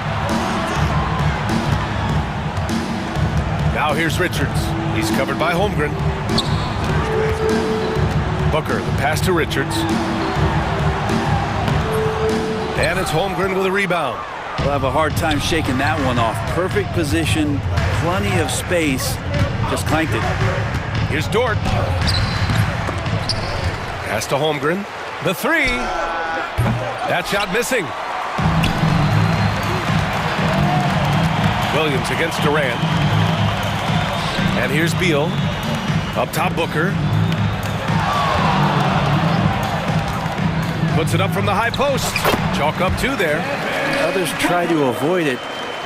Now here's Richards. He's covered by Holmgren. Booker, the pass to Richards. And it's Holmgren with a rebound. We'll have a hard time shaking that one off. Perfect position, plenty of space. Just clanked it. Here's Dort. Pass to Holmgren. The 3. That shot missing. Williams against Durant. And here's Beal. Up top, Booker. Puts it up from the high post. Chalk up 2 there. Others try to avoid it.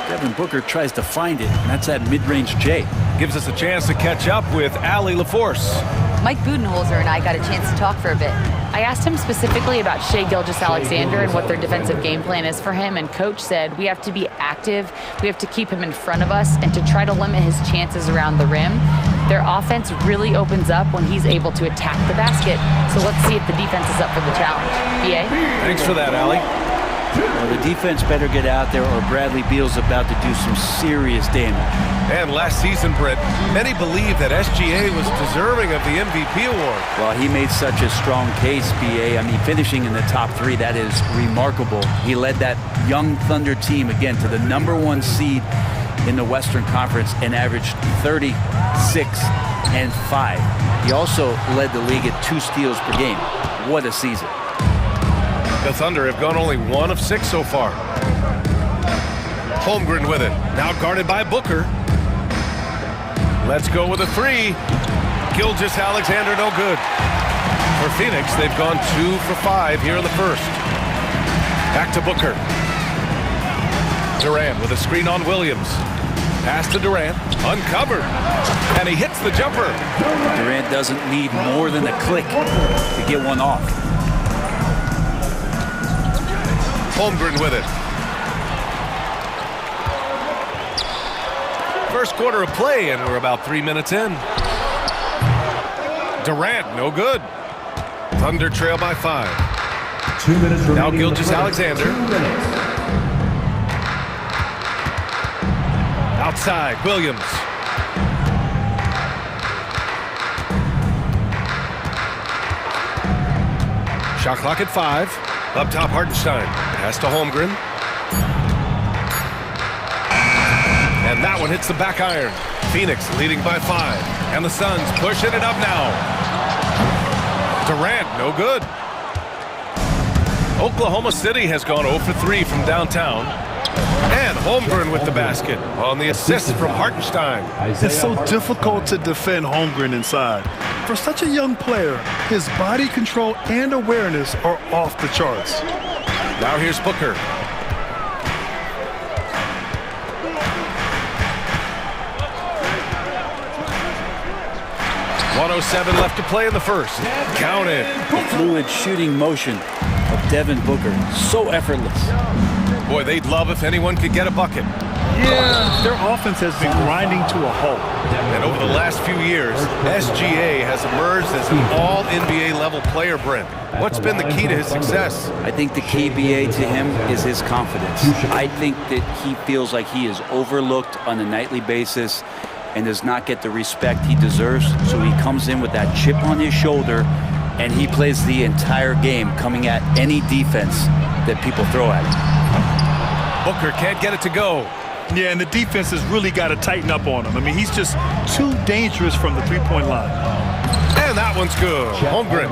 Devin Booker tries to find it, and that's that mid-range J. Gives us a chance to catch up with Allie LaForce. Mike Budenholzer and I got a chance to talk for a bit. I asked him specifically about Shai Gilgeous-Alexander and what their defensive game plan is for him, and Coach said we have to be active, we have to keep him in front of us, and to try to limit his chances around the rim. Their offense really opens up when he's able to attack the basket, so let's see if the defense is up for the challenge. BA? Thanks for that, Allie. Well, the defense better get out there, or Bradley Beal's about to do some serious damage. And last season, Britt, many believe that SGA was deserving of the MVP award. Well, he made such a strong case, BA. I mean, finishing in the top 3, that is remarkable. He led that young Thunder team, again, to the #1 seed in the Western Conference and averaged 36 and 5. He also led the league at 2 steals per game. What a season. The Thunder have gone only 1 of 6 so far. Holmgren with it. Now guarded by Booker. Let's go with a 3. Gilgeous-Alexander no good. For Phoenix, they've gone 2 for 5 here in the first. Back to Booker. Durant with a screen on Williams. Pass to Durant. Uncovered. And he hits the jumper. Durant doesn't need more than a click to get one off. Holmgren with it. First quarter of play, and we're about 3 minutes in. Durant, no good. Thunder trail by 5. 2 minutes remaining. Now Gilgeous-Alexander. Outside, Williams. Shot clock at 5. Up top, Hartenstein. Pass to Holmgren. And that one hits the back iron. Phoenix leading by 5. And the Suns pushing it up now. Durant, no good. Oklahoma City has gone 0 for 3 from downtown. And Holmgren with the basket on the assist from Hartenstein. It's so difficult to defend Holmgren inside. For such a young player, his body control and awareness are off the charts. Now here's Booker. .107 left to play in the first. Count it. The fluid shooting motion of Devin Booker. So effortless. Boy, they'd love if anyone could get a bucket. Yeah, their offense has been grinding to a halt. And over the last few years, SGA has emerged as an all-NBA level player, Brent. What's been the key to his success? I think the key, BA, to him is his confidence. I think that he feels like he is overlooked on a nightly basis and does not get the respect he deserves. So he comes in with that chip on his shoulder, and he plays the entire game, coming at any defense that people throw at him. Booker can't get it to go. Yeah, and the defense has really got to tighten up on him. I mean, he's just too dangerous from the three-point line. And that one's good. Holmgren.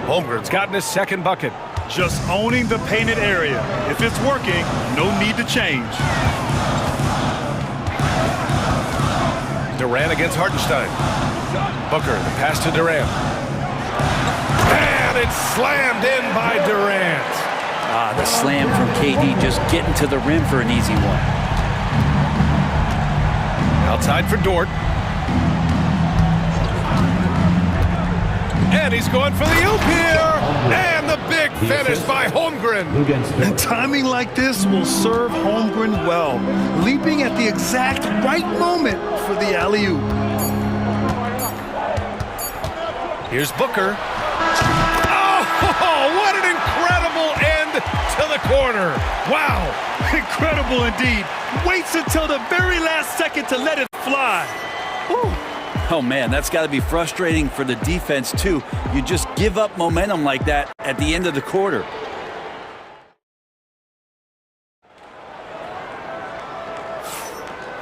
Holmgren's gotten his second bucket. Just owning the painted area. If it's working, no need to change. Durant against Hartenstein. Booker, the pass to Durant. And it's slammed in by Durant. The slam from KD, just getting to the rim for an easy one. Outside for Dort. And he's going for the oop here. And the big finish by Holmgren. And timing like this will serve Holmgren well, leaping at the exact right moment for the alley-oop. Here's Booker. Oh, what an incredible end to the corner. Wow. Incredible indeed. Waits until the very last second to let it fly. Whew. Oh man, that's got to be frustrating for the defense too. You just give up momentum like that at the end of the quarter.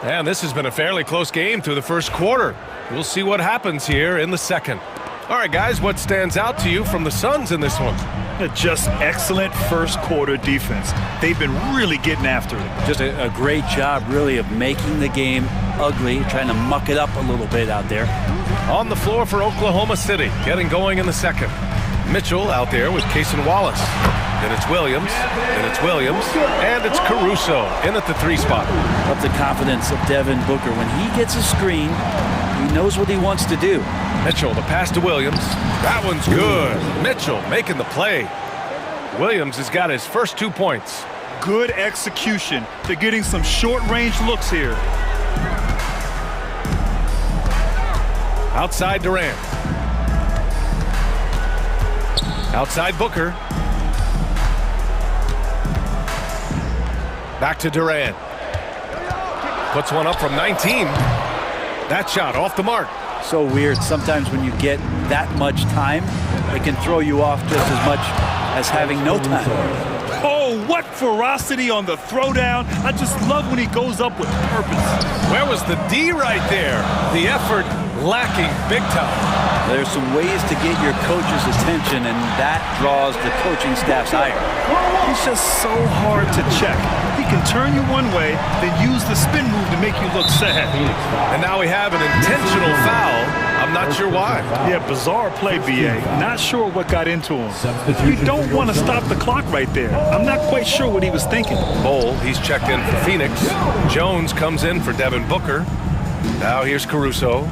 And this has been a fairly close game through the first quarter. We'll see what happens here in the second. All right, guys, what stands out to you from the Suns in this one? Just excellent first quarter defense. They've been really getting after it. Just a great job, really, of making the game ugly, trying to muck it up a little bit out there. On the floor for Oklahoma City, getting going in the second. Mitchell out there with Cason Wallace. Then it's Williams, and it's Caruso in at the 3 spot. Up the confidence of Devin Booker. When he gets a screen, he knows what he wants to do. Mitchell, the pass to Williams. That one's good. Mitchell making the play. Williams has got his first 2 points. Good execution. They're getting some short-range looks here. Outside Durant. Outside Booker. Back to Durant. Puts one up from 19. That shot off the mark. So weird. Sometimes when you get that much time, it can throw you off just as much as having no time. Oh, what ferocity on the throwdown. I just love when he goes up with purpose. Where was the D right there? The effort lacking big time. There's some ways to get your coach's attention, and that draws the coaching staff's ire. He's just so hard to check. He can turn you one way, then use the spin move to make you look sad. And now we have an intentional foul. I'm not sure why. Yeah, bizarre play, B.A. Not sure what got into him. You don't want to stop the clock right there. I'm not quite sure what he was thinking. Bol, he's checked in for Phoenix. Jones comes in for Devin Booker. Now here's Caruso.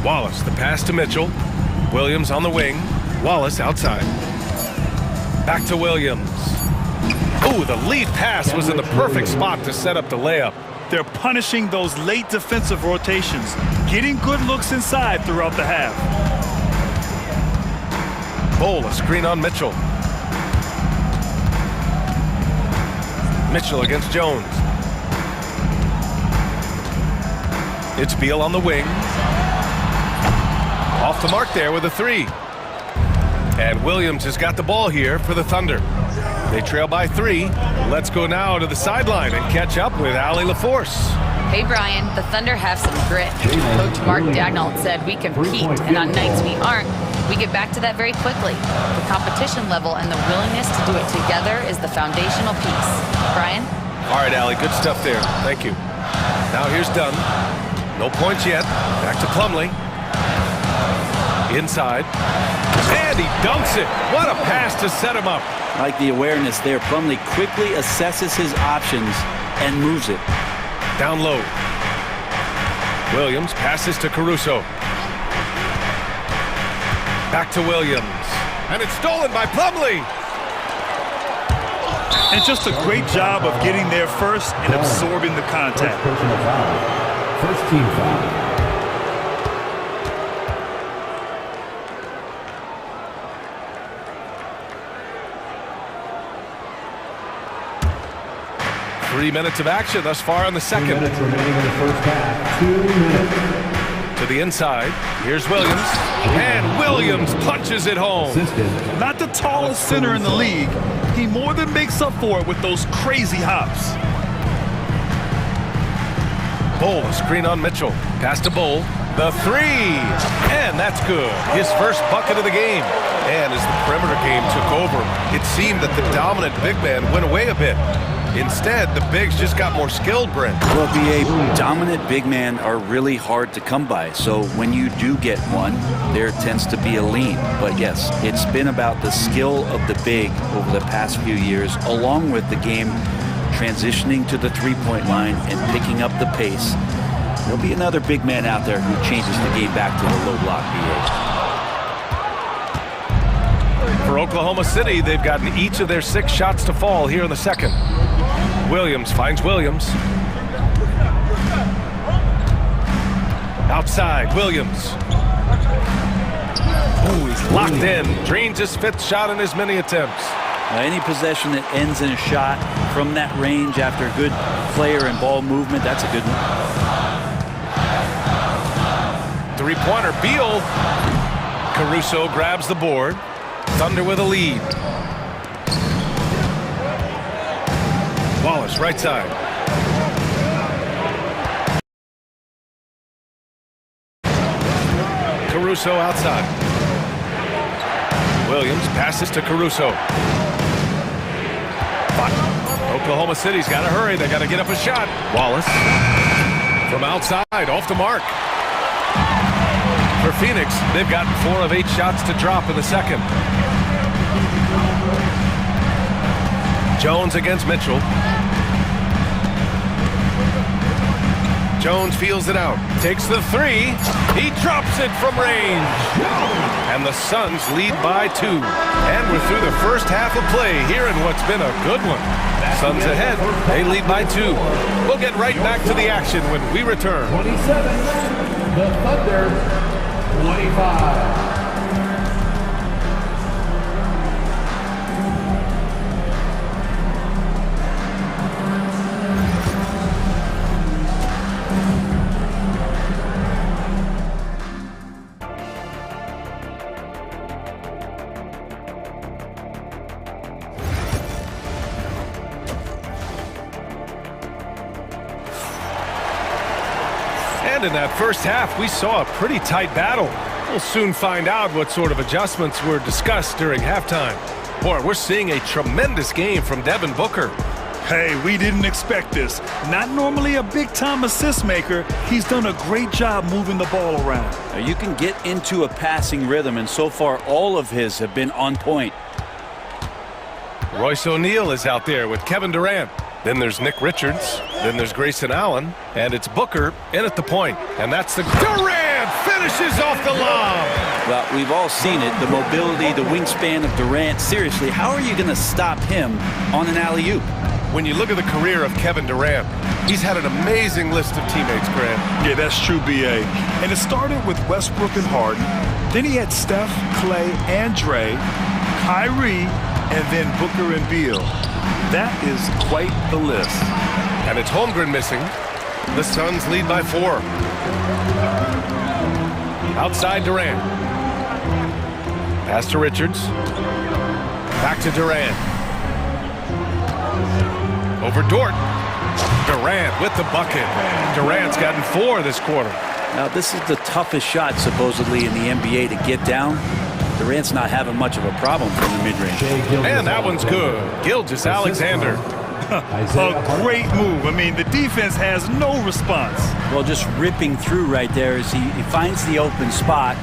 Wallace, the pass to Mitchell. Williams on the wing. Wallace outside. Back to Williams. Ooh, the lead pass was in the perfect spot to set up the layup. They're punishing those late defensive rotations, getting good looks inside throughout the half. Bol, a screen on Mitchell. Mitchell against Jones. It's Beal on the wing. Off the mark there with a 3. And Williams has got the ball here for the Thunder. They trail by 3. Let's go now to the sideline and catch up with Allie LaForce. Hey, Brian, the Thunder have some grit. Coach Mark Daigneault said we compete, and on nights we aren't, we get back to that very quickly. The competition level and the willingness to do it together is the foundational piece. Brian? All right, Allie, good stuff there. Thank you. Now here's Dunn. No points yet. Back to Plumlee. Inside. And he dunks it. What a pass to set him up. I like the awareness there. Plumlee quickly assesses his options and moves it. Down low. Williams passes to Caruso. Back to Williams. And it's stolen by Plumlee. And just a great job of getting there first and absorbing the contact. First team foul. 3 minutes of action thus far in the second. 2 minutes remaining in the first half. 2 minutes. To the inside. Here's Williams. And Williams punches it home. Not the tallest center in the league. He more than makes up for it with those crazy hops. Bol, a screen on Mitchell. Pass to Bol. The 3. And that's good. His first bucket of the game. And as the perimeter game took over, it seemed that the dominant big man went away a bit. Instead, the bigs just got more skilled, Brent. Well, BA, dominant big men are really hard to come by. So when you do get one, there tends to be a lean. But yes, it's been about the skill of the big over the past few years, along with the game transitioning to the three-point line and picking up the pace. There'll be another big man out there who changes the game back to the low block, BA. For Oklahoma City, they've gotten each of their 6 shots to fall here in the second. Williams finds Williams. Outside, Williams. Ooh, he's locked in. Drains his 5th shot in as many attempts. Any possession that ends in a shot from that range after good player and ball movement, that's a good one. Three-pointer, Beal. Caruso grabs the board. Thunder with a lead. Wallace, right side. Caruso outside. Williams passes to Caruso. Oklahoma City's got to hurry. They got to get up a shot. Wallace from outside, off the mark. For Phoenix, they've gotten 4 of 8 shots to drop in the second. Jones against Mitchell. Jones feels it out. Takes the 3. He drops it from range. And the Suns lead by 2. And we're through the first half of play here in what's been a good one. Suns ahead. They lead by 2. We'll get right back to the action when we return. 27, the Thunder, 25. And in that first half, we saw a pretty tight battle. We'll soon find out what sort of adjustments were discussed during halftime. Boy, we're seeing a tremendous game from Devin Booker. Hey, we didn't expect this. Not normally a big-time assist maker, he's done a great job moving the ball around. Now you can get into a passing rhythm, and so far all of his have been on point. Royce O'Neal is out there with Kevin Durant. Then there's Nick Richards. Then there's Grayson Allen. And it's Booker in at the point. And that's the Durant finishes off the lob. Well, we've all seen it. The mobility, the wingspan of Durant. Seriously, how are you going to stop him on an alley-oop? When you look at the career of Kevin Durant, he's had an amazing list of teammates, Grant. Yeah, that's true, B.A. And it started with Westbrook and Harden. Then he had Steph, Clay, and Dre, Kyrie, and then Booker and Beal. That is quite the list. And it's Holmgren missing. The Suns lead by 4. Outside Durant. Pass to Richards. Back to Durant. Over Dort. Durant with the bucket. Durant's gotten 4 this quarter. Now, this is the toughest shot, supposedly, in the NBA to get down. Durant's not having much of a problem from the mid-range. And that one's good. Gilgeous-Alexander. A great move. I mean, the defense has no response. Well, just ripping through right there as he finds the open spot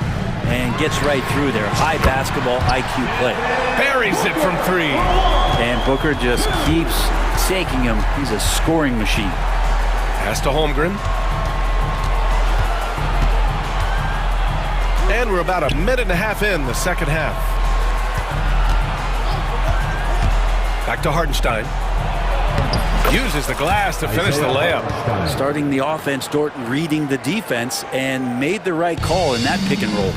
and gets right through there. High basketball IQ play. Buries it from 3. And Booker just keeps taking him. He's a scoring machine. Pass to Holmgren. And we're about a minute and a half in the second half. Back to Hartenstein. Uses the glass to finish the layup. Starting the offense, Dort reading the defense and made the right call in that pick and roll.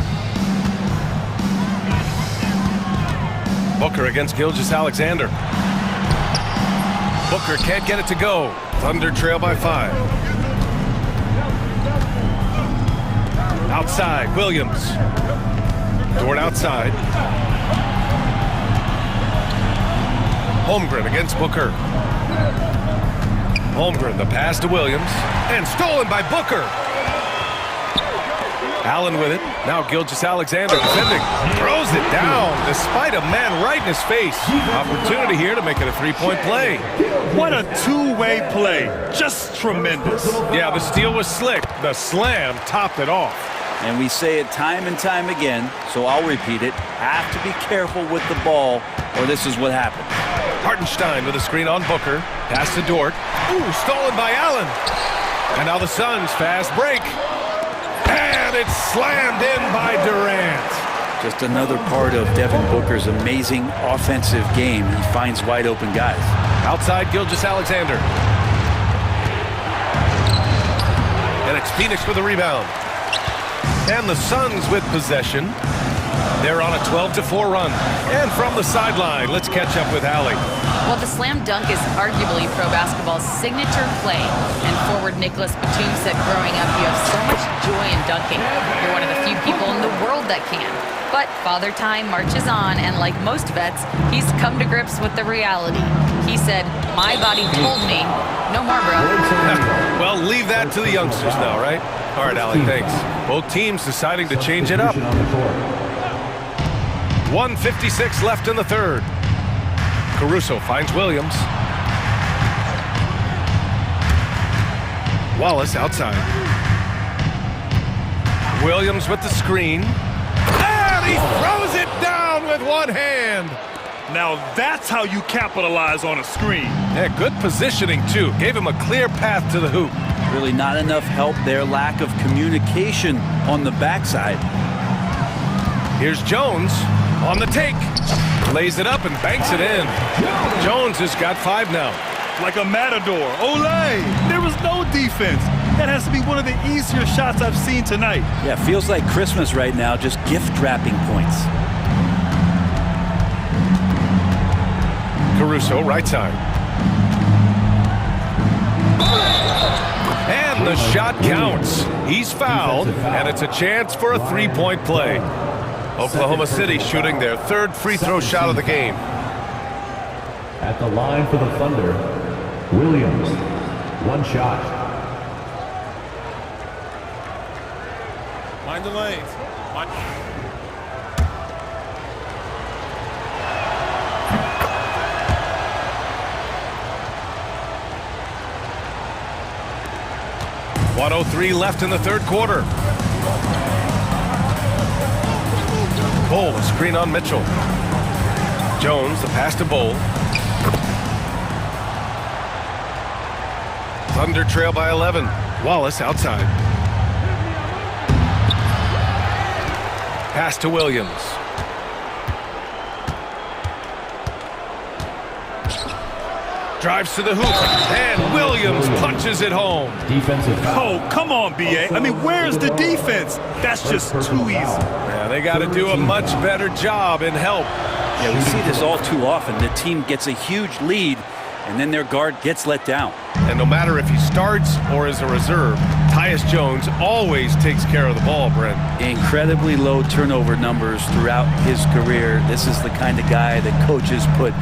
Booker against Gilgeous-Alexander. Booker can't get it to go. Thunder trail by 5. Outside, Williams. Dort outside. Holmgren against Booker. Holmgren, the pass to Williams. And stolen by Booker. Allen with it. Now Gilgeous-Alexander defending. Throws it down despite a man right in his face. Opportunity here to make it a three-point play. What a two-way play. Just tremendous. Yeah, the steal was slick. The slam topped it off. And we say it time and time again, so I'll repeat it. Have to be careful with the ball, or this is what happens. Hartenstein with a screen on Booker. Pass to Dort. Ooh, stolen by Allen. And now the Suns fast break. And it's slammed in by Durant. Just another part of Devin Booker's amazing offensive game. He finds wide open guys. Outside Gilgeous-Alexander. And it's Phoenix with a rebound. And the Suns with possession. They're on a 12-4 run. And from the sideline, let's catch up with Allie. Well, the slam dunk is arguably pro basketball's signature play. And forward Nicholas Batum said growing up, you have so much joy in dunking. You're one of the few people in the world that can. But Father Time marches on, and like most vets, he's come to grips with the reality. He said, my body told me, no more, bro. Well, leave that to the youngsters now, right? All right, Allie, thanks. Both teams deciding to change it up. 1:56 left in the third. Caruso finds Williams. Wallace outside. Williams with the screen. And he throws it down with one hand. Now that's how you capitalize on a screen. Yeah, good positioning, too. Gave him a clear path to the hoop. Really not enough help there. Lack of communication on the backside. Here's Jones on the take. Lays it up and banks it in. Jones has got 5 now. Like a matador. Olay! There was no defense. That has to be one of the easier shots I've seen tonight. Yeah, feels like Christmas right now, just gift wrapping points. Caruso, right side. And the shot counts. He's fouled, and it's a chance for a three-point play. Oklahoma City shooting their third free throw shot of the game. At the line for the Thunder, Williams, one shot. Mind the lanes. .103 left in the third quarter. Cole, a screen on Mitchell. Jones, the pass to Bowl. Thunder trail by 11. Wallace outside. Pass to Williams. Drives to the hoop, and Williams punches it home. Defensive foul. Oh, come on, B.A. I mean, where's the defense? That's just too easy. Yeah, they got to do a much better job in help. Yeah, we see this all too often. The team gets a huge lead, and then their guard gets let down. And no matter if he starts or is a reserve, Tyus Jones always takes care of the ball, Brent. Incredibly low turnover numbers throughout his career. This is the kind of guy that coaches put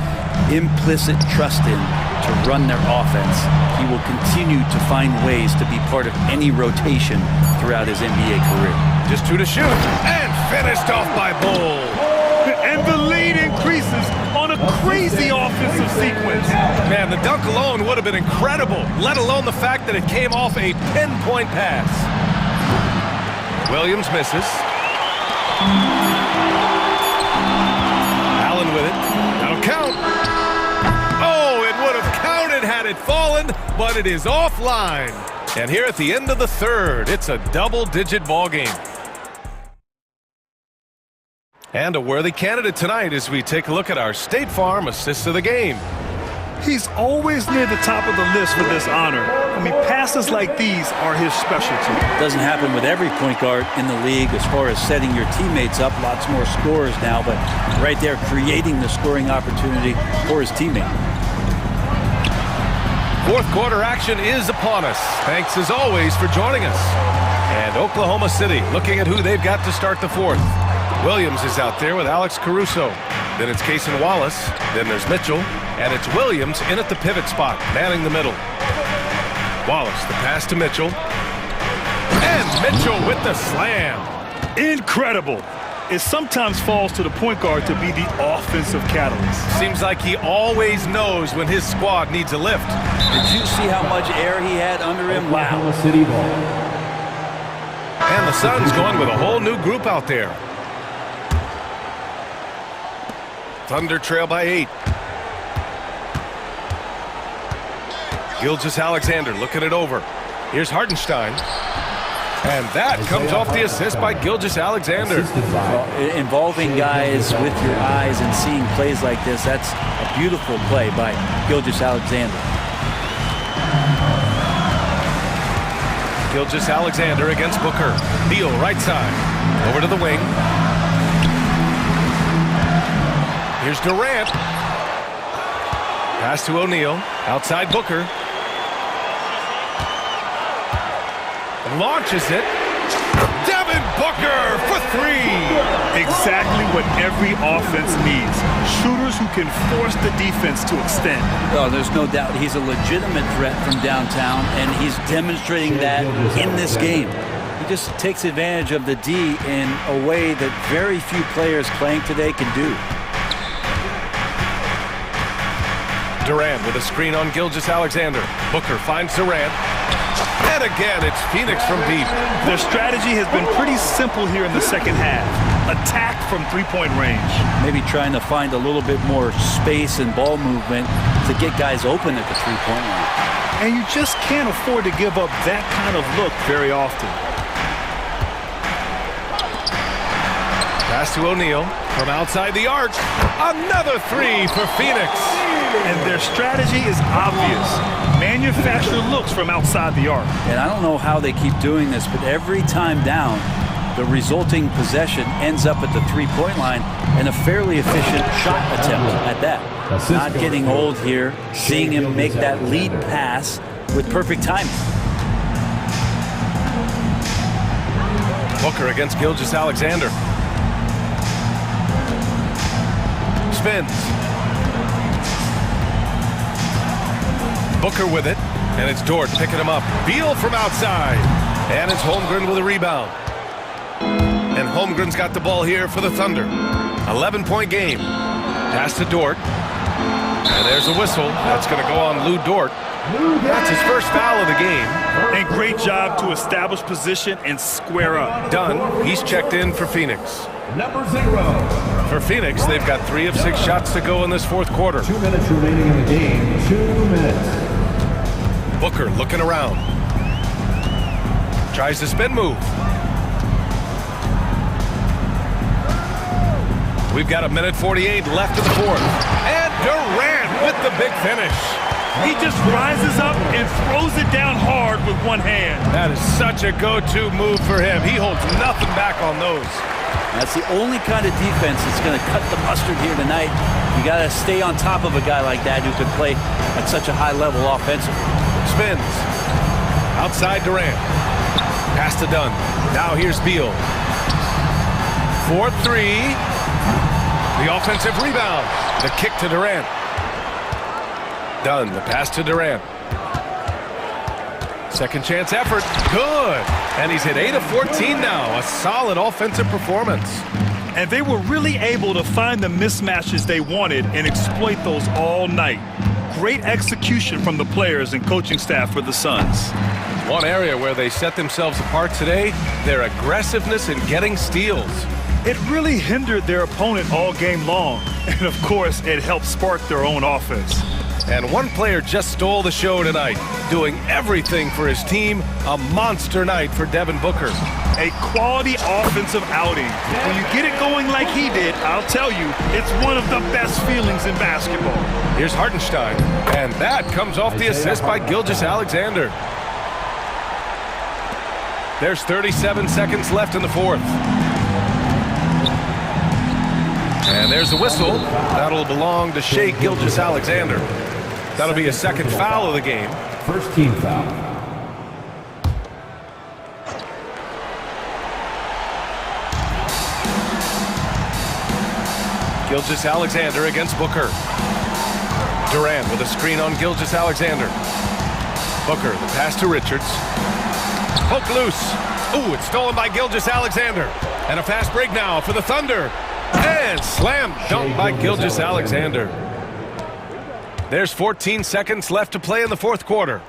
implicit trust in to run their offense. He will continue to find ways to be part of any rotation throughout his NBA career. Just 2 to shoot, and finished off by Bull. And the lead increases on a crazy offensive sequence. Man, the dunk alone would have been incredible, let alone the fact that it came off a pinpoint pass. Williams misses. Allen with it. That'll count. Oh, it would have counted had it fallen, but it is offline. And here at the end of the third, it's a double-digit ball game. And a worthy candidate tonight as we take a look at our State Farm assists of the game. He's always near the top of the list for this honor. I mean, passes like these are his specialty. Doesn't happen with every point guard in the league as far as setting your teammates up. Lots more scorers now, but right there creating the scoring opportunity for his teammate. Fourth quarter action is upon us. Thanks as always for joining us. And Oklahoma City looking at who they've got to start the fourth. Williams is out there with Alex Caruso. Then it's Cason Wallace. Then there's Mitchell. And it's Williams in at the pivot spot, manning the middle. Wallace, the pass to Mitchell. And Mitchell with the slam. Incredible. It sometimes falls to the point guard to be the offensive catalyst. Seems like he always knows when his squad needs a lift. Did you see how much air he had under him? Wow. Oklahoma City ball. And the Suns going with a whole new group out there. Thunder trail by 8. Gilgeous-Alexander looking it over. Here's Hartenstein. And that comes off the assist by Gilgeous-Alexander. Well, involving guys with your eyes and seeing plays like this, that's a beautiful play by Gilgeous-Alexander. Gilgeous-Alexander against Booker. Beal right side. Over to the wing. Here's Durant. Pass to O'Neal. Outside Booker. Launches it. Devin Booker for 3. Exactly what every offense needs. Shooters who can force the defense to extend. Oh, there's no doubt he's a legitimate threat from downtown, and he's demonstrating that in this game. He just takes advantage of the D in a way that very few players playing today can do. Durant with a screen on Gilgeous-Alexander. Booker finds Durant. And again, it's Phoenix from deep. Their strategy has been pretty simple here in the second half. Attack from three-point range. Maybe trying to find a little bit more space and ball movement to get guys open at the three-point line. And you just can't afford to give up that kind of look very often. Pass to O'Neal from outside the arc. Another 3 for Phoenix. And their strategy is obvious. Manufacture looks from outside the arc. And I don't know how they keep doing this, but every time down, the resulting possession ends up at the three-point line and a fairly efficient shot attempt at that. Not getting old here, seeing him make that lead pass with perfect timing. Booker against Gilgeous-Alexander. Spins. Booker with it, and it's Dort picking him up. Beal from outside, and it's Holmgren with a rebound. And Holmgren's got the ball here for the Thunder. 11-point game. Pass to Dort. And there's a whistle. That's going to go on Lou Dort. That's his first foul of the game. And great job to establish position and square up. Done. He's checked in for Phoenix. Number 0. For Phoenix, they've got 3 of 6 shots to go in this fourth quarter. 2 minutes remaining in the game. 2 minutes. Booker looking around. Tries to spin move. We've got 1:48 left in the fourth. And Durant with the big finish. He just rises up and throws it down hard with one hand. That is such a go-to move for him. He holds nothing back on those. That's the only kind of defense that's going to cut the mustard here tonight. You got to stay on top of a guy like that who can play at such a high level offensively. Spins. Outside Durant. Pass to Dunn. Now here's Beal. 4-3. The offensive rebound. The kick to Durant. Dunn, the pass to Durant. Second chance effort. Good. And he's hit 8 of 14 now. A solid offensive performance. And they were really able to find the mismatches they wanted and exploit those all night. Great execution from the players and coaching staff for the Suns. One area where they set themselves apart today, their aggressiveness in getting steals. It really hindered their opponent all game long. And of course, it helped spark their own offense. And one player just stole the show tonight, doing everything for his team. A monster night for Devin Booker. A quality offensive outing. When you get it going like he did, I'll tell you, it's one of the best feelings in basketball. Here's Hartenstein, and that comes off the assist by Gilgeous-Alexander. There's 37 seconds left in the fourth. And there's a whistle. That'll belong to Shai Gilgeous-Alexander. That'll be a second foul of the game. First team foul. Gilgeous-Alexander against Booker. Durant with a screen on Gilgeous-Alexander. Booker, the pass to Richards. Poke loose. Ooh, it's stolen by Gilgeous-Alexander. And a fast break now for the Thunder. And slam dunk by Gilgeous-Alexander. There's 14 seconds left to play in the fourth quarter.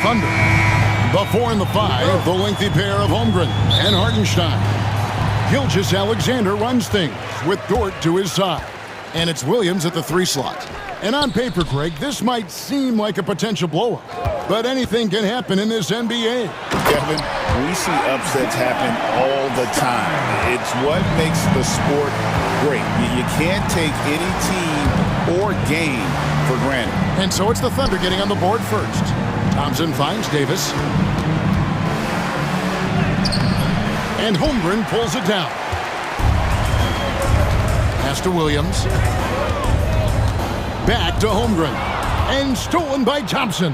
Thunder. The 4 and the 5, the lengthy pair of Holmgren and Hartenstein. Gilgeous-Alexander runs things with Dort to his side. And it's Williams at the 3 slot. And on paper, Greg, this might seem like a potential blowout, but anything can happen in this NBA. Kevin, we see upsets happen all the time. It's what makes the sport great. You can't take any team or game for granted. And so it's the Thunder getting on the board first. Thompson finds Davis. And Holmgren pulls it down. Pass to Williams. Back to Holmgren. And stolen by Thompson.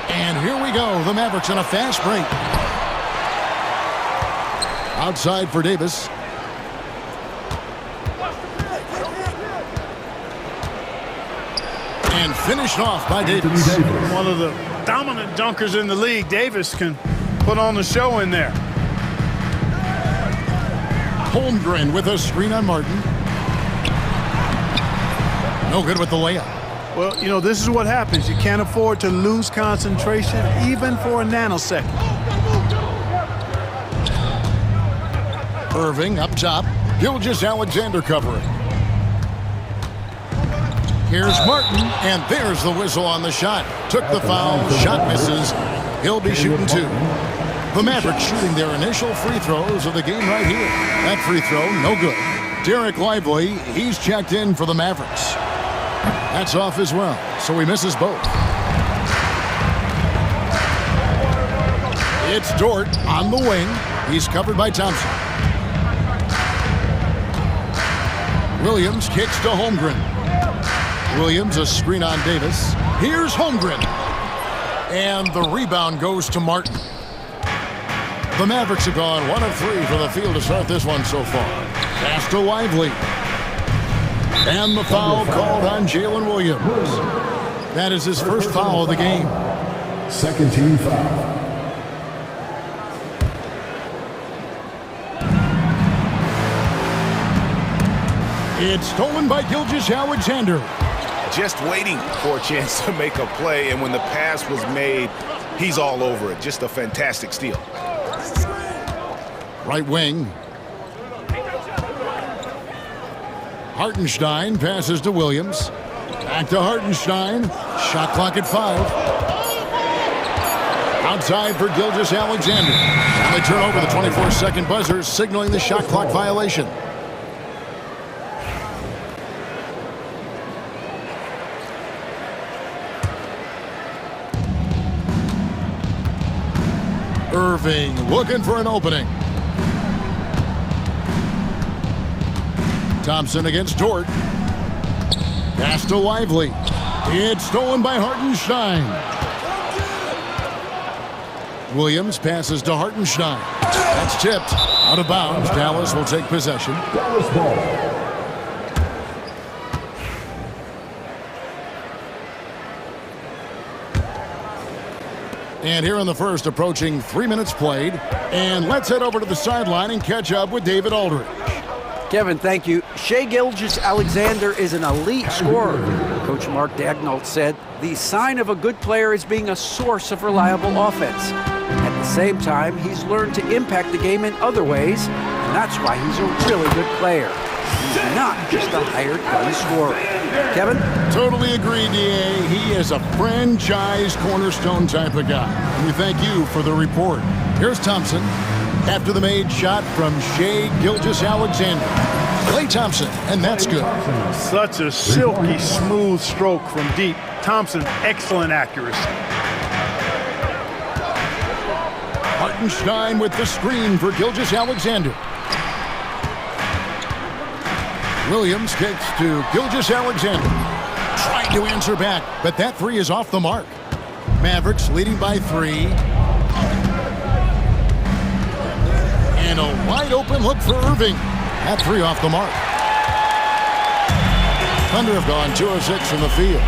And here we go. The Mavericks on a fast break. Outside for Davis. And finished off by Davis. One of the dominant dunkers in the league. Davis can put on the show in there. Holmgren with a screen on Martin. No good with the layup. Well, you know, this is what happens. You can't afford to lose concentration even for a nanosecond. Irving up top. Gilgeous-Alexander covering. Here's Martin, and there's the whistle on the shot. Took the foul, shot misses. He'll be shooting 2. The Mavericks shooting their initial free throws of the game right here. That free throw, no good. Derek Lively, he's checked in for the Mavericks. That's off as well, so he misses both. It's Dort on the wing. He's covered by Thompson. Williams kicks to Holmgren. Williams a screen on Davis. Here's Holmgren. And the rebound goes to Martin. The Mavericks have gone 1 of 3 from the field to start this one so far. Pass to Lively. And the foul called on Jalen Williams. That is his first foul of the game. Second team foul. It's stolen by Gilgeous-Alexander. Just waiting for a chance to make a play, and when the pass was made, he's all over it. Just a fantastic steal. Right wing. Hartenstein passes to Williams. Back to Hartenstein. Shot clock at 5. Outside for Gilgeous-Alexander. And they turn over the 24-second buzzer, signaling the shot clock violation. Irving looking for an opening. Thompson against Dort. Pass to Lively. It's stolen by Hartenstein. Williams passes to Hartenstein. That's tipped. Out of bounds. Dallas will take possession. Dallas ball. And here in the first, approaching 3 minutes played. And let's head over to the sideline and catch up with David Aldridge. Kevin, thank you. Shai Gilgeous-Alexander is an elite scorer. Coach Mark Daigneault said the sign of a good player is being a source of reliable offense. At the same time, he's learned to impact the game in other ways, and that's why he's a really good player. He's not just a hired gun scorer. Kevin? Totally agree, D.A. He is a franchise cornerstone type of guy. And we thank you for the report. Here's Thompson. After the made shot from Shai Gilgeous-Alexander. Klay Thompson, and that's good. Such a silky, smooth stroke from deep. Thompson, excellent accuracy. Hartenstein with the screen for Gilgeous-Alexander. Williams kicks to Gilgeous-Alexander. Trying to answer back, but that 3 is off the mark. Mavericks leading by 3. And a wide open look for Irving. That 3 off the mark. Thunder have gone 2 of 6 from the field.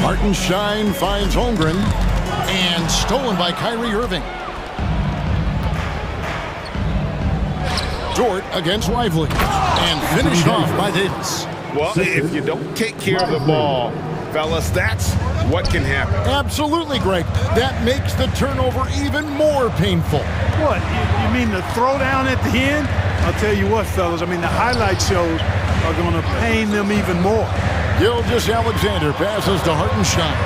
Hartenstein finds Holmgren. And stolen by Kyrie Irving. Dort against Lively. And finished off by Davis. Well, if you don't take care of the ball fellas. That's what can happen. Absolutely, Greg. That makes the turnover even more painful. What, you mean the throwdown at the end? I'll tell you what, fellas, I mean, the highlight shows are going to pain them even more. Gilgeous-Alexander passes to Hartenstein.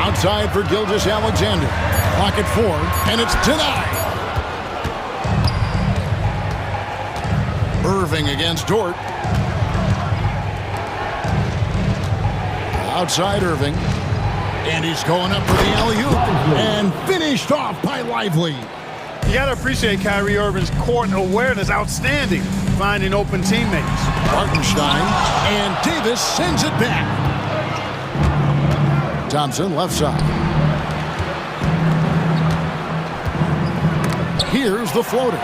Outside for Gilgeous-Alexander. Clock at 4, and it's denied. Irving against Dort. Outside Irving. And he's going up for the alley-oop. And finished off by Lively. You got to appreciate Kyrie Irving's court awareness. Outstanding. Finding open teammates. Hartenstein. And Davis sends it back. Thompson left side. Here's the floater.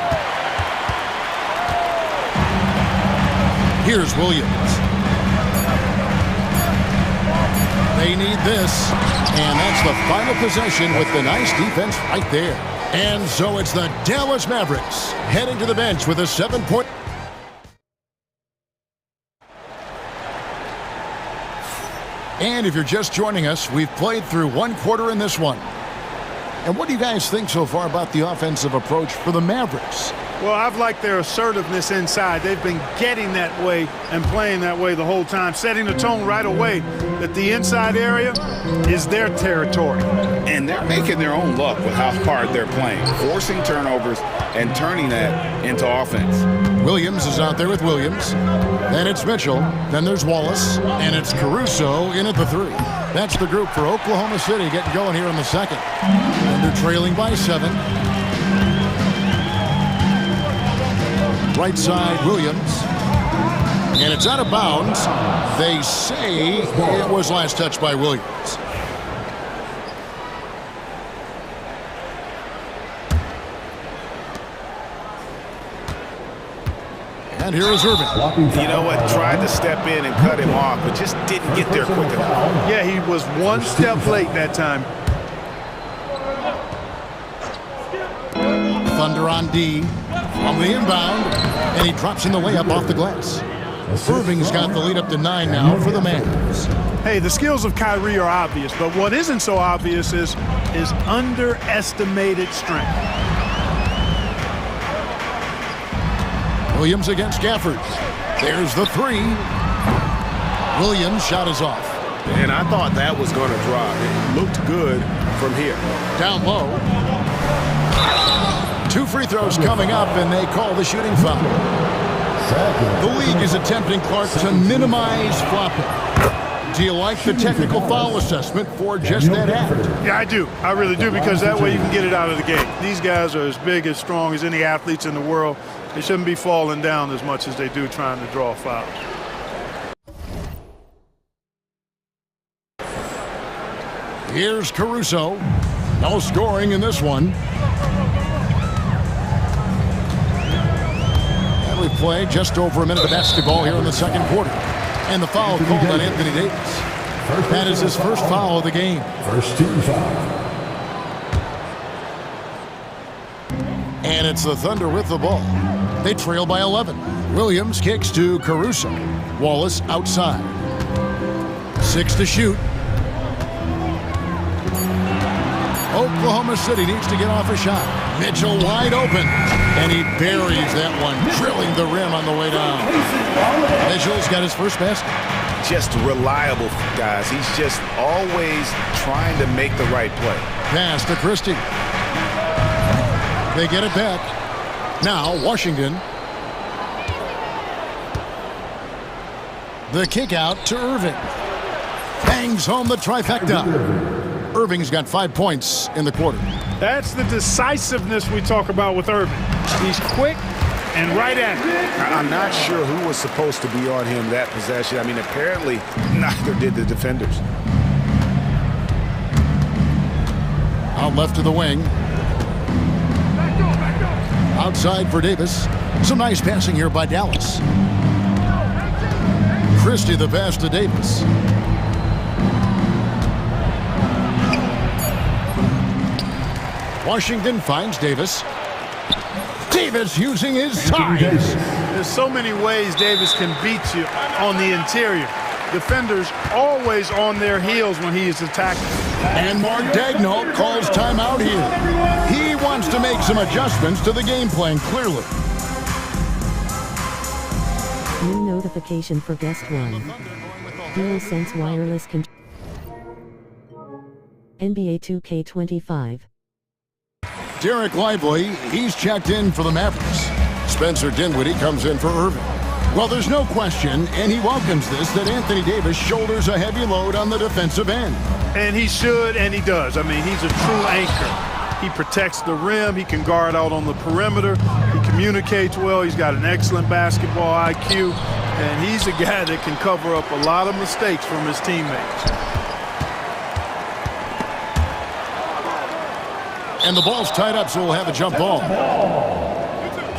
Here's Williams. They need this. And that's the final possession with the nice defense right there. And so it's the Dallas Mavericks heading to the bench with a 7-point. And if you're just joining us, we've played through one quarter in this one. And what do you guys think so far about the offensive approach for the Mavericks? Well, I've liked their assertiveness inside. They've been getting that way and playing that way the whole time, setting the tone right away that the inside area is their territory. And they're making their own luck with how hard they're playing, forcing turnovers and turning that into offense. Williams is out there with Williams. Then it's Mitchell. Then there's Wallace. And it's Caruso in at the 3. That's the group for Oklahoma City getting going here in the second. And they're trailing by 7. Right side, Williams. And it's out of bounds. They say it was last touched by Williams. And here is Irving. You know what? Tried to step in and cut him off, but just didn't get there quick enough. Yeah, he was one step late that time. Thunder on D from the inbound, and he drops in the layup off the glass. Irving's got the lead up to 9 now for the Mavs. Hey, the skills of Kyrie are obvious, but what isn't so obvious is his underestimated strength. Williams against Gafford. There's the 3. Williams' shot is off. And I thought that was going to drop. It looked good from here. Down low. 2 free throws coming up, and they call the shooting foul. The league is attempting, Clark, to minimize flopping. Do you like the technical foul assessment for just that act? Yeah, I do. I really do, because that way you can get it out of the game. These guys are as big, as strong as any athletes in the world. They shouldn't be falling down as much as they do trying to draw fouls. Here's Caruso. No scoring in this one. And we play just over a minute of basketball here in the second quarter. And the foul called on Anthony Davis. That is his first foul of the game. First team foul. And it's the Thunder with the ball. They trail by 11. Williams kicks to Caruso. Wallace outside. 6 to shoot. Oklahoma City needs to get off a shot. Mitchell wide open. And he buries that one, drilling the rim on the way down. Mitchell's got his first basket. Just reliable, guys. He's just always trying to make the right play. Pass to Christie. They get it back. Now Washington. The kick out to Irving. Bangs home the trifecta. Irving's got 5 points in the quarter. That's the decisiveness we talk about with Irving. He's quick and right at it. I'm not sure who was supposed to be on him that possession. I mean, apparently neither did the defenders. Out left to the wing. Outside for Davis. Some nice passing here by Dallas. Christie the pass to Davis. Washington finds Davis. Davis using his size. There's so many ways Davis can beat you on the interior. Defenders always on their heels when he is attacking. And Mark Daigneault calls timeout here. He wants to make some adjustments to the game plan, clearly. New notification for guest 1. DualSense wireless control. NBA 2K25. Derek Lively, he's checked in for the Mavericks. Spencer Dinwiddie comes in for Irving. Well, there's no question, and he welcomes this, that Anthony Davis shoulders a heavy load on the defensive end. And he should, and he does. I mean, he's a true anchor. He protects the rim. He can guard out on the perimeter. He communicates well. He's got an excellent basketball IQ. And he's a guy that can cover up a lot of mistakes from his teammates. And the ball's tied up, so we'll have a jump ball.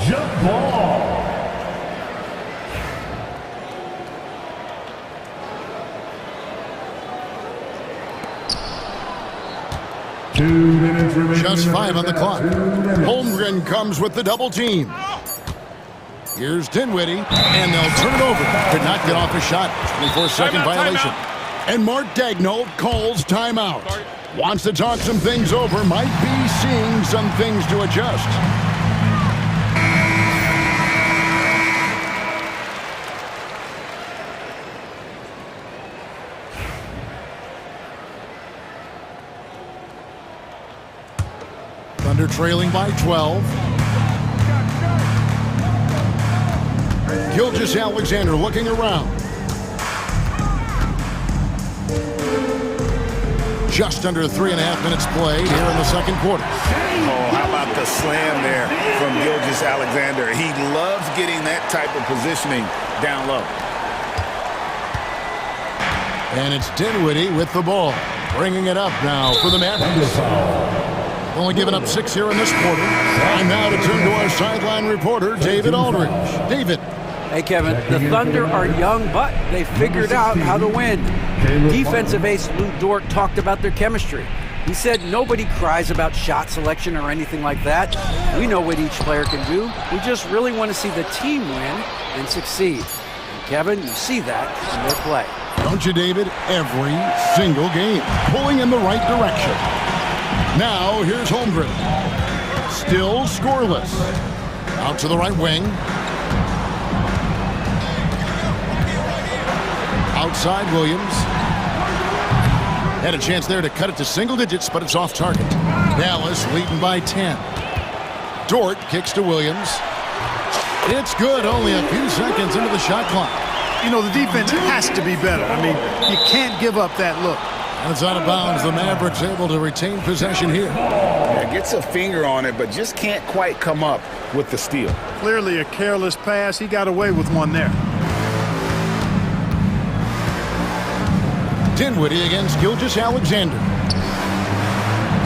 Jump ball. Just 5 on the clock. Holmgren comes with the double team. Here's Dinwiddie, and they'll turn it over. Could not get off a shot. 24-second violation. And Mark Daigneault calls timeout. Wants to talk some things over. Might be seeing some things to adjust. Thunder trailing by 12. Gilgeous-Alexander looking around. Just under 3.5 minutes played here in the second quarter. Oh, how about the slam there from Gilgeous-Alexander? He loves getting that type of positioning down low. And it's Dinwiddie with the ball. Bringing it up now for the Mavericks. Only giving up 6 here in this quarter. And now to turn to our sideline reporter, David Aldridge. David. Hey, Kevin, the Thunder are young, but they figured out how to win. Defensive ace Lou Dort talked about their chemistry. He said nobody cries about shot selection or anything like that. We know what each player can do. We just really want to see the team win and succeed. And Kevin, you see that in their play. Don't you, David? Every single game. Pulling in the right direction. Now, here's Holmgren. Still scoreless. Out to the right wing. Outside Williams. Had a chance there to cut it to single digits, but it's off target. Dallas leading by 10. Dort kicks to Williams. It's good, only a few seconds into the shot clock. You know, the defense has to be better. I mean, you can't give up that look. And it's out of bounds. The Mavericks able to retain possession here. Yeah, gets a finger on it, but just can't quite come up with the steal. Clearly a careless pass. He got away with one there. Dinwiddie against Gilgeous-Alexander.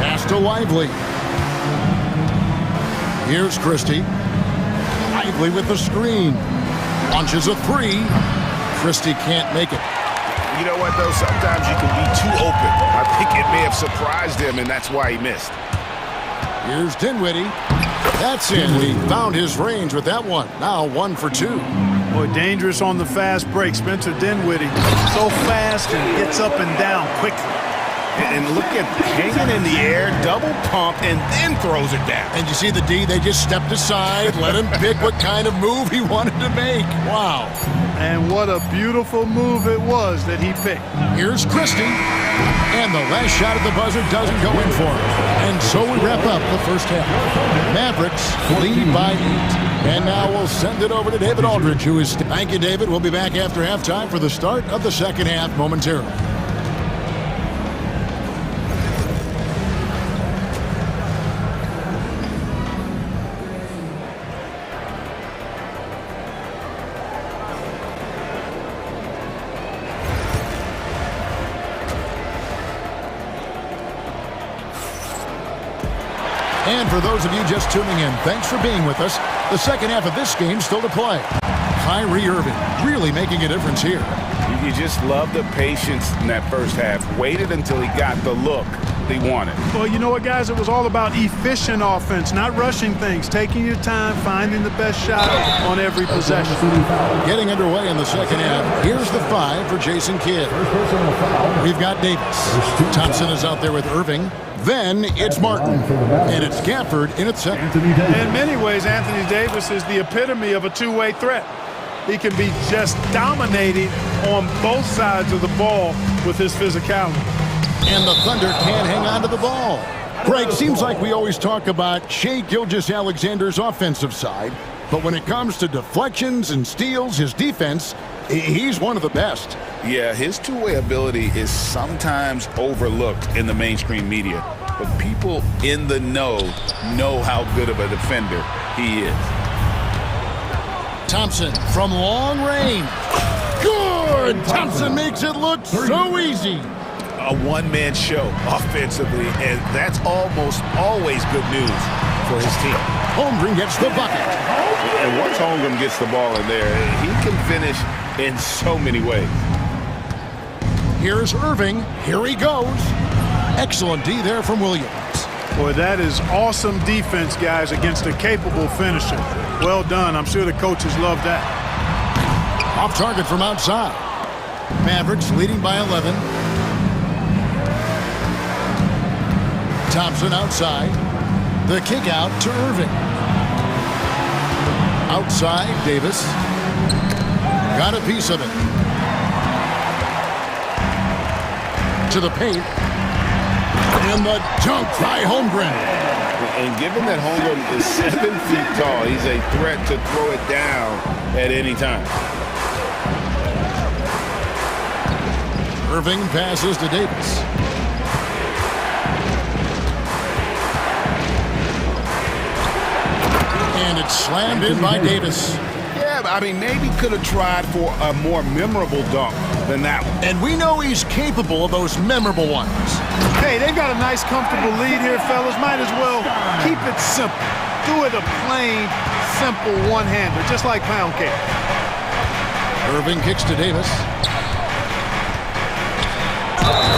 Pass to Lively. Here's Christie. Lively with the screen. Launches a three. Christie can't make it. You know what, though? Sometimes you can be too open. I think it may have surprised him, and that's why he missed. Here's Dinwiddie. That's it. He found his range with that one. Now 1 for 2. Boy, dangerous on the fast break. Spencer Dinwiddie, so fast and gets up and down quickly. And look at hanging in the air, double pump, and then throws it down. And you see the D, they just stepped aside, let him pick what kind of move he wanted to make. Wow. And what a beautiful move it was that he picked. Here's Christie. And the last shot at the buzzer doesn't go in for him. And so we wrap up the first half. Mavericks lead by 8. And now we'll send it over to David Aldridge, who is... Thank you, David. We'll be back after halftime for the start of the second half momentarily. And for those of you just tuning in, thanks for being with us. The second half of this game still to play. Kyrie Irving really making a difference here. You just love the patience in that first half. Waited until he got the look they wanted. Well, you know what, guys? It was all about efficient offense, not rushing things, taking your time, finding the best shot on every possession. Getting underway in the second half. Here's the 5 for Jason Kidd. We've got Davis. Thompson is out there with Irving. Then it's Martin. And it's Gafford in at center. In many ways, Anthony Davis is the epitome of a two-way threat. He can be just dominating on both sides of the ball with his physicality. And the Thunder can't hang on to the ball. Greg, seems like we always talk about Shai Gilgeous-Alexander's offensive side, but when it comes to deflections and steals, his defense, he's one of the best. Yeah, his two-way ability is sometimes overlooked in the mainstream media, but people in the know how good of a defender he is. Thompson from long range. Good! Thompson makes it look so easy. A one-man show offensively, and that's almost always good news for his team. Holmgren gets the bucket. And once Holmgren gets the ball in there, he can finish in so many ways. Here's Irving. Here he goes. Excellent D there from Williams. Boy, that is awesome defense, guys, against a capable finisher. Well done. I'm sure the coaches love that. Off target from outside. Mavericks leading by 11. Thompson outside. The kick out to Irving. Outside, Davis. Got a piece of it. To the paint. And the dunk by Holmgren. And given that Holmgren is 7 feet tall, he's a threat to throw it down at any time. Irving passes to Davis. And it's slammed in by Davis. Yeah, I mean, maybe could have tried for a more memorable dunk than that one. And we know he's capable of those memorable ones. Hey, they've got a nice, comfortable lead here, fellas. Might as well keep it simple. Do it a plain, simple one-hander, just like pound cake. Irving kicks to Davis.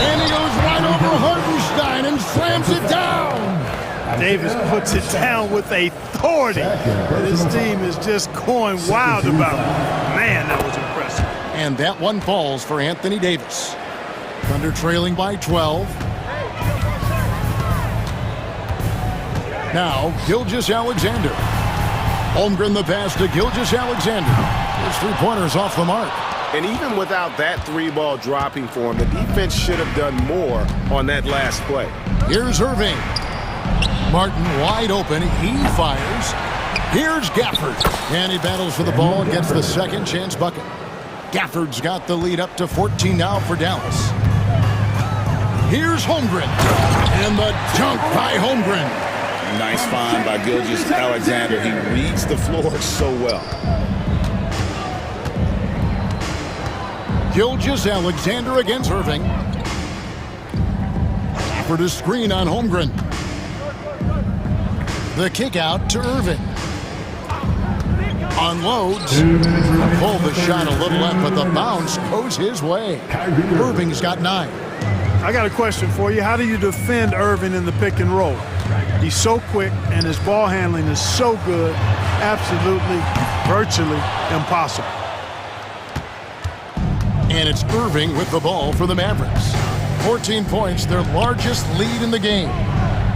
And he goes right over Hartenstein and slams it down. Davis puts it down with authority. This team is just going wild about it. Man, that was impressive. And that one falls for Anthony Davis. Thunder trailing by 12. Now, Gilgeous-Alexander. Holmgren the pass to Gilgeous-Alexander. His three-pointer's off the mark. And even without that three-ball dropping for him, the defense should have done more on that last play. Here's Irving. Martin wide open. He fires. Here's Gafford. And he battles for the ball and gets the second chance bucket. Gafford's got the lead up to 14 now for Dallas. Here's Holmgren. And the dunk by Holmgren. Nice find by Gilgeous-Alexander. He reads the floor so well. Gilgeous-Alexander against Irving. For the screen on Holmgren. The kick out to Irving. Unloads. Pulled the shot a little left, but the bounce goes his way. Irving's got 9. I got a question for you. How do you defend Irving in the pick and roll? He's so quick, and his ball handling is so good. Absolutely, virtually impossible. And it's Irving with the ball for the Mavericks. 14 points, their largest lead in the game.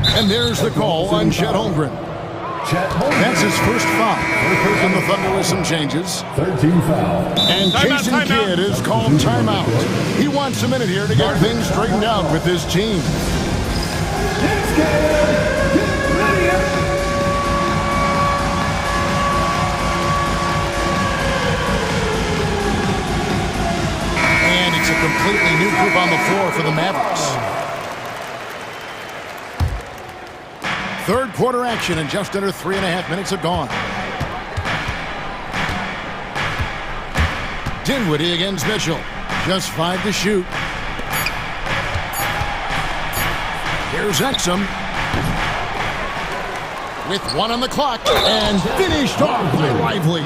And there's the call on Chet Holmgren. That's his first foul. And the Thunder with some changes. 13 foul. And Jason Kidd is called timeout. He wants a minute here to get things straightened out with his team. And it's a completely new group on the floor for the Mavericks. Third quarter action, and just under 3.5 minutes have gone. Dinwiddie against Mitchell. Just 5 to shoot. Here's Exum. With 1 on the clock, and finished off by Lively.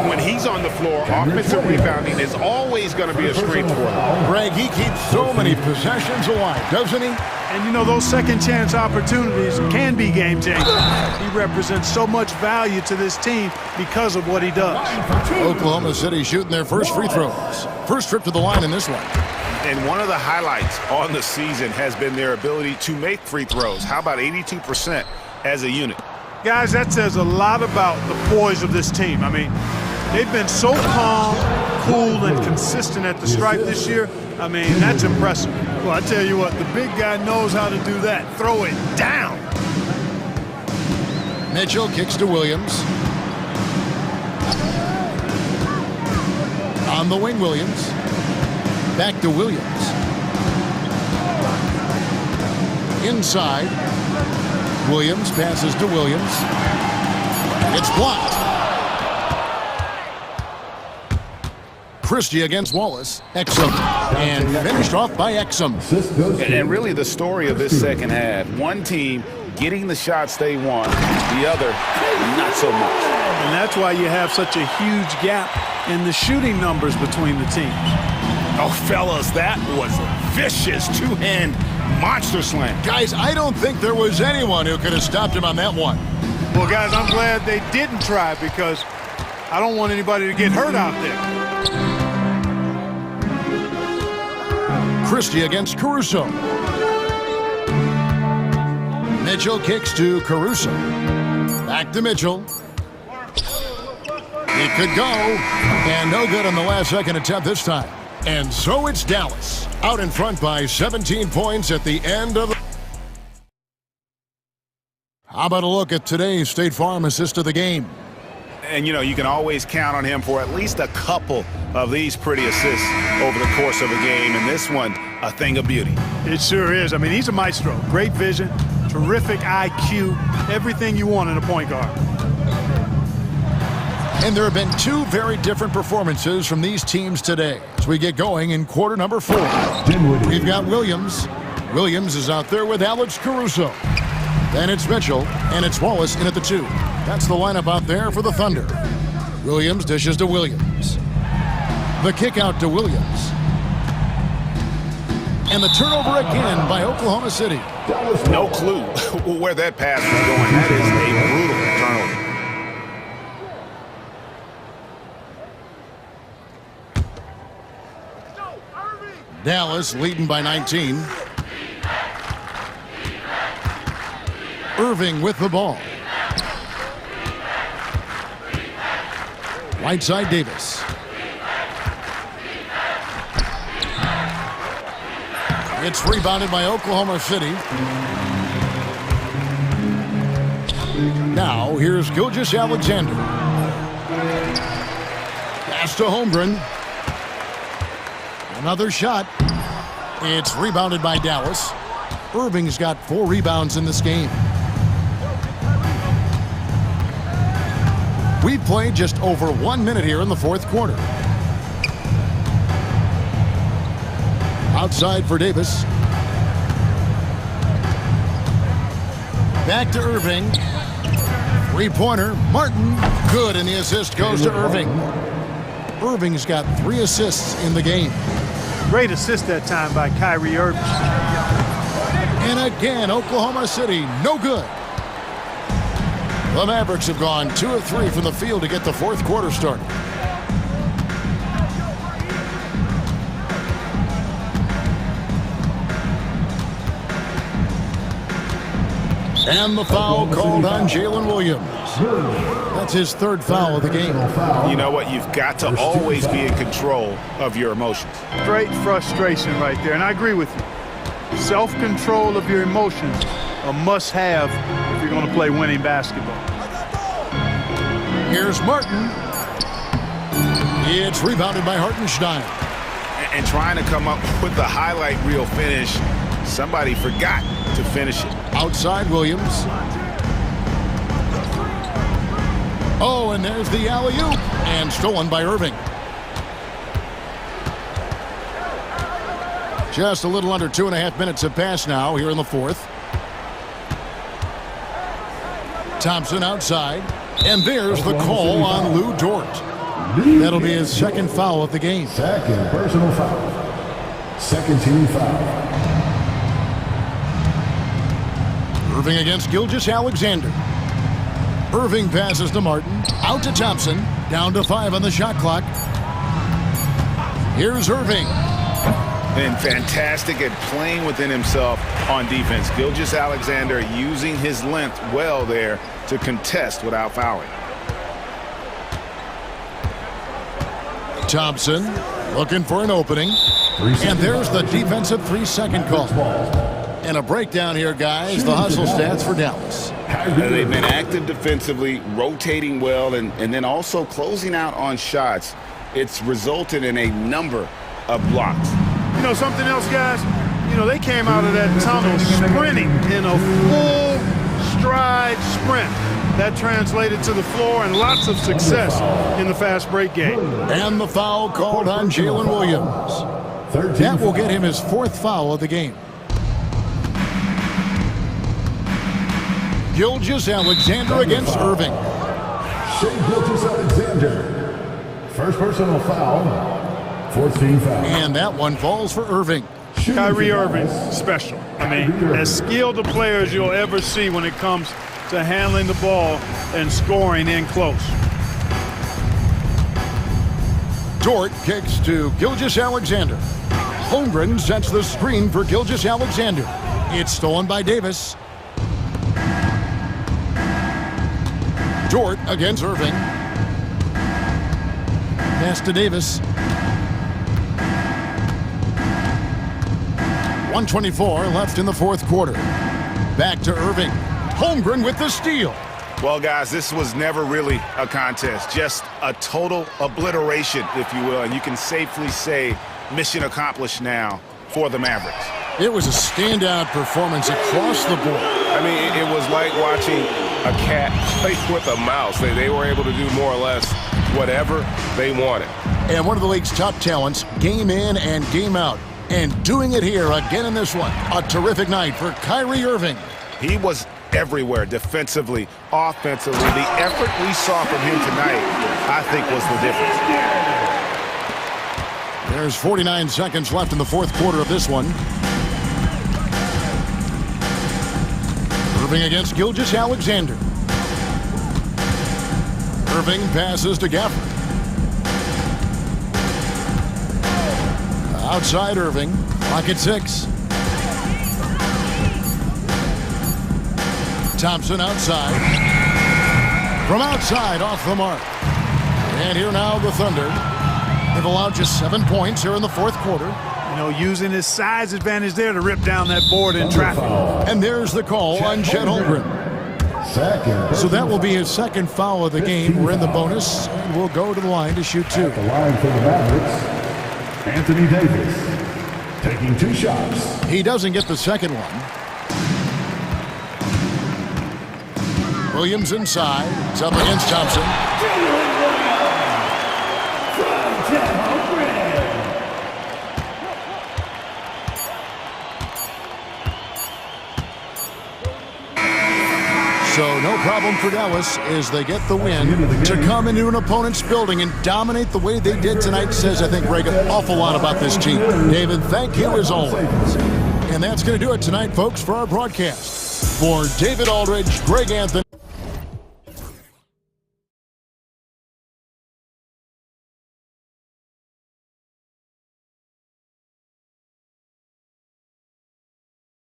When he's on the floor, offensive rebounding is always going to be a strength for him. Greg, he keeps so many possessions alive, doesn't he? And, you know, those second-chance opportunities can be game-changing. He represents so much value to this team because of what he does. Oklahoma City shooting their first free throws. First trip to the line in this one. And one of the highlights on the season has been their ability to make free throws. How about 82% as a unit? Guys, that says a lot about the poise of this team. I mean, they've been so calm, cool, and consistent at the stripe this year. I mean, that's impressive. Well, I tell you what, the big guy knows how to do that. Throw it down. Mitchell kicks to Williams. On the wing, Williams. Back to Williams. Inside. Williams passes to Williams. It's blocked. Christie against Wallace. Exum. And finished off by Exum. And really the story of this second half, one team getting the shots they want, the other not so much. And that's why you have such a huge gap in the shooting numbers between the teams. Oh, fellas, that was a vicious two-hand monster slam. Guys, I don't think there was anyone who could have stopped him on that one. Well, guys, I'm glad they didn't try because I don't want anybody to get hurt out there. Christie against Caruso. Mitchell kicks to Caruso. Back to Mitchell. It could go, and no good on the last second attempt this time. And so it's Dallas, out in front by 17 points at the end of the... How about a look at today's State Farm assist of the game? And, you know, you can always count on him for at least a couple of these pretty assists over the course of a game. And this one, a thing of beauty. It sure is. I mean, he's a maestro. Great vision, terrific IQ, everything you want in a point guard. And there have been two very different performances from these teams today as we get going in quarter number 4. We've got Williams. Williams is out there with Alex Caruso. Then it's Mitchell, and it's Wallace in at the 2. That's the lineup out there for the Thunder. Williams dishes to Williams. The kick out to Williams. And the turnover again by Oklahoma City. No clue where that pass was going. That is a brutal turnover. Dallas leading by 19. Irving with the ball. Right side Davis. It's rebounded by Oklahoma City. Now here's Gilgeous-Alexander. Pass to Holmgren. Another shot. It's rebounded by Dallas. Irving's got 4 rebounds in this game. We've played just over 1 minute here in the fourth quarter. Outside for Davis. Back to Irving. Three-pointer. Martin. Good, and the assist goes to Irving. Irving's got 3 assists in the game. Great assist that time by Kyrie Irving. And again, Oklahoma City, no good. The Mavericks have gone 2 of 3 from the field to get the fourth quarter started. And the foul called on Jalen Williams. That's his 3rd foul of the game. You know what? You've got to always be in control of your emotions. Great frustration right there, and I agree with you. Self-control of your emotions, a must-have if you're going to play winning basketball. Here's Martin. It's rebounded by Hartenstein. And trying to come up with the highlight reel finish, somebody forgot to finish it. Outside Williams. Oh, and there's the alley-oop, and stolen by Irving. Just a little under 2.5 minutes have passed now here in the fourth. Thompson outside, and there's the call on Lou Dort. That'll be his 2nd foul of the game. 2nd personal foul. 2nd team foul. Irving against Gilgeous-Alexander. Irving passes to Martin. Out to Thompson. Down to 5 on the shot clock. Here's Irving. And fantastic at playing within himself on defense. Gilgeous-Alexander using his length well there to contest without fouling. Thompson looking for an opening. And there's the defensive 3-second call. And a breakdown here, guys. The hustle stats for Dallas. They've been active defensively, rotating well, and then also closing out on shots. It's resulted in a number of blocks. You know, something else, guys? You know, they came out of that tunnel sprinting in a full stride sprint. That translated to the floor and lots of success in the fast break game. And the foul called on Jalen Williams. That will get him his 4th foul of the game. Gilgeous-Alexander against Irving. Gilgeous-Alexander. First personal foul. 14 foul. And that one falls for Irving. Kyrie Irving, special. I mean, as skilled a player as you'll ever see when it comes to handling the ball and scoring in close. Dort kicks to Gilgeous-Alexander. Holmgren sets the screen for Gilgeous-Alexander. It's stolen by Davis. Dort against Irving. Pass to Davis. 1:24 left in the 4th quarter. Back to Irving. Holmgren with the steal. Well, guys, this was never really a contest, just a total obliteration, if you will, and you can safely say mission accomplished now for the Mavericks. It was a standout performance across the board. I mean, it was like watching a cat play with a mouse. They were able to do more or less whatever they wanted. And one of the league's top talents, game in and game out. And doing it here again in this one. A terrific night for Kyrie Irving. He was everywhere, defensively, offensively. The effort we saw from him tonight, I think, was the difference. There's 49 seconds left in the 4th quarter of this one. Irving against Gilgeous-Alexander. Irving passes to Gafford. Outside Irving. Clock at 6. Thompson outside. From outside, off the mark. And here now the Thunder. They've allowed just 7 points here in the 4th quarter. You know, using his size advantage there to rip down that board in traffic. And there's the call on Chet Holmgren. So that will be his 2nd foul of the game. We're in the bonus, and we'll go to the line to shoot 2. At the line for the Mavericks, Anthony Davis taking 2 shots. He doesn't get the 2nd one. Williams inside. It's up against Thompson. So no problem for Dallas as they get the win. To come into an opponent's building and dominate the way they did tonight says, I think, Greg, an awful lot about this team. David, thank you as always. And that's going to do it tonight, folks, for our broadcast. For David Aldridge, Greg Anthony.